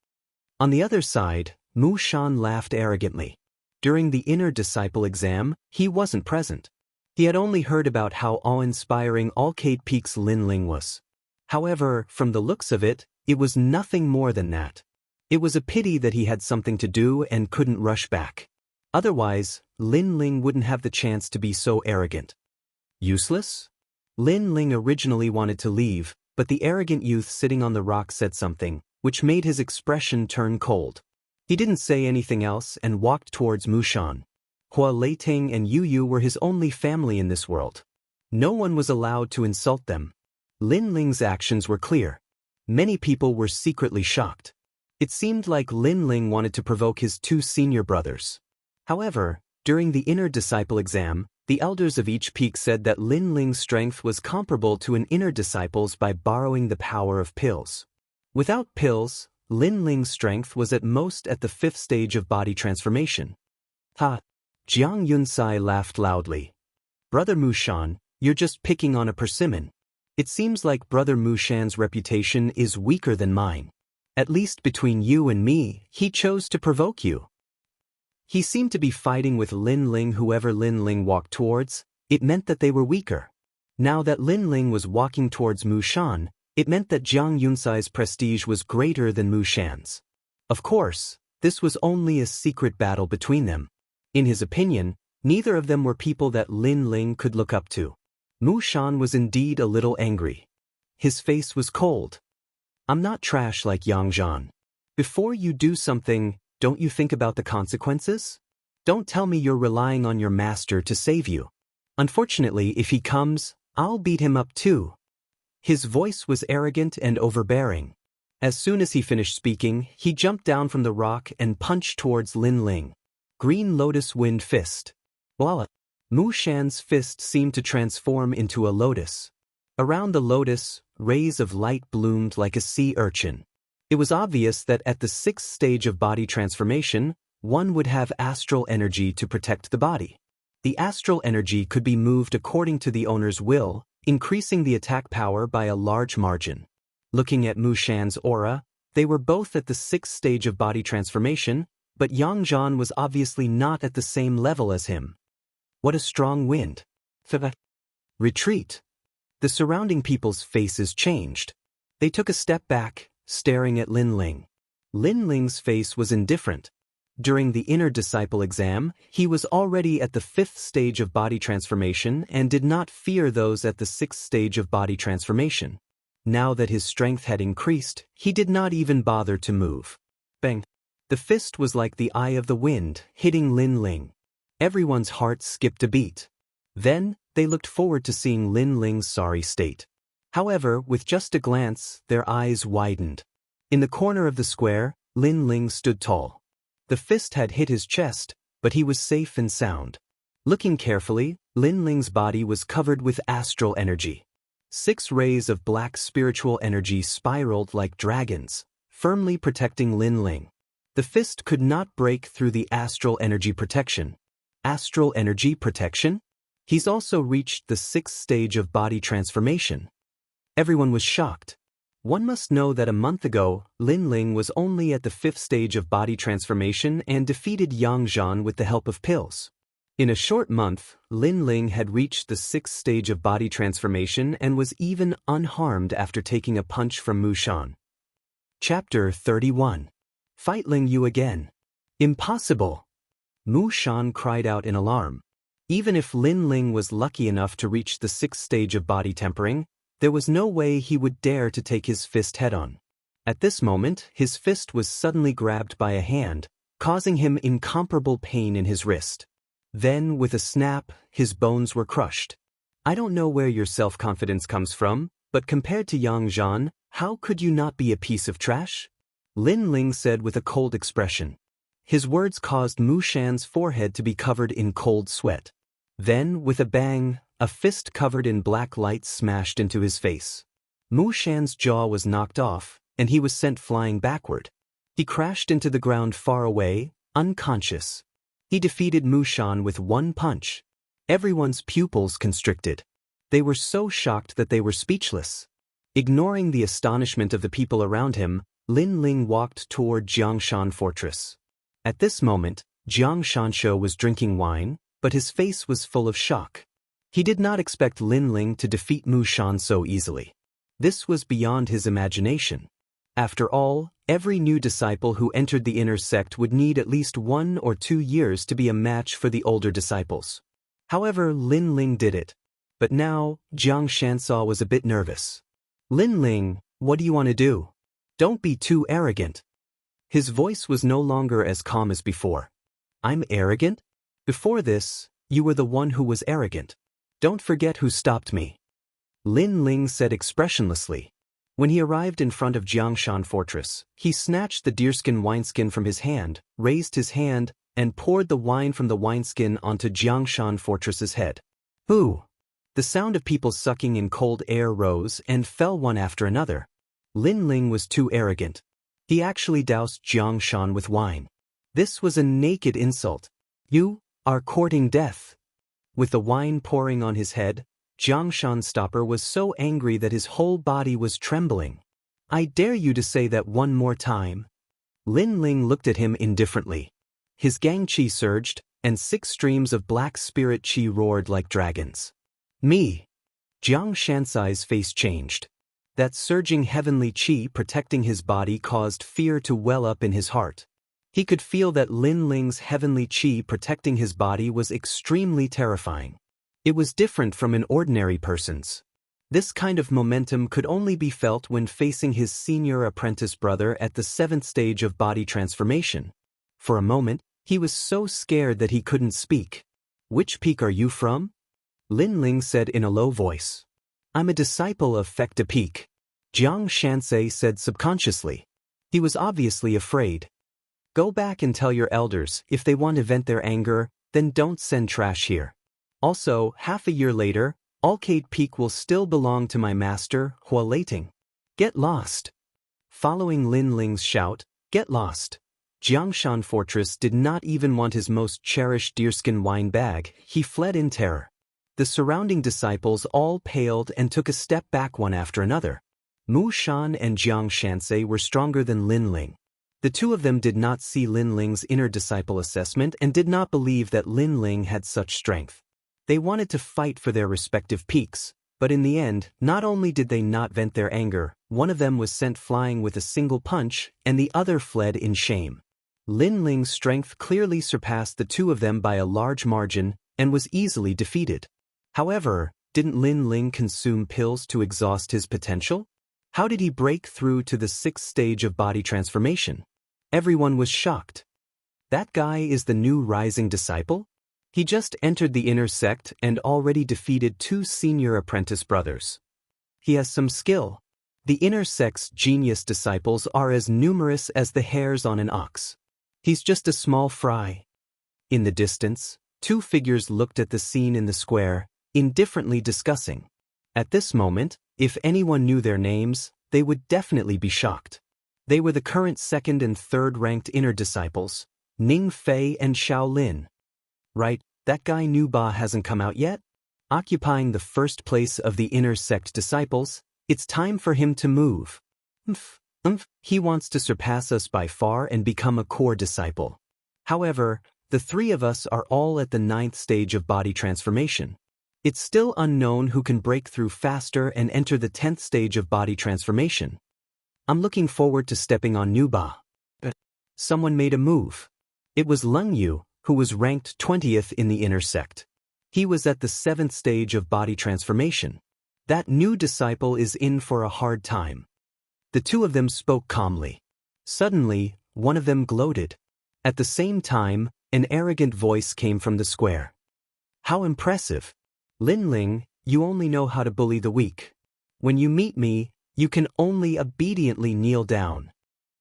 On the other side, Mu Shan laughed arrogantly. During the inner disciple exam, he wasn't present. He had only heard about how awe-inspiring Alcade Peak's Lin Ling was. However, from the looks of it, it was nothing more than that. It was a pity that he had something to do and couldn't rush back. Otherwise, Lin Ling wouldn't have the chance to be so arrogant. Useless? Lin Ling originally wanted to leave, but the arrogant youth sitting on the rock said something, which made his expression turn cold. He didn't say anything else and walked towards Mu Shan. Hua Leiteng and Yu Yu were his only family in this world. No one was allowed to insult them. Lin Ling's actions were clear. Many people were secretly shocked. It seemed like Lin Ling wanted to provoke his two senior brothers. However, during the inner disciple exam, the elders of each peak said that Lin Ling's strength was comparable to an inner disciple's by borrowing the power of pills. Without pills, Lin Ling's strength was at most at the 5th stage of body transformation. Ha! Jiang Yunsai laughed loudly. "Brother Mu Shan, you're just picking on a persimmon. It seems like Brother Mu Shan's reputation is weaker than mine. At least between you and me, he chose to provoke you." He seemed to be fighting with Lin Ling. Whoever Lin Ling walked towards, it meant that they were weaker. Now that Lin Ling was walking towards Mu Shan, it meant that Jiang Yunsai's prestige was greater than Mu Shan's. Of course, this was only a secret battle between them. In his opinion, neither of them were people that Lin Ling could look up to. Mu Shan was indeed a little angry. His face was cold. "I'm not trash like Yang Zhan. Before you do something, don't you think about the consequences? Don't tell me you're relying on your master to save you. Unfortunately, if he comes, I'll beat him up too." His voice was arrogant and overbearing. As soon as he finished speaking, he jumped down from the rock and punched towards Lin Ling. Green Lotus Wind Fist. Voila! Mu Shan's fist seemed to transform into a lotus. Around the lotus, rays of light bloomed like a sea urchin. It was obvious that at the 6th stage of body transformation, one would have astral energy to protect the body. The astral energy could be moved according to the owner's will, increasing the attack power by a large margin. Looking at Mu Shan's aura, they were both at the 6th stage of body transformation, but Yang Zhan was obviously not at the same level as him. What a strong wind. Retreat. The surrounding people's faces changed. They took a step back, staring at Lin Ling. Lin Ling's face was indifferent. During the inner disciple exam, he was already at the 5th stage of body transformation and did not fear those at the 6th stage of body transformation. Now that his strength had increased, he did not even bother to move. Bang! The fist was like the eye of the wind, hitting Lin Ling. Everyone's heart skipped a beat. Then, they looked forward to seeing Lin Ling's sorry state. However, with just a glance, their eyes widened. In the corner of the square, Lin Ling stood tall. The fist had hit his chest, but he was safe and sound. Looking carefully, Lin Ling's body was covered with astral energy. 6 rays of black spiritual energy spiraled like dragons, firmly protecting Lin Ling. The fist could not break through the astral energy protection. Astral energy protection? He's also reached the 6th stage of body transformation. Everyone was shocked. One must know that a month ago, Lin Ling was only at the 5th stage of body transformation and defeated Yang Zhan with the help of pills. In a short month, Lin Ling had reached the 6th stage of body transformation and was even unharmed after taking a punch from Mu Shan. Chapter 31. Fight Ling Yu again. Impossible! Mu Shan cried out in alarm. Even if Lin Ling was lucky enough to reach the 6th stage of body tempering, there was no way he would dare to take his fist head-on. At this moment, his fist was suddenly grabbed by a hand, causing him incomparable pain in his wrist. Then, with a snap, his bones were crushed. I don't know where your self-confidence comes from, but compared to Yang Zhan, how could you not be a piece of trash? Lin Ling said with a cold expression. His words caused Mu Shan's forehead to be covered in cold sweat. Then, with a bang, a fist covered in black light smashed into his face. Mu Shan's jaw was knocked off, and he was sent flying backward. He crashed into the ground far away, unconscious. He defeated Mu Shan with one punch. Everyone's pupils constricted. They were so shocked that they were speechless. Ignoring the astonishment of the people around him, Lin Ling walked toward Jiangshan Fortress. At this moment, Jiang Xianxia was drinking wine, but his face was full of shock. He did not expect Lin Ling to defeat Mu Shan so easily. This was beyond his imagination. After all, every new disciple who entered the inner sect would need at least 1 or 2 years to be a match for the older disciples. However, Lin Ling did it. But now, Jiang Xianxia was a bit nervous. Lin Ling, what do you want to do? Don't be too arrogant. His voice was no longer as calm as before. I'm arrogant? Before this, you were the one who was arrogant. Don't forget who stopped me. Lin Ling said expressionlessly. When he arrived in front of Jiangshan Fortress, he snatched the deerskin wineskin from his hand, raised his hand, and poured the wine from the wineskin onto Jiangshan Fortress's head. Who? The sound of people sucking in cold air rose and fell one after another. Lin Ling was too arrogant. He actually doused Jiangshan with wine. This was a naked insult. You are courting death. With the wine pouring on his head, Jiangshan's stopper was so angry that his whole body was trembling. I dare you to say that one more time. Lin Ling looked at him indifferently. His gang qi surged, and 6 streams of black spirit qi roared like dragons. Me. Jiang Shanxi's face changed. That surging heavenly qi protecting his body caused fear to well up in his heart. He could feel that Lin Ling's heavenly qi protecting his body was extremely terrifying. It was different from an ordinary person's. This kind of momentum could only be felt when facing his senior apprentice brother at the 7th stage of body transformation. For a moment, he was so scared that he couldn't speak. Which peak are you from? Lin Ling said in a low voice. I'm a disciple of Fekta Peak. Jiang Shanxia said subconsciously. He was obviously afraid. Go back and tell your elders, if they want to vent their anger, then don't send trash here. Also, half a year later, Alcade Peak will still belong to my master, Hua Leiting. Get lost. Following Lin Ling's shout, get lost. Jiangshan Fortress did not even want his most cherished deerskin wine bag. He fled in terror. The surrounding disciples all paled and took a step back one after another. Mu Shan and Jiang Shanxia were stronger than Lin Ling. The two of them did not see Lin Ling's inner disciple assessment and did not believe that Lin Ling had such strength. They wanted to fight for their respective peaks, but in the end, not only did they not vent their anger, one of them was sent flying with a single punch, and the other fled in shame. Lin Ling's strength clearly surpassed the two of them by a large margin and was easily defeated. However, didn't Lin Ling consume pills to exhaust his potential? How did he break through to the 6th stage of body transformation? Everyone was shocked. That guy is the new rising disciple? He just entered the inner sect and already defeated 2 senior apprentice brothers. He has some skill. The inner sect's genius disciples are as numerous as the hairs on an ox. He's just a small fry. In the distance, two figures looked at the scene in the square, indifferently discussing. At this moment, if anyone knew their names, they would definitely be shocked. They were the current second and third ranked inner disciples, Ning Fei and Xiao Lin. Right, that guy Nu Ba hasn't come out yet? Occupying the first place of the inner sect disciples, it's time for him to move. He wants to surpass us by far and become a core disciple. However, the three of us are all at the 9th stage of body transformation. It's still unknown who can break through faster and enter the 10th stage of body transformation. I'm looking forward to stepping on Nu Ba. Someone made a move. It was Leng Yu, who was ranked 20th in the inner sect. He was at the 7th stage of body transformation. That new disciple is in for a hard time. The two of them spoke calmly. Suddenly, one of them gloated. At the same time, an arrogant voice came from the square. How impressive! Lin Ling, you only know how to bully the weak. When you meet me, you can only obediently kneel down.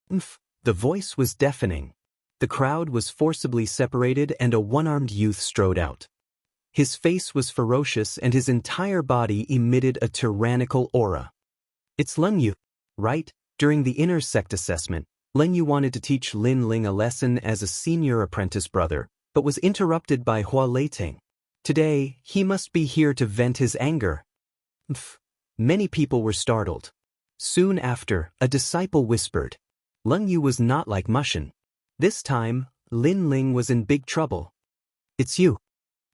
The voice was deafening. The crowd was forcibly separated and a one-armed youth strode out. His face was ferocious and his entire body emitted a tyrannical aura. It's Leng Yu, right? During the inner sect assessment, Leng Yu wanted to teach Lin Ling a lesson as a senior apprentice brother, but was interrupted by Hua Leiting. Today, he must be here to vent his anger. Many people were startled. Soon after, a disciple whispered. Leng Yu was not like Mushin. This time, Lin Ling was in big trouble. It's you.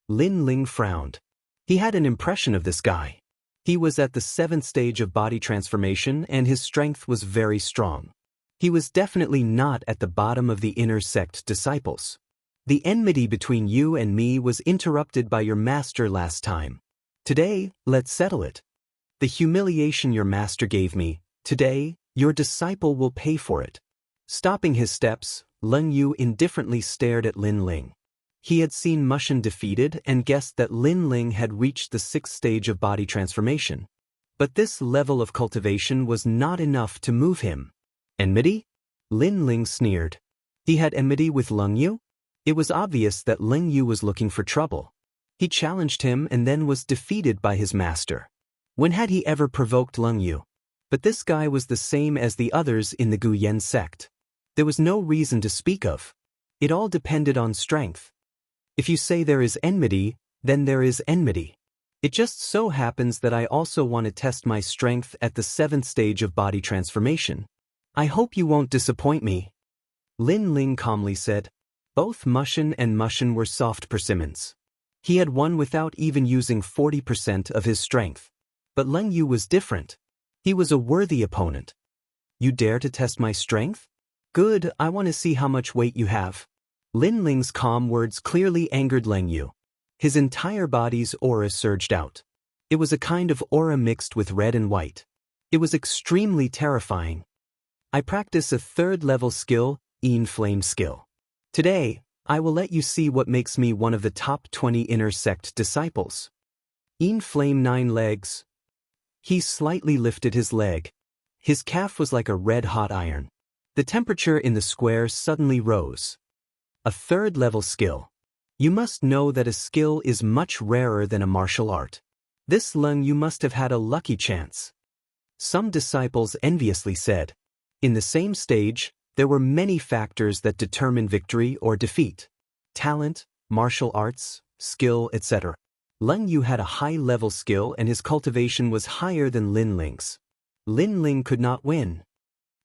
Lin Ling frowned. He had an impression of this guy. He was at the 7th stage of body transformation and his strength was very strong. He was definitely not at the bottom of the inner sect disciples. The enmity between you and me was interrupted by your master last time. Today, let's settle it. The humiliation your master gave me, today, your disciple will pay for it. Stopping his steps, Leng Yu indifferently stared at Lin Ling. He had seen Mushin defeated and guessed that Lin Ling had reached the 6th stage of body transformation. But this level of cultivation was not enough to move him. Enmity? Lin Ling sneered. He had enmity with Leng Yu? It was obvious that Leng Yu was looking for trouble. He challenged him and then was defeated by his master. When had he ever provoked Leng Yu? But this guy was the same as the others in the Guyan sect. There was no reason to speak of. It all depended on strength. If you say there is enmity, then there is enmity. It just so happens that I also want to test my strength at the 7th stage of body transformation. I hope you won't disappoint me. Lin Ling calmly said. Both Mushin and Mushin were soft persimmons. He had won without even using 40% of his strength. But Leng Yu was different. He was a worthy opponent. You dare to test my strength? Good, I want to see how much weight you have. Lin Ling's calm words clearly angered Leng Yu. His entire body's aura surged out. It was a kind of aura mixed with red and white. It was extremely terrifying. I practice a 3rd level skill, Yin Flame skill. Today, I will let you see what makes me one of the top 20 inner sect disciples. Yin Flame 9 legs. He slightly lifted his leg. His calf was like a red-hot iron. The temperature in the square suddenly rose. A 3rd level skill. You must know that a skill is much rarer than a martial art. This Leng Yu must have had a lucky chance. Some disciples enviously said. In the same stage, there were many factors that determine victory or defeat. Talent, martial arts, skill, etc. Leng Yu had a high-level skill and his cultivation was higher than Lin Ling's. Lin Ling could not win.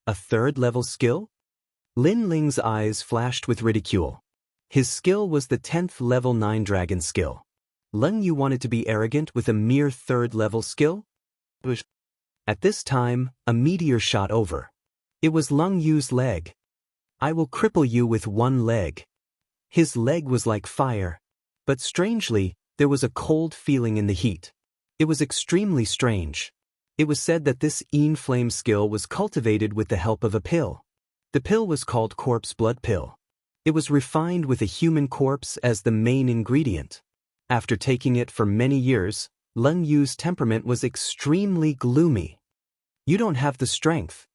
A 3rd level skill? Lin Ling's eyes flashed with ridicule. His skill was the 10th level 9 dragon skill. Leng Yu wanted to be arrogant with a mere 3rd level skill? At this time, a meteor shot over. It was Leng Yu's leg. I will cripple you with one leg. His leg was like fire. But strangely, there was a cold feeling in the heat. It was extremely strange. It was said that this Yin Flame skill was cultivated with the help of a pill. The pill was called corpse blood pill. It was refined with a human corpse as the main ingredient. After taking it for many years, Leng Yu's temperament was extremely gloomy. You don't have the strength.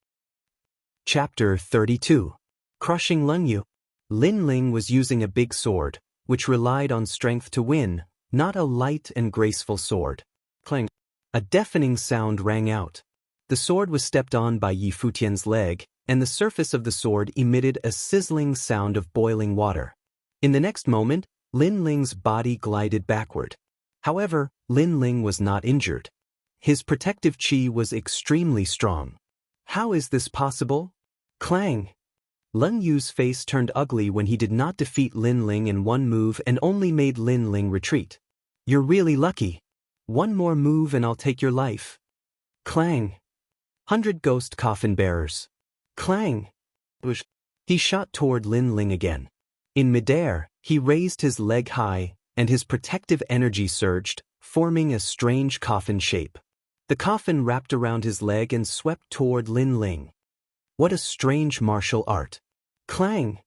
Chapter 32. Crushing Leng Yu. Lin Ling was using a big sword, which relied on strength to win, not a light and graceful sword. Clang. A deafening sound rang out. The sword was stepped on by Yi Futian's leg, and the surface of the sword emitted a sizzling sound of boiling water. In the next moment, Lin Ling's body glided backward. However, Lin Ling was not injured. His protective qi was extremely strong. How is this possible? Clang! Leng Yu's face turned ugly when he did not defeat Lin Ling in one move and only made Lin Ling retreat. You're really lucky. One more move and I'll take your life. Clang! 100 ghost coffin bearers. Clang! He shot toward Lin Ling again. In midair, he raised his leg high, and his protective energy surged, forming a strange coffin shape. The coffin wrapped around his leg and swept toward Lin Ling. What a strange martial art. Clang!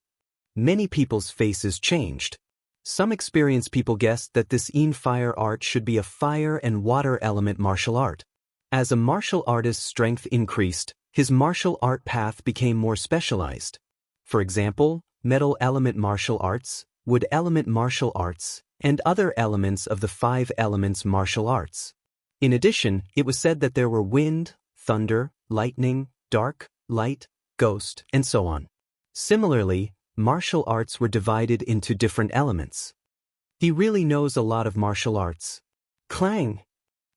Many people's faces changed. Some experienced people guessed that this fire art should be a fire and water element martial art. As a martial artist's strength increased, his martial art path became more specialized. For example, metal element martial arts, wood element martial arts, and other elements of the 5 elements martial arts. In addition, it was said that there were wind, thunder, lightning, dark, light, ghost, and so on. Similarly, martial arts were divided into different elements. He really knows a lot of martial arts. Clang!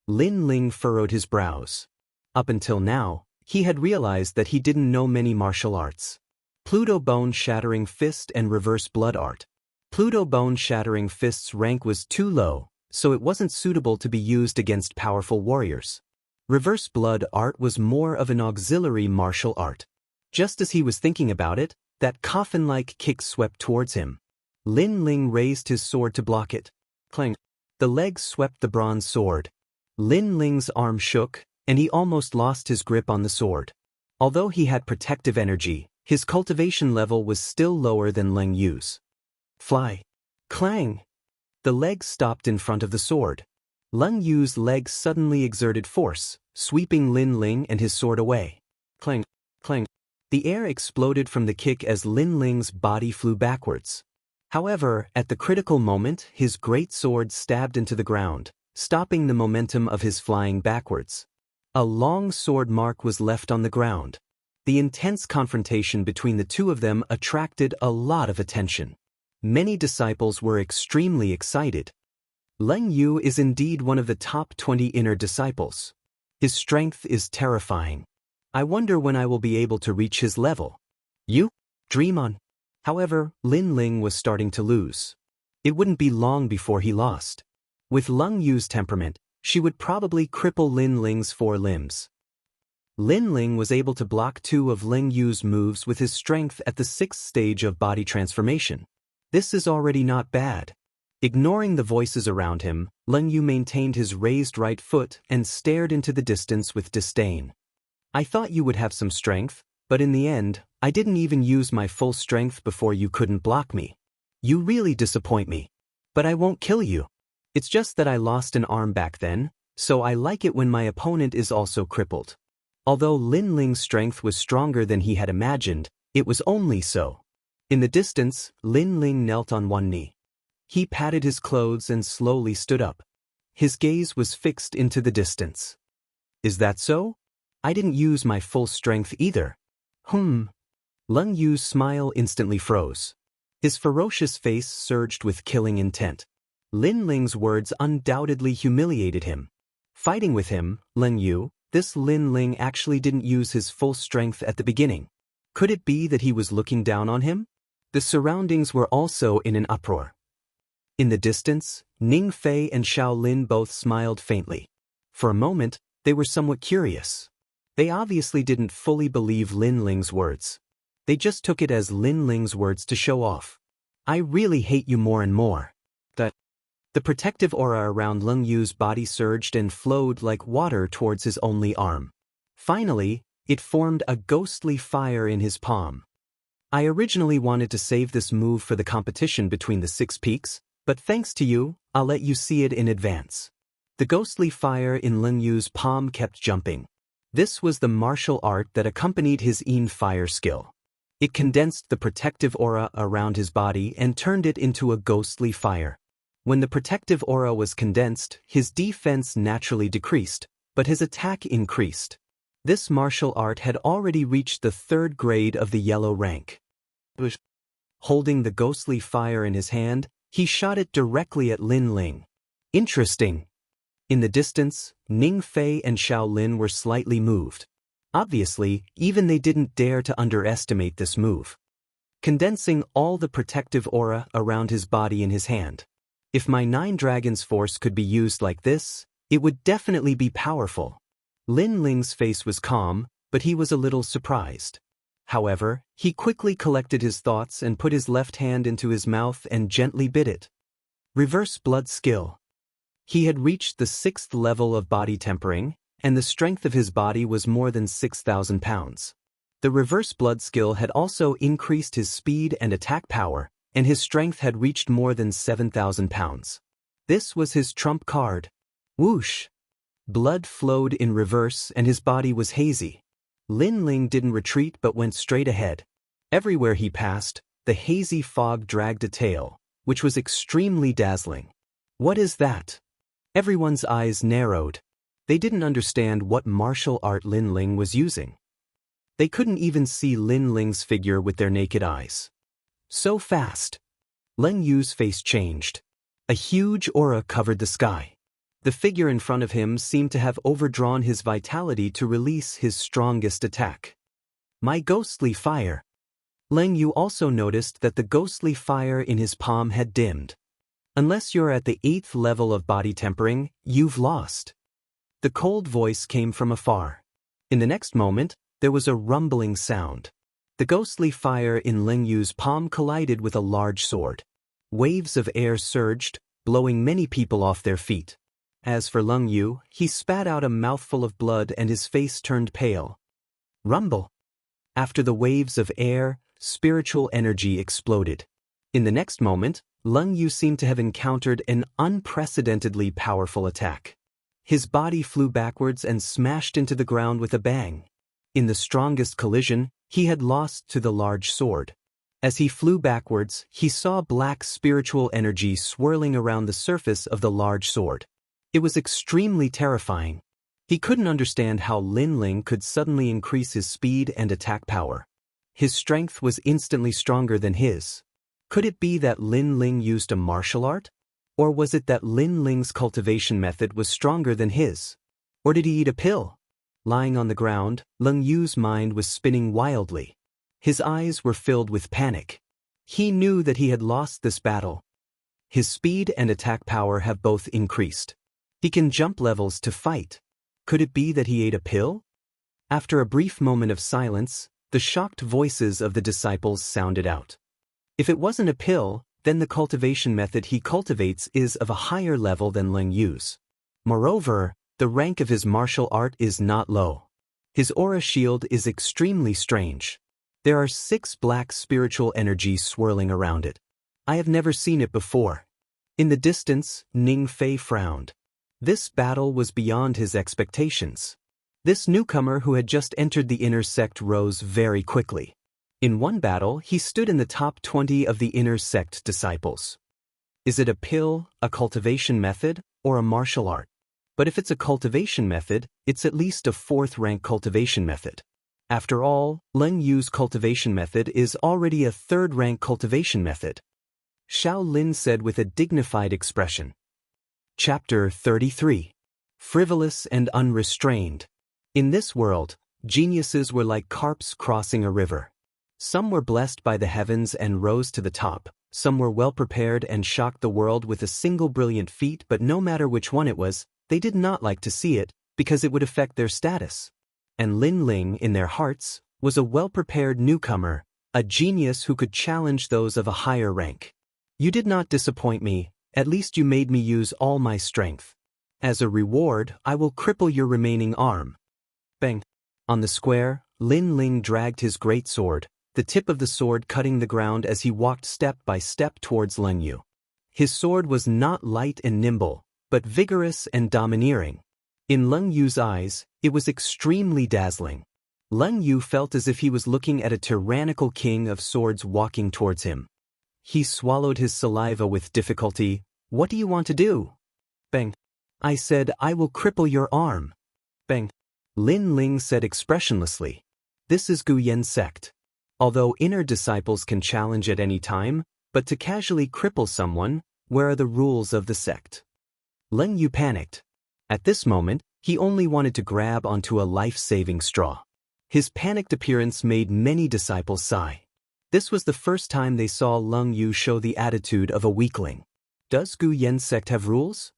Lin Ling furrowed his brows. Up until now, he had realized that he didn't know many martial arts. Pluto Bone-Shattering Fist and Reverse Blood Art. Pluto Bone-Shattering Fist's rank was too low, so it wasn't suitable to be used against powerful warriors. Reverse Blood Art was more of an auxiliary martial art. Just as he was thinking about it, that coffin-like kick swept towards him. Lin Ling raised his sword to block it. Clang! The legs swept the bronze sword. Lin Ling's arm shook, and he almost lost his grip on the sword. Although he had protective energy, his cultivation level was still lower than Leng Yu's. Fly! Clang! The legs stopped in front of the sword. Leng Yu's legs suddenly exerted force, sweeping Lin Ling and his sword away. Clang! Clang! The air exploded from the kick as Lin Ling's body flew backwards. However, at the critical moment, his great sword stabbed into the ground, stopping the momentum of his flying backwards. A long sword mark was left on the ground. The intense confrontation between the two of them attracted a lot of attention. Many disciples were extremely excited. Leng Yu is indeed one of the top 20 inner disciples. His strength is terrifying. I wonder when I will be able to reach his level. You? Dream on. However, Lin Ling was starting to lose. It wouldn't be long before he lost. With Leng Yu's temperament, she would probably cripple Lin Ling's 4 limbs. Lin Ling was able to block 2 of Leng Yu's moves with his strength at the 6th stage of body transformation. This is already not bad. Ignoring the voices around him, Leng Yu maintained his raised right foot and stared into the distance with disdain. I thought you would have some strength, but in the end, I didn't even use my full strength before you couldn't block me. You really disappoint me. But I won't kill you. It's just that I lost an arm back then, so I like it when my opponent is also crippled. Although Lin Ling's strength was stronger than he had imagined, it was only so. In the distance, Lin Ling knelt on one knee. He patted his clothes and slowly stood up. His gaze was fixed into the distance. Is that so? I didn't use my full strength either. Leng Yu's smile instantly froze. His ferocious face surged with killing intent. Lin Ling's words undoubtedly humiliated him. Fighting with him, Leng Yu, this Lin Ling actually didn't use his full strength at the beginning. Could it be that he was looking down on him? The surroundings were also in an uproar. In the distance, Ning Fei and Xiao Lin both smiled faintly. For a moment, they were somewhat curious. They obviously didn't fully believe Lin Ling's words. They just took it as Lin Ling's words to show off. I really hate you more and more. The protective aura around Leng Yu's body surged and flowed like water towards his only arm. Finally, it formed a ghostly fire in his palm. I originally wanted to save this move for the competition between the 6 peaks, but thanks to you, I'll let you see it in advance. The ghostly fire in Lin Yu's palm kept jumping. This was the martial art that accompanied his fire skill. It condensed the protective aura around his body and turned it into a ghostly fire. When the protective aura was condensed, his defense naturally decreased, but his attack increased. This martial art had already reached the 3rd grade of the yellow rank. Holding the ghostly fire in his hand, he shot it directly at Lin Ling. Interesting. In the distance, Ning Fei and Xiao Lin were slightly moved. Obviously, even they didn't dare to underestimate this move. Condensing all the protective aura around his body in his hand. If my 9 dragons force could be used like this, it would definitely be powerful. Lin Ling's face was calm, but he was a little surprised. However, he quickly collected his thoughts and put his left hand into his mouth and gently bit it. Reverse blood skill. He had reached the 6th level of body tempering, and the strength of his body was more than 6,000 pounds. The reverse blood skill had also increased his speed and attack power, and his strength had reached more than 7,000 pounds. This was his trump card. Whoosh! Blood flowed in reverse and his body was hazy. Lin Ling didn't retreat but went straight ahead. Everywhere he passed, the hazy fog dragged a tail, which was extremely dazzling. What is that? Everyone's eyes narrowed. They didn't understand what martial art Lin Ling was using. They couldn't even see Lin Ling's figure with their naked eyes. So fast. Lin Yu's face changed. A huge aura covered the sky. The figure in front of him seemed to have overdrawn his vitality to release his strongest attack. My ghostly fire. Lin Yu also noticed that the ghostly fire in his palm had dimmed. Unless you're at the 8th level of body tempering, you've lost. The cold voice came from afar. In the next moment, there was a rumbling sound. The ghostly fire in Lin Yu's palm collided with a large sword. Waves of air surged, blowing many people off their feet. As for Lin Yu, he spat out a mouthful of blood and his face turned pale. Rumble. After the waves of air, spiritual energy exploded. In the next moment, Lin Yu seemed to have encountered an unprecedentedly powerful attack. His body flew backwards and smashed into the ground with a bang. In the strongest collision, he had lost to the large sword. As he flew backwards, he saw black spiritual energy swirling around the surface of the large sword. It was extremely terrifying. He couldn't understand how Lin Ling could suddenly increase his speed and attack power. His strength was instantly stronger than his. Could it be that Lin Ling used a martial art? Or was it that Lin Ling's cultivation method was stronger than his? Or did he eat a pill? Lying on the ground, Lin Yu's mind was spinning wildly. His eyes were filled with panic. He knew that he had lost this battle. His speed and attack power have both increased. He can jump levels to fight. Could it be that he ate a pill? After a brief moment of silence, the shocked voices of the disciples sounded out. If it wasn't a pill, then the cultivation method he cultivates is of a higher level than Lin Yu's. Moreover, the rank of his martial art is not low. His aura shield is extremely strange. There are 6 black spiritual energies swirling around it. I have never seen it before. In the distance, Ning Fei frowned. This battle was beyond his expectations. This newcomer who had just entered the inner sect rose very quickly. In one battle, he stood in the top 20 of the inner sect disciples. Is it a pill, a cultivation method, or a martial art? But if it's a cultivation method, it's at least a 4th-rank cultivation method. After all, Lin Yu's cultivation method is already a 3rd-rank cultivation method. Xiao Lin said with a dignified expression. Chapter 33. Frivolous and Unrestrained. In this world, geniuses were like carps crossing a river. Some were blessed by the heavens and rose to the top. Some were well prepared and shocked the world with a single brilliant feat, but no matter which one it was, they did not like to see it, because it would affect their status. And Lin Ling, in their hearts, was a well-prepared newcomer, a genius who could challenge those of a higher rank. You did not disappoint me, at least you made me use all my strength. As a reward, I will cripple your remaining arm. Bang! On the square, Lin Ling dragged his great sword, the tip of the sword cutting the ground as he walked step by step towards Lin Yu. His sword was not light and nimble, but vigorous and domineering. In Leng Yu's eyes, it was extremely dazzling. Leng Yu felt as if he was looking at a tyrannical king of swords walking towards him. He swallowed his saliva with difficulty. "What do you want to do?" "Bang." "I said I will cripple your arm." "Bang." Lin Ling said expressionlessly. "This is Gu Yan's sect. Although inner disciples can challenge at any time, but to casually cripple someone, where are the rules of the sect?" Leng Yu panicked. At this moment, he only wanted to grab onto a life-saving straw. His panicked appearance made many disciples sigh. This was the first time they saw Leng Yu show the attitude of a weakling. "Does Gu Yan's sect have rules?"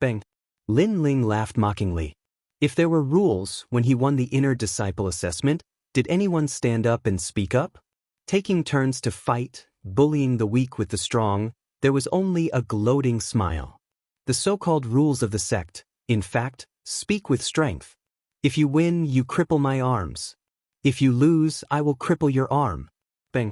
"Bang." Lin Ling laughed mockingly. If there were rules when he won the inner disciple assessment, did anyone stand up and speak up? Taking turns to fight, bullying the weak with the strong, there was only a gloating smile. The so-called rules of the sect, in fact, speak with strength. If you win, you cripple my arms. If you lose, I will cripple your arm. Bang.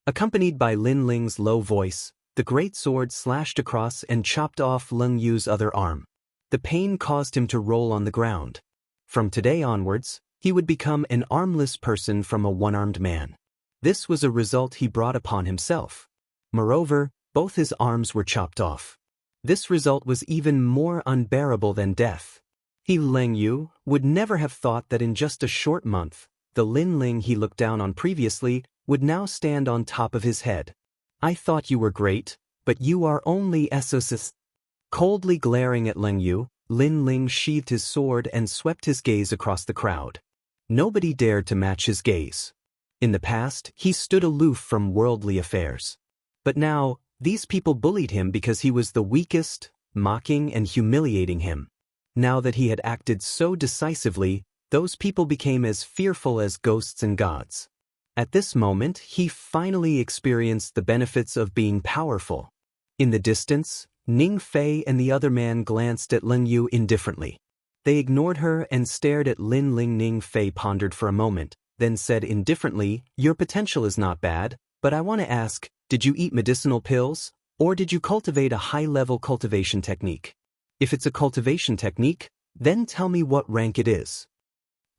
Accompanied by Lin Ling's low voice, the great sword slashed across and chopped off Leng Yu's other arm. The pain caused him to roll on the ground. From today onwards, he would become an armless person from a one-armed man. This was a result he brought upon himself. Moreover, both his arms were chopped off. This result was even more unbearable than death. He, Leng Yu, would never have thought that in just a short month, the Lin Ling he looked down on previously would now stand on top of his head. "I thought you were great, but you are only SOS." Coldly glaring at Leng Yu, Lin Ling sheathed his sword and swept his gaze across the crowd. Nobody dared to match his gaze. In the past, he stood aloof from worldly affairs. But now, these people bullied him because he was the weakest, mocking and humiliating him. Now that he had acted so decisively, those people became as fearful as ghosts and gods. At this moment, he finally experienced the benefits of being powerful. In the distance, Ning Fei and the other man glanced at Leng Yu indifferently. They ignored her and stared at Lin Ling. Ning Fei pondered for a moment, then said indifferently, "Your potential is not bad, but I want to ask, did you eat medicinal pills, or did you cultivate a high-level cultivation technique? If it's a cultivation technique, then tell me what rank it is."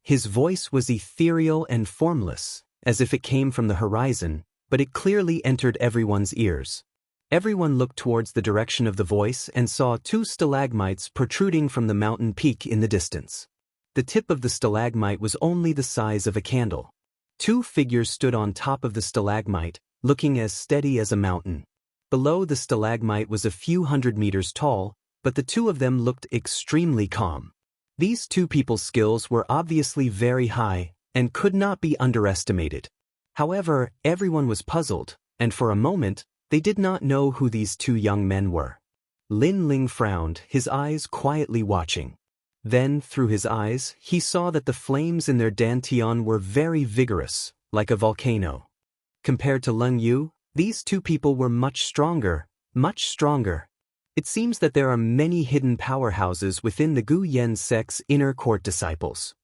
His voice was ethereal and formless, as if it came from the horizon, but it clearly entered everyone's ears. Everyone looked towards the direction of the voice and saw two stalagmites protruding from the mountain peak in the distance. The tip of the stalagmite was only the size of a candle. Two figures stood on top of the stalagmite, looking as steady as a mountain. Below the stalagmite was a few hundred meters tall, but the two of them looked extremely calm. These two people's skills were obviously very high and could not be underestimated. However, everyone was puzzled, and for a moment, they did not know who these two young men were. Lin Ling frowned, his eyes quietly watching. Then, through his eyes, he saw that the flames in their dantian were very vigorous, like a volcano. Compared to Leng Yu, these two people were much stronger, much stronger. It seems that there are many hidden powerhouses within the Gu Yan sect's inner court disciples.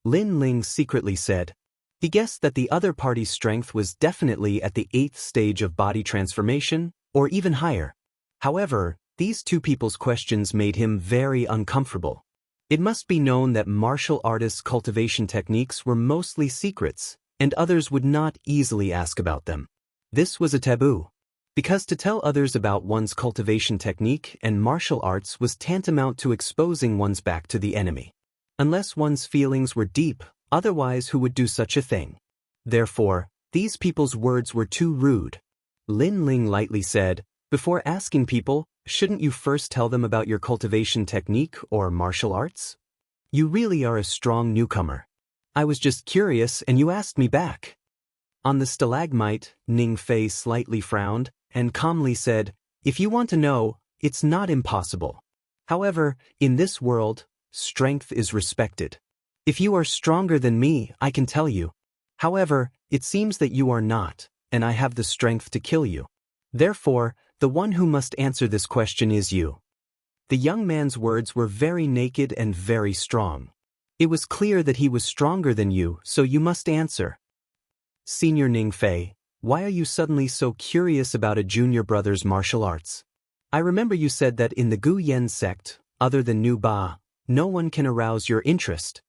Lin Ling secretly said. He guessed that the other party's strength was definitely at the 8th stage of body transformation, or even higher. However, these two people's questions made him very uncomfortable. It must be known that martial artists' cultivation techniques were mostly secrets, and others would not easily ask about them. This was a taboo, because to tell others about one's cultivation technique and martial arts was tantamount to exposing one's back to the enemy. Unless one's feelings were deep, otherwise who would do such a thing? Therefore, these people's words were too rude. Lin Ling lightly said, "Before asking people, shouldn't you first tell them about your cultivation technique or martial arts? You really are a strong newcomer. I was just curious and you asked me back." On the stalagmite, Ning Fei slightly frowned and calmly said, "If you want to know, it's not impossible. However, in this world, strength is respected. If you are stronger than me, I can tell you. However, it seems that you are not, and I have the strength to kill you. Therefore, the one who must answer this question is you." The young man's words were very naked and very strong. It was clear that he was stronger than you, so you must answer. "Senior Ning Fei, why are you suddenly so curious about a junior brother's martial arts? I remember you said that in the Gu Yan sect, other than Nu Ba, no one can arouse your interest.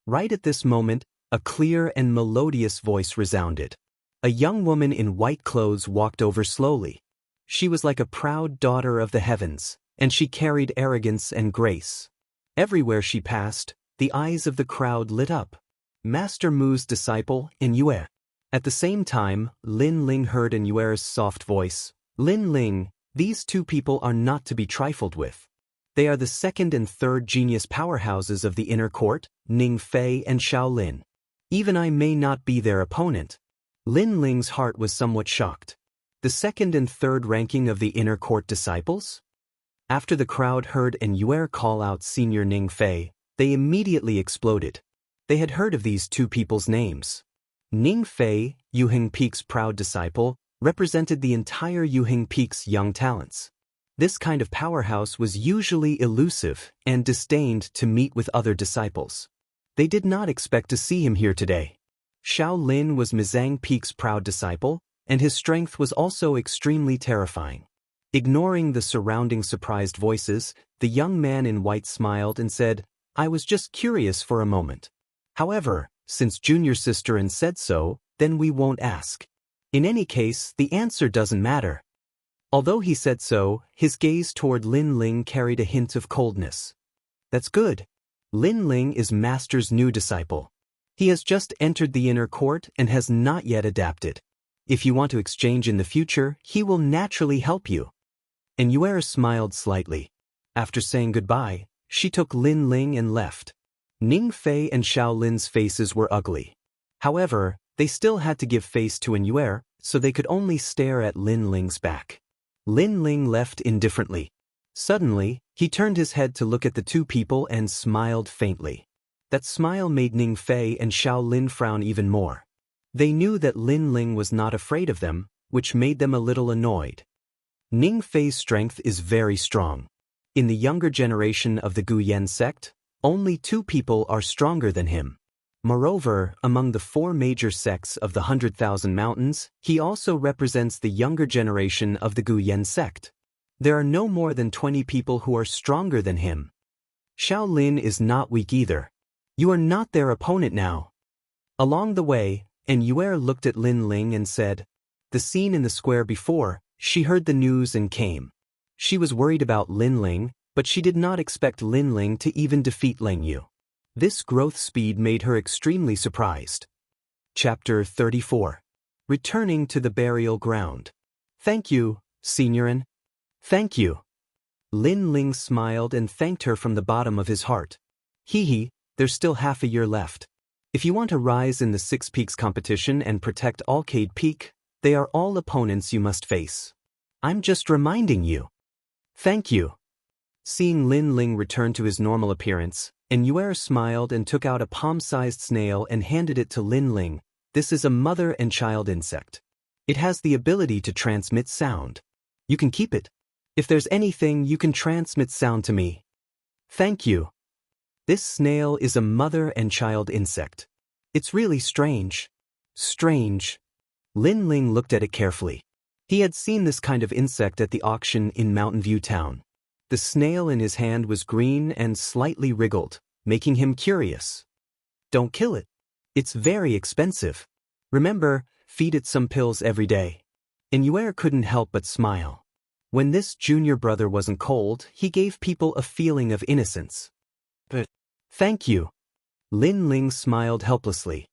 Right at this moment, a clear and melodious voice resounded. A young woman in white clothes walked over slowly. She was like a proud daughter of the heavens, and she carried arrogance and grace. Everywhere she passed, the eyes of the crowd lit up. Master Mu's disciple, Yue. At the same time, Lin Ling heard Yue's soft voice. Lin Ling, these two people are not to be trifled with. They are the second and third genius powerhouses of the inner court, Ning Fei and Xiao Lin. Even I may not be their opponent. Lin Ling's heart was somewhat shocked. The second and third ranking of the inner court disciples? After the crowd heard Yue call out Senior Ning Fei, they immediately exploded. They had heard of these two people's names. Ning Fei, Yuheng Peak's proud disciple, represented the entire Yuheng Peak's young talents. This kind of powerhouse was usually elusive and disdained to meet with other disciples. They did not expect to see him here today. Xiao Lin was Mizang Peak's proud disciple, and his strength was also extremely terrifying. Ignoring the surrounding surprised voices, the young man in white smiled and said, "I was just curious for a moment. However, since Junior Sister said so, then we won't ask. In any case, the answer doesn't matter." Although he said so, his gaze toward Lin Ling carried a hint of coldness. That's good. Lin Ling is Master's new disciple. He has just entered the inner court and has not yet adapted. If you want to exchange in the future, he will naturally help you. And Yue smiled slightly. After saying goodbye, she took Lin Ling and left. Ning Fei and Xiao Lin's faces were ugly. However, they still had to give face to Yue, so they could only stare at Lin Ling's back. Lin Ling left indifferently. Suddenly, he turned his head to look at the two people and smiled faintly. That smile made Ning Fei and Xiao Lin frown even more. They knew that Lin Ling was not afraid of them, which made them a little annoyed. Ning Fei's strength is very strong. In the younger generation of the Guyan sect, only two people are stronger than him. Moreover, among the four major sects of the 100,000 Mountains, he also represents the younger generation of the Guyan sect. There are no more than 20 people who are stronger than him. Xiao Lin is not weak either. You are not their opponent now. Along the way, Yue looked at Lin Ling and said, "The scene in the square before, she heard the news and came. She was worried about Lin Ling, but she did not expect Lin Ling to even defeat Ling Yu. This growth speed made her extremely surprised." Chapter 34. Returning to the burial ground. "Thank you, Seniorin." "Thank you." Lin Ling smiled and thanked her from the bottom of his heart. "Hee, there's still half a year left. If you want to rise in the Six Peaks competition and protect Alcade Peak, they are all opponents you must face. I'm just reminding you." "Thank you." Seeing Lin Ling return to his normal appearance, Yue smiled and took out a palm-sized snail and handed it to Lin Ling. "This is a mother and child insect. It has the ability to transmit sound. You can keep it. If there's anything, you can transmit sound to me." "Thank you." This snail is a mother and child insect. It's really strange. Strange. Lin Ling looked at it carefully. He had seen this kind of insect at the auction in Mountain View Town. The snail in his hand was green and slightly wriggled, making him curious. "Don't kill it. It's very expensive. Remember, feed it some pills every day." Yue couldn't help but smile. When this junior brother wasn't cold, he gave people a feeling of innocence. "But, thank you." Lin Ling smiled helplessly.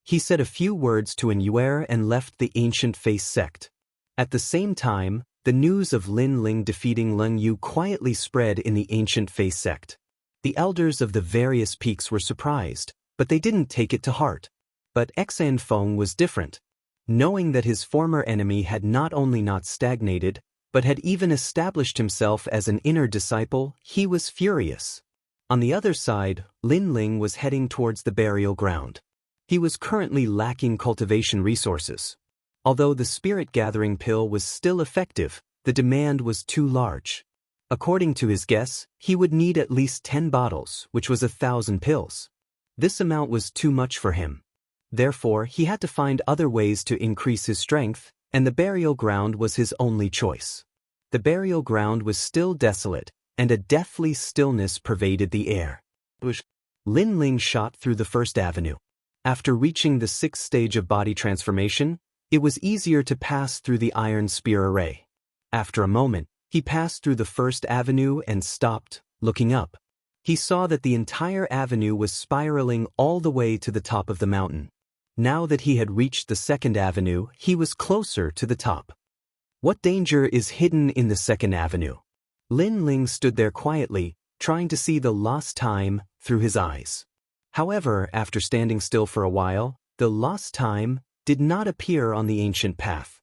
He said a few words to Yue and left the Ancient Face sect. At the same time, the news of Lin Ling defeating Ling Yu quietly spread in the Ancient Face sect. The elders of the various peaks were surprised, but they didn't take it to heart. But Xan Feng was different. Knowing that his former enemy had not only not stagnated, but had even established himself as an inner disciple, he was furious. On the other side, Lin Ling was heading towards the burial ground. He was currently lacking cultivation resources. Although the spirit-gathering pill was still effective, the demand was too large. According to his guess, he would need at least 10 bottles, which was 1,000 pills. This amount was too much for him. Therefore, he had to find other ways to increase his strength, and the burial ground was his only choice. The burial ground was still desolate, and a deathly stillness pervaded the air. Lin Ling shot through the first avenue. After reaching the sixth stage of body transformation, it was easier to pass through the iron spear array. After a moment, he passed through the first avenue and stopped, looking up. He saw that the entire avenue was spiraling all the way to the top of the mountain. Now that he had reached the second avenue, he was closer to the top. What danger is hidden in the second avenue? Lin Ling stood there quietly, trying to see the lost time through his eyes. However, after standing still for a while, the lost time did not appear on the ancient path.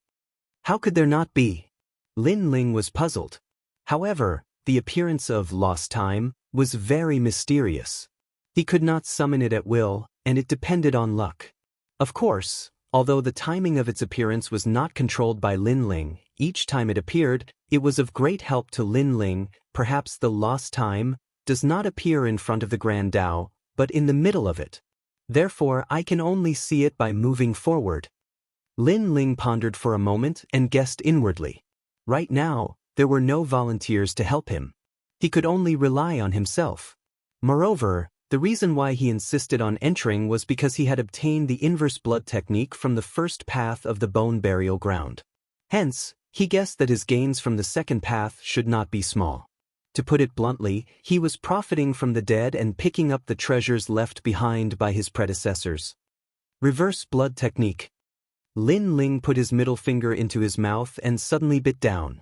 How could there not be? Lin Ling was puzzled. However, the appearance of lost time was very mysterious. He could not summon it at will, and it depended on luck. Of course, although the timing of its appearance was not controlled by Lin Ling, each time it appeared, it was of great help to Lin Ling. Perhaps the lost time does not appear in front of the Grand Dao, but in the middle of it. Therefore, I can only see it by moving forward. Lin Ling pondered for a moment and guessed inwardly. Right now, there were no volunteers to help him. He could only rely on himself. Moreover, the reason why he insisted on entering was because he had obtained the inverse blood technique from the first path of the bone burial ground. Hence, he guessed that his gains from the second path should not be small. To put it bluntly, he was profiting from the dead and picking up the treasures left behind by his predecessors. Reverse blood technique. Lin Ling put his middle finger into his mouth and suddenly bit down.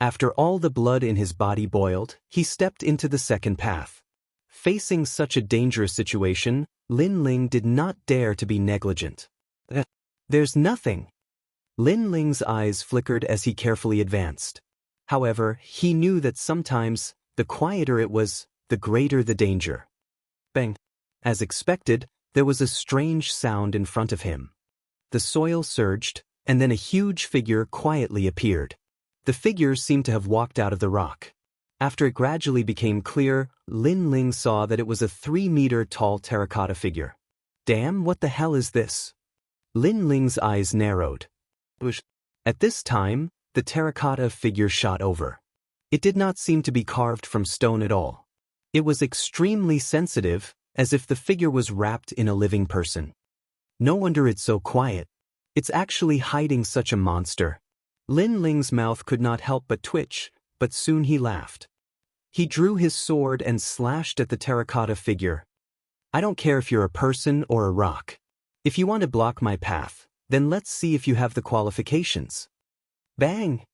After all the blood in his body boiled, he stepped into the second path. Facing such a dangerous situation, Lin Ling did not dare to be negligent. There's nothing. Lin Ling's eyes flickered as he carefully advanced. However, he knew that sometimes, the quieter it was, the greater the danger. Bang! As expected, there was a strange sound in front of him. The soil surged, and then a huge figure quietly appeared. The figure seemed to have walked out of the rock. After it gradually became clear, Lin Ling saw that it was a 3-meter-tall terracotta figure. Damn, what the hell is this? Lin Ling's eyes narrowed. At this time, the terracotta figure shot over. It did not seem to be carved from stone at all. It was extremely sensitive, as if the figure was wrapped in a living person. No wonder it's so quiet. It's actually hiding such a monster. Lin Ling's mouth could not help but twitch, but soon he laughed. He drew his sword and slashed at the terracotta figure. I don't care if you're a person or a rock. If you want to block my path, then let's see if you have the qualifications. Bang!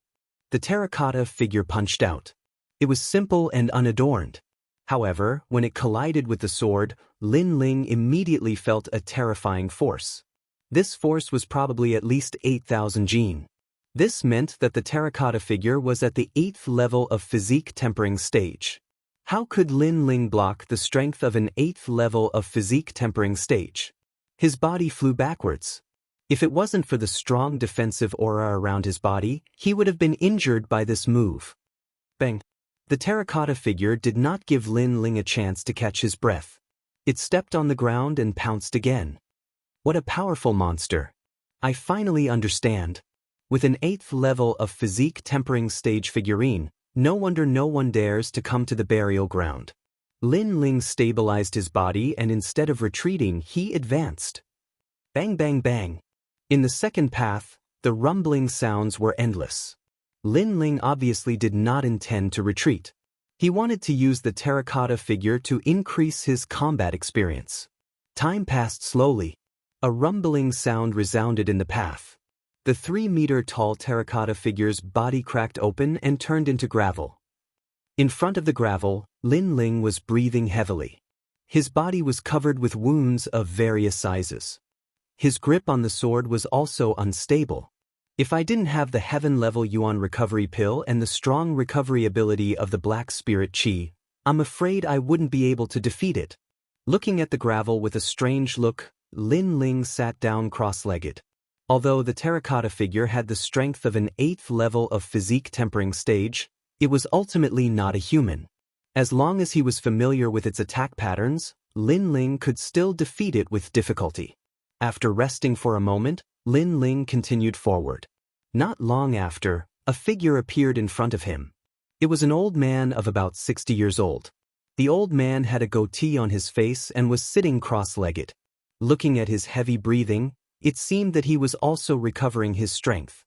The terracotta figure punched out. It was simple and unadorned. However, when it collided with the sword, Lin Ling immediately felt a terrifying force. This force was probably at least 8,000 jin. This meant that the terracotta figure was at the 8th level of physique tempering stage. How could Lin Ling block the strength of an 8th level of physique tempering stage? His body flew backwards. If it wasn't for the strong defensive aura around his body, he would have been injured by this move. Bang! The terracotta figure did not give Lin Ling a chance to catch his breath. It stepped on the ground and pounced again. What a powerful monster. I finally understand. With an 8th level of physique tempering stage figurine, no wonder no one dares to come to the burial ground. Lin Ling stabilized his body and instead of retreating, he advanced. Bang bang bang. In the second path, the rumbling sounds were endless. Lin Ling obviously did not intend to retreat. He wanted to use the terracotta figure to increase his combat experience. Time passed slowly. A rumbling sound resounded in the path. The 3-meter-tall terracotta figure's body cracked open and turned into gravel. In front of the gravel, Lin Ling was breathing heavily. His body was covered with wounds of various sizes. His grip on the sword was also unstable. If I didn't have the heaven-level Yuan recovery pill and the strong recovery ability of the Black Spirit Qi, I'm afraid I wouldn't be able to defeat it. Looking at the gravel with a strange look, Lin Ling sat down cross-legged. Although the terracotta figure had the strength of an 8th level of physique tempering stage, it was ultimately not a human. As long as he was familiar with its attack patterns, Lin Ling could still defeat it with difficulty. After resting for a moment, Lin Ling continued forward. Not long after, a figure appeared in front of him. It was an old man of about 60 years old. The old man had a goatee on his face and was sitting cross-legged. Looking at his heavy breathing, it seemed that he was also recovering his strength.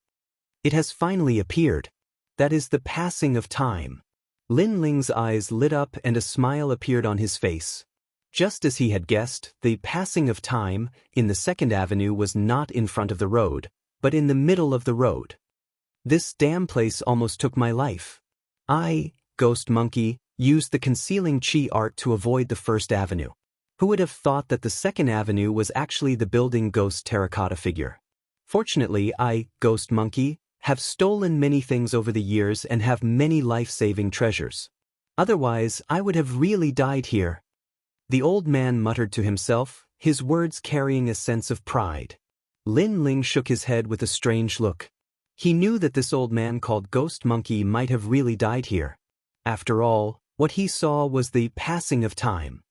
It has finally appeared. That is the passing of time. Lin Ling's eyes lit up and a smile appeared on his face. Just as he had guessed, the passing of time in the second avenue was not in front of the road, but in the middle of the road. This damn place almost took my life. I, Ghost Monkey, used the concealing chi art to avoid the first avenue. Who would have thought that the second avenue was actually the building ghost terracotta figure? Fortunately, I, Ghost Monkey, have stolen many things over the years and have many life-saving treasures. Otherwise, I would have really died here. The old man muttered to himself, his words carrying a sense of pride. Lin Ling shook his head with a strange look. He knew that this old man called Ghost Monkey might have really died here. After all, what he saw was the passing of time.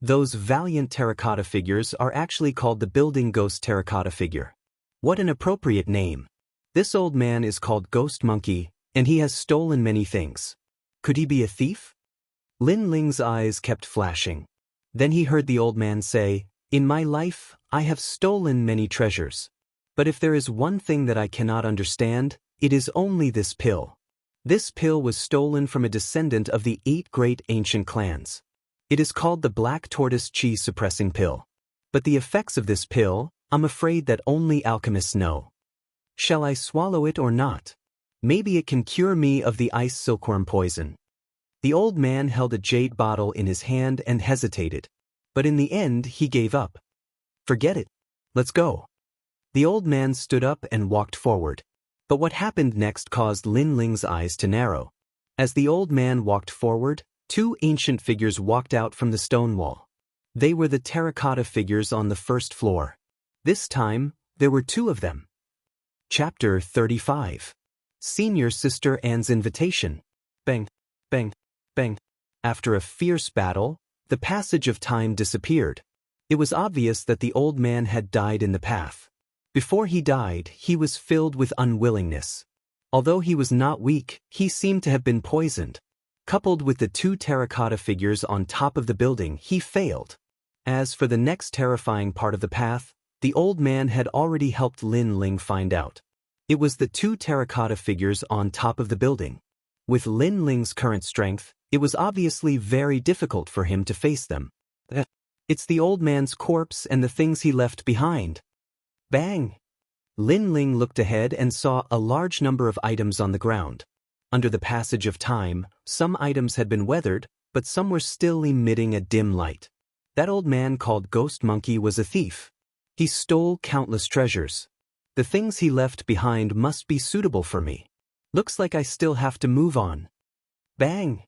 Those valiant terracotta figures are actually called the building ghost terracotta figure. What an appropriate name. This old man is called Ghost Monkey, and he has stolen many things. Could he be a thief? Lin Ling's eyes kept flashing. Then he heard the old man say, "In my life, I have stolen many treasures. But if there is one thing that I cannot understand, it is only this pill. This pill was stolen from a descendant of the 8 great ancient clans. It is called the Black Tortoise Chi Suppressing Pill. But the effects of this pill, I'm afraid that only alchemists know. Shall I swallow it or not? Maybe it can cure me of the ice silkworm poison." The old man held a jade bottle in his hand and hesitated. But in the end, he gave up. "Forget it. Let's go." The old man stood up and walked forward. But what happened next caused Lin Ling's eyes to narrow. As the old man walked forward, 2 ancient figures walked out from the stone wall. They were the terracotta figures on the first floor. This time, there were 2 of them. Chapter 35. Senior Sister Anne's Invitation. Bang, bang, bang. After a fierce battle, the passage of time disappeared. It was obvious that the old man had died in the path. Before he died, he was filled with unwillingness. Although he was not weak, he seemed to have been poisoned. Coupled with the 2 terracotta figures on top of the building, he failed. As for the next terrifying part of the path, the old man had already helped Lin Ling find out. It was the 2 terracotta figures on top of the building. With Lin Ling's current strength, it was obviously very difficult for him to face them. It's the old man's corpse and the things he left behind. Bang! Lin Ling looked ahead and saw a large number of items on the ground. Under the passage of time, some items had been weathered, but some were still emitting a dim light. That old man called Ghost Monkey was a thief. He stole countless treasures. The things he left behind must be suitable for me. Looks like I still have to move on. Bang!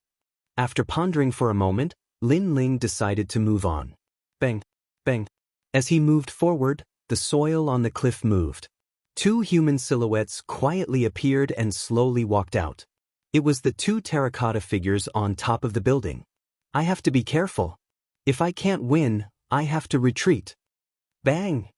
After pondering for a moment, Lin Ling decided to move on. Bang! Bang! As he moved forward, the soil on the cliff moved. 2 human silhouettes quietly appeared and slowly walked out. It was the 2 terracotta figures on top of the building. I have to be careful. If I can't win, I have to retreat. Bang!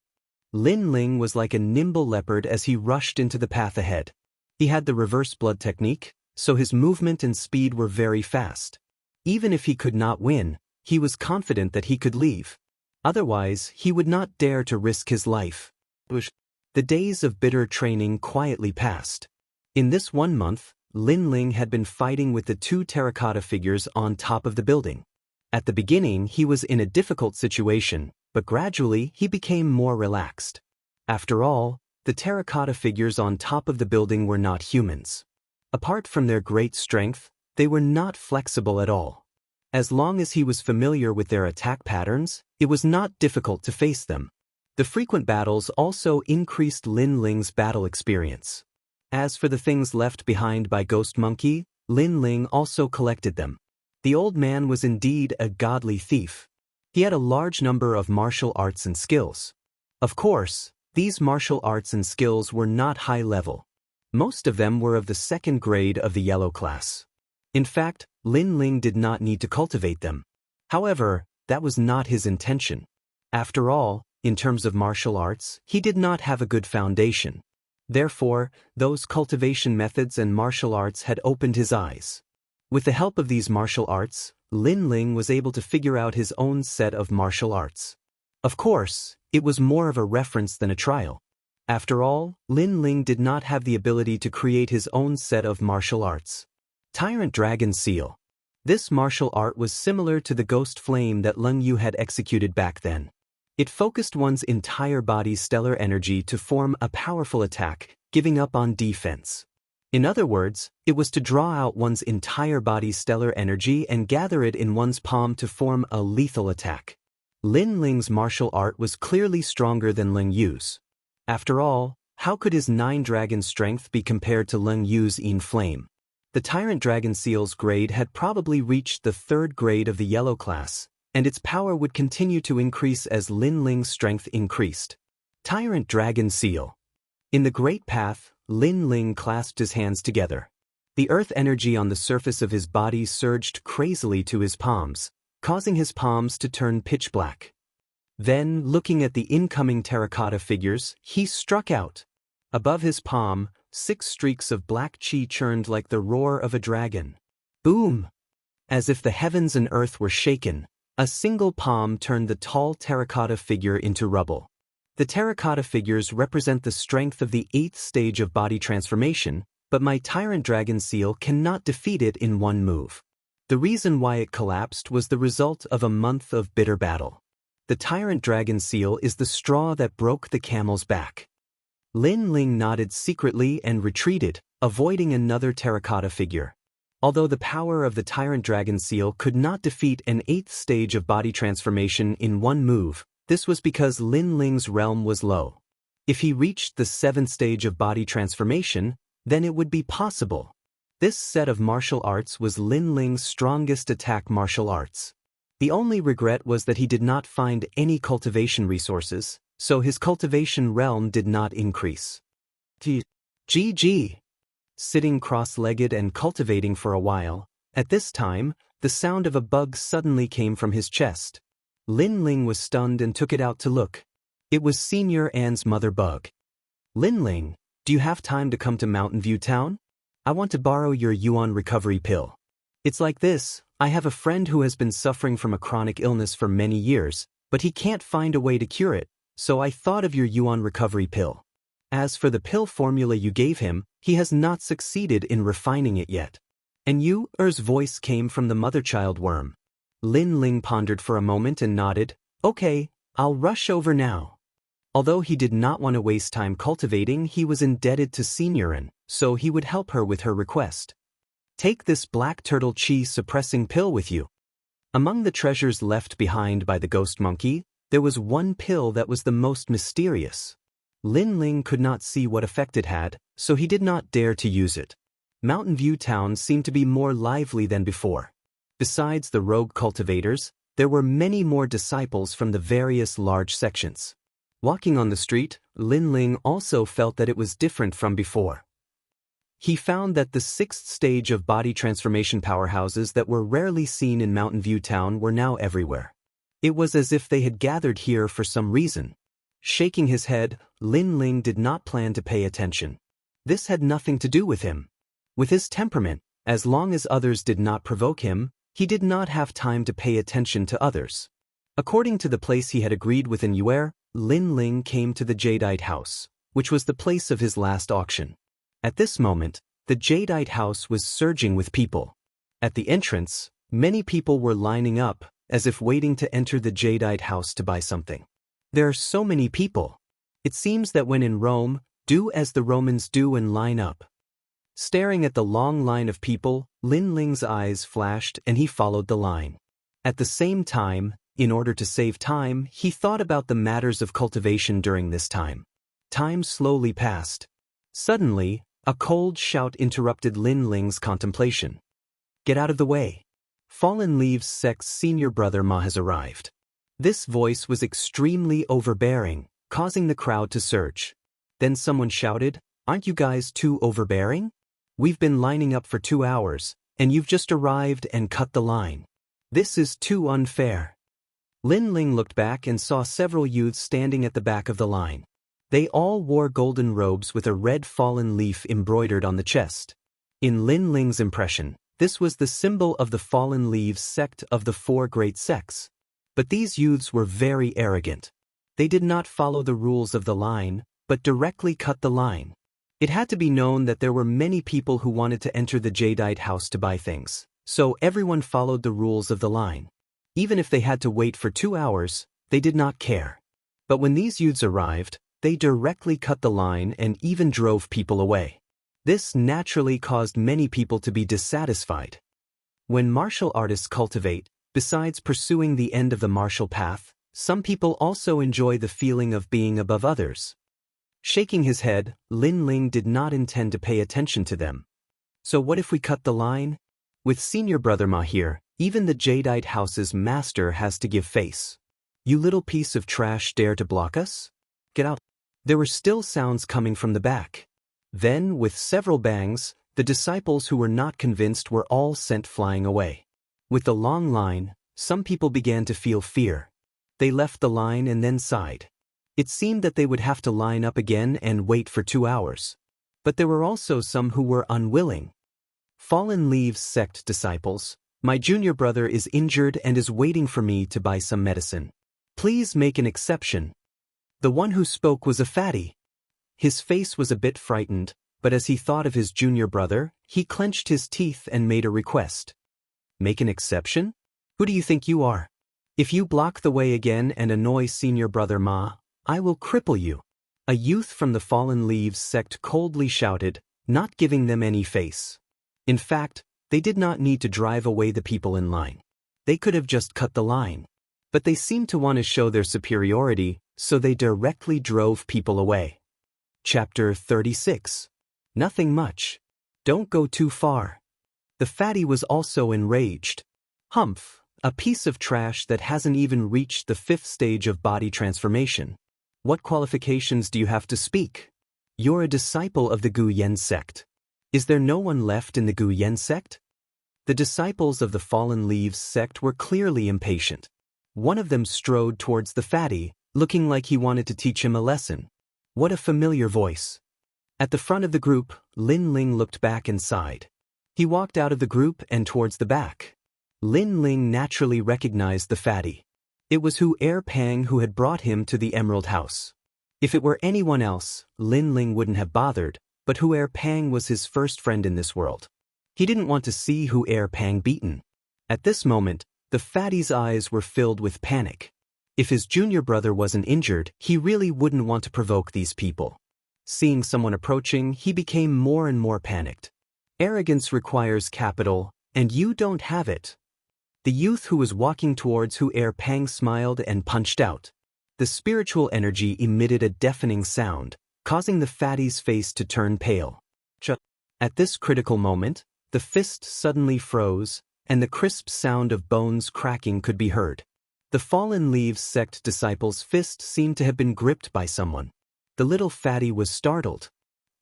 Lin Ling was like a nimble leopard as he rushed into the path ahead. He had the reverse blood technique, so his movement and speed were very fast. Even if he could not win, he was confident that he could leave. Otherwise, he would not dare to risk his life. The days of bitter training quietly passed. In this 1 month, Lin Ling had been fighting with the 2 terracotta figures on top of the building. At the beginning, he was in a difficult situation, but gradually he became more relaxed. After all, the terracotta figures on top of the building were not humans. Apart from their great strength, they were not flexible at all. As long as he was familiar with their attack patterns, it was not difficult to face them. The frequent battles also increased Lin Ling's battle experience. As for the things left behind by Ghost Monkey, Lin Ling also collected them. The old man was indeed a godly thief. He had a large number of martial arts and skills. Of course, these martial arts and skills were not high level. Most of them were of the 2nd grade of the yellow class. In fact, Lin Ling did not need to cultivate them. However, that was not his intention. After all, in terms of martial arts, he did not have a good foundation. Therefore, those cultivation methods and martial arts had opened his eyes. With the help of these martial arts, Lin Ling was able to figure out his own set of martial arts. Of course, it was more of a reference than a trial. After all, Lin Ling did not have the ability to create his own set of martial arts. Tyrant Dragon Seal. This martial art was similar to the ghost flame that Leng Yu had executed back then. It focused one's entire body's stellar energy to form a powerful attack, giving up on defense. In other words, it was to draw out one's entire body's stellar energy and gather it in one's palm to form a lethal attack. Lin Ling's martial art was clearly stronger than Leng Yu's. After all, how could his 9-dragon strength be compared to Leng Yu's Yin Flame? The Tyrant Dragon Seal's grade had probably reached the 3rd grade of the yellow class, and its power would continue to increase as Lin Ling's strength increased. Tyrant Dragon Seal. In the Great Path, Lin Ling clasped his hands together. The earth energy on the surface of his body surged crazily to his palms, causing his palms to turn pitch black. Then, looking at the incoming terracotta figures, he struck out. Above his palm, 6 streaks of black chi churned like the roar of a dragon. Boom! As if the heavens and earth were shaken, a single palm turned the tall terracotta figure into rubble. The terracotta figures represent the strength of the 8th stage of body transformation, but my Tyrant Dragon Seal cannot defeat it in one move. The reason why it collapsed was the result of a month of bitter battle. The Tyrant Dragon Seal is the straw that broke the camel's back. Lin Ling nodded secretly and retreated, avoiding another terracotta figure. Although the power of the Tyrant Dragon Seal could not defeat an 8th stage of body transformation in one move, this was because Lin Ling's realm was low. If he reached the 7th stage of body transformation, then it would be possible. This set of martial arts was Lin Ling's strongest attack martial arts. The only regret was that he did not find any cultivation resources, so his cultivation realm did not increase. GG. Sitting cross-legged and cultivating for a while, at this time, the sound of a bug suddenly came from his chest. Lin Ling was stunned and took it out to look. It was Senior Anne's mother bug. Lin Ling, do you have time to come to Mountain View Town? I want to borrow your Yuan recovery pill. It's like this, I have a friend who has been suffering from a chronic illness for many years, but he can't find a way to cure it, so I thought of your Yuan recovery pill. As for the pill formula you gave him, he has not succeeded in refining it yet. And you? Er's voice came from the mother-child worm. Lin Ling pondered for a moment and nodded. Okay, I'll rush over now. Although he did not want to waste time cultivating, he was indebted to Senior Anne, so he would help her with her request. Take this black turtle chi suppressing pill with you. Among the treasures left behind by the ghost monkey, there was one pill that was the most mysterious. Lin Ling could not see what effect it had, so he did not dare to use it. Mountain View Town seemed to be more lively than before. Besides the rogue cultivators, there were many more disciples from the various large sections. Walking on the street, Lin Ling also felt that it was different from before. He found that the 6th stage of body transformation powerhouses that were rarely seen in Mountain View Town were now everywhere. It was as if they had gathered here for some reason. Shaking his head, Lin Ling did not plan to pay attention. This had nothing to do with him. With his temperament, as long as others did not provoke him, he did not have time to pay attention to others. According to the place he had agreed with in Yuer, Lin Ling came to the Jadeite house, which was the place of his last auction. At this moment, the Jadeite house was surging with people. At the entrance, many people were lining up, as if waiting to enter the Jadeite house to buy something. There are so many people. It seems that when in Rome, do as the Romans do and line up. Staring at the long line of people, Lin Ling's eyes flashed and he followed the line. At the same time, in order to save time, he thought about the matters of cultivation during this time. Time slowly passed. Suddenly, a cold shout interrupted Lin Ling's contemplation. Get out of the way. Fallen Leaves Sect's senior brother Ma has arrived. This voice was extremely overbearing, causing the crowd to surge. Then someone shouted, "Aren't you guys too overbearing? We've been lining up for 2 hours, and you've just arrived and cut the line. This is too unfair." Lin Ling looked back and saw several youths standing at the back of the line. They all wore golden robes with a red fallen leaf embroidered on the chest. In Lin Ling's impression, this was the symbol of the fallen leaves sect of the four great sects. But these youths were very arrogant. They did not follow the rules of the line, but directly cut the line. It had to be known that there were many people who wanted to enter the jadeite house to buy things, so everyone followed the rules of the line. Even if they had to wait for 2 hours, they did not care. But when these youths arrived, they directly cut the line and even drove people away. This naturally caused many people to be dissatisfied. When martial artists cultivate, besides pursuing the end of the martial path, some people also enjoy the feeling of being above others. Shaking his head, Lin Ling did not intend to pay attention to them. So what if we cut the line? With senior brother Ma here, even the jadeite house's master has to give face. You little piece of trash dare to block us? Get out. There were still sounds coming from the back. Then, with several bangs, the disciples who were not convinced were all sent flying away. With the long line, some people began to feel fear. They left the line and then sighed. It seemed that they would have to line up again and wait for 2 hours. But there were also some who were unwilling. Fallen Leaves sect disciples, my junior brother is injured and is waiting for me to buy some medicine. Please make an exception. The one who spoke was a fatty. His face was a bit frightened, but as he thought of his junior brother, he clenched his teeth and made a request. Make an exception? Who do you think you are? If you block the way again and annoy senior brother Ma, I will cripple you. A youth from the Fallen Leaves sect coldly shouted, not giving them any face. In fact, they did not need to drive away the people in line. They could have just cut the line. But they seemed to want to show their superiority, so they directly drove people away. Chapter 36. Nothing much. Don't go too far. The fatty was also enraged. Humph, a piece of trash that hasn't even reached the 5th stage of body transformation. What qualifications do you have to speak? You're a disciple of the Gu Yen sect. Is there no one left in the Gu Yen sect? The disciples of the Fallen Leaves sect were clearly impatient. One of them strode towards the fatty, looking like he wanted to teach him a lesson. What a familiar voice. At the front of the group, Lin Ling looked back and sighed. He walked out of the group and towards the back. Lin Ling naturally recognized the fatty. It was Hu Pang who had brought him to the Emerald House. If it were anyone else, Lin Ling wouldn't have bothered, but Hu Pang was his first friend in this world. He didn't want to see Hu Pang beaten. At this moment, the fatty's eyes were filled with panic. If his junior brother wasn't injured, he really wouldn't want to provoke these people. Seeing someone approaching, he became more and more panicked. Arrogance requires capital, and you don't have it. The youth who was walking towards Hu Pang smiled and punched out. The spiritual energy emitted a deafening sound, causing the fatty's face to turn pale. At this critical moment, the fist suddenly froze, and the crisp sound of bones cracking could be heard. The Fallen Leaves sect disciple's fist seemed to have been gripped by someone. The little fatty was startled.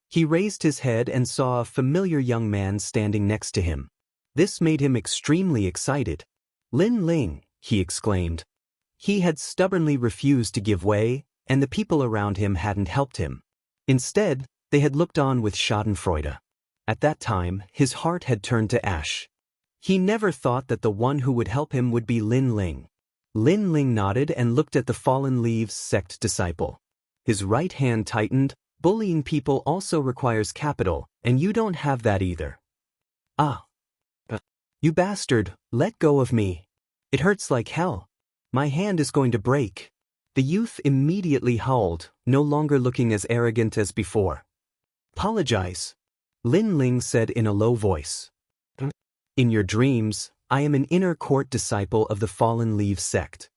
He raised his head and saw a familiar young man standing next to him. This made him extremely excited. Lin Ling, he exclaimed. He had stubbornly refused to give way, and the people around him hadn't helped him. Instead, they had looked on with schadenfreude. At that time, his heart had turned to ash. He never thought that the one who would help him would be Lin Ling. Lin Ling nodded and looked at the Fallen Leaves sect disciple. His right hand tightened. Bullying people also requires capital, and you don't have that either. Ah. You bastard, let go of me. It hurts like hell. My hand is going to break. The youth immediately howled, no longer looking as arrogant as before. Apologize. Lin Ling said in a low voice. In your dreams, I am an inner court disciple of the Fallen Leaves sect.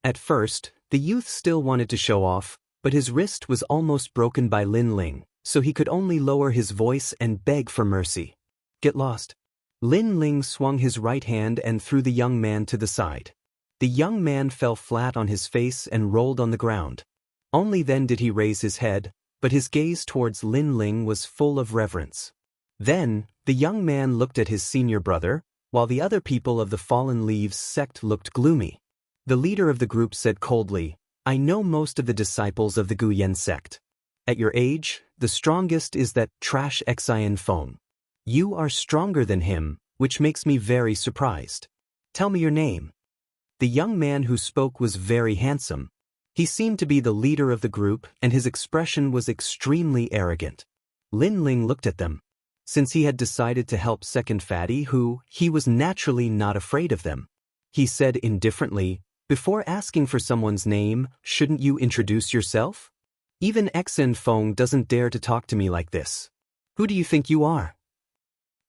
At first, the youth still wanted to show off, but his wrist was almost broken by Lin Ling, so he could only lower his voice and beg for mercy. Get lost. Lin Ling swung his right hand and threw the young man to the side. The young man fell flat on his face and rolled on the ground. Only then did he raise his head, but his gaze towards Lin Ling was full of reverence. Then, the young man looked at his senior brother, while the other people of the Fallen Leaves sect looked gloomy. The leader of the group said coldly, I know most of the disciples of the Guyan sect. At your age, the strongest is that trash Xian Feng. You are stronger than him, which makes me very surprised. Tell me your name. The young man who spoke was very handsome. He seemed to be the leader of the group, and his expression was extremely arrogant. Lin Ling looked at them. Since he had decided to help Second Fatty, he was naturally not afraid of them. He said indifferently, "Before asking for someone's name, shouldn't you introduce yourself? Even Xian Feng doesn't dare to talk to me like this. Who do you think you are?"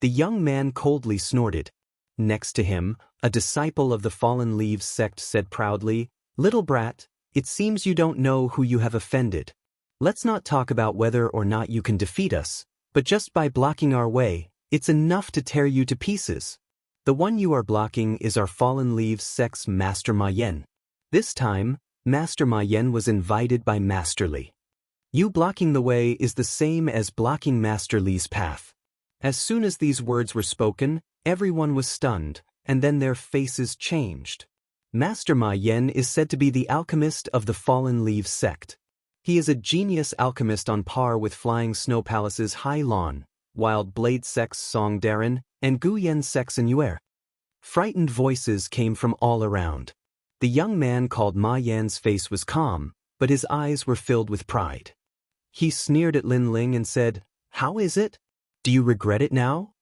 The young man coldly snorted. Next to him, a disciple of the Fallen Leaves sect said proudly, "Little brat, it seems you don't know who you have offended. Let's not talk about whether or not you can defeat us, but just by blocking our way, it's enough to tear you to pieces. The one you are blocking is our Fallen Leaves sect's Master Ma Yan." This time, Master Ma Yan was invited by Master Li. You blocking the way is the same as blocking Master Li's path. As soon as these words were spoken, everyone was stunned, and then their faces changed. Master Ma Yan is said to be the alchemist of the Fallen Leaves sect. He is a genius alchemist on par with Flying Snow Palace's Hai Lan, Wild Blade sect's Song Darren, and Guyan sect's Yuer. Frightened voices came from all around. The young man called Ma Yan's face was calm, but his eyes were filled with pride. He sneered at Lin Ling and said, "How is it? Do you regret it now?"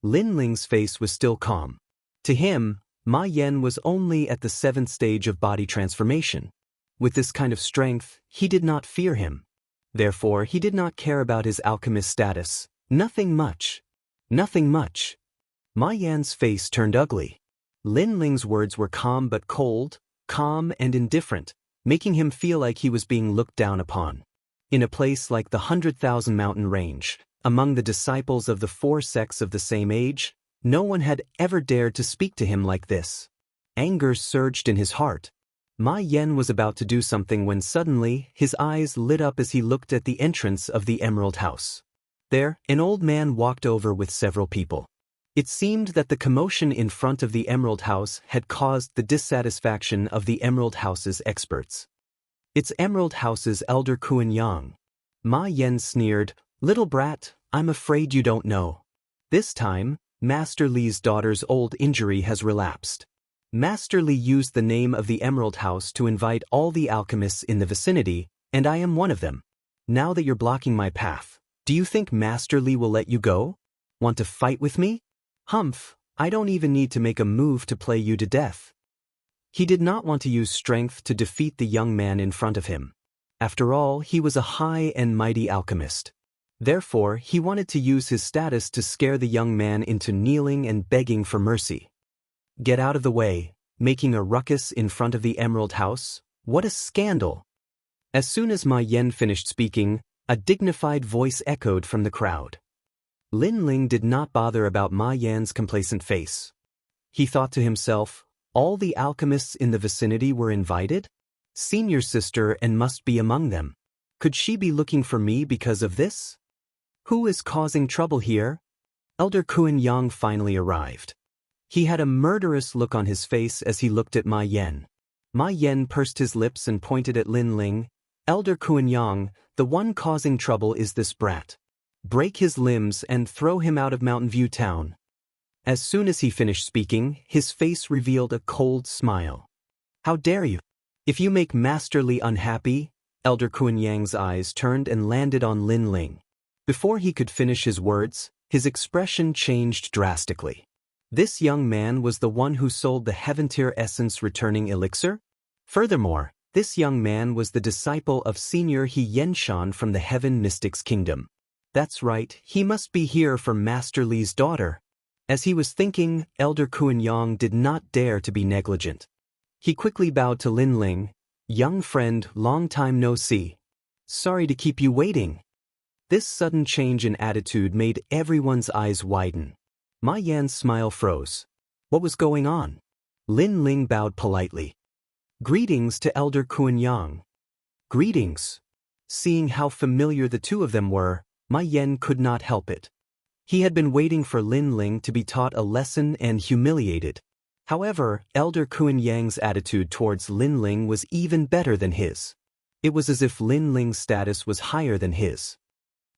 Lin Ling's face was still calm. To him, Ma Yan was only at the 7th stage of body transformation. With this kind of strength, he did not fear him. Therefore, he did not care about his alchemist status. Nothing much. Nothing much. Ma Yan's face turned ugly. Lin Ling's words were calm but cold, calm and indifferent, making him feel like he was being looked down upon. In a place like the 100,000 Mountain Range, among the disciples of the 4 sects of the same age, no one had ever dared to speak to him like this. Anger surged in his heart. Ma Yan was about to do something when suddenly his eyes lit up as he looked at the entrance of the Emerald House. There, an old man walked over with several people. It seemed that the commotion in front of the Emerald House had caused the dissatisfaction of the Emerald House's experts. "It's Emerald House's elder Kuan Yang." Ma Yan sneered, "Little brat, I'm afraid you don't know. This time, Master Li's daughter's old injury has relapsed. Master Li used the name of the Emerald House to invite all the alchemists in the vicinity, and I am one of them. Now that you're blocking my path, do you think Master Li will let you go? Want to fight with me? Humph, I don't even need to make a move to play you to death." He did not want to use strength to defeat the young man in front of him. After all, he was a high and mighty alchemist. Therefore, he wanted to use his status to scare the young man into kneeling and begging for mercy. "Get out of the way, making a ruckus in front of the Emerald House? What a scandal!" As soon as Ma Yan finished speaking, a dignified voice echoed from the crowd. Lin Ling did not bother about Ma Yan's complacent face. He thought to himself, all the alchemists in the vicinity were invited? Senior sister and must be among them. Could she be looking for me because of this? Who is causing trouble here? Elder Kuan Yang finally arrived. He had a murderous look on his face as he looked at Ma Yan. Ma Yan pursed his lips and pointed at Lin Ling. "Elder Kuan Yang, the one causing trouble is this brat. Break his limbs and throw him out of Mountain View Town." As soon as he finished speaking, his face revealed a cold smile. "How dare you? If you make Master Li unhappy..." Elder Kuan Yang's eyes turned and landed on Lin Ling. Before he could finish his words, his expression changed drastically. This young man was the one who sold the Heaven-tier essence returning elixir? Furthermore, this young man was the disciple of Senior He Yenshan from the Heaven Mystics Kingdom. That's right, he must be here for Master Li's daughter. As he was thinking, Elder Kuan Yang did not dare to be negligent. He quickly bowed to Lin Ling. "Young friend, long time no see. Sorry to keep you waiting." This sudden change in attitude made everyone's eyes widen. Ma Yan's smile froze. What was going on? Lin Ling bowed politely. "Greetings to Elder Kuan Yang." "Greetings." Seeing how familiar the two of them were, Ma Yan could not help it. He had been waiting for Lin Ling to be taught a lesson and humiliated. However, Elder Kuan Yang's attitude towards Lin Ling was even better than his. It was as if Lin Ling's status was higher than his.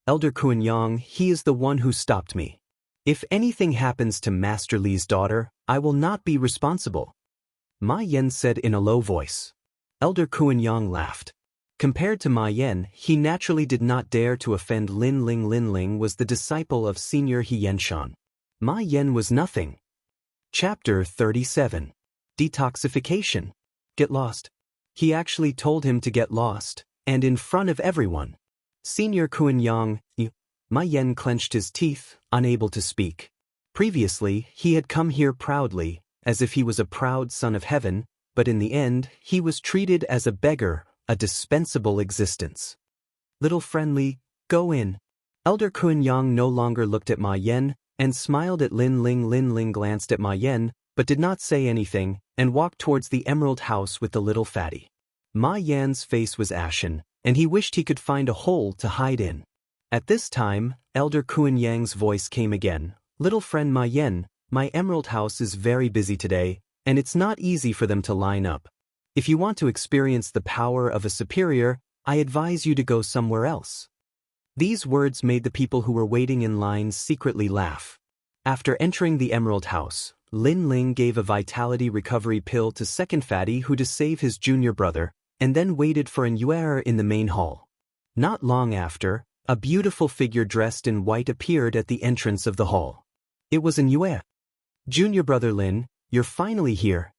Elder Kuan Yang, he is the one who stopped me. If anything happens to Master Li's daughter, I will not be responsible. Ma Yan said in a low voice. Elder Kuan Yang laughed. Compared to Ma Yan, he naturally did not dare to offend Lin Ling. Lin Ling was the disciple of Senior He Yenshan. Ma Yan was nothing. Chapter 37. Detoxification. Get lost. He actually told him to get lost, and in front of everyone. Senior Kuan Yang, Ma Yan clenched his teeth, unable to speak. Previously, he had come here proudly, as if he was a proud son of heaven, but in the end, he was treated as a beggar, a dispensable existence. Little friendly, go in. Elder Kuan Yang no longer looked at Ma Yan, and smiled at Lin Ling. Lin Ling glanced at Ma Yan, but did not say anything, and walked towards the emerald house with the little fatty. Ma Yan's face was ashen, and he wished he could find a hole to hide in. At this time, Elder Kuan Yang's voice came again. Little friend Ma Yan, my emerald house is very busy today, and it's not easy for them to line up. If you want to experience the power of a superior, I advise you to go somewhere else. These words made the people who were waiting in line secretly laugh. After entering the emerald house, Lin Ling gave a vitality recovery pill to second fatty who to save his junior brother, and then waited for an Yuer in the main hall. Not long after, a beautiful figure dressed in white appeared at the entrance of the hall. It was an Yuer. Junior brother Lin, you're finally here.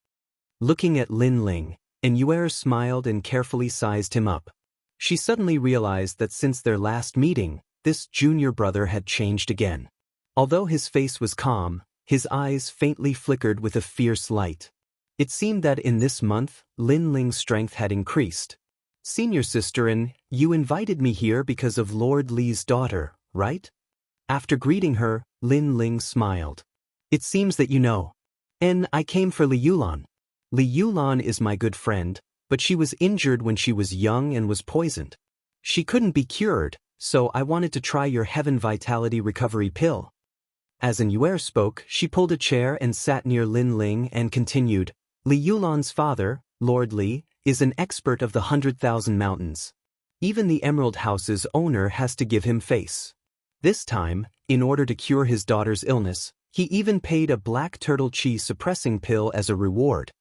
Looking at Lin Ling, an Yuer smiled and carefully sized him up. She suddenly realized that since their last meeting, this junior brother had changed again. Although his face was calm, his eyes faintly flickered with a fierce light. It seemed that in this month, Lin Ling's strength had increased. Senior sister, and you invited me here because of Lord Li's daughter, right? After greeting her, Lin Ling smiled. It seems that you know. And I came for Li Yulan. Li Yulan is my good friend, but she was injured when she was young and was poisoned. She couldn't be cured, so I wanted to try your Heaven Vitality Recovery pill. As an Yuer spoke, she pulled a chair and sat near Lin Ling and continued, Li Yulan's father, Lord Li, is an expert of the 100,000 mountains. Even the Emerald House's owner has to give him face. This time, in order to cure his daughter's illness, he even paid a black turtle chi suppressing pill as a reward.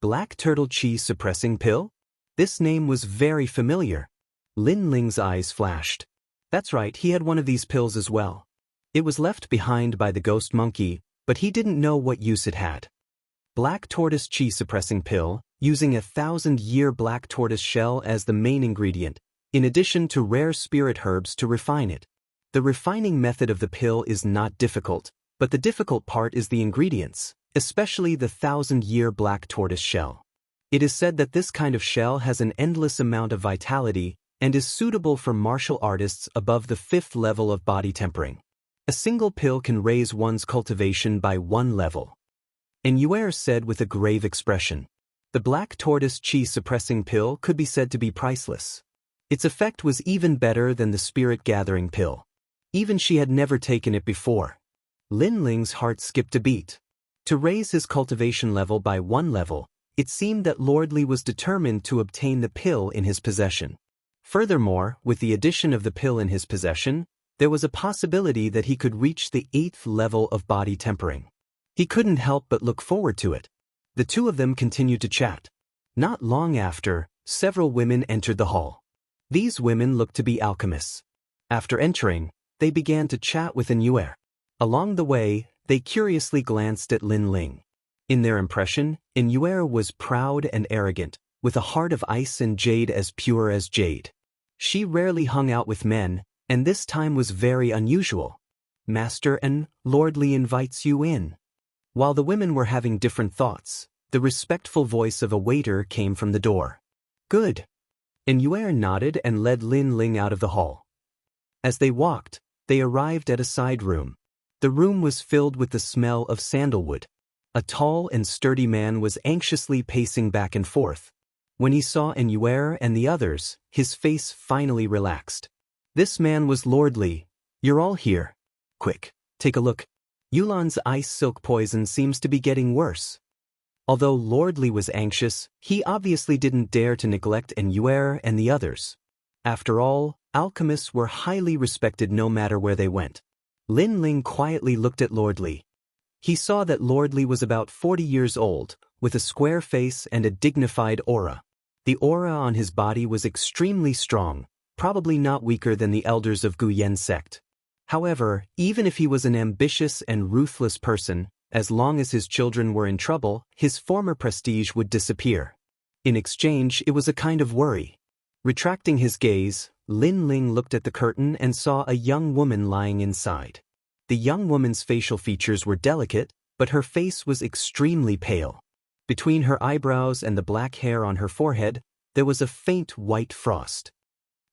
Black turtle chi suppressing pill? This name was very familiar. Lin Ling's eyes flashed. That's right, he had one of these pills as well. It was left behind by the ghost monkey, but he didn't know what use it had. Black tortoise chi suppressing pill, using 1,000-year black tortoise shell as the main ingredient, in addition to rare spirit herbs to refine it. The refining method of the pill is not difficult, but the difficult part is the ingredients, especially the 1,000-year black tortoise shell. It is said that this kind of shell has an endless amount of vitality and is suitable for martial artists above the 5th level of body tempering. A single pill can raise one's cultivation by 1 level. And Yuer said with a grave expression. The black tortoise chi suppressing pill could be said to be priceless. Its effect was even better than the spirit gathering pill. Even she had never taken it before. Lin Ling's heart skipped a beat. To raise his cultivation level by 1 level, it seemed that Lord Li was determined to obtain the pill in his possession. Furthermore, with the addition of the pill in his possession, there was a possibility that he could reach the 8th level of body tempering. He couldn't help but look forward to it. The two of them continued to chat. Not long after, several women entered the hall. These women looked to be alchemists. After entering, they began to chat with an Yuer. Along the way, they curiously glanced at Lin Ling. In their impression, an Yuer was proud and arrogant, with a heart of ice and jade as pure as jade. She rarely hung out with men, and this time was very unusual. Master and Lord Li invites you in. While the women were having different thoughts, the respectful voice of a waiter came from the door. Good. And Yuer nodded and led Lin Ling out of the hall. As they walked, they arrived at a side room. The room was filled with the smell of sandalwood. A tall and sturdy man was anxiously pacing back and forth. When he saw an Yuer and the others, his face finally relaxed. This man was Lord Li. You're all here. Quick, take a look. Yulan's ice silk poison seems to be getting worse. Although Lord Li was anxious, he obviously didn't dare to neglect Yuer and the others. After all, alchemists were highly respected no matter where they went. Lin Ling quietly looked at Lord Li. He saw that Lord Li was about 40 years old, with a square face and a dignified aura. The aura on his body was extremely strong, probably not weaker than the elders of Guyan sect. However, even if he was an ambitious and ruthless person, as long as his children were in trouble, his former prestige would disappear. In exchange, it was a kind of worry. Retracting his gaze, Lin Ling looked at the curtain and saw a young woman lying inside. The young woman's facial features were delicate, but her face was extremely pale. Between her eyebrows and the black hair on her forehead, there was a faint white frost.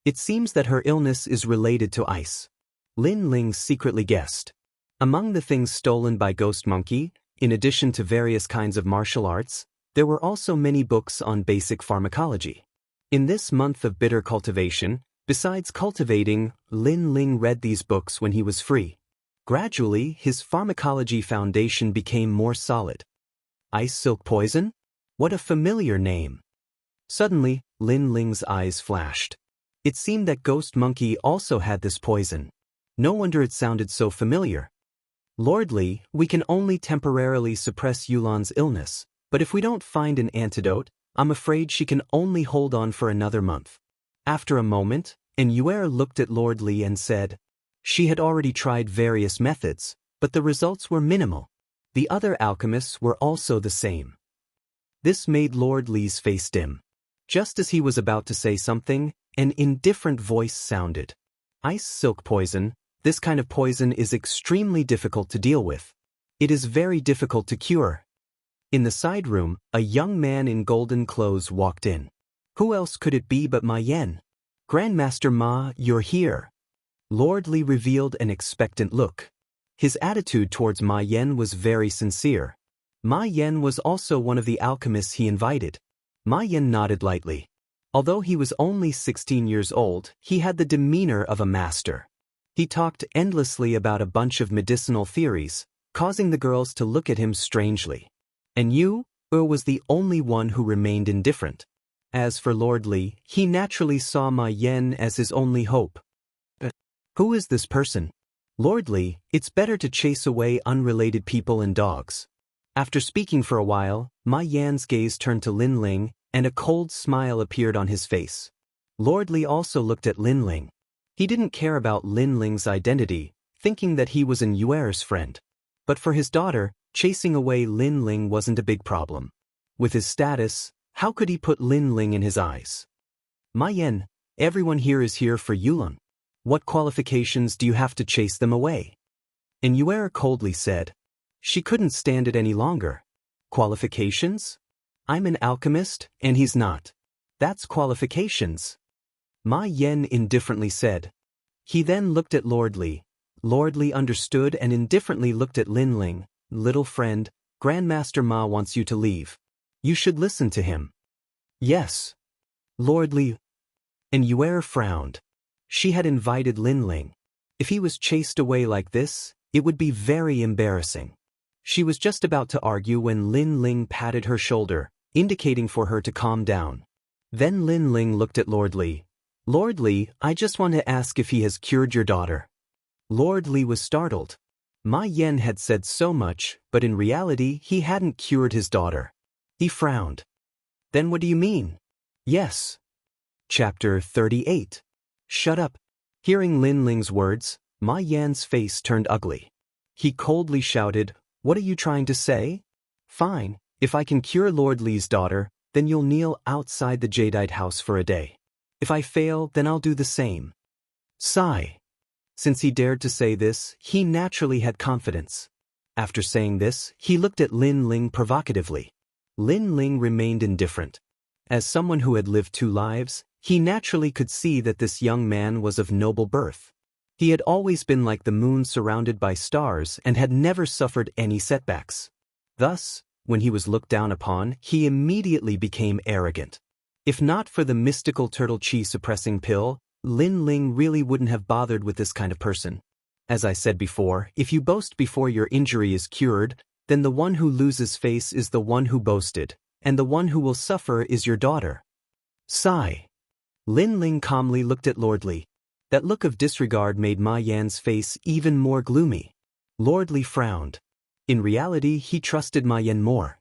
It seems that her illness is related to ice. Lin Ling secretly guessed. Among the things stolen by Ghost Monkey, in addition to various kinds of martial arts, there were also many books on basic pharmacology. In this month of bitter cultivation, besides cultivating, Lin Ling read these books when he was free. Gradually, his pharmacology foundation became more solid. Ice silk poison? What a familiar name. Suddenly, Lin Ling's eyes flashed. It seemed that Ghost Monkey also had this poison. No wonder it sounded so familiar. Lord Li, we can only temporarily suppress Yulan's illness, but if we don't find an antidote, I'm afraid she can only hold on for another month. After a moment, Yuer looked at Lord Li and said, she had already tried various methods, but the results were minimal. The other alchemists were also the same. This made Lord Li's face dim. Just as he was about to say something, an indifferent voice sounded. Ice silk poison. This kind of poison is extremely difficult to deal with. It is very difficult to cure. In the side room, a young man in golden clothes walked in. Who else could it be but Ma Yan? Grandmaster Ma, you're here. Lord Li revealed an expectant look. His attitude towards Ma Yan was very sincere. Ma Yan was also one of the alchemists he invited. Ma Yan nodded lightly. Although he was only 16 years old, he had the demeanor of a master. He talked endlessly about a bunch of medicinal theories, causing the girls to look at him strangely. And Yuer was the only one who remained indifferent. As for Lord Li, he naturally saw Ma Yan as his only hope. But who is this person? Lord Li, it's better to chase away unrelated people and dogs. After speaking for a while, Ma Yan's gaze turned to Lin Ling, and a cold smile appeared on his face. Lord Li also looked at Lin Ling. He didn't care about Lin Ling's identity, thinking that he was Yuer's friend. But for his daughter, chasing away Lin Ling wasn't a big problem. With his status, how could he put Lin Ling in his eyes? Ma Yan, everyone here is here for Yulan. What qualifications do you have to chase them away? Yuer coldly said. She couldn't stand it any longer. Qualifications? I'm an alchemist, and he's not. That's qualifications. Ma Yan indifferently said. He then looked at Lord Li. Lord Li understood and indifferently looked at Lin Ling. Little friend, Grandmaster Ma wants you to leave. You should listen to him. Yes. Lord Li. Yuer frowned. She had invited Lin Ling. If he was chased away like this, it would be very embarrassing. She was just about to argue when Lin Ling patted her shoulder, indicating for her to calm down. Then Lin Ling looked at Lord Li. Lord Li, I just want to ask if he has cured your daughter. Lord Li was startled. Ma Yan had said so much, but in reality he hadn't cured his daughter. He frowned. Then what do you mean? Yes. Chapter 38. Shut up. Hearing Lin Ling's words, Ma Yan's face turned ugly. He coldly shouted, what are you trying to say? Fine, if I can cure Lord Li's daughter, then you'll kneel outside the jadeite house for a day. If I fail, then I'll do the same. Sigh. Since he dared to say this, he naturally had confidence. After saying this, he looked at Lin Ling provocatively. Lin Ling remained indifferent. As someone who had lived 2 lives, he naturally could see that this young man was of noble birth. He had always been like the moon surrounded by stars and had never suffered any setbacks. Thus, when he was looked down upon, he immediately became arrogant. If not for the mystical turtle chi suppressing pill, Lin Ling really wouldn't have bothered with this kind of person. As I said before, if you boast before your injury is cured, then the one who loses face is the one who boasted, and the one who will suffer is your daughter. Sigh. Lin Ling calmly looked at Lord Li. That look of disregard made Ma Yan's face even more gloomy. Lord Li frowned. In reality, he trusted Ma Yan more.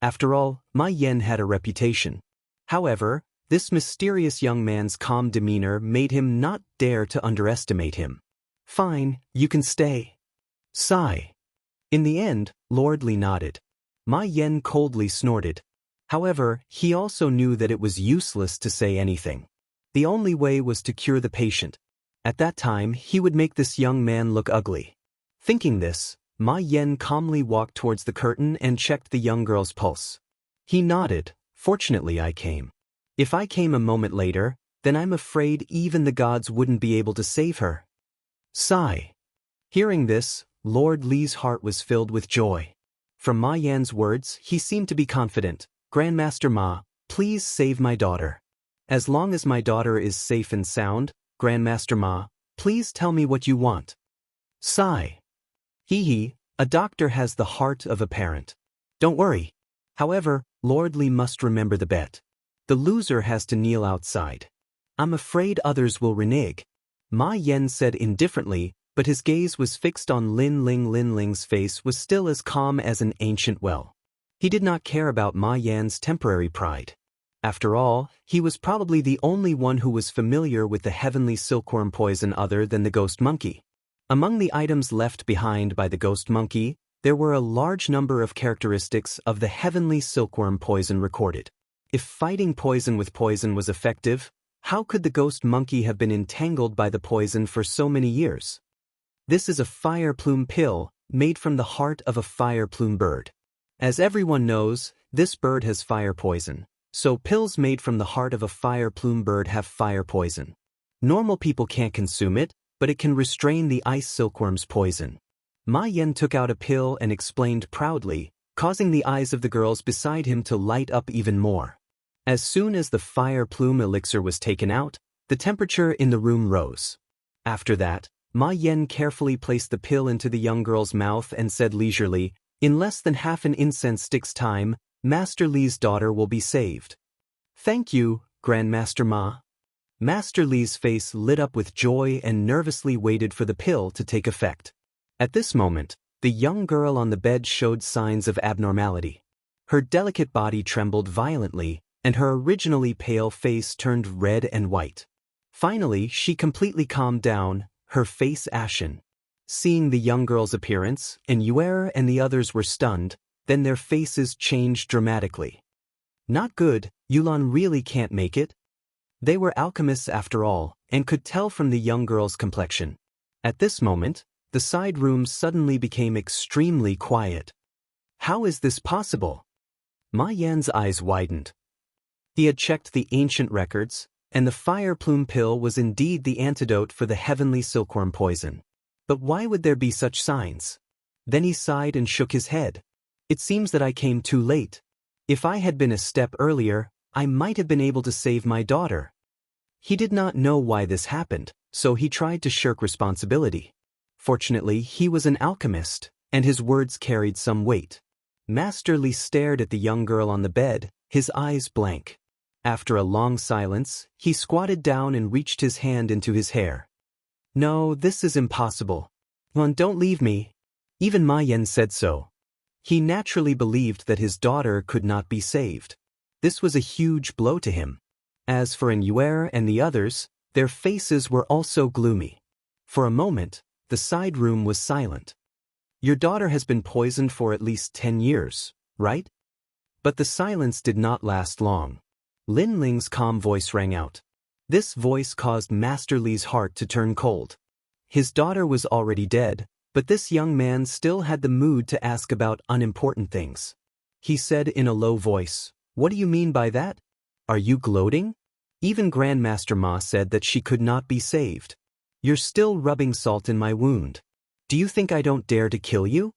After all, Ma Yan had a reputation. However, this mysterious young man's calm demeanor made him not dare to underestimate him. Fine, you can stay. Sigh. In the end, Lord Li nodded. Ma Yan coldly snorted. However, he also knew that it was useless to say anything. The only way was to cure the patient. At that time, he would make this young man look ugly. Thinking this, Ma Yan calmly walked towards the curtain and checked the young girl's pulse. He nodded. Fortunately, I came. If I came a moment later, then I'm afraid even the gods wouldn't be able to save her. Sigh. Hearing this, Lord Li's heart was filled with joy. From Ma Yan's words, he seemed to be confident. Grandmaster Ma, please save my daughter. As long as my daughter is safe and sound, Grandmaster Ma, please tell me what you want. Sigh. Hee, a doctor has the heart of a parent. Don't worry. However, Lord Li must remember the bet. The loser has to kneel outside. I'm afraid others will renege. Ma Yan said indifferently, but his gaze was fixed on Lin Ling. Lin Ling's face was still as calm as an ancient well. He did not care about Ma Yan's temporary pride. After all, he was probably the only one who was familiar with the heavenly silkworm poison other than the ghost monkey. Among the items left behind by the ghost monkey, there were a large number of characteristics of the heavenly silkworm poison recorded. If fighting poison with poison was effective, how could the ghost monkey have been entangled by the poison for so many years? This is a fire plume pill, made from the heart of a fire plume bird. As everyone knows, this bird has fire poison, so pills made from the heart of a fire plume bird have fire poison. Normal people can't consume it, but it can restrain the ice silkworm's poison. Ma Yan took out a pill and explained proudly, causing the eyes of the girls beside him to light up even more. As soon as the fire plume elixir was taken out, the temperature in the room rose. After that, Ma Yan carefully placed the pill into the young girl's mouth and said leisurely, in less than half an incense stick's time, Master Li's daughter will be saved. Thank you, Grandmaster Ma. Master Li's face lit up with joy and nervously waited for the pill to take effect. At this moment, the young girl on the bed showed signs of abnormality. Her delicate body trembled violently, and her originally pale face turned red and white. Finally, she completely calmed down, her face ashen. Seeing the young girl's appearance, and Yuer and the others were stunned, then their faces changed dramatically. Not good, Yulan really can't make it? They were alchemists after all, and could tell from the young girl's complexion. At this moment, the side room suddenly became extremely quiet. How is this possible? Ma Yan's eyes widened. He had checked the ancient records, and the fire plume pill was indeed the antidote for the heavenly silkworm poison. But why would there be such signs? Then he sighed and shook his head. It seems that I came too late. If I had been a step earlier, I might have been able to save my daughter. He did not know why this happened, so he tried to shirk responsibility. Fortunately, he was an alchemist, and his words carried some weight. Master Li stared at the young girl on the bed, his eyes blank. After a long silence, he squatted down and reached his hand into his hair. No, this is impossible. Don't leave me. Even Ma Yan said so. He naturally believed that his daughter could not be saved. This was a huge blow to him. As for Yuer and the others, their faces were also gloomy. For a moment, the side room was silent. Your daughter has been poisoned for at least 10 years, right? But the silence did not last long. Lin Ling's calm voice rang out. This voice caused Master Li's heart to turn cold. His daughter was already dead, but this young man still had the mood to ask about unimportant things. He said in a low voice, "What do you mean by that? Are you gloating? Even Grandmaster Ma said that she could not be saved. You're still rubbing salt in my wound. Do you think I don't dare to kill you?"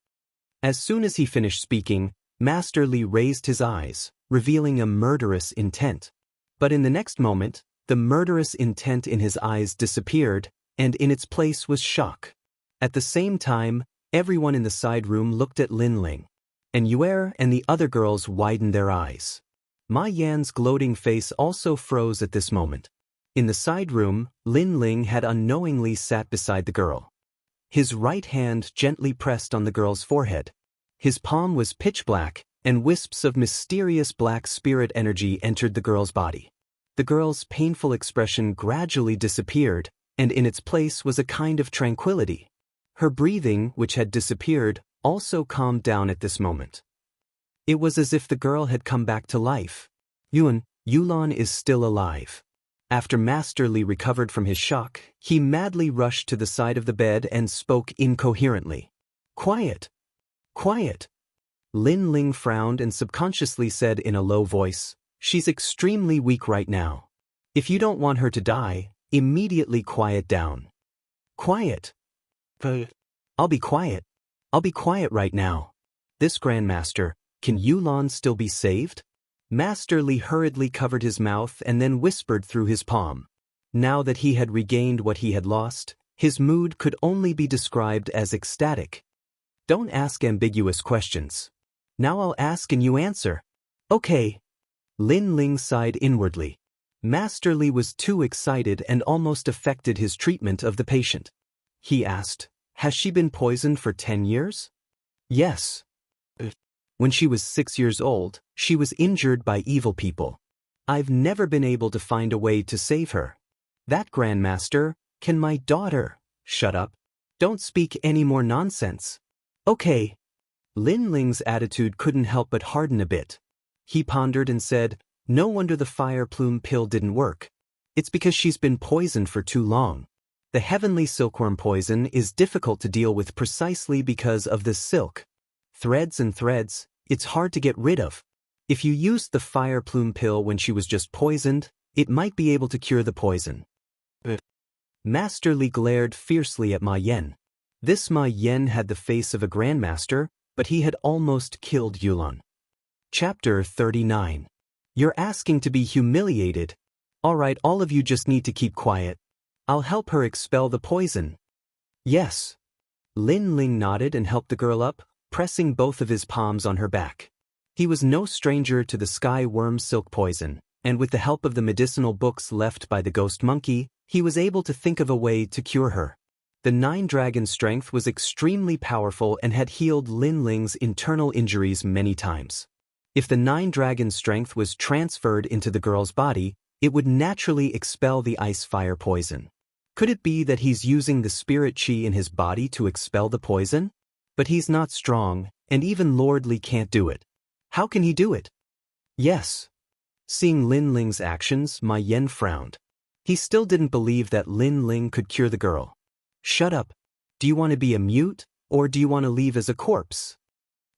As soon as he finished speaking, Master Li raised his eyes, revealing a murderous intent. But in the next moment, the murderous intent in his eyes disappeared, and in its place was shock. At the same time, everyone in the side room looked at Lin Ling. and Yuer and the other girls widened their eyes. Ma Yan's gloating face also froze at this moment. In the side room, Lin Ling had unknowingly sat beside the girl. His right hand gently pressed on the girl's forehead. His palm was pitch black, and wisps of mysterious black spirit energy entered the girl's body. The girl's painful expression gradually disappeared, and in its place was a kind of tranquility. Her breathing, which had disappeared, also calmed down at this moment. It was as if the girl had come back to life. Yulan is still alive. After Master Li recovered from his shock, he madly rushed to the side of the bed and spoke incoherently. Quiet! Quiet! Lin Ling frowned and subconsciously said in a low voice, "She's extremely weak right now. If you don't want her to die, immediately quiet down." Quiet! I'll be quiet. I'll be quiet right now. This Grandmaster, can Yulan still be saved? Master Li hurriedly covered his mouth and then whispered through his palm. Now that he had regained what he had lost, his mood could only be described as ecstatic. Don't ask ambiguous questions. Now I'll ask and you answer. Okay. Lin Ling sighed inwardly. Master Li was too excited and almost affected his treatment of the patient. He asked, "Has she been poisoned for 10 years? Yes. When she was 6 years old, she was injured by evil people. I've never been able to find a way to save her. That Grandmaster, can my daughter... Shut up. Don't speak any more nonsense. Okay. Lin Ling's attitude couldn't help but harden a bit. He pondered and said, "No wonder the fire plume pill didn't work. It's because she's been poisoned for too long. The heavenly silkworm poison is difficult to deal with precisely because of the silk. Threads and threads, it's hard to get rid of. If you used the fire plume pill when she was just poisoned, it might be able to cure the poison." Master Li glared fiercely at Ma Yan. This Ma Yan had the face of a grandmaster, but he had almost killed Yulan. Chapter 39. You're asking to be humiliated. All right, all of you just need to keep quiet. I'll help her expel the poison. Yes. Lin Ling nodded and helped the girl up, pressing both of his palms on her back. He was no stranger to the sky worm silk poison, and with the help of the medicinal books left by the ghost monkey, he was able to think of a way to cure her. The 9-dragon strength was extremely powerful and had healed Lin Ling's internal injuries many times. If the 9-dragon strength was transferred into the girl's body, it would naturally expel the ice-fire poison. Could it be that he's using the spirit chi in his body to expel the poison? But he's not strong, and even Lord Li can't do it. How can he do it? Yes. Seeing Lin Ling's actions, Ma Yan frowned. He still didn't believe that Lin Ling could cure the girl. Shut up. Do you want to be a mute, or do you want to leave as a corpse?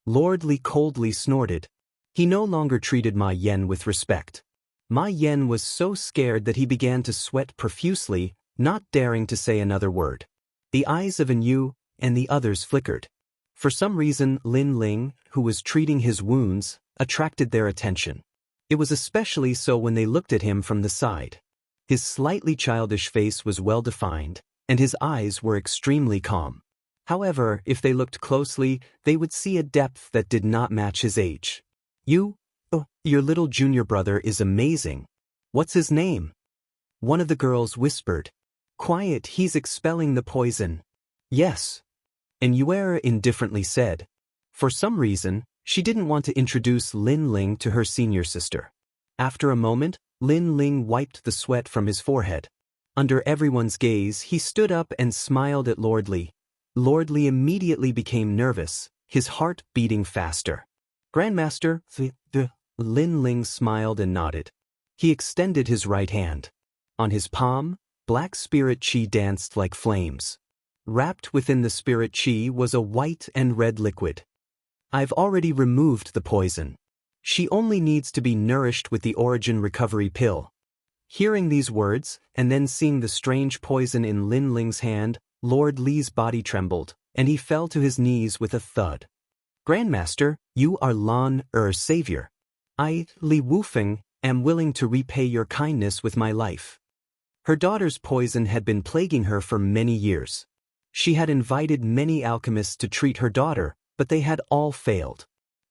Lord Li coldly snorted. He no longer treated Ma Yan with respect. Ma Yan was so scared that he began to sweat profusely, not daring to say another word. The eyes of Yu and the others flickered. For some reason, Lin Ling, who was treating his wounds, attracted their attention. It was especially so when they looked at him from the side. His slightly childish face was well-defined, and his eyes were extremely calm. However, if they looked closely, they would see a depth that did not match his age. Your little junior brother is amazing. What's his name? One of the girls whispered. Quiet, he's expelling the poison. Yes. And Yuera indifferently said. For some reason, she didn't want to introduce Lin Ling to her senior sister. After a moment, Lin Ling wiped the sweat from his forehead. Under everyone's gaze, he stood up and smiled at Lord Li. Lord Li immediately became nervous, his heart beating faster. Grandmaster, Lin Ling smiled and nodded. He extended his right hand. On his palm, black spirit chi danced like flames. Wrapped within the spirit chi was a white and red liquid. I've already removed the poison. She only needs to be nourished with the origin recovery pill. Hearing these words, and then seeing the strange poison in Lin Ling's hand, Lord Li's body trembled, and he fell to his knees with a thud. Grandmaster, you are savior. I, Li Wufeng, am willing to repay your kindness with my life. Her daughter's poison had been plaguing her for many years. She had invited many alchemists to treat her daughter, but they had all failed.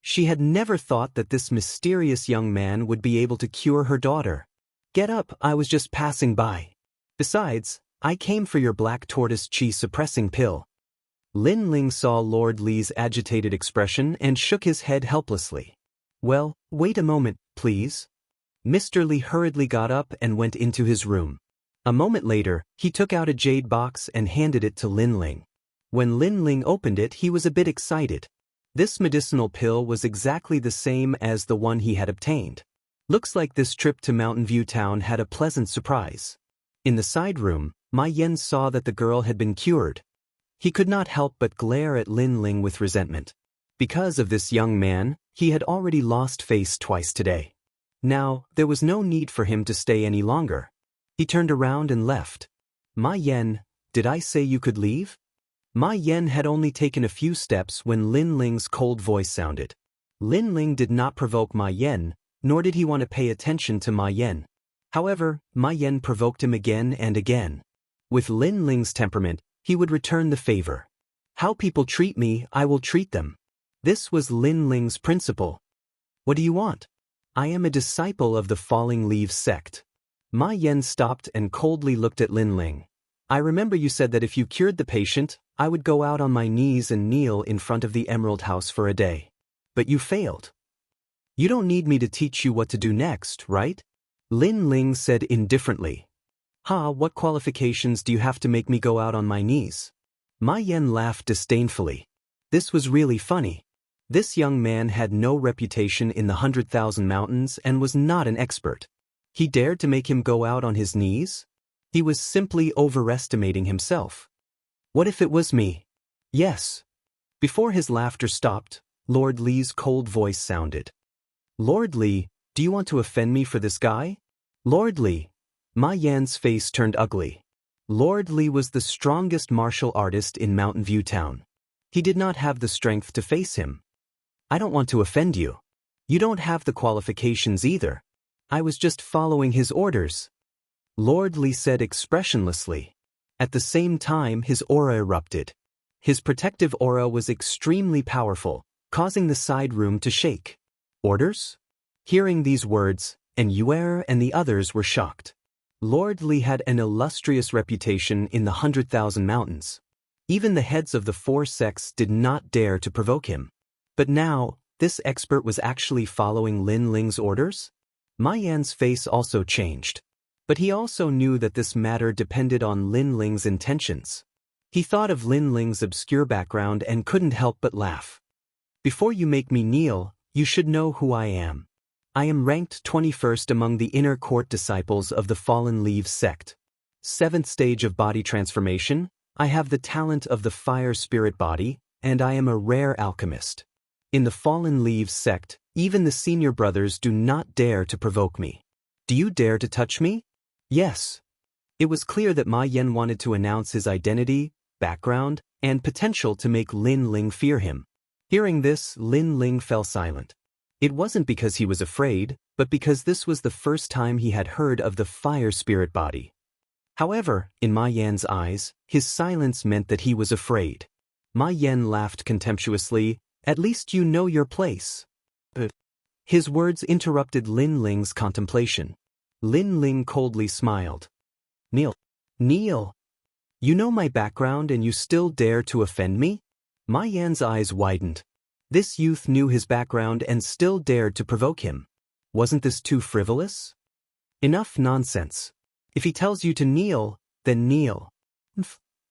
She had never thought that this mysterious young man would be able to cure her daughter. Get up, I was just passing by. Besides, I came for your black tortoise chi suppressing pill. Lin Ling saw Lord Li's agitated expression and shook his head helplessly. Well, wait a moment, please. Mr. Li hurriedly got up and went into his room. A moment later, he took out a jade box and handed it to Lin Ling. When Lin Ling opened it, he was a bit excited. This medicinal pill was exactly the same as the one he had obtained. Looks like this trip to Mountain View Town had a pleasant surprise. In the side room, Ma Yan saw that the girl had been cured. He could not help but glare at Lin Ling with resentment. Because of this young man, he had already lost face twice today. Now, there was no need for him to stay any longer. He turned around and left. Ma Yan, did I say you could leave? Ma Yan had only taken a few steps when Lin Ling's cold voice sounded. Lin Ling did not provoke Ma Yan, nor did he want to pay attention to Ma Yan. However, Ma Yan provoked him again and again. With Lin Ling's temperament, he would return the favor. How people treat me, I will treat them. This was Lin Ling's principle. What do you want? I am a disciple of the Falling Leaves sect. Ma Yan stopped and coldly looked at Lin Ling. I remember you said that if you cured the patient, I would go out on my knees and kneel in front of the Emerald House for a day. But you failed. You don't need me to teach you what to do next, right? Lin Ling said indifferently. What qualifications do you have to make me go out on my knees? Ma Yan laughed disdainfully. This was really funny. This young man had no reputation in the 100,000 mountains and was not an expert. He dared to make him go out on his knees? He was simply overestimating himself. What if it was me? Yes. Before his laughter stopped, Lord Li's cold voice sounded. Lord Li, do you want to offend me for this guy? Lord Li. Ma Yan's face turned ugly. Lord Li was the strongest martial artist in Mountain View Town. He did not have the strength to face him. I don't want to offend you. You don't have the qualifications either. I was just following his orders. Lord Li said expressionlessly. At the same time, his aura erupted. His protective aura was extremely powerful, causing the side room to shake. Orders? Hearing these words, Yuer and the others were shocked. Lord Li had an illustrious reputation in the 100,000 mountains. Even the heads of the 4 sects did not dare to provoke him. But now, this expert was actually following Lin Ling's orders? Ma Yan's face also changed. But he also knew that this matter depended on Lin Ling's intentions. He thought of Lin Ling's obscure background and couldn't help but laugh. Before you make me kneel, you should know who I am. I am ranked 21st among the inner court disciples of the Fallen Leaves sect. 7th stage of body transformation, I have the talent of the fire spirit body, and I am a rare alchemist. In the Fallen Leaves sect, even the senior brothers do not dare to provoke me. Do you dare to touch me? Yes. It was clear that Ma Yan wanted to announce his identity, background, and potential to make Lin Ling fear him. Hearing this, Lin Ling fell silent. It wasn't because he was afraid, but because this was the first time he had heard of the fire spirit body. However, in Ma Yan's eyes, his silence meant that he was afraid. Ma Yan laughed contemptuously. At least you know your place. His words interrupted Lin Ling's contemplation. Lin Ling coldly smiled. Kneel. Kneel. You know my background and you still dare to offend me? Ma Yan's eyes widened. This youth knew his background and still dared to provoke him. Wasn't this too frivolous? Enough nonsense. If he tells you to kneel, then kneel.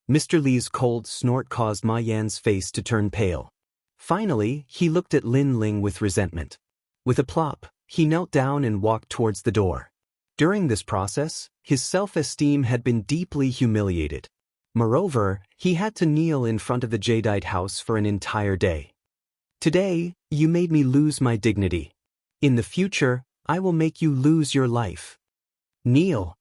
Mr. Li's cold snort caused Ma Yan's face to turn pale. Finally, he looked at Lin Ling with resentment. With a plop, he knelt down and walked towards the door. During this process, his self-esteem had been deeply humiliated. Moreover, he had to kneel in front of the Jadeite house for an entire day. Today, you made me lose my dignity. In the future, I will make you lose your life. Kneel,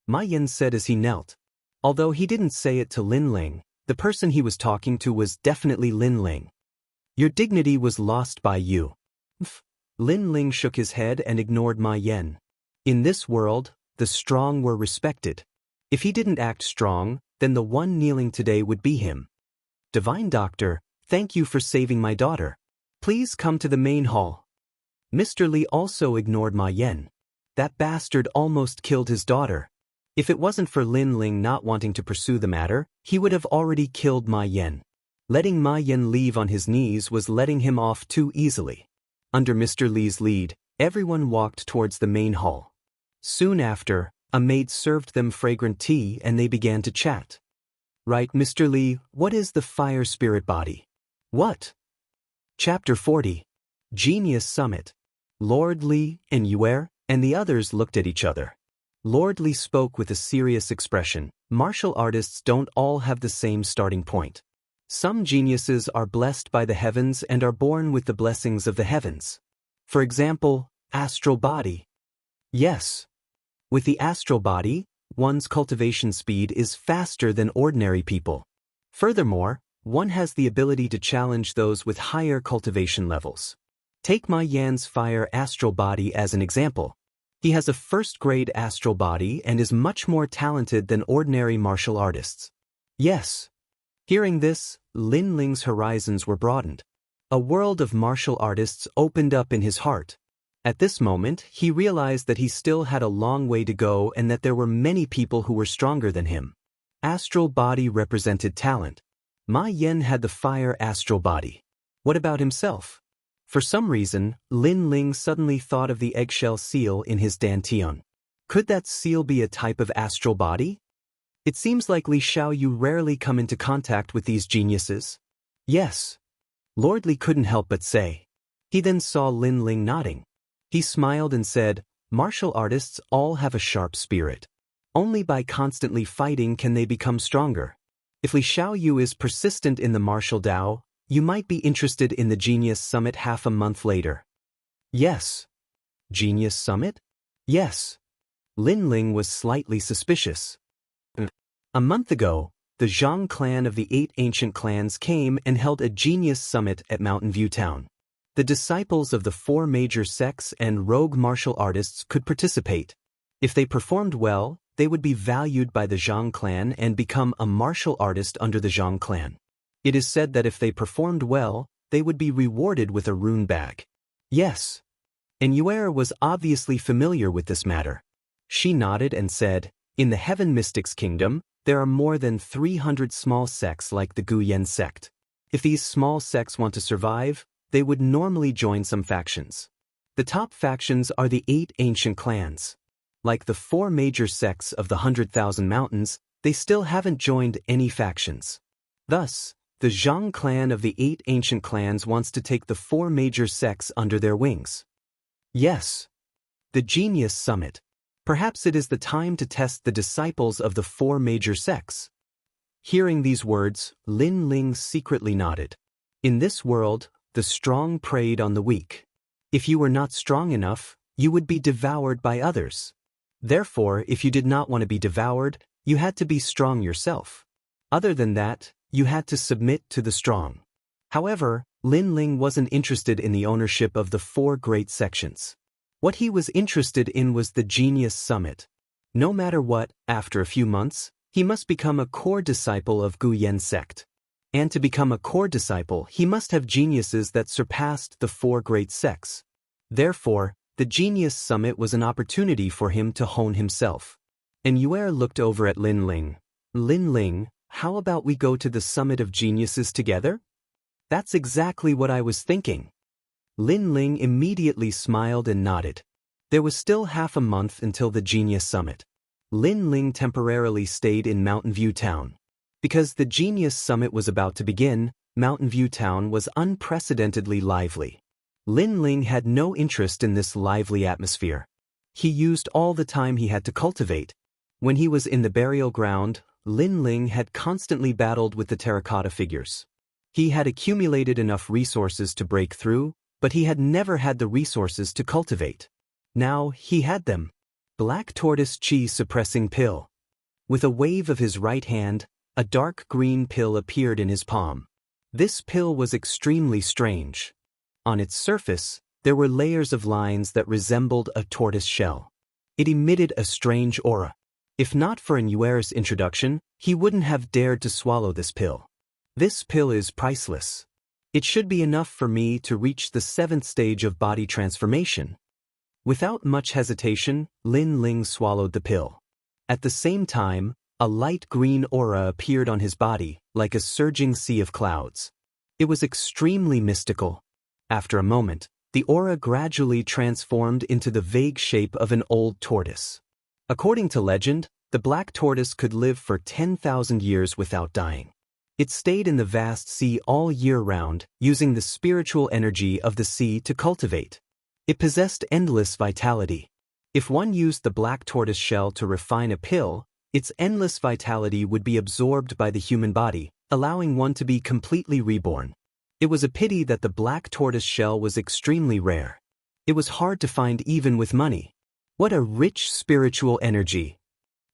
Ma Yan said as he knelt. Although he didn't say it to Lin Ling, the person he was talking to was definitely Lin Ling. Your dignity was lost by you. Lin Ling shook his head and ignored Ma Yan. In this world, the strong were respected. If he didn't act strong, then the one kneeling today would be him. Divine Doctor, thank you for saving my daughter. Please come to the main hall. Mr. Li also ignored Ma Yan. That bastard almost killed his daughter. If it wasn't for Lin Ling not wanting to pursue the matter, he would have already killed Ma Yan. Letting Ma Yan leave on his knees was letting him off too easily. Under Mr. Li's lead, everyone walked towards the main hall. Soon after, a maid served them fragrant tea and they began to chat. Right, Mr. Li, what is the fire spirit body? What? Chapter 40. Genius Summit. Lord Li and Yue and the others looked at each other. Lord Li spoke with a serious expression. Martial artists don't all have the same starting point. Some geniuses are blessed by the heavens and are born with the blessings of the heavens. For example, astral body. Yes. With the astral body, one's cultivation speed is faster than ordinary people. Furthermore, one has the ability to challenge those with higher cultivation levels. Take Ma Yan's fire astral body as an example. He has a first-grade astral body and is much more talented than ordinary martial artists. Yes. Hearing this, Lin Ling's horizons were broadened. A world of martial artists opened up in his heart. At this moment, he realized that he still had a long way to go and that there were many people who were stronger than him. Astral body represented talent. Ma Yan had the fire astral body. What about himself? For some reason, Lin Ling suddenly thought of the eggshell seal in his dantian. Could that seal be a type of astral body? It seems like Li Xiaoyu rarely come into contact with these geniuses. Yes. Lord Li couldn't help but say. He then saw Lin Ling nodding. He smiled and said, martial artists all have a sharp spirit. Only by constantly fighting can they become stronger. If Li Xiaoyu is persistent in the martial Dao, you might be interested in the Genius Summit half a month later. Yes. Genius Summit? Yes. Lin Ling was slightly suspicious. A month ago, the Zhang clan of the 8 ancient clans came and held a Genius Summit at Mountain View Town. The disciples of the 4 major sects and rogue martial artists could participate. If they performed well, they would be valued by the Zhang clan and become a martial artist under the Zhang clan. It is said that if they performed well, they would be rewarded with a rune bag. Yes. And Yue was obviously familiar with this matter. She nodded and said, in the Heaven Mystics Kingdom, there are more than 300 small sects like the Guyan sect. If these small sects want to survive, they would normally join some factions. The top factions are the 8 ancient clans. Like the 4 major sects of the 100,000 Mountains, they still haven't joined any factions. Thus, the Zhang clan of the 8 ancient clans wants to take the 4 major sects under their wings. Yes. The Genius Summit. Perhaps it is the time to test the disciples of the 4 major sects. Hearing these words, Lin Ling secretly nodded. In this world, the strong preyed on the weak. If you were not strong enough, you would be devoured by others. Therefore, if you did not want to be devoured, you had to be strong yourself. Other than that, you had to submit to the strong. However, Lin Ling wasn't interested in the ownership of the 4 great sections. What he was interested in was the Genius Summit. No matter what, after a few months, he must become a core disciple of Guyan sect. And to become a core disciple, he must have geniuses that surpassed the 4 great sects. Therefore, the Genius Summit was an opportunity for him to hone himself. And Yue looked over at Lin Ling. Lin Ling, how about we go to the Summit of Geniuses together? That's exactly what I was thinking. Lin Ling immediately smiled and nodded. There was still half a month until the Genius Summit. Lin Ling temporarily stayed in Mountain View Town. Because the Genius Summit was about to begin, Mountain View Town was unprecedentedly lively. Lin Ling had no interest in this lively atmosphere. He used all the time he had to cultivate. When he was in the burial ground, Lin Ling had constantly battled with the terracotta figures. He had accumulated enough resources to break through, but he had never had the resources to cultivate. Now he had them. Black tortoise chi suppressing pill. With a wave of his right hand, a dark green pill appeared in his palm. This pill was extremely strange. On its surface, there were layers of lines that resembled a tortoise shell. It emitted a strange aura. If not for Yue's introduction, he wouldn't have dared to swallow this pill. This pill is priceless. It should be enough for me to reach the 7th stage of body transformation. Without much hesitation, Lin Ling swallowed the pill. At the same time, a light green aura appeared on his body, like a surging sea of clouds. It was extremely mystical. After a moment, the aura gradually transformed into the vague shape of an old tortoise. According to legend, the black tortoise could live for 10,000 years without dying. It stayed in the vast sea all year round, using the spiritual energy of the sea to cultivate. It possessed endless vitality. If one used the black tortoise shell to refine a pill, its endless vitality would be absorbed by the human body, allowing one to be completely reborn. It was a pity that the black tortoise shell was extremely rare. It was hard to find even with money. What a rich spiritual energy!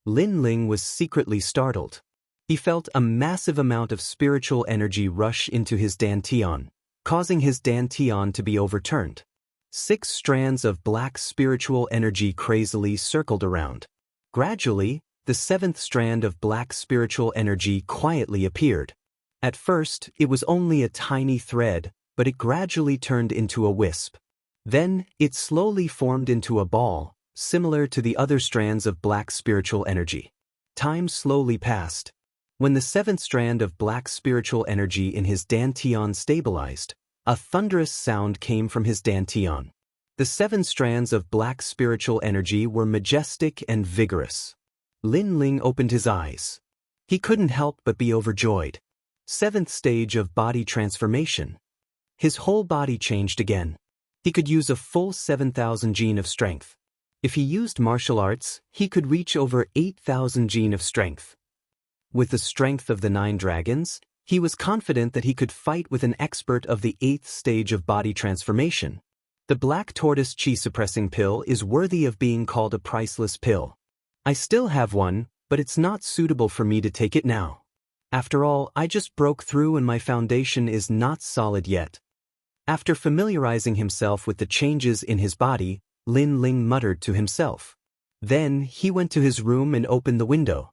Lin Ling was secretly startled. He felt a massive amount of spiritual energy rush into his dantian, causing his dantian to be overturned. 6 strands of black spiritual energy crazily circled around. Gradually, the 7th strand of black spiritual energy quietly appeared. At first, it was only a tiny thread, but it gradually turned into a wisp. Then, it slowly formed into a ball, similar to the other strands of black spiritual energy. Time slowly passed. When the 7th strand of black spiritual energy in his dantian stabilized, a thunderous sound came from his dantian. The 7 strands of black spiritual energy were majestic and vigorous. Lin Ling opened his eyes. He couldn't help but be overjoyed. 7th stage of body transformation. His whole body changed again. He could use a full 7,000 gene of strength. If he used martial arts, he could reach over 8,000 gene of strength. With the strength of the 9 dragons, he was confident that he could fight with an expert of the 8th stage of body transformation. The black tortoise chi suppressing pill is worthy of being called a priceless pill. I still have one, but it's not suitable for me to take it now. After all, I just broke through and my foundation is not solid yet. After familiarizing himself with the changes in his body, Lin Ling muttered to himself. Then he went to his room and opened the window.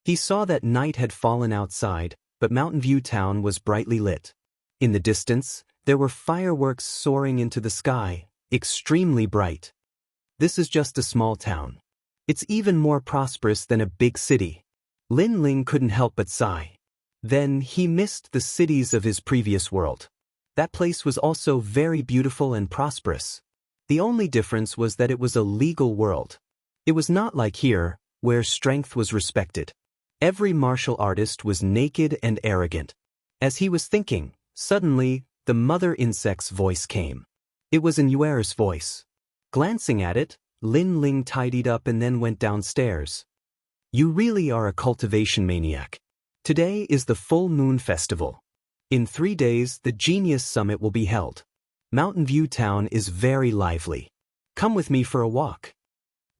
He saw that night had fallen outside, but Mountain View Town was brightly lit. In the distance, there were fireworks soaring into the sky, extremely bright. This is just a small town. It's even more prosperous than a big city. Lin Ling couldn't help but sigh. Then he missed the cities of his previous world. That place was also very beautiful and prosperous. The only difference was that it was a legal world. It was not like here, where strength was respected. Every martial artist was naked and arrogant. As he was thinking, suddenly, the mother insect's voice came. It was in Yuer's voice. Glancing at it, Lin Ling tidied up and then went downstairs. You really are a cultivation maniac. Today is the full moon festival. In 3 days, the Genius Summit will be held. Mountain View Town is very lively. Come with me for a walk.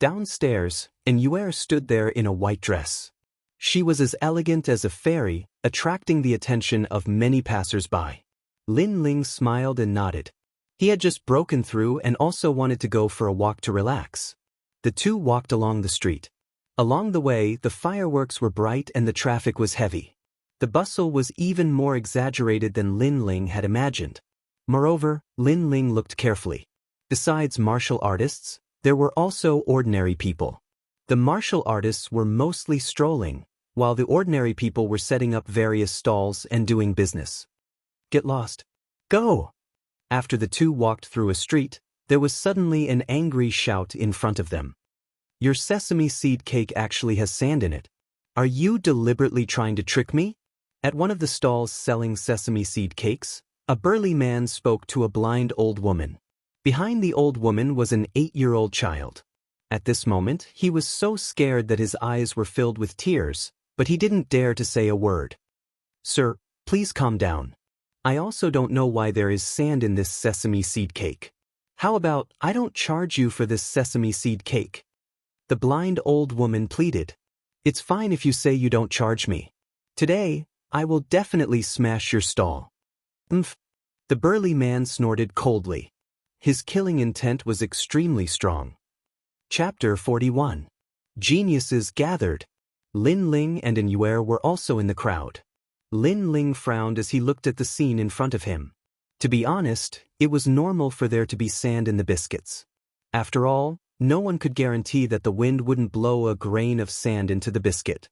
Downstairs, and Yuer stood there in a white dress. She was as elegant as a fairy, attracting the attention of many passers-by. Lin Ling smiled and nodded. He had just broken through and also wanted to go for a walk to relax. The two walked along the street. Along the way, the fireworks were bright and the traffic was heavy. The bustle was even more exaggerated than Lin Ling had imagined. Moreover, Lin Ling looked carefully. Besides martial artists, there were also ordinary people. The martial artists were mostly strolling, while the ordinary people were setting up various stalls and doing business. Get lost. Go! After the two walked through a street, there was suddenly an angry shout in front of them. Your sesame seed cake actually has sand in it. Are you deliberately trying to trick me? At one of the stalls selling sesame seed cakes, a burly man spoke to a blind old woman. Behind the old woman was an 8-year-old child. At this moment, he was so scared that his eyes were filled with tears, but he didn't dare to say a word. Sir, please calm down. I also don't know why there is sand in this sesame seed cake. How about I don't charge you for this sesame seed cake? The blind old woman pleaded. It's fine if you say you don't charge me. Today, I will definitely smash your stall. Umph. The burly man snorted coldly. His killing intent was extremely strong. Chapter 41. Geniuses gathered. Lin Ling and Yuer were also in the crowd. Lin Ling frowned as he looked at the scene in front of him. To be honest, it was normal for there to be sand in the biscuits. After all, no one could guarantee that the wind wouldn't blow a grain of sand into the biscuit.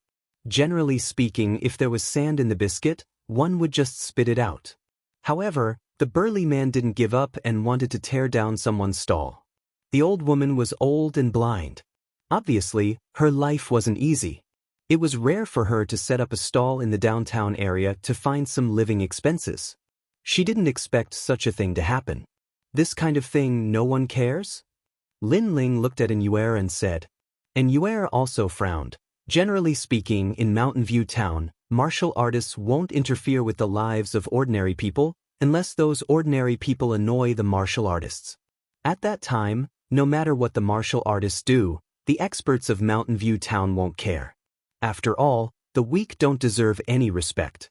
Generally speaking, if there was sand in the biscuit, one would just spit it out. However, the burly man didn't give up and wanted to tear down someone's stall. The old woman was old and blind. Obviously, her life wasn't easy. It was rare for her to set up a stall in the downtown area to find some living expenses. She didn't expect such a thing to happen. This kind of thing no one cares? Lin Ling looked at Inuer and said. Inuer also frowned. Generally speaking, in Mountain View Town, martial artists won't interfere with the lives of ordinary people unless those ordinary people annoy the martial artists. At that time, no matter what the martial artists do, the experts of Mountain View Town won't care. After all, the weak don't deserve any respect.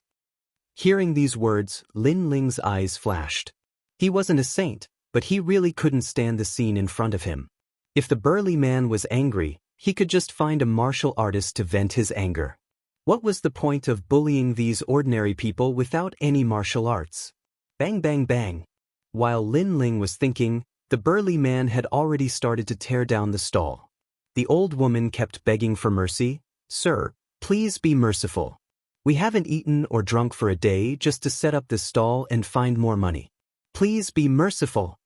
Hearing these words, Lin Ling's eyes flashed. He wasn't a saint, but he really couldn't stand the scene in front of him. If the burly man was angry, he could just find a martial artist to vent his anger. What was the point of bullying these ordinary people without any martial arts? Bang bang bang. While Lin Ling was thinking, the burly man had already started to tear down the stall. The old woman kept begging for mercy. Sir, please be merciful. We haven't eaten or drunk for a day just to set up this stall and find more money. Please be merciful.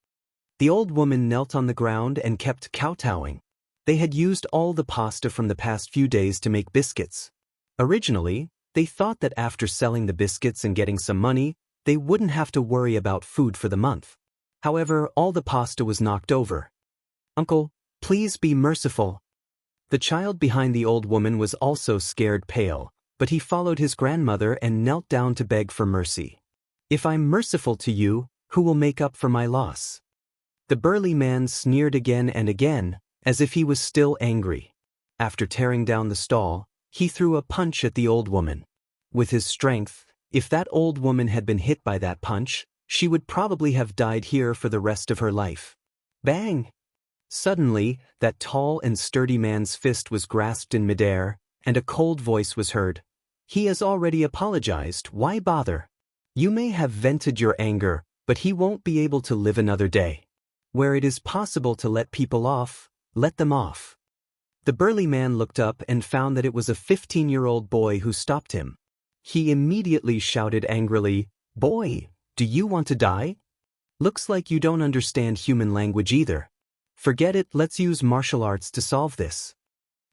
The old woman knelt on the ground and kept kowtowing. They had used all the pasta from the past few days to make biscuits. Originally, they thought that after selling the biscuits and getting some money, they wouldn't have to worry about food for the month. However, all the pasta was knocked over. Uncle, please be merciful. The child behind the old woman was also scared pale, but he followed his grandmother and knelt down to beg for mercy. If I'm merciful to you, who will make up for my loss? The burly man sneered again and again, as if he was still angry. After tearing down the stall, he threw a punch at the old woman. With his strength, if that old woman had been hit by that punch, she would probably have died here for the rest of her life. Bang! Suddenly, that tall and sturdy man's fist was grasped in midair, and a cold voice was heard. He has already apologized, why bother? You may have vented your anger, but he won't be able to live another day. Where it is possible to let people off, let them off. The burly man looked up and found that it was a 15-year-old boy who stopped him. He immediately shouted angrily, Boy, do you want to die? Looks like you don't understand human language either. Forget it, let's use martial arts to solve this.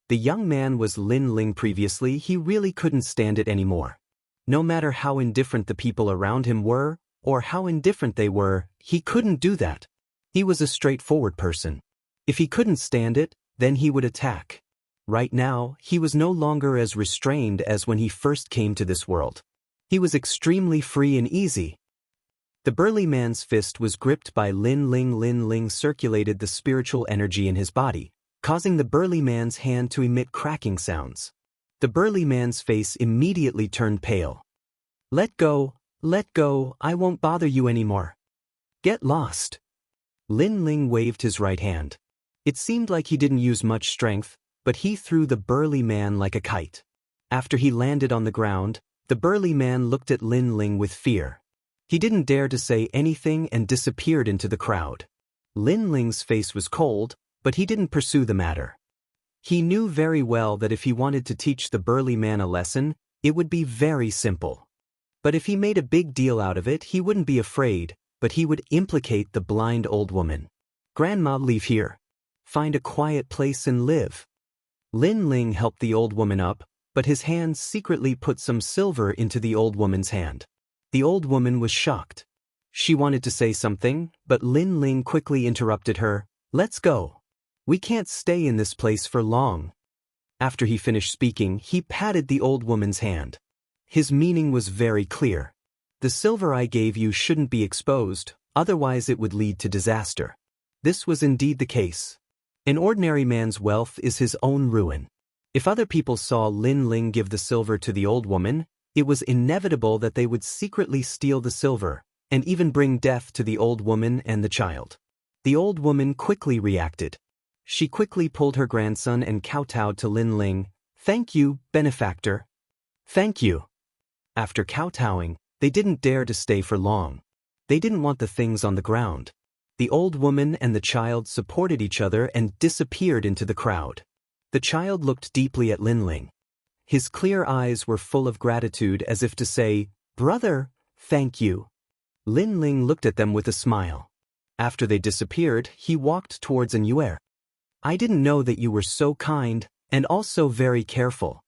The young man was Lin Ling previously, he really couldn't stand it anymore. No matter how indifferent the people around him were, or how indifferent they were, he couldn't do that. He was a straightforward person. If he couldn't stand it, then he would attack. Right now, he was no longer as restrained as when he first came to this world. He was extremely free and easy. The burly man's fist was gripped by Lin Ling. Lin Ling circulated the spiritual energy in his body, causing the burly man's hand to emit cracking sounds. The burly man's face immediately turned pale. Let go, I won't bother you anymore. Get lost. Lin Ling waved his right hand. It seemed like he didn't use much strength, but he threw the burly man like a kite. After he landed on the ground, the burly man looked at Lin Ling with fear. He didn't dare to say anything and disappeared into the crowd. Lin Ling's face was cold, but he didn't pursue the matter. He knew very well that if he wanted to teach the burly man a lesson, it would be very simple. But if he made a big deal out of it, he wouldn't be afraid, but he would implicate the blind old woman. Grandma, leave here. Find a quiet place and live. Lin Ling helped the old woman up, but his hand secretly put some silver into the old woman's hand. The old woman was shocked. She wanted to say something, but Lin Ling quickly interrupted her. Let's go. We can't stay in this place for long. After he finished speaking, he patted the old woman's hand. His meaning was very clear. The silver I gave you shouldn't be exposed, otherwise it would lead to disaster. This was indeed the case. An ordinary man's wealth is his own ruin. If other people saw Lin Ling give the silver to the old woman, it was inevitable that they would secretly steal the silver, and even bring death to the old woman and the child. The old woman quickly reacted. She quickly pulled her grandson and kowtowed to Lin Ling. Thank you, benefactor. Thank you. After kowtowing, they didn't dare to stay for long. They didn't want the things on the ground. The old woman and the child supported each other and disappeared into the crowd. The child looked deeply at Lin Ling. His clear eyes were full of gratitude as if to say, "Brother, thank you." Lin Ling looked at them with a smile. After they disappeared, he walked towards Yuer. "I didn't know that you were so kind, and also very careful."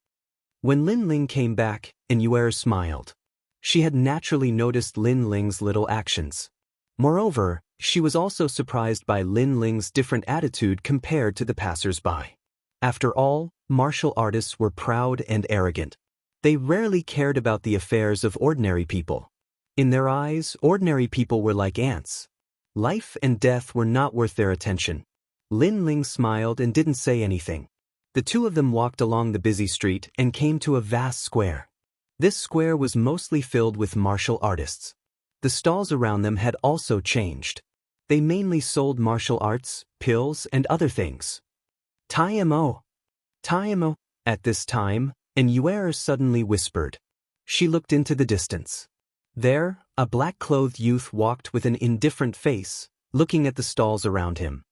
When Lin Ling came back, Yuer smiled. She had naturally noticed Lin Ling's little actions. Moreover, she was also surprised by Lin Ling's different attitude compared to the passers-by. After all, martial artists were proud and arrogant. They rarely cared about the affairs of ordinary people. In their eyes, ordinary people were like ants. Life and death were not worth their attention. Lin Ling smiled and didn't say anything. The two of them walked along the busy street and came to a vast square. This square was mostly filled with martial artists. The stalls around them had also changed. They mainly sold martial arts, pills, and other things. "Taimo! Taimo!" At this time, Yuer suddenly whispered. She looked into the distance. There, a black-clothed youth walked with an indifferent face, looking at the stalls around him.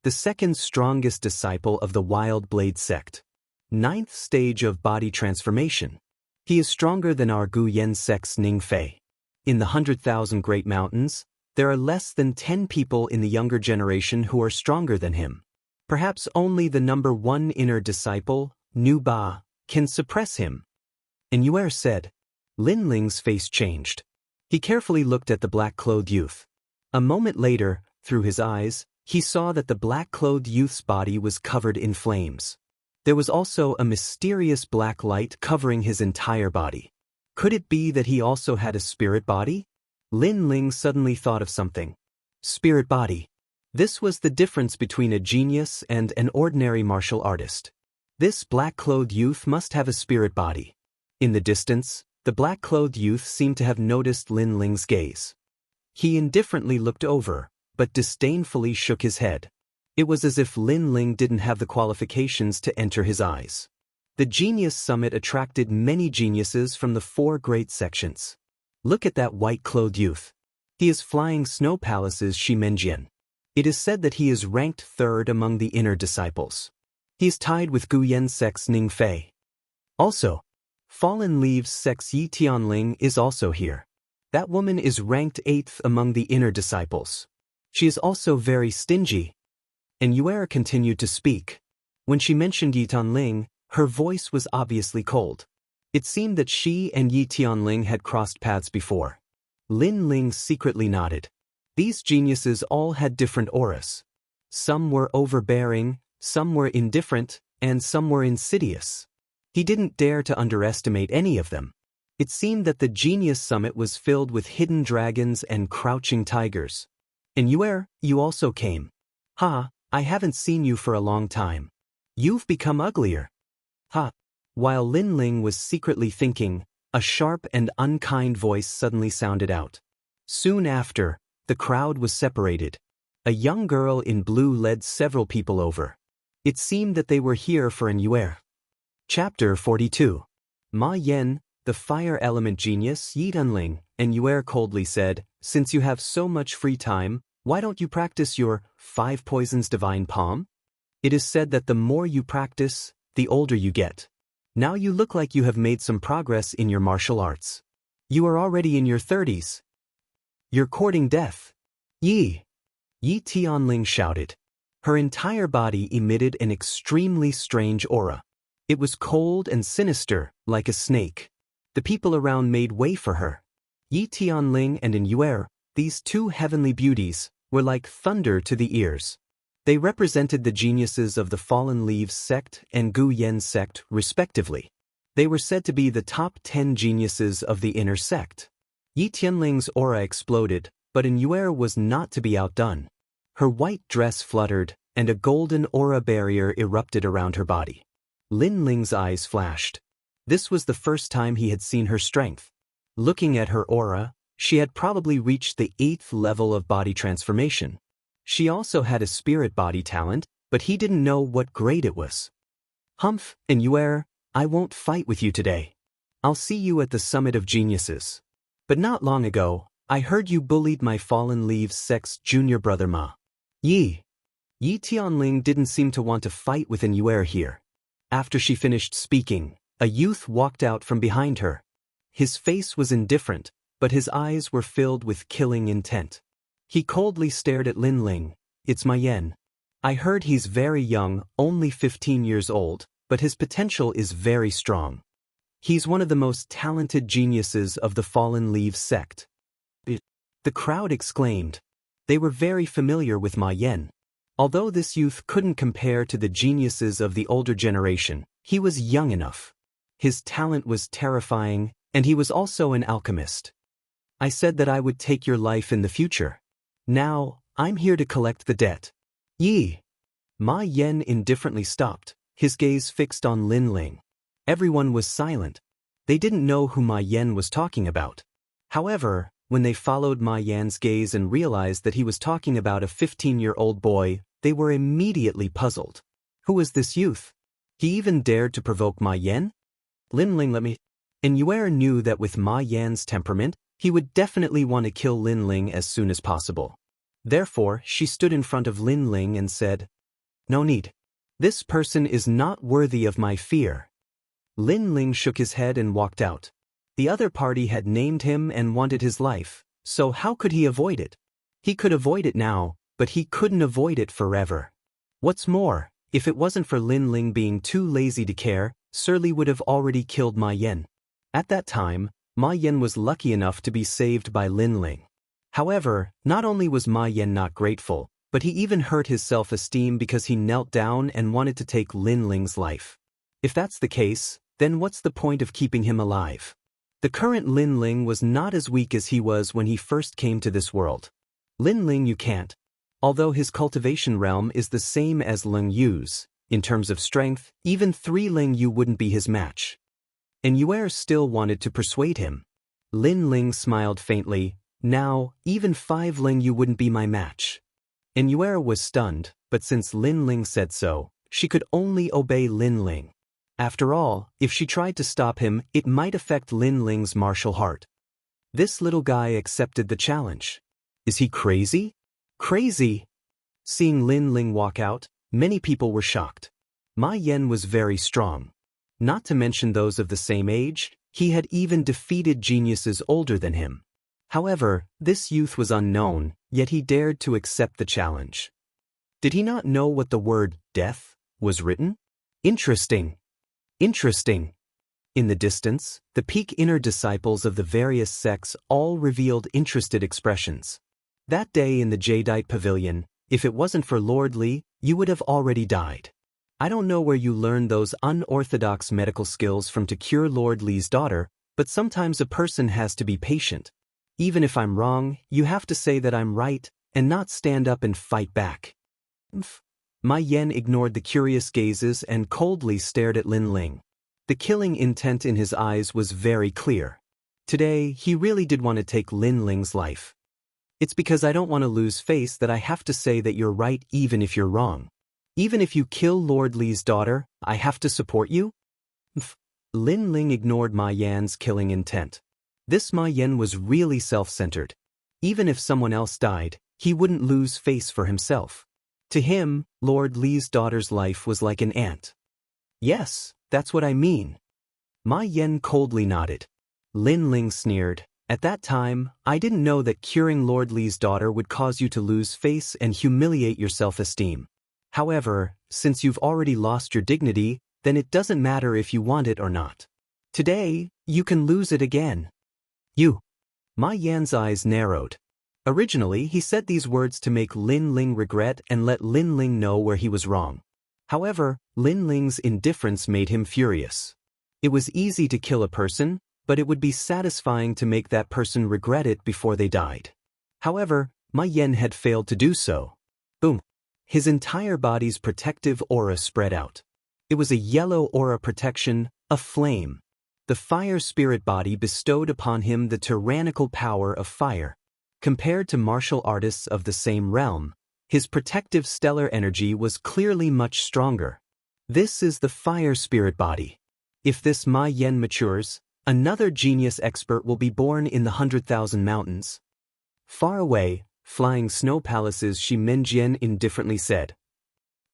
The second strongest disciple of the Wild Blade sect. 9th stage of body transformation. He is stronger than our Gu Yen sect's Ning Fei. In the 100,000 Great Mountains, there are less than 10 people in the younger generation who are stronger than him. Perhaps only the number 1 inner disciple, Nu Ba, can suppress him. Yuer said. Lin Ling's face changed. He carefully looked at the black-clothed youth. A moment later, through his eyes, he saw that the black-clothed youth's body was covered in flames. There was also a mysterious black light covering his entire body. Could it be that he also had a spirit body? Lin Ling suddenly thought of something. Spirit body. This was the difference between a genius and an ordinary martial artist. This black-clothed youth must have a spirit body. In the distance, the black-clothed youth seemed to have noticed Lin Ling's gaze. He indifferently looked over, but disdainfully shook his head. It was as if Lin Ling didn't have the qualifications to enter his eyes. The Genius Summit attracted many geniuses from the 4 great sections. Look at that white-clothed youth. He is flying snow palaces Shimenjian. It is said that he is ranked 3rd among the inner disciples. He is tied with Gu Yen sect's Ning Fei. Also, Fallen Leaves sect's Yi Tianling is also here. That woman is ranked 8th among the inner disciples. She is also very stingy. Yuer continued to speak. When she mentioned Yi Tianling, her voice was obviously cold. It seemed that she and Yi Tianling had crossed paths before. Lin Ling secretly nodded. These geniuses all had different auras. Some were overbearing, some were indifferent, and some were insidious. He didn't dare to underestimate any of them. It seemed that the Genius Summit was filled with hidden dragons and crouching tigers. Yuer, you also came. Ha, I haven't seen you for a long time. You've become uglier. Ha. While Lin Ling was secretly thinking, a sharp and unkind voice suddenly sounded out. Soon after, the crowd was separated. A young girl in blue led several people over. It seemed that they were here for Yuer. Chapter 42. Ma Yen, the fire element genius Yi Tianling, Yuer coldly said, "Since you have so much free time, why don't you practice your 5 poisons divine palm? It is said that the more you practice, the older you get. Now you look like you have made some progress in your martial arts. You are already in your 30s. You're courting death." Yi Tianling shouted. Her entire body emitted an extremely strange aura. It was cold and sinister, like a snake. The people around made way for her. Yi Tianling and Yuer, these 2 heavenly beauties, were like thunder to the ears. They represented the geniuses of the Fallen Leaves sect and Gu Yen sect, respectively. They were said to be the top 10 geniuses of the inner sect. Yi Tianling's aura exploded, but Yuer was not to be outdone. Her white dress fluttered, and a golden aura barrier erupted around her body. Lin Ling's eyes flashed. This was the first time he had seen her strength. Looking at her aura, she had probably reached the 8th level of body transformation. She also had a spirit body talent, but he didn't know what grade it was. Humph, Yuer, I won't fight with you today. I'll see you at the Summit of Geniuses. But not long ago, I heard you bullied my fallen leaves sex junior brother Ma. Yi Tianling didn't seem to want to fight with Yuer here. After she finished speaking, a youth walked out from behind her. His face was indifferent, but his eyes were filled with killing intent. He coldly stared at Lin Ling. It's Ma Yan. I heard he's very young, only 15 years old, but his potential is very strong. He's one of the most talented geniuses of the Fallen Leaves sect. The crowd exclaimed. They were very familiar with Ma Yan. Although this youth couldn't compare to the geniuses of the older generation, he was young enough. His talent was terrifying, and he was also an alchemist. I said that I would take your life in the future. Now, I'm here to collect the debt. Yi. Ma Yan indifferently stopped, his gaze fixed on Lin Ling. Everyone was silent. They didn't know who Ma Yan was talking about. However, when they followed Ma Yan's gaze and realized that he was talking about a 15-year-old boy, they were immediately puzzled. Who was this youth? He even dared to provoke Ma Yan? Lin Ling let me... And Yuer knew that with Ma Yan's temperament, he would definitely want to kill Lin Ling as soon as possible. Therefore, she stood in front of Lin Ling and said, "No need. This person is not worthy of my fear." Lin Ling shook his head and walked out. The other party had named him and wanted his life, so how could he avoid it? He could avoid it now, but he couldn't avoid it forever. What's more, if it wasn't for Lin Ling being too lazy to care, Surly would have already killed Ma Yan. At that time, Ma Yan was lucky enough to be saved by Lin Ling. However, not only was Ma Yan not grateful, but he even hurt his self-esteem because he knelt down and wanted to take Lin Ling's life. If that's the case, then what's the point of keeping him alive? The current Lin Ling was not as weak as he was when he first came to this world. Lin Ling you can't. Although his cultivation realm is the same as Ling Yu's, in terms of strength, even 3 Ling Yu wouldn't be his match. And Yuer still wanted to persuade him. Lin Ling smiled faintly. Now, even 5 Ling Yu wouldn't be my match. And Yuer was stunned, but since Lin Ling said so, she could only obey Lin Ling. After all, if she tried to stop him, it might affect Lin Ling's martial heart. This little guy accepted the challenge. Is he crazy? Crazy! Seeing Lin Ling walk out, many people were shocked. Ma Yan was very strong. Not to mention those of the same age, he had even defeated geniuses older than him. However, this youth was unknown, yet he dared to accept the challenge. Did he not know what the word death was written? Interesting. Interesting. In the distance, the peak inner disciples of the various sects all revealed interested expressions. That day in the Jadeite Pavilion, if it wasn't for Lord Li, you would have already died. I don't know where you learned those unorthodox medical skills from to cure Lord Li's daughter, but sometimes a person has to be patient. Even if I'm wrong, you have to say that I'm right, and not stand up and fight back. Ma Yan ignored the curious gazes and coldly stared at Lin Ling. The killing intent in his eyes was very clear. Today, he really did want to take Lin Ling's life. It's because I don't want to lose face that I have to say that you're right even if you're wrong. Even if you kill Lord Li's daughter, I have to support you? Lin Ling ignored Ma Yan's killing intent. This Ma Yan was really self-centered. Even if someone else died, he wouldn't lose face for himself. To him, Lord Li's daughter's life was like an ant. Yes, that's what I mean. Ma Yan coldly nodded. Lin Ling sneered. At that time, I didn't know that curing Lord Li's daughter would cause you to lose face and humiliate your self-esteem. However, since you've already lost your dignity, then it doesn't matter if you want it or not. Today, you can lose it again. You. Ma Yan's eyes narrowed. Originally, he said these words to make Lin Ling regret and let Lin Ling know where he was wrong. However, Lin Ling's indifference made him furious. It was easy to kill a person, but it would be satisfying to make that person regret it before they died. However, Ma Yan had failed to do so. Boom. His entire body's protective aura spread out. It was a yellow aura protection, a flame. The fire spirit body bestowed upon him the tyrannical power of fire. Compared to martial artists of the same realm, his protective stellar energy was clearly much stronger. This is the fire spirit body. If this Ma Yan matures, another genius expert will be born in the 100,000 mountains. Far away, flying snow palaces, Shi Menjian indifferently said.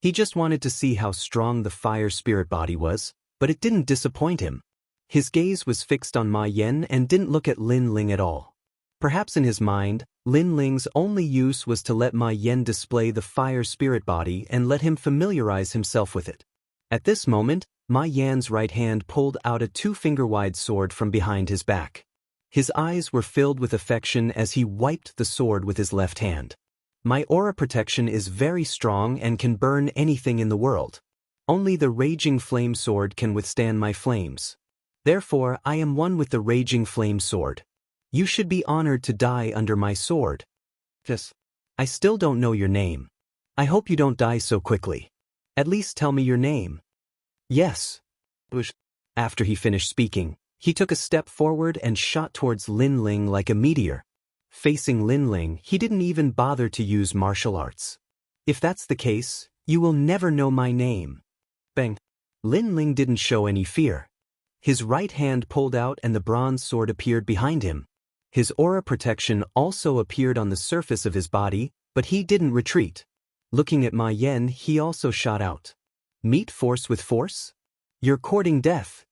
He just wanted to see how strong the fire spirit body was, but it didn't disappoint him. His gaze was fixed on Ma Yan and didn't look at Lin Ling at all. Perhaps in his mind, Lin Ling's only use was to let Ma Yan display the fire spirit body and let him familiarize himself with it. At this moment, Ma Yan's right hand pulled out a 2-finger-wide sword from behind his back. His eyes were filled with affection as he wiped the sword with his left hand. My aura protection is very strong and can burn anything in the world. Only the raging flame sword can withstand my flames. Therefore, I am one with the raging flame sword. You should be honored to die under my sword. Yes. I still don't know your name. I hope you don't die so quickly. At least tell me your name. Yes. After he finished speaking, he took a step forward and shot towards Lin Ling like a meteor. Facing Lin Ling, he didn't even bother to use martial arts. If that's the case, you will never know my name. Bang. Lin Ling didn't show any fear. His right hand pulled out and the bronze sword appeared behind him. His aura protection also appeared on the surface of his body, but he didn't retreat. Looking at Ma Yan, he also shot out. Meet force with force? You're courting death.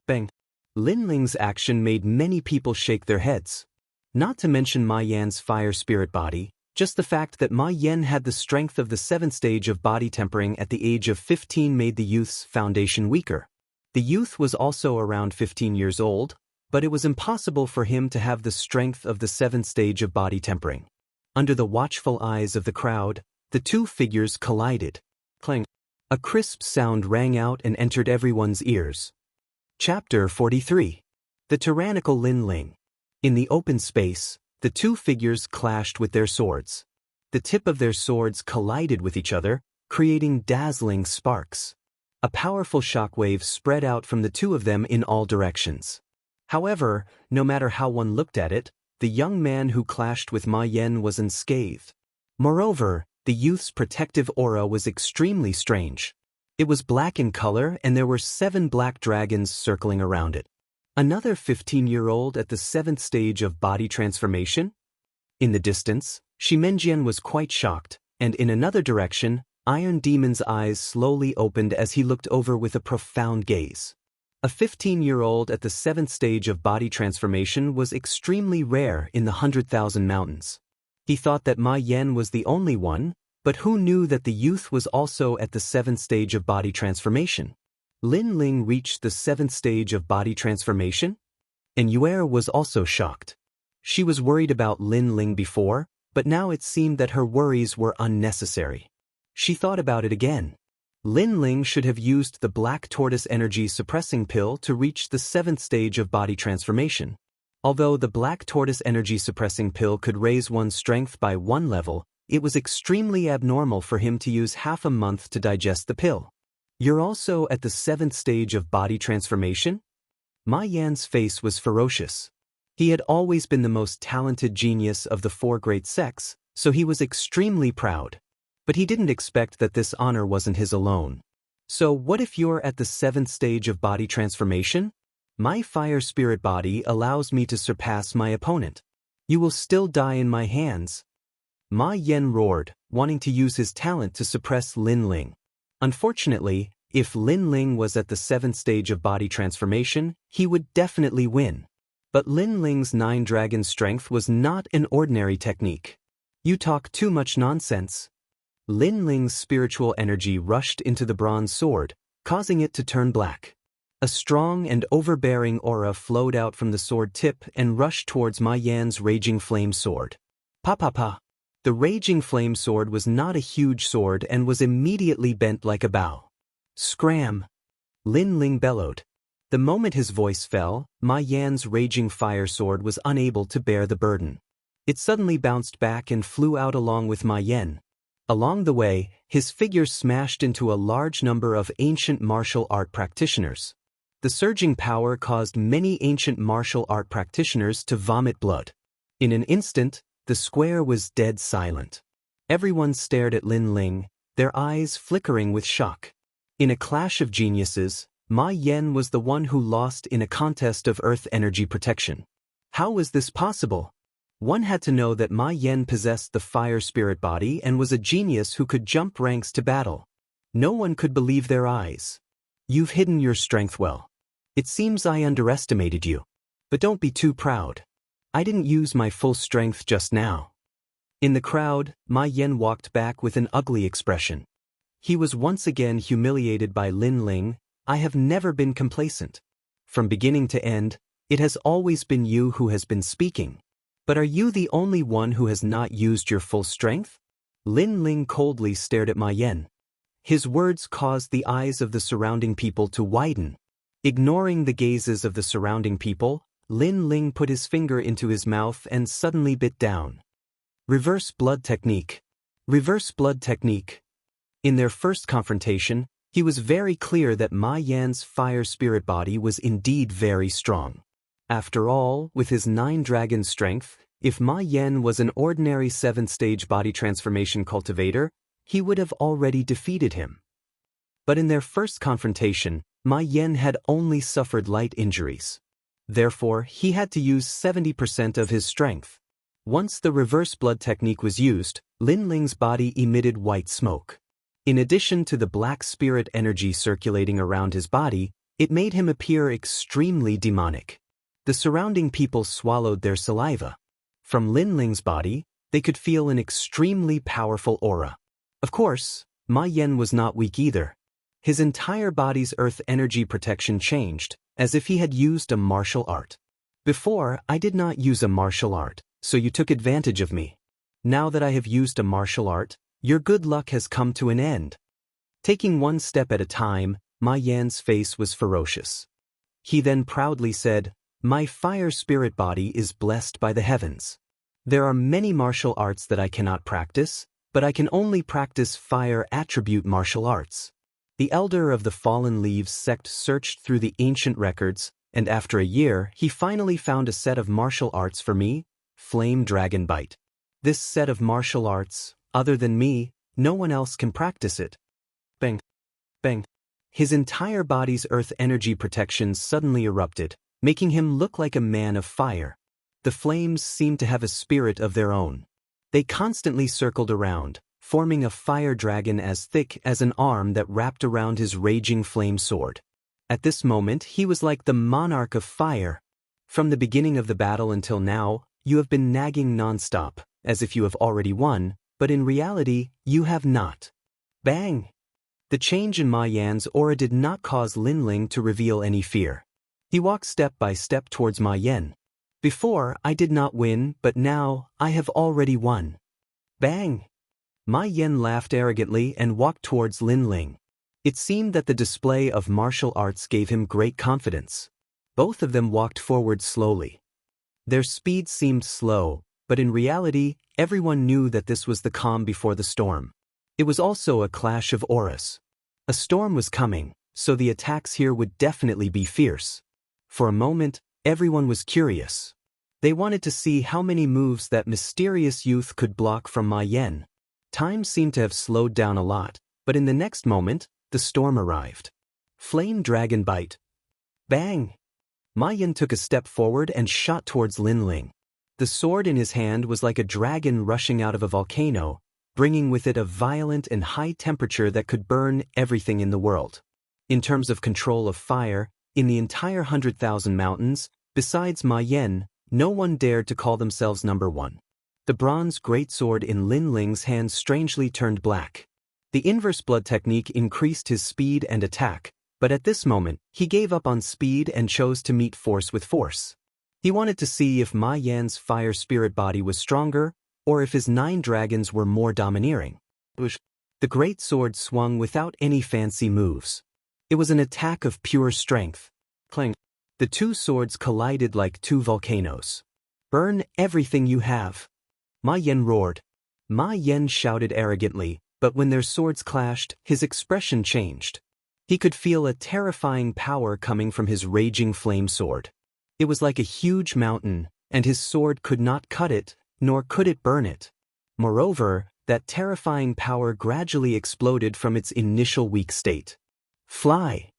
Bang. Lin Ling's action made many people shake their heads. Not to mention Ma Yan's fire spirit body, just the fact that Ma Yan had the strength of the 7th stage of body tempering at the age of 15 made the youth's foundation weaker. The youth was also around 15 years old, but it was impossible for him to have the strength of the 7th stage of body tempering. Under the watchful eyes of the crowd, the two figures collided. Clang. A crisp sound rang out and entered everyone's ears. Chapter 43. The Tyrannical Lin Ling. In the open space, the two figures clashed with their swords. The tip of their swords collided with each other, creating dazzling sparks. A powerful shockwave spread out from the two of them in all directions. However, no matter how one looked at it, the young man who clashed with Ma Yan was unscathed. Moreover, the youth's protective aura was extremely strange. It was black in color and there were 7 black dragons circling around it. Another 15-year-old at the 7th stage of body transformation? In the distance, Shi Menjian was quite shocked, and in another direction, Iron Demon's eyes slowly opened as he looked over with a profound gaze. A 15-year-old at the 7th stage of body transformation was extremely rare in the 100,000 mountains. He thought that Ma Yan was the only one, but who knew that the youth was also at the 7th stage of body transformation? Lin Ling reached the 7th stage of body transformation? And Yuer was also shocked. She was worried about Lin Ling before, but now it seemed that her worries were unnecessary. She thought about it again. Lin Ling should have used the Black Tortoise Energy Suppressing Pill to reach the 7th stage of body transformation. Although the Black Tortoise Energy Suppressing Pill could raise one's strength by 1 level, it was extremely abnormal for him to use half a month to digest the pill. You're also at the 7th stage of body transformation? Ma Yan's face was ferocious. He had always been the most talented genius of the 4 great sects, so he was extremely proud. But he didn't expect that this honor wasn't his alone. So what if you're at the 7th stage of body transformation? My fire spirit body allows me to surpass my opponent. You will still die in my hands. Ma Yan roared, wanting to use his talent to suppress Lin Ling. Unfortunately, if Lin Ling was at the 7th stage of body transformation, he would definitely win. But Lin Ling's 9 dragon strength was not an ordinary technique. You talk too much nonsense. Lin Ling's spiritual energy rushed into the bronze sword, causing it to turn black. A strong and overbearing aura flowed out from the sword tip and rushed towards Ma Yan's raging flame sword. Pa. The raging flame sword was not a huge sword and was immediately bent like a bow. Scram! Lin Ling bellowed. The moment his voice fell, Ma Yan's raging fire sword was unable to bear the burden. It suddenly bounced back and flew out along with Ma Yan. Along the way, his figure smashed into a large number of ancient martial art practitioners. The surging power caused many ancient martial art practitioners to vomit blood. In an instant, the square was dead silent. Everyone stared at Lin Ling, their eyes flickering with shock. In a clash of geniuses, Ma Yan was the one who lost in a contest of earth energy protection. How was this possible? One had to know that Ma Yan possessed the fire spirit body and was a genius who could jump ranks to battle. No one could believe their eyes. You've hidden your strength well. It seems I underestimated you. But don't be too proud. I didn't use my full strength just now. In the crowd, Ma Yan walked back with an ugly expression. He was once again humiliated by Lin Ling. I have never been complacent. From beginning to end, it has always been you who has been speaking. But are you the only one who has not used your full strength? Lin Ling coldly stared at Ma Yan. His words caused the eyes of the surrounding people to widen. Ignoring the gazes of the surrounding people, Lin Ling put his finger into his mouth and suddenly bit down. Reverse blood technique. Reverse blood technique. In their first confrontation, he was very clear that Ma Yan's fire spirit body was indeed very strong. After all, with his 9-dragon strength, if Ma Yan was an ordinary 7-stage body transformation cultivator, he would have already defeated him. But in their first confrontation, Ma Yan had only suffered light injuries. Therefore, he had to use 70% of his strength. Once the reverse blood technique was used, Lin Ling's body emitted white smoke. In addition to the black spirit energy circulating around his body, it made him appear extremely demonic. The surrounding people swallowed their saliva. From Lin Ling's body, they could feel an extremely powerful aura. Of course, Ma Yan was not weak either. His entire body's earth energy protection changed, as if he had used a martial art. Before, I did not use a martial art, so you took advantage of me. Now that I have used a martial art, your good luck has come to an end. Taking one step at a time, Ma Yan's face was ferocious. He then proudly said, "My fire spirit body is blessed by the heavens. There are many martial arts that I cannot practice, but I can only practice fire attribute martial arts." The elder of the Fallen Leaves sect searched through the ancient records, and after a year, he finally found a set of martial arts for me, Flame Dragon Bite. This set of martial arts, other than me, no one else can practice it. Bang! Bang! His entire body's earth energy protections suddenly erupted, making him look like a man of fire. The flames seemed to have a spirit of their own. They constantly circled around, forming a fire dragon as thick as an arm that wrapped around his raging flame sword. At this moment, he was like the monarch of fire. From the beginning of the battle until now, you have been nagging non-stop, as if you have already won, but in reality, you have not. Bang! The change in Ma Yan's aura did not cause Lin Ling to reveal any fear. He walked step by step towards Ma Yan. Before, I did not win, but now, I have already won. Bang! Ma Yan laughed arrogantly and walked towards Lin Ling. It seemed that the display of martial arts gave him great confidence. Both of them walked forward slowly. Their speed seemed slow, but in reality, everyone knew that this was the calm before the storm. It was also a clash of auras. A storm was coming, so the attacks here would definitely be fierce. For a moment, everyone was curious. They wanted to see how many moves that mysterious youth could block from Ma Yan. Time seemed to have slowed down a lot, but in the next moment, the storm arrived. Flame Dragon Bite. Bang! Ma Yan took a step forward and shot towards Lin Ling. The sword in his hand was like a dragon rushing out of a volcano, bringing with it a violent and high temperature that could burn everything in the world. In terms of control of fire, in the entire 100,000 mountains, besides Ma Yan, no one dared to call themselves number one. The bronze greatsword in Lin Ling's hand strangely turned black. The inverse blood technique increased his speed and attack, but at this moment, he gave up on speed and chose to meet force with force. He wanted to see if Ma Yan's fire spirit body was stronger, or if his 9 dragons were more domineering. The great sword swung without any fancy moves. It was an attack of pure strength. Clang! The two swords collided like two volcanoes. "Burn everything you have!" Ma Yan roared. Ma Yan shouted arrogantly, but when their swords clashed, his expression changed. He could feel a terrifying power coming from his raging flame sword. It was like a huge mountain, and his sword could not cut it, nor could it burn it. Moreover, that terrifying power gradually exploded from its initial weak state. Fly!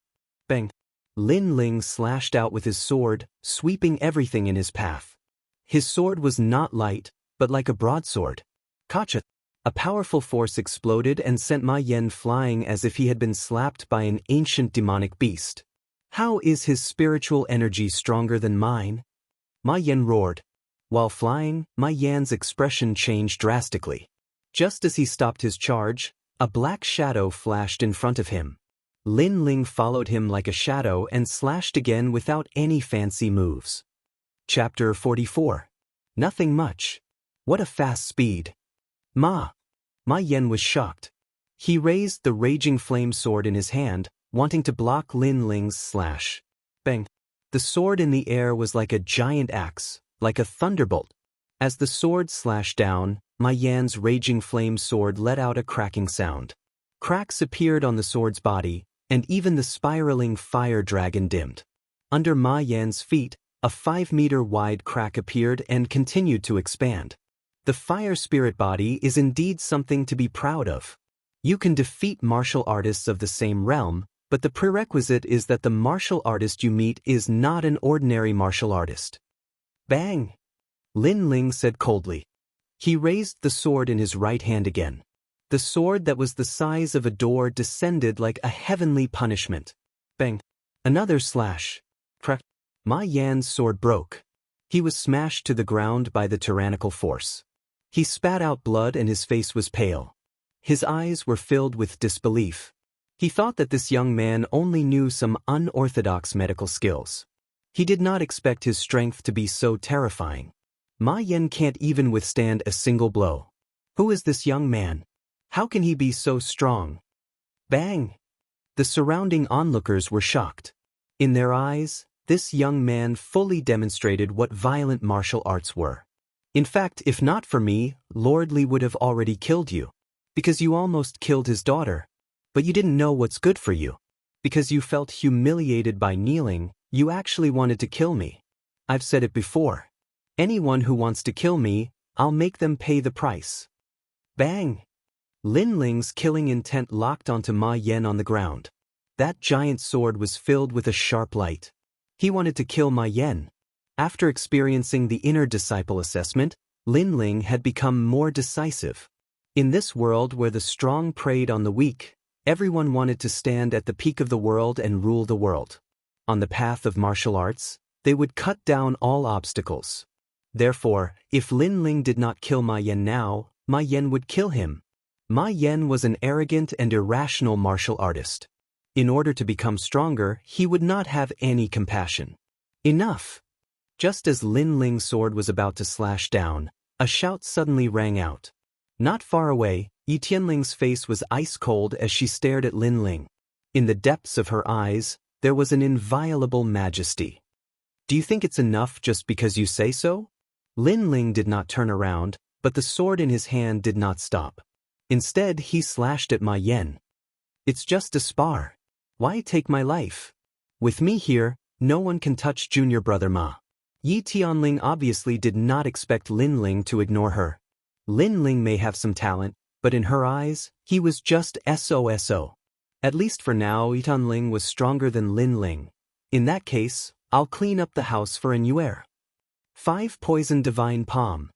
Bang! Lin Ling slashed out with his sword, sweeping everything in his path. His sword was not light, but like a broadsword. Kacha! A powerful force exploded and sent Ma Yan flying as if he had been slapped by an ancient demonic beast. How is his spiritual energy stronger than mine? Ma Yan roared. While flying, Ma Yan's expression changed drastically. Just as he stopped his charge, a black shadow flashed in front of him. Lin Ling followed him like a shadow and slashed again without any fancy moves. Chapter 44. Nothing much. What a fast speed. Ma Yan was shocked. He raised the raging flame sword in his hand, wanting to block Lin Ling's slash. Bang! The sword in the air was like a giant axe, like a thunderbolt. As the sword slashed down, Ma Yan's raging flame sword let out a cracking sound. Cracks appeared on the sword's body, and even the spiraling fire dragon dimmed. Under Ma Yan's feet, a 5-meter-wide crack appeared and continued to expand. The fire spirit body is indeed something to be proud of. You can defeat martial artists of the same realm, but the prerequisite is that the martial artist you meet is not an ordinary martial artist. Bang! Lin Ling said coldly. He raised the sword in his right hand again. The sword that was the size of a door descended like a heavenly punishment. Bang! Another slash. Crack! Ma Yan's sword broke. He was smashed to the ground by the tyrannical force. He spat out blood and his face was pale. His eyes were filled with disbelief. He thought that this young man only knew some unorthodox medical skills. He did not expect his strength to be so terrifying. Ma Yan can't even withstand a single blow. Who is this young man? How can he be so strong? Bang! The surrounding onlookers were shocked. In their eyes, this young man fully demonstrated what violent martial arts were. In fact, if not for me, Lord Li would have already killed you. Because you almost killed his daughter. But you didn't know what's good for you. Because you felt humiliated by kneeling, you actually wanted to kill me. I've said it before. Anyone who wants to kill me, I'll make them pay the price. Bang! Lin Ling's killing intent locked onto Ma Yan on the ground. That giant sword was filled with a sharp light. He wanted to kill Ma Yan. After experiencing the inner disciple assessment, Lin Ling had become more decisive. In this world where the strong preyed on the weak, everyone wanted to stand at the peak of the world and rule the world. On the path of martial arts, they would cut down all obstacles. Therefore, if Lin Ling did not kill Ma Yan now, Ma Yan would kill him. Ma Yan was an arrogant and irrational martial artist. In order to become stronger, he would not have any compassion. Enough! Just as Lin Ling's sword was about to slash down, a shout suddenly rang out. Not far away, Yi Tianling's face was ice-cold as she stared at Lin Ling. In the depths of her eyes, there was an inviolable majesty. Do you think it's enough just because you say so? Lin Ling did not turn around, but the sword in his hand did not stop. Instead, he slashed at Ma Yan. It's just a spar. Why take my life? With me here, no one can touch junior brother Ma. Yi Tianling obviously did not expect Lin Ling to ignore her. Lin Ling may have some talent, but in her eyes, he was just SOSO. At least for now, Yi Tianling was stronger than Lin Ling. In that case, I'll clean up the house for an Yuer. 5 Poison Divine Palm.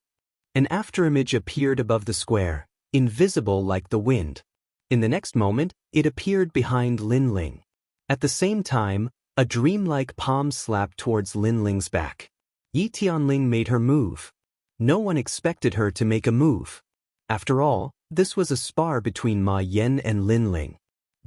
An afterimage appeared above the square, invisible like the wind. In the next moment, it appeared behind Lin Ling. At the same time, a dreamlike palm slapped towards Lin Ling's back. Yi Tianling made her move. No one expected her to make a move. After all, this was a spar between Ma Yan and Lin Ling.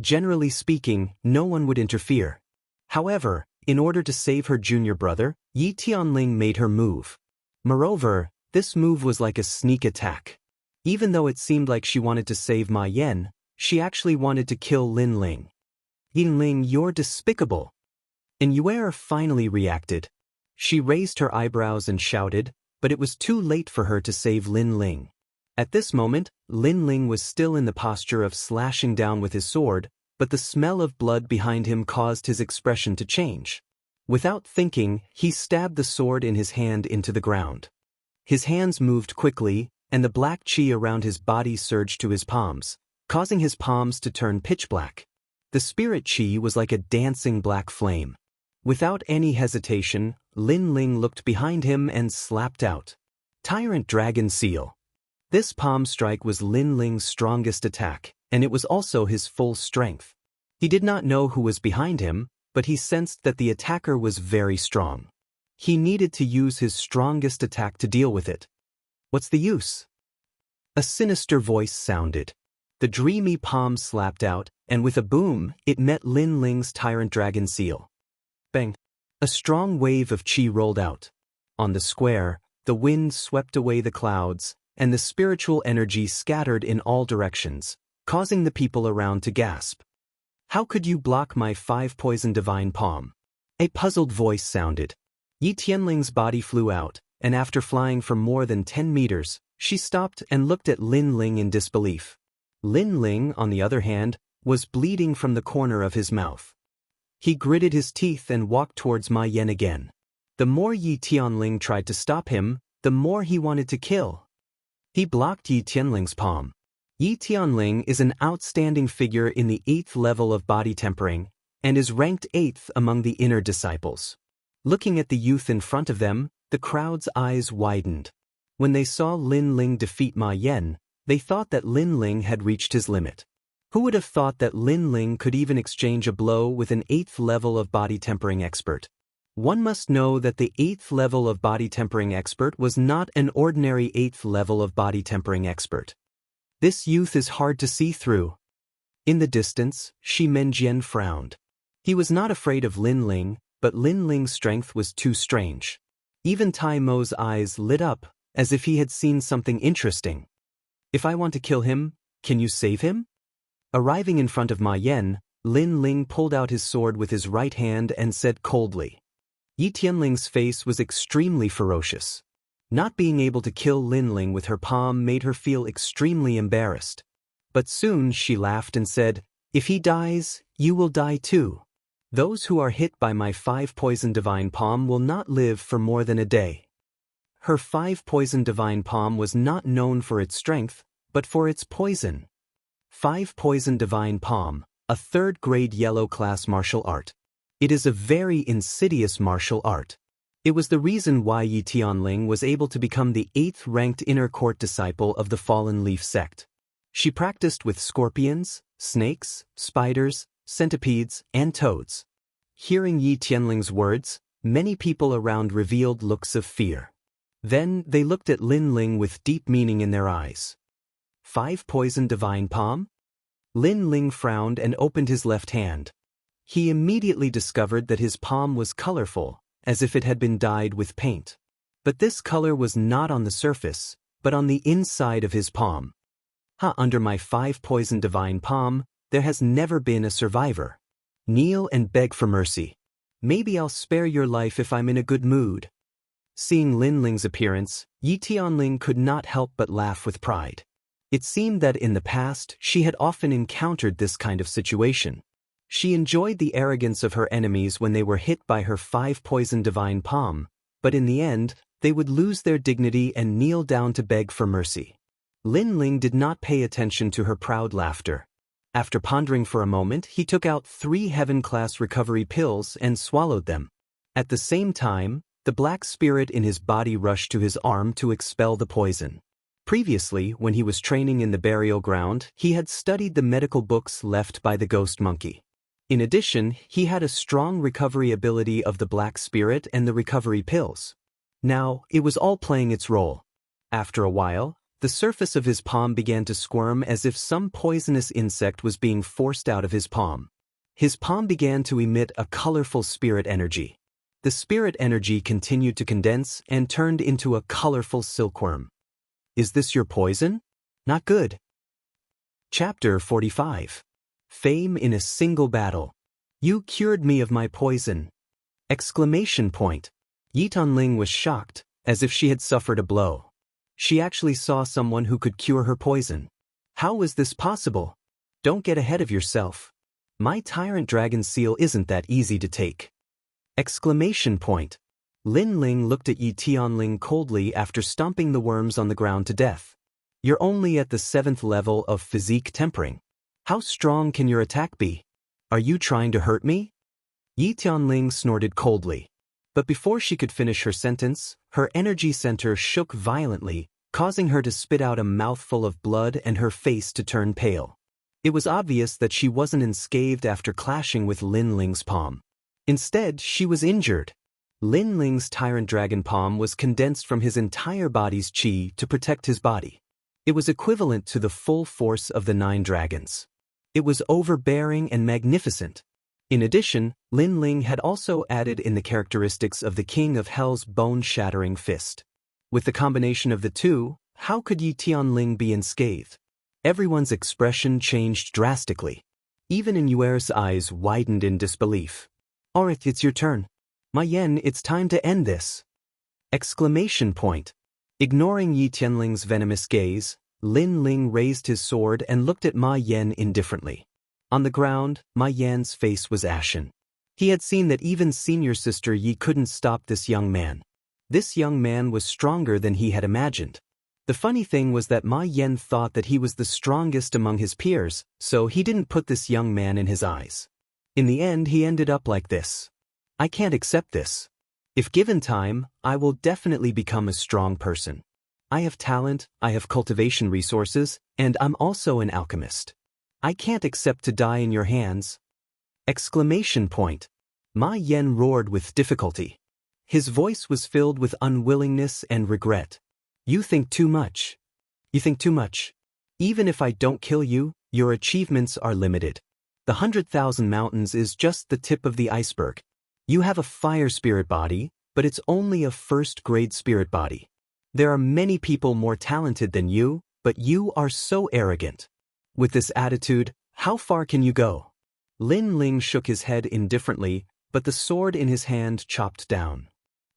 Generally speaking, no one would interfere. However, in order to save her junior brother, Yi Tianling made her move. Moreover, this move was like a sneak attack. Even though it seemed like she wanted to save Ma Yan, she actually wanted to kill Lin Ling. Yin Ling, you're despicable. And Yuer finally reacted. She raised her eyebrows and shouted, but it was too late for her to save Lin Ling. At this moment, Lin Ling was still in the posture of slashing down with his sword, but the smell of blood behind him caused his expression to change. Without thinking, he stabbed the sword in his hand into the ground. His hands moved quickly, and the black qi around his body surged to his palms, causing his palms to turn pitch black. The spirit qi was like a dancing black flame. Without any hesitation, Lin Ling looked behind him and slapped out. Tyrant Dragon Seal. This palm strike was Lin Ling's strongest attack, and it was also his full strength. He did not know who was behind him, but he sensed that the attacker was very strong. He needed to use his strongest attack to deal with it. What's the use? A sinister voice sounded. The dreamy palm slapped out, and with a boom, it met Lin Ling's Tyrant Dragon Seal. Bang! A strong wave of qi rolled out. On the square, the wind swept away the clouds, and the spiritual energy scattered in all directions, causing the people around to gasp. How could you block my 5-poison divine palm? A puzzled voice sounded. Yi Tianling's body flew out, and after flying for more than 10 meters, she stopped and looked at Lin Ling in disbelief. Lin Ling, on the other hand, was bleeding from the corner of his mouth. He gritted his teeth and walked towards Ma Yan again. The more Yi Tianling tried to stop him, the more he wanted to kill. He blocked Yi Tianling's palm. Yi Tianling is an outstanding figure in the 8th level of body tempering, and is ranked 8th among the inner disciples. Looking at the youth in front of them, the crowd's eyes widened. When they saw Lin Ling defeat Ma Yan, they thought that Lin Ling had reached his limit. Who would have thought that Lin Ling could even exchange a blow with an 8th level of body tempering expert? One must know that the 8th level of body tempering expert was not an ordinary 8th level of body tempering expert. This youth is hard to see through. In the distance, Shi Menjian frowned. He was not afraid of Lin Ling, but Lin Ling's strength was too strange. Even Tai Mo's eyes lit up, as if he had seen something interesting. If I want to kill him, can you save him? Arriving in front of Ma Yan, Lin Ling pulled out his sword with his right hand and said coldly. Yi Tianling's face was extremely ferocious. Not being able to kill Lin Ling with her palm made her feel extremely embarrassed. But soon she laughed and said, "If he dies, you will die too. Those who are hit by my 5-poison divine palm will not live for more than a day." Her 5-poison divine palm was not known for its strength, but for its poison. 5-poison divine palm, a 3rd-grade yellow-class martial art. It is a very insidious martial art. It was the reason why Yi Tianling was able to become the 8th-ranked inner court disciple of the Fallen Leaf sect. She practiced with scorpions, snakes, spiders, centipedes, and toads. Hearing Yi Tianling's words, many people around revealed looks of fear. Then they looked at Lin Ling with deep meaning in their eyes. 5-poison divine palm? Lin Ling frowned and opened his left hand. He immediately discovered that his palm was colorful, as if it had been dyed with paint. But this color was not on the surface, but on the inside of his palm. Under my 5-poison divine palm, there has never been a survivor. Kneel and beg for mercy. Maybe I'll spare your life if I'm in a good mood. Seeing Lin Ling's appearance, Yi Tianling could not help but laugh with pride. It seemed that in the past she had often encountered this kind of situation. She enjoyed the arrogance of her enemies when they were hit by her 5-poison divine palm, but in the end, they would lose their dignity and kneel down to beg for mercy. Lin Ling did not pay attention to her proud laughter. After pondering for a moment, he took out 3 heaven-class recovery pills and swallowed them. At the same time, the black spirit in his body rushed to his arm to expel the poison. Previously, when he was training in the burial ground, he had studied the medical books left by the ghost monkey. In addition, he had a strong recovery ability of the black spirit and the recovery pills. Now, it was all playing its role. After a while, the surface of his palm began to squirm as if some poisonous insect was being forced out of his palm. His palm began to emit a colorful spirit energy. The spirit energy continued to condense and turned into a colorful silkworm. Is this your poison? Not good. Chapter 45. Fame in a single battle. You cured me of my poison! Exclamation point. Yi Tianling was shocked, as if she had suffered a blow. She actually saw someone who could cure her poison. How was this possible? Don't get ahead of yourself. My tyrant dragon seal isn't that easy to take. Exclamation point. Lin Ling looked at Yi Tianling coldly after stomping the worms on the ground to death. You're only at the 7th level of physique tempering. How strong can your attack be? Are you trying to hurt me? Yi Tianling snorted coldly. But before she could finish her sentence, her energy center shook violently, causing her to spit out a mouthful of blood and her face to turn pale. It was obvious that she wasn't unscathed after clashing with Lin Ling's palm. Instead, she was injured. Lin Ling's tyrant dragon palm was condensed from his entire body's qi to protect his body. It was equivalent to the full force of the 9 dragons. It was overbearing and magnificent. In addition, Lin Ling had also added in the characteristics of the King of Hell's bone-shattering fist. With the combination of the two, how could Yi Tianling be unscathed? Everyone's expression changed drastically. Even in Yuer's eyes widened in disbelief. Alright, it's your turn. Ma Yan, it's time to end this. Exclamation point. Ignoring Yi Tianling's venomous gaze, Lin Ling raised his sword and looked at Ma Yan indifferently. On the ground, Ma Yan's face was ashen. He had seen that even senior sister Yi couldn't stop this young man. This young man was stronger than he had imagined. The funny thing was that Ma Yan thought that he was the strongest among his peers, so he didn't put this young man in his eyes. In the end, he ended up like this. I can't accept this. If given time, I will definitely become a strong person. I have talent, I have cultivation resources, and I'm also an alchemist. I can't accept to die in your hands. Exclamation point. Ma Yan roared with difficulty. His voice was filled with unwillingness and regret. You think too much. You think too much. Even if I don't kill you, your achievements are limited. The 100,000 mountains is just the tip of the iceberg. You have a fire spirit body, but it's only a first-grade spirit body. There are many people more talented than you, but you are so arrogant. With this attitude, how far can you go? Lin Ling shook his head indifferently, but the sword in his hand chopped down.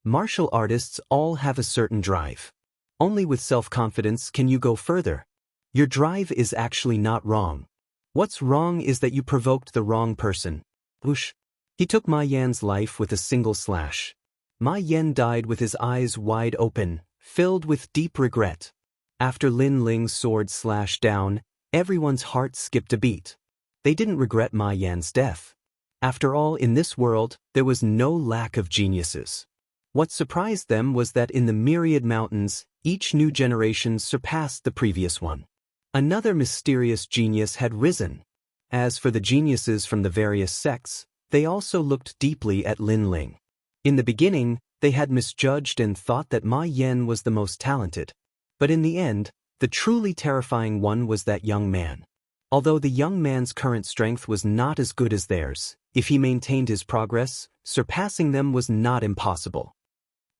Martial artists all have a certain drive. Only with self-confidence can you go further. Your drive is actually not wrong. What's wrong is that you provoked the wrong person. Whoosh. He took Ma Yan's life with a single slash. Ma Yan died with his eyes wide open, filled with deep regret. After Lin Ling's sword slashed down, everyone's heart skipped a beat. They didn't regret Ma Yan's death. After all, in this world, there was no lack of geniuses. What surprised them was that in the myriad mountains, each new generation surpassed the previous one. Another mysterious genius had risen. As for the geniuses from the various sects, they also looked deeply at Lin Ling. In the beginning, they had misjudged and thought that Ma Yan was the most talented. But in the end, the truly terrifying one was that young man. Although the young man's current strength was not as good as theirs, if he maintained his progress, surpassing them was not impossible.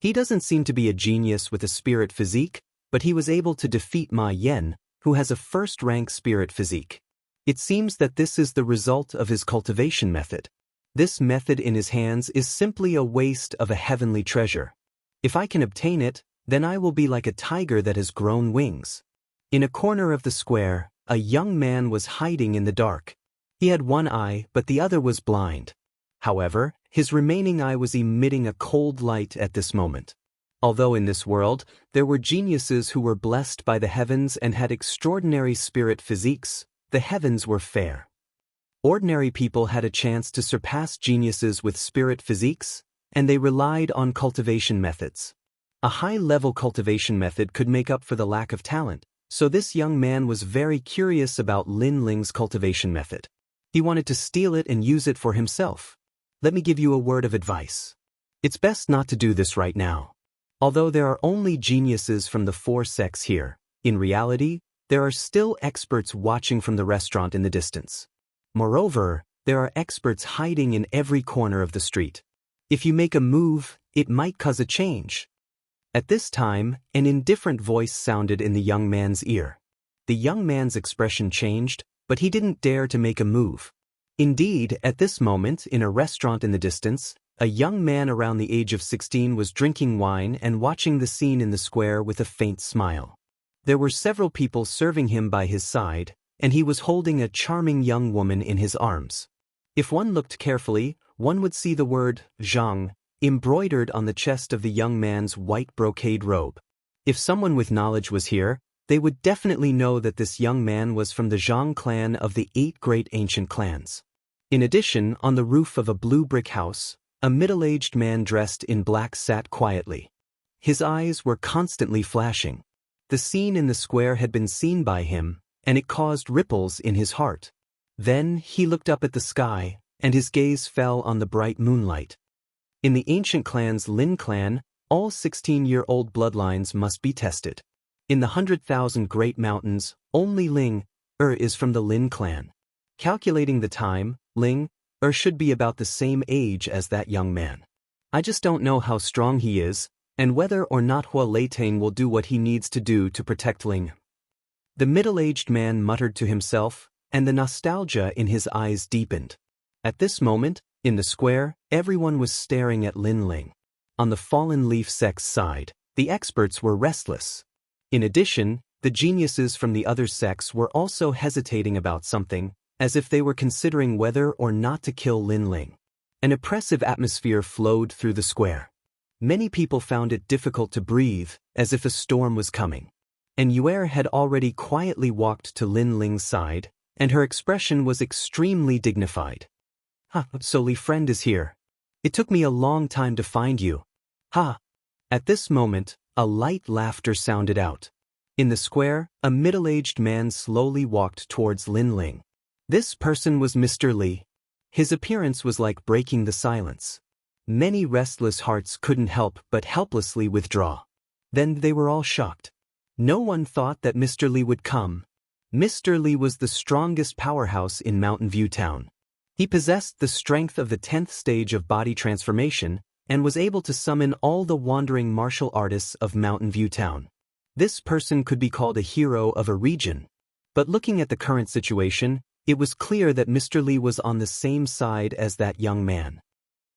He doesn't seem to be a genius with a spirit physique, but he was able to defeat Ma Yan, who has a first-rank spirit physique. It seems that this is the result of his cultivation method. This method in his hands is simply a waste of a heavenly treasure. If I can obtain it, then I will be like a tiger that has grown wings. In a corner of the square, a young man was hiding in the dark. He had one eye, but the other was blind. However, his remaining eye was emitting a cold light at this moment. Although in this world, there were geniuses who were blessed by the heavens and had extraordinary spirit physiques, the heavens were fair. Ordinary people had a chance to surpass geniuses with spirit physiques, and they relied on cultivation methods. A high-level cultivation method could make up for the lack of talent, so this young man was very curious about Lin Ling's cultivation method. He wanted to steal it and use it for himself. Let me give you a word of advice. It's best not to do this right now. Although there are only geniuses from the 4 sects here, in reality, there are still experts watching from the restaurant in the distance. Moreover, there are experts hiding in every corner of the street. If you make a move, it might cause a change. At this time, an indifferent voice sounded in the young man's ear. The young man's expression changed, but he didn't dare to make a move. Indeed, at this moment, in a restaurant in the distance, a young man around the age of 16 was drinking wine and watching the scene in the square with a faint smile. There were several people serving him by his side, and he was holding a charming young woman in his arms. If one looked carefully, one would see the word Zhang embroidered on the chest of the young man's white brocade robe. If someone with knowledge was here, they would definitely know that this young man was from the Zhang clan of the 8 great ancient clans. In addition, on the roof of a blue brick house, a middle-aged man dressed in black sat quietly. His eyes were constantly flashing. The scene in the square had been seen by him, and it caused ripples in his heart. Then he looked up at the sky, and his gaze fell on the bright moonlight. In the ancient clan's Lin clan, all 16-year-old bloodlines must be tested. In the 100,000 Great Mountains, only Ling is from the Lin clan. Calculating the time, Ling should be about the same age as that young man. I just don't know how strong he is, and whether or not Hua Leitain will do what he needs to do to protect Ling. The middle-aged man muttered to himself, and the nostalgia in his eyes deepened. At this moment, in the square, everyone was staring at Lin Ling. On the fallen leaf sect's side, the experts were restless. In addition, the geniuses from the other sects were also hesitating about something, as if they were considering whether or not to kill Lin Ling. An oppressive atmosphere flowed through the square. Many people found it difficult to breathe, as if a storm was coming. And Yuer had already quietly walked to Lin Ling's side, and her expression was extremely dignified. So Li friend is here. It took me a long time to find you. Ha! At this moment, a light laughter sounded out. In the square, a middle-aged man slowly walked towards Lin Ling. This person was Mr. Li. His appearance was like breaking the silence. Many restless hearts couldn't help but helplessly withdraw. Then they were all shocked. No one thought that Mr. Li would come. Mr. Li was the strongest powerhouse in Mountain View Town. He possessed the strength of the 10th stage of body transformation and was able to summon all the wandering martial artists of Mountain View Town. This person could be called a hero of a region. But looking at the current situation, it was clear that Mr. Li was on the same side as that young man.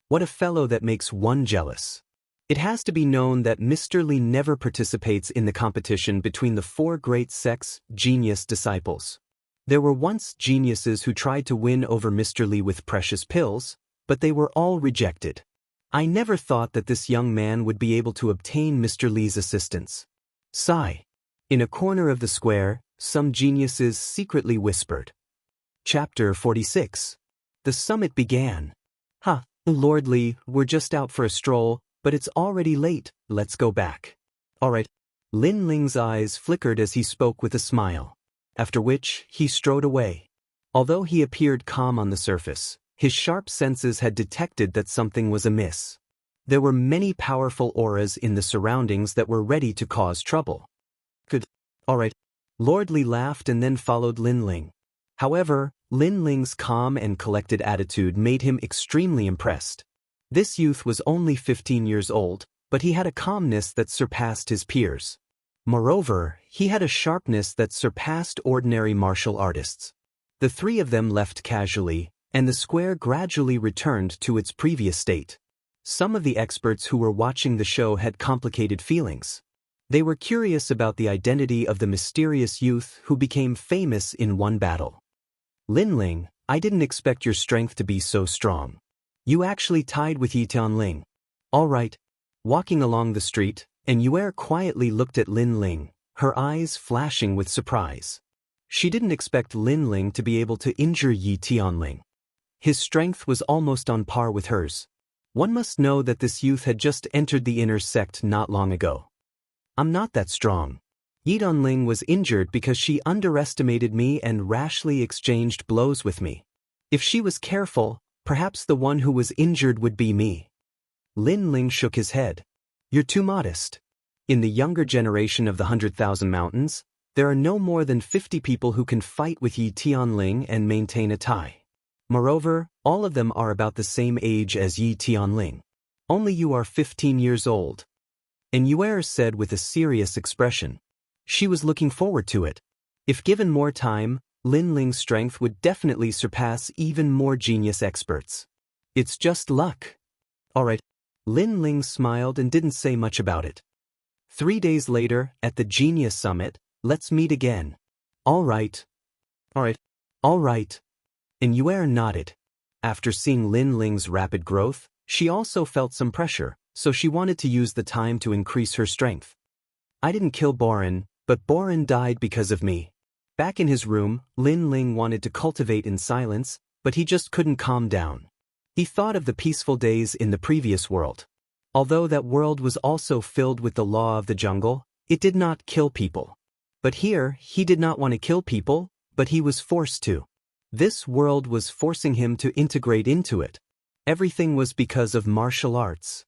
What a fellow that makes one jealous. It has to be known that Mr. Li never participates in the competition between the 4 great sects' genius disciples. There were once geniuses who tried to win over Mr. Li with precious pills, but they were all rejected. I never thought that this young man would be able to obtain Mr. Li's assistance. Sigh. In a corner of the square, some geniuses secretly whispered. Chapter 46. The summit began. Lord Li, we're just out for a stroll, but it's already late, let's go back. Alright. Lin Ling's eyes flickered as he spoke with a smile. After which, he strode away. Although he appeared calm on the surface, his sharp senses had detected that something was amiss. There were many powerful auras in the surroundings that were ready to cause trouble. Good. Alright. Lord Li laughed and then followed Lin Ling. However, Lin Ling's calm and collected attitude made him extremely impressed. This youth was only 15 years old, but he had a calmness that surpassed his peers. Moreover, he had a sharpness that surpassed ordinary martial artists. The 3 of them left casually, and the square gradually returned to its previous state. Some of the experts who were watching the show had complicated feelings. They were curious about the identity of the mysterious youth who became famous in one battle. Lin Ling, I didn't expect your strength to be so strong. You actually tied with Yi Tianling. All right. Walking along the street, and Yuer quietly looked at Lin Ling, her eyes flashing with surprise. She didn't expect Lin Ling to be able to injure Yi Tianling. His strength was almost on par with hers. One must know that this youth had just entered the inner sect not long ago. I'm not that strong. Yi Tianling was injured because she underestimated me and rashly exchanged blows with me. If she was careful, perhaps the one who was injured would be me. Lin Ling shook his head. You're too modest. In the younger generation of the 100,000 Mountains, there are no more than 50 people who can fight with Yi Tianling and maintain a tie. Moreover, all of them are about the same age as Yi Tianling. Only you are 15 years old. And Yuer said with a serious expression. She was looking forward to it. If given more time, Lin Ling's strength would definitely surpass even more genius experts. It's just luck. Alright. Lin Ling smiled and didn't say much about it. 3 days later, at the Genius Summit, let's meet again. Alright. Alright. And Yuer nodded. After seeing Lin Ling's rapid growth, she also felt some pressure, so she wanted to use the time to increase her strength. I didn't kill Boren, but Boren died because of me. Back in his room, Lin Ling wanted to cultivate in silence, but he just couldn't calm down. He thought of the peaceful days in the previous world. Although that world was also filled with the law of the jungle, it did not kill people. But here, he did not want to kill people, but he was forced to. This world was forcing him to integrate into it. Everything was because of martial arts.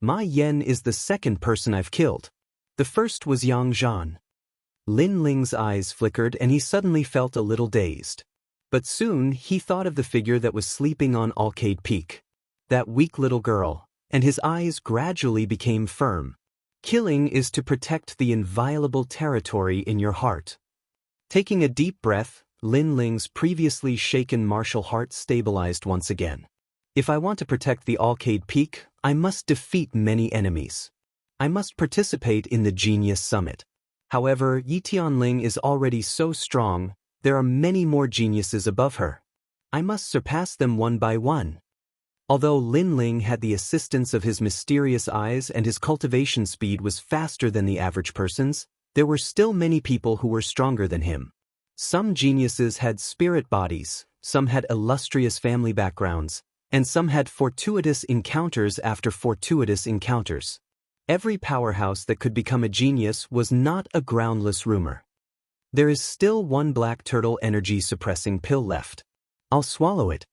Ma Yan is the second person I've killed. The first was Yang Zhan. Lin Ling's eyes flickered and he suddenly felt a little dazed. But soon he thought of the figure that was sleeping on Arcade Peak. That weak little girl, and his eyes gradually became firm. Killing is to protect the inviolable territory in your heart. Taking a deep breath, Lin Ling's previously shaken martial heart stabilized once again. If I want to protect the Arcade Peak, I must defeat many enemies. I must participate in the Genius Summit. However, Yitianling is already so strong, there are many more geniuses above her. I must surpass them one by one. Although Lin Ling had the assistance of his mysterious eyes and his cultivation speed was faster than the average person's, there were still many people who were stronger than him. Some geniuses had spirit bodies, some had illustrious family backgrounds, and some had fortuitous encounters after fortuitous encounters. Every powerhouse that could become a genius was not a groundless rumor. There is still one black turtle energy suppressing pill left. I'll swallow it.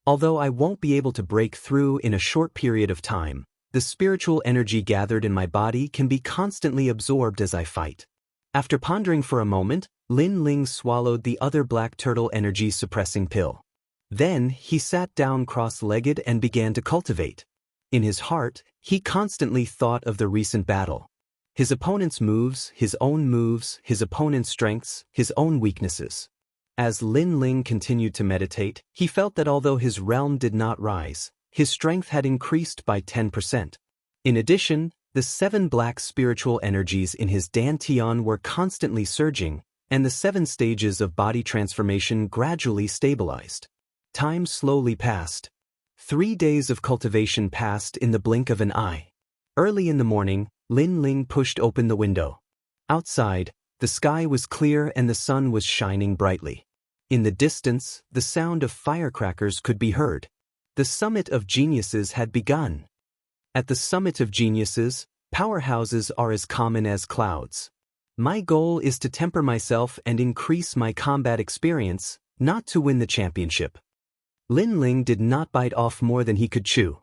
Although I won't be able to break through in a short period of time, the spiritual energy gathered in my body can be constantly absorbed as I fight. After pondering for a moment, Lin Ling swallowed the other black turtle energy suppressing pill. Then he sat down cross-legged and began to cultivate. In his heart, he constantly thought of the recent battle. His opponent's moves, his own moves, his opponent's strengths, his own weaknesses. As Lin Ling continued to meditate, he felt that although his realm did not rise, his strength had increased by 10%. In addition, the 7 black spiritual energies in his dantian were constantly surging, and the 7 stages of body transformation gradually stabilized. Time slowly passed. 3 days of cultivation passed in the blink of an eye. Early in the morning, Lin Ling pushed open the window. Outside, the sky was clear and the sun was shining brightly. In the distance, the sound of firecrackers could be heard. The summit of geniuses had begun. At the summit of geniuses, powerhouses are as common as clouds. My goal is to temper myself and increase my combat experience, not to win the championship. Lin Ling did not bite off more than he could chew.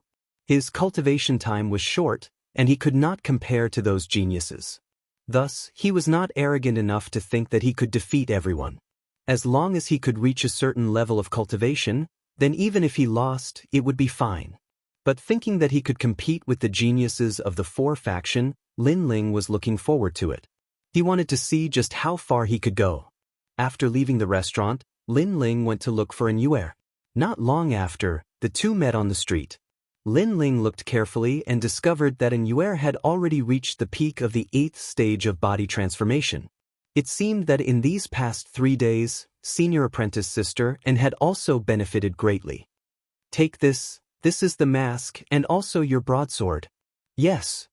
His cultivation time was short, and he could not compare to those geniuses. Thus, he was not arrogant enough to think that he could defeat everyone. As long as he could reach a certain level of cultivation, then even if he lost, it would be fine. But thinking that he could compete with the geniuses of the 4 faction, Lin Ling was looking forward to it. He wanted to see just how far he could go. After leaving the restaurant, Lin Ling went to look for an Yuer. Not long after, the two met on the street. Lin Ling looked carefully and discovered that an Yuer had already reached the peak of the 8th stage of body transformation. It seemed that in these past 3 days, senior apprentice sister and had also benefited greatly. Take this is the mask and also your broadsword. Yes.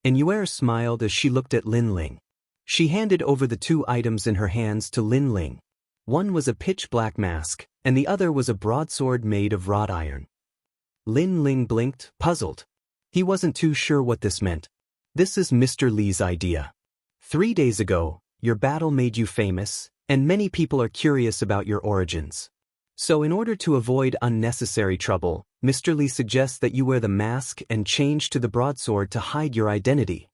And Yuer smiled as she looked at Lin Ling. She handed over the 2 items in her hands to Lin Ling. One was a pitch-black mask, and the other was a broadsword made of wrought iron. Lin Ling blinked, puzzled. He wasn't too sure what this meant. This is Mr. Li's idea. 3 days ago, your battle made you famous, and many people are curious about your origins. So in order to avoid unnecessary trouble, Mr. Li suggests that you wear the mask and change to the broadsword to hide your identity.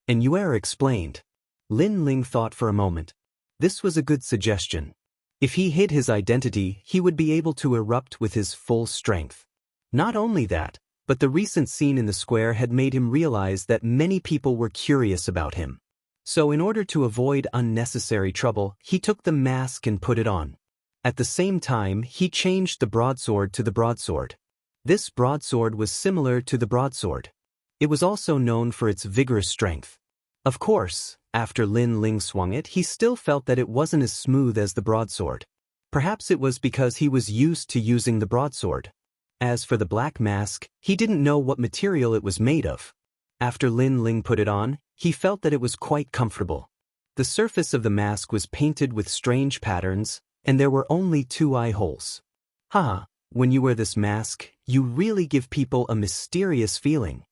And Yuer explained. Lin Ling thought for a moment. This was a good suggestion. If he hid his identity, he would be able to erupt with his full strength. Not only that, but the recent scene in the square had made him realize that many people were curious about him. So in order to avoid unnecessary trouble, he took the mask and put it on. At the same time, he changed the broadsword to the broadsword. This broadsword was similar to the broadsword. It was also known for its vigorous strength. Of course, after Lin Ling swung it, he still felt that it wasn't as smooth as the broadsword. Perhaps it was because he was used to using the broadsword. As for the black mask, he didn't know what material it was made of. After Lin Ling put it on, he felt that it was quite comfortable. The surface of the mask was painted with strange patterns, and there were only 2 eye holes. Haha, when you wear this mask, you really give people a mysterious feeling.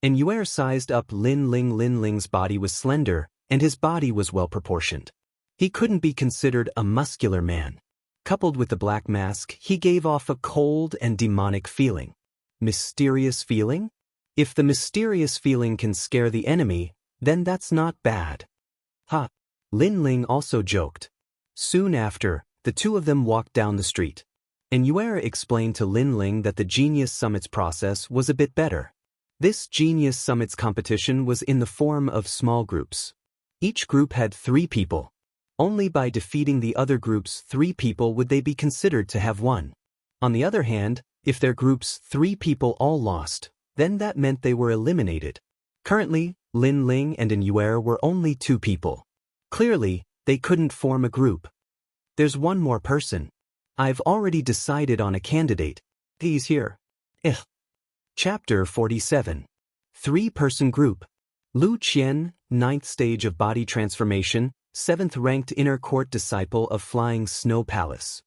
And Yuer sized up Lin Ling. Lin Ling's body was slender, and his body was well proportioned. He couldn't be considered a muscular man. Coupled with the black mask, he gave off a cold and demonic feeling. Mysterious feeling? If the mysterious feeling can scare the enemy, then that's not bad. Ha! Lin Ling also joked. Soon after, the two of them walked down the street. And Yuer explained to Lin Ling that the Genius Summits process was a bit better. This Genius Summits competition was in the form of small groups. Each group had 3 people. Only by defeating the other group's 3 people would they be considered to have won. On the other hand, if their group's 3 people all lost, then that meant they were eliminated. Currently, Lin Ling and Yuer were only 2 people. Clearly, they couldn't form a group. There's one more person. I've already decided on a candidate. He's here. Chapter 47. 3-person group. Lu Qian, 9th stage of body transformation, 7th ranked inner court disciple of Flying Snow Palace.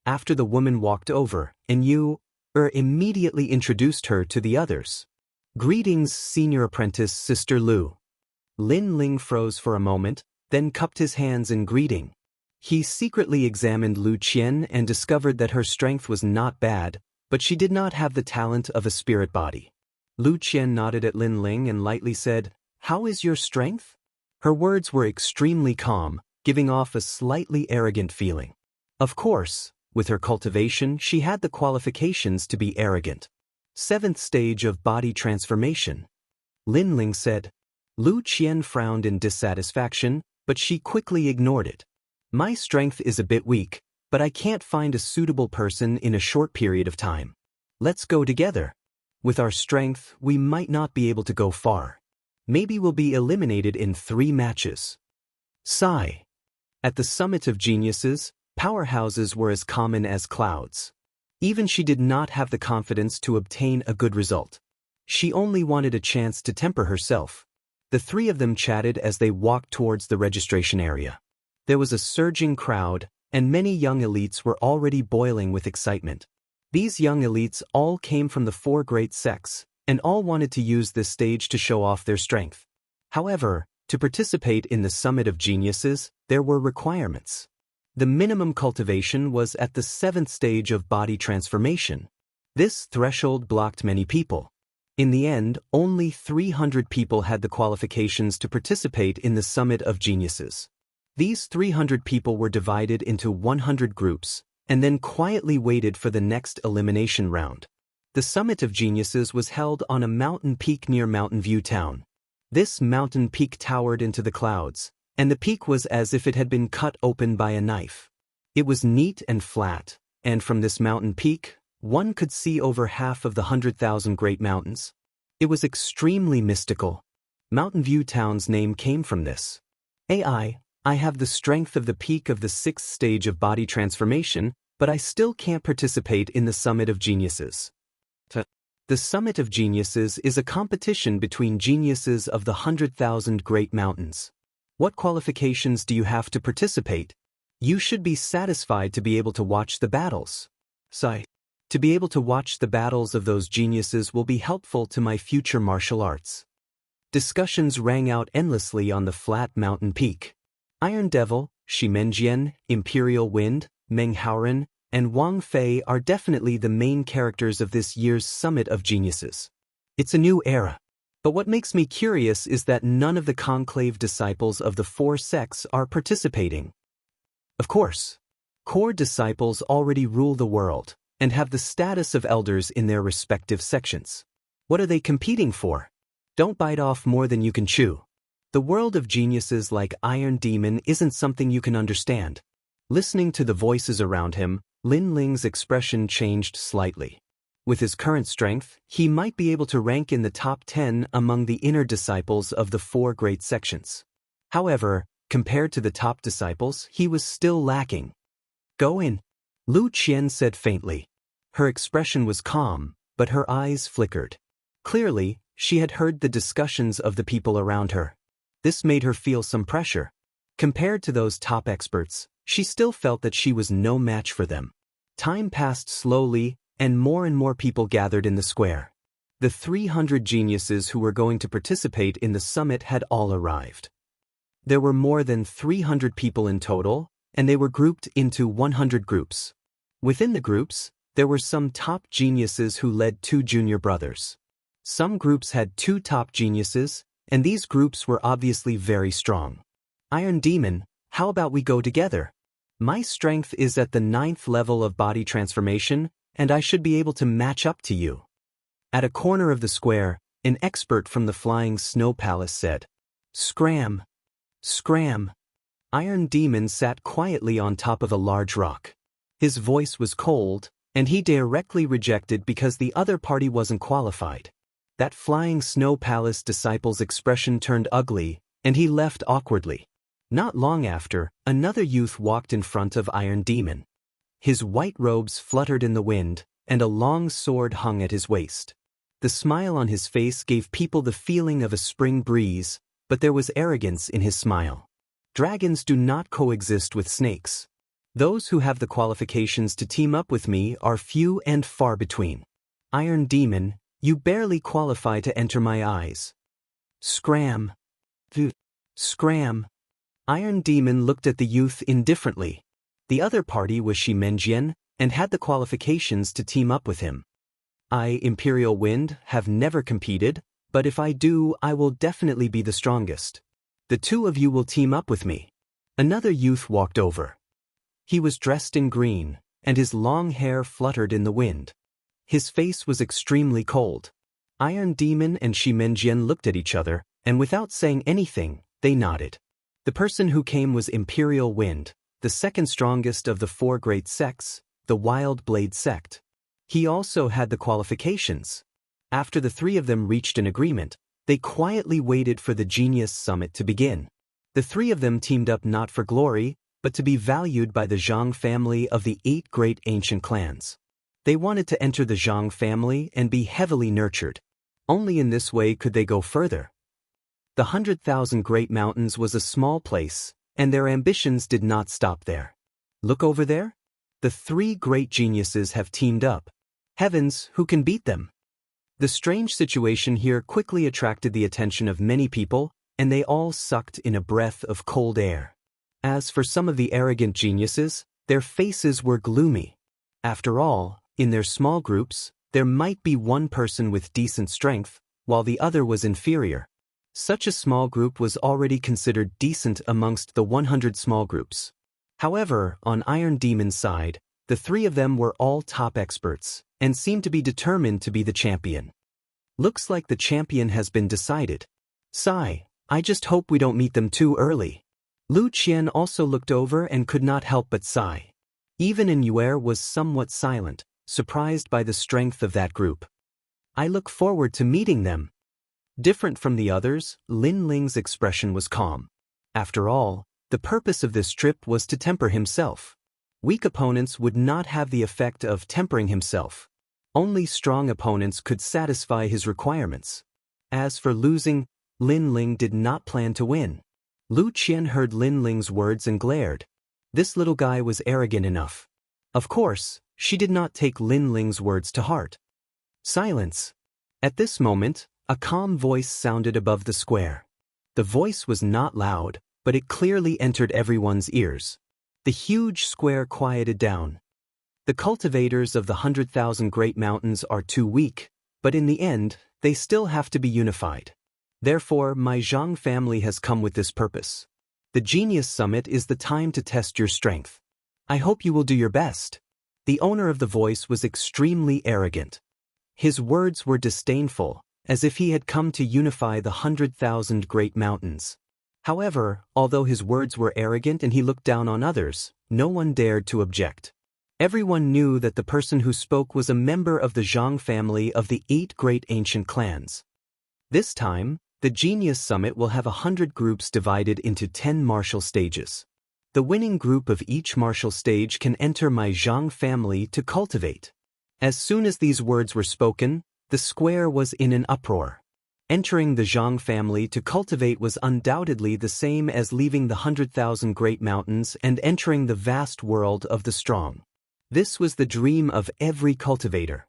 After the woman walked over, and Yuer immediately introduced her to the others. Greetings, senior apprentice Sister Lu. Lin Ling froze for a moment, then cupped his hands in greeting. He secretly examined Lu Qian and discovered that her strength was not bad, but she did not have the talent of a spirit body. Lu Qian nodded at Lin Ling and lightly said, "How is your strength?" Her words were extremely calm, giving off a slightly arrogant feeling. Of course, with her cultivation, she had the qualifications to be arrogant. 7th stage of body transformation. Lin Ling said. Lu Qian frowned in dissatisfaction, but she quickly ignored it. My strength is a bit weak, but I can't find a suitable person in a short period of time. Let's go together. With our strength, we might not be able to go far. Maybe we'll be eliminated in 3 matches. Sigh. At the summit of geniuses, powerhouses were as common as clouds. Even she did not have the confidence to obtain a good result. She only wanted a chance to temper herself. The 3 of them chatted as they walked towards the registration area. There was a surging crowd, and many young elites were already boiling with excitement. These young elites all came from the 4 great sects, and all wanted to use this stage to show off their strength. However, to participate in the Summit of Geniuses, there were requirements. The minimum cultivation was at the 7th stage of body transformation. This threshold blocked many people. In the end, only 300 people had the qualifications to participate in the Summit of Geniuses. These 300 people were divided into 100 groups, and then quietly waited for the next elimination round. The Summit of Geniuses was held on a mountain peak near Mountain View Town. This mountain peak towered into the clouds, and the peak was as if it had been cut open by a knife. It was neat and flat, and from this mountain peak, one could see over half of the 100,000 great mountains. It was extremely mystical. Mountain View Town's name came from this. I have the strength of the peak of the 6th stage of body transformation, but I still can't participate in the Summit of Geniuses. The Summit of Geniuses is a competition between geniuses of the 100,000 great mountains. What qualifications do you have to participate? You should be satisfied to be able to watch the battles. To be able to watch the battles of those geniuses will be helpful to my future martial arts. Discussions rang out endlessly on the flat mountain peak. Iron Devil, Shimenjian, Imperial Wind, Meng Haoren, and Wang Fei are definitely the main characters of this year's Summit of Geniuses. It's a new era. But what makes me curious is that none of the conclave disciples of the 4 sects are participating. Of course, core disciples already rule the world and have the status of elders in their respective sections. What are they competing for? Don't bite off more than you can chew. The world of geniuses like Iron Demon isn't something you can understand. Listening to the voices around him, Lin Ling's expression changed slightly. With his current strength, he might be able to rank in the top 10 among the inner disciples of the 4 great sections. However, compared to the top disciples, he was still lacking. Go in, Lu Qian said faintly. Her expression was calm, but her eyes flickered. Clearly, she had heard the discussions of the people around her. This made her feel some pressure. Compared to those top experts, she still felt that she was no match for them. Time passed slowly, and more people gathered in the square. The 300 geniuses who were going to participate in the summit had all arrived. There were more than 300 people in total, and they were grouped into 100 groups. Within the groups, there were some top geniuses who led 2 junior brothers. Some groups had 2 top geniuses, and these groups were obviously very strong. Iron Demon, how about we go together? My strength is at the 9th level of body transformation, and I should be able to match up to you. At a corner of the square, an expert from the Flying Snow Palace said, "Scram! Scram!" Iron Demon sat quietly on top of a large rock. His voice was cold, and he directly rejected because the other party wasn't qualified. That Flying Snow Palace disciple's expression turned ugly, and he left awkwardly. Not long after, another youth walked in front of Iron Demon. His white robes fluttered in the wind, and a long sword hung at his waist. The smile on his face gave people the feeling of a spring breeze, but there was arrogance in his smile. Dragons do not coexist with snakes. Those who have the qualifications to team up with me are few and far between. Iron Demon, you barely qualify to enter my eyes. Scram! Scram! Iron Demon looked at the youth indifferently. The other party was Ximenjian, and had the qualifications to team up with him. I, Imperial Wind, have never competed, but if I do, I will definitely be the strongest. The 2 of you will team up with me. Another youth walked over. He was dressed in green, and his long hair fluttered in the wind. His face was extremely cold. Iron Demon and Ximenjian looked at each other, and without saying anything, they nodded. The person who came was Imperial Wind, the second strongest of the 4 great sects, the Wild Blade sect. He also had the qualifications. After the 3 of them reached an agreement, they quietly waited for the Genius Summit to begin. The 3 of them teamed up not for glory, but to be valued by the Zhang family of the 8 great ancient clans. They wanted to enter the Zhang family and be heavily nurtured. Only in this way could they go further. The 100,000 Great Mountains was a small place, and their ambitions did not stop there. Look over there? The 3 great geniuses have teamed up. Heavens, who can beat them? The strange situation here quickly attracted the attention of many people, and they all sucked in a breath of cold air. As for some of the arrogant geniuses, their faces were gloomy. After all, in their small groups, there might be one person with decent strength, while the other was inferior. Such a small group was already considered decent amongst the 100 small groups. However, on Iron Demon's side, the 3 of them were all top experts, and seemed to be determined to be the champion. Looks like the champion has been decided. Sigh, I just hope we don't meet them too early. Lu Qian also looked over and could not help but sigh. Even Yuer was somewhat silent, surprised by the strength of that group. I look forward to meeting them. Different from the others, Lin Ling's expression was calm. After all, the purpose of this trip was to temper himself. Weak opponents would not have the effect of tempering himself. Only strong opponents could satisfy his requirements. As for losing, Lin Ling did not plan to win. Lu Qian heard Lin Ling's words and glared. This little guy was arrogant enough. Of course, she did not take Lin Ling's words to heart. Silence. At this moment, a calm voice sounded above the square. The voice was not loud, but it clearly entered everyone's ears. The huge square quieted down. The cultivators of the 100,000 Great Mountains are too weak, but in the end, they still have to be unified. Therefore, my Zhang family has come with this purpose. The Genius Summit is the time to test your strength. I hope you will do your best. The owner of the voice was extremely arrogant. His words were disdainful, as if he had come to unify the 100,000 Great Mountains. However, although his words were arrogant and he looked down on others, no one dared to object. Everyone knew that the person who spoke was a member of the Zhang family of the 8 great ancient clans. This time, the Genius Summit will have 100 groups divided into 10 martial stages. The winning group of each martial stage can enter my Zhang family to cultivate. As soon as these words were spoken, the square was in an uproar. Entering the Zhang family to cultivate was undoubtedly the same as leaving the 100,000 Great Mountains and entering the vast world of the strong. This was the dream of every cultivator.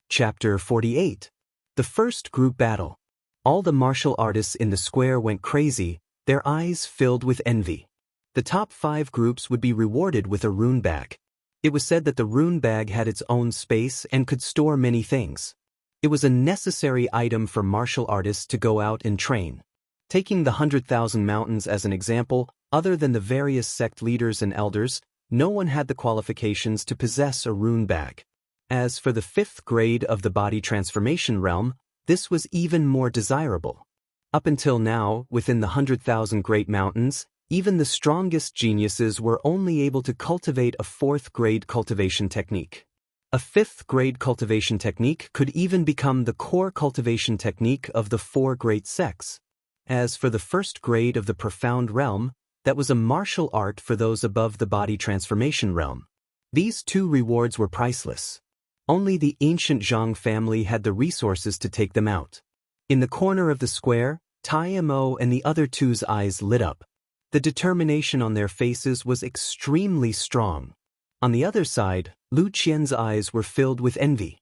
Chapter 48. The First Group Battle. All the martial artists in the square went crazy, their eyes filled with envy. The top 5 groups would be rewarded with a rune bag. It was said that the rune bag had its own space and could store many things. It was a necessary item for martial artists to go out and train. Taking the 100,000 mountains as an example, other than the various sect leaders and elders, no one had the qualifications to possess a rune bag. As for the 5th grade of the body transformation realm, this was even more desirable. Up until now, within the 100,000 great mountains, even the strongest geniuses were only able to cultivate a 4th grade cultivation technique. A 5th grade cultivation technique could even become the core cultivation technique of the 4 great sects. As for the 1st grade of the profound realm, that was a martial art for those above the body transformation realm. These 2 rewards were priceless. Only the ancient Zhang family had the resources to take them out. In the corner of the square, Tai Mo and the other 2's eyes lit up. The determination on their faces was extremely strong. On the other side, Lu Qian's eyes were filled with envy.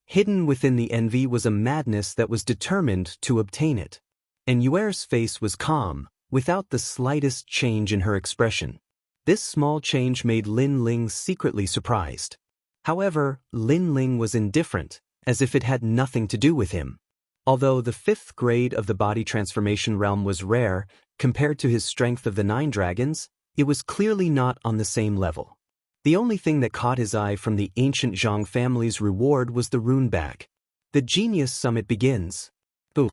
Hidden within the envy was a madness that was determined to obtain it. And Yuer's face was calm, without the slightest change in her expression. This small change made Lin Ling secretly surprised. However, Lin Ling was indifferent, as if it had nothing to do with him. Although the 5th grade of the body transformation realm was rare, compared to his strength of the 9 dragons, it was clearly not on the same level. The only thing that caught his eye from the ancient Zhang family's reward was the rune bag. The genius summit begins. Boo!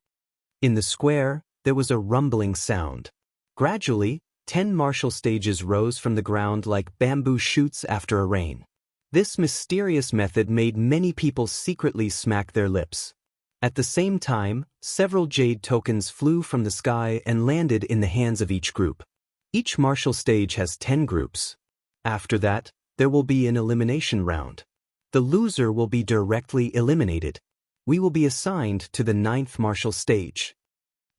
In the square, there was a rumbling sound. Gradually, 10 martial stages rose from the ground like bamboo shoots after a rain. This mysterious method made many people secretly smack their lips. At the same time, several jade tokens flew from the sky and landed in the hands of each group. Each martial stage has 10 groups. After that, there will be an elimination round. The loser will be directly eliminated. We will be assigned to the 9th martial stage.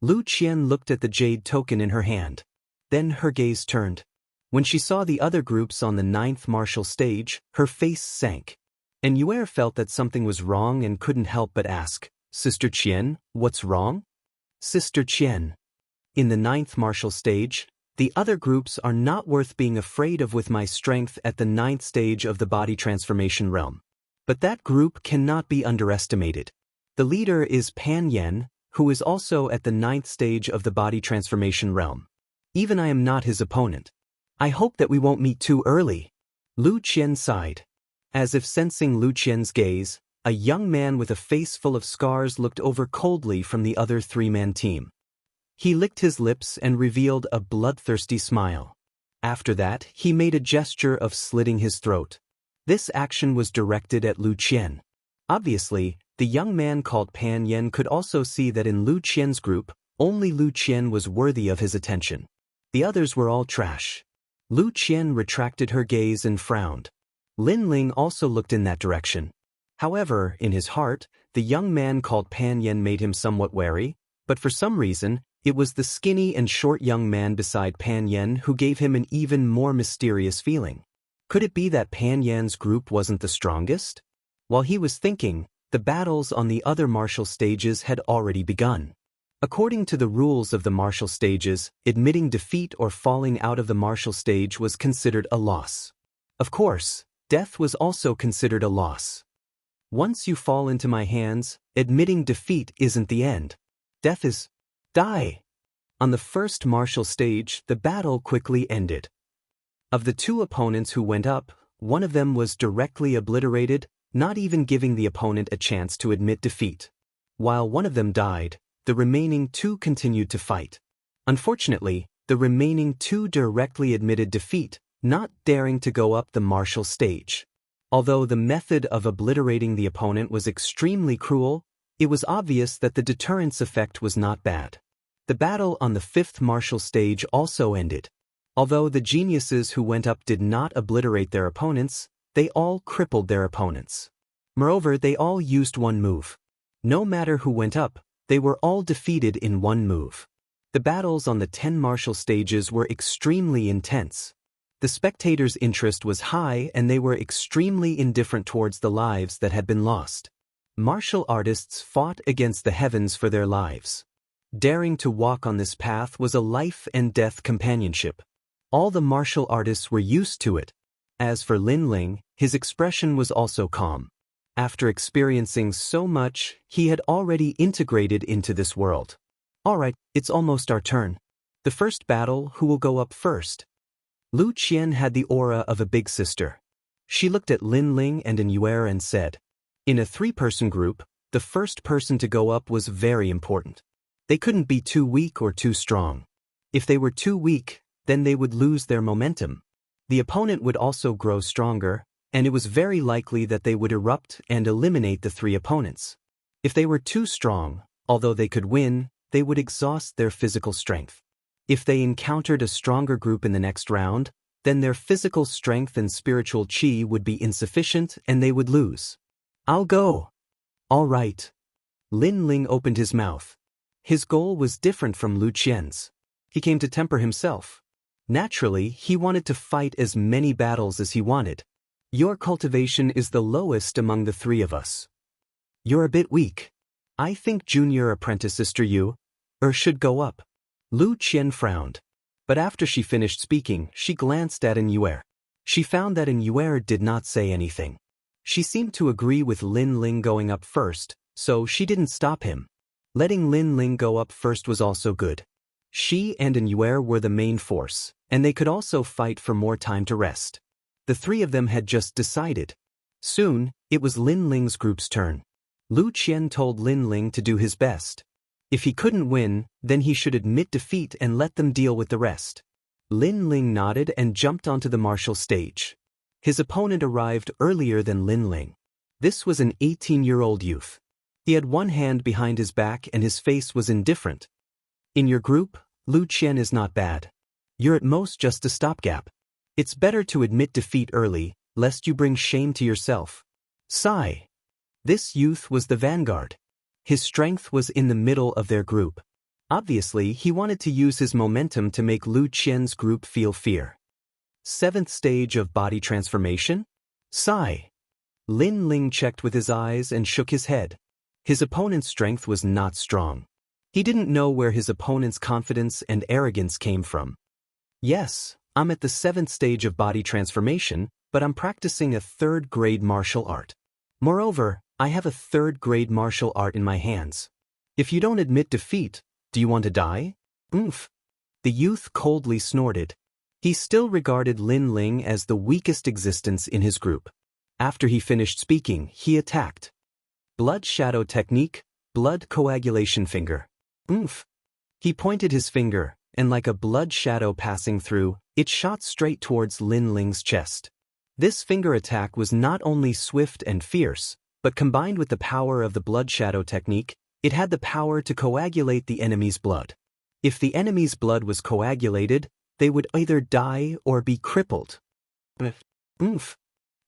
Lu Qian looked at the jade token in her hand. Then her gaze turned. When she saw the other groups on the 9th martial stage, her face sank. And Yuer felt that something was wrong and couldn't help but ask, "Sister Qian, what's wrong?" "Sister Qian. In the 9th martial stage, the other groups are not worth being afraid of with my strength at the 9th stage of the body transformation realm. But that group cannot be underestimated. The leader is Pan Yan, who is also at the 9th stage of the body transformation realm. Even I am not his opponent. I hope that we won't meet too early." Lu Qian sighed. As if sensing Lu Qian's gaze, a young man with a face full of scars looked over coldly from the other 3-man team. He licked his lips and revealed a bloodthirsty smile. After that, he made a gesture of slitting his throat. This action was directed at Lu Qian. Obviously, the young man called Pan Yan could also see that in Lu Qian's group, only Lu Qian was worthy of his attention. The others were all trash. Lu Qian retracted her gaze and frowned. Lin Ling also looked in that direction. However, in his heart, the young man called Pan Yan made him somewhat wary, but for some reason, it was the skinny and short young man beside Pan Yan who gave him an even more mysterious feeling. Could it be that Pan Yan's group wasn't the strongest? While he was thinking, the battles on the other martial stages had already begun. According to the rules of the martial stages, admitting defeat or falling out of the martial stage was considered a loss. Of course, death was also considered a loss. Once you fall into my hands, admitting defeat isn't the end. Death is die. On the first martial stage, the battle quickly ended. Of the 2 opponents who went up, one of them was directly obliterated, not even giving the opponent a chance to admit defeat. While one of them died, the remaining 2 continued to fight. Unfortunately, the remaining 2 directly admitted defeat, not daring to go up the martial stage. Although the method of obliterating the opponent was extremely cruel, it was obvious that the deterrence effect was not bad. The battle on the 5th martial stage also ended. Although the geniuses who went up did not obliterate their opponents, they all crippled their opponents. Moreover, they all used one move. No matter who went up, they were all defeated in one move. The battles on the 10 martial stages were extremely intense. The The spectators' interest was high and they were extremely indifferent towards the lives that had been lost. Martial artists fought against the heavens for their lives. Daring to walk on this path was a life-and-death companionship. All the martial artists were used to it. As for Lin Ling, his expression was also calm. After experiencing so much, he had already integrated into this world. Alright, it's almost our turn. The first battle, who will go up first? Lu Qian had the aura of a big sister. She looked at Lin Ling and An Yuer and said, in a three-person group, the first person to go up was very important. They couldn't be too weak or too strong. If they were too weak, then they would lose their momentum. The opponent would also grow stronger, and it was very likely that they would erupt and eliminate the three opponents. If they were too strong, although they could win, they would exhaust their physical strength. If they encountered a stronger group in the next round, then their physical strength and spiritual qi would be insufficient and they would lose. I'll go. All right. Lin Ling opened his mouth. His goal was different from Lu Qian's. He came to temper himself. Naturally, he wanted to fight as many battles as he wanted. Your cultivation is the lowest among the three of us. You're a bit weak. I think junior apprentice Sister Yu should go up. Lu Qian frowned. But after she finished speaking, she glanced at An Yuer. She found that An Yuer did not say anything. She seemed to agree with Lin Ling going up first, so she didn't stop him. Letting Lin Ling go up first was also good. She and An Yuer were the main force, and they could also fight for more time to rest. The three of them had just decided. Soon, it was Lin Ling's group's turn. Lu Qian told Lin Ling to do his best. If he couldn't win, then he should admit defeat and let them deal with the rest. Lin Ling nodded and jumped onto the martial stage. His opponent arrived earlier than Lin Ling. This was an 18-year-old youth. He had one hand behind his back and his face was indifferent. In your group, Lu Qian is not bad. You're at most just a stopgap. It's better to admit defeat early, lest you bring shame to yourself. Sigh. This youth was the vanguard. His strength was in the middle of their group. Obviously, he wanted to use his momentum to make Lu Qian's group feel fear. 7th stage of body transformation? Sigh. Lin Ling checked with his eyes and shook his head. His opponent's strength was not strong. He didn't know where his opponent's confidence and arrogance came from. Yes, I'm at the 7th stage of body transformation, but I'm practicing a 3rd-grade martial art. Moreover, I have a 3rd-grade martial art in my hands. If you don't admit defeat, do you want to die? Oomph. The youth coldly snorted. He still regarded Lin Ling as the weakest existence in his group. After he finished speaking, he attacked. Blood shadow technique, blood coagulation finger. Oomph. He pointed his finger, and like a blood shadow passing through, it shot straight towards Lin Ling's chest. This finger attack was not only swift and fierce, but combined with the power of the blood shadow technique, it had the power to coagulate the enemy's blood. If the enemy's blood was coagulated, they would either die or be crippled. Oomph.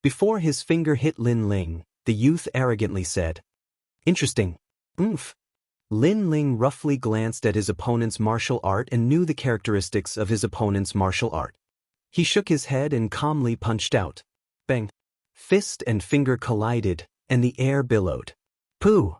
Before his finger hit Lin Ling, the youth arrogantly said, Interesting. Oomph. Lin Ling roughly glanced at his opponent's martial art and knew the characteristics of his opponent's martial art. He shook his head and calmly punched out. Bang. Fist and finger collided, and the air billowed. Pooh!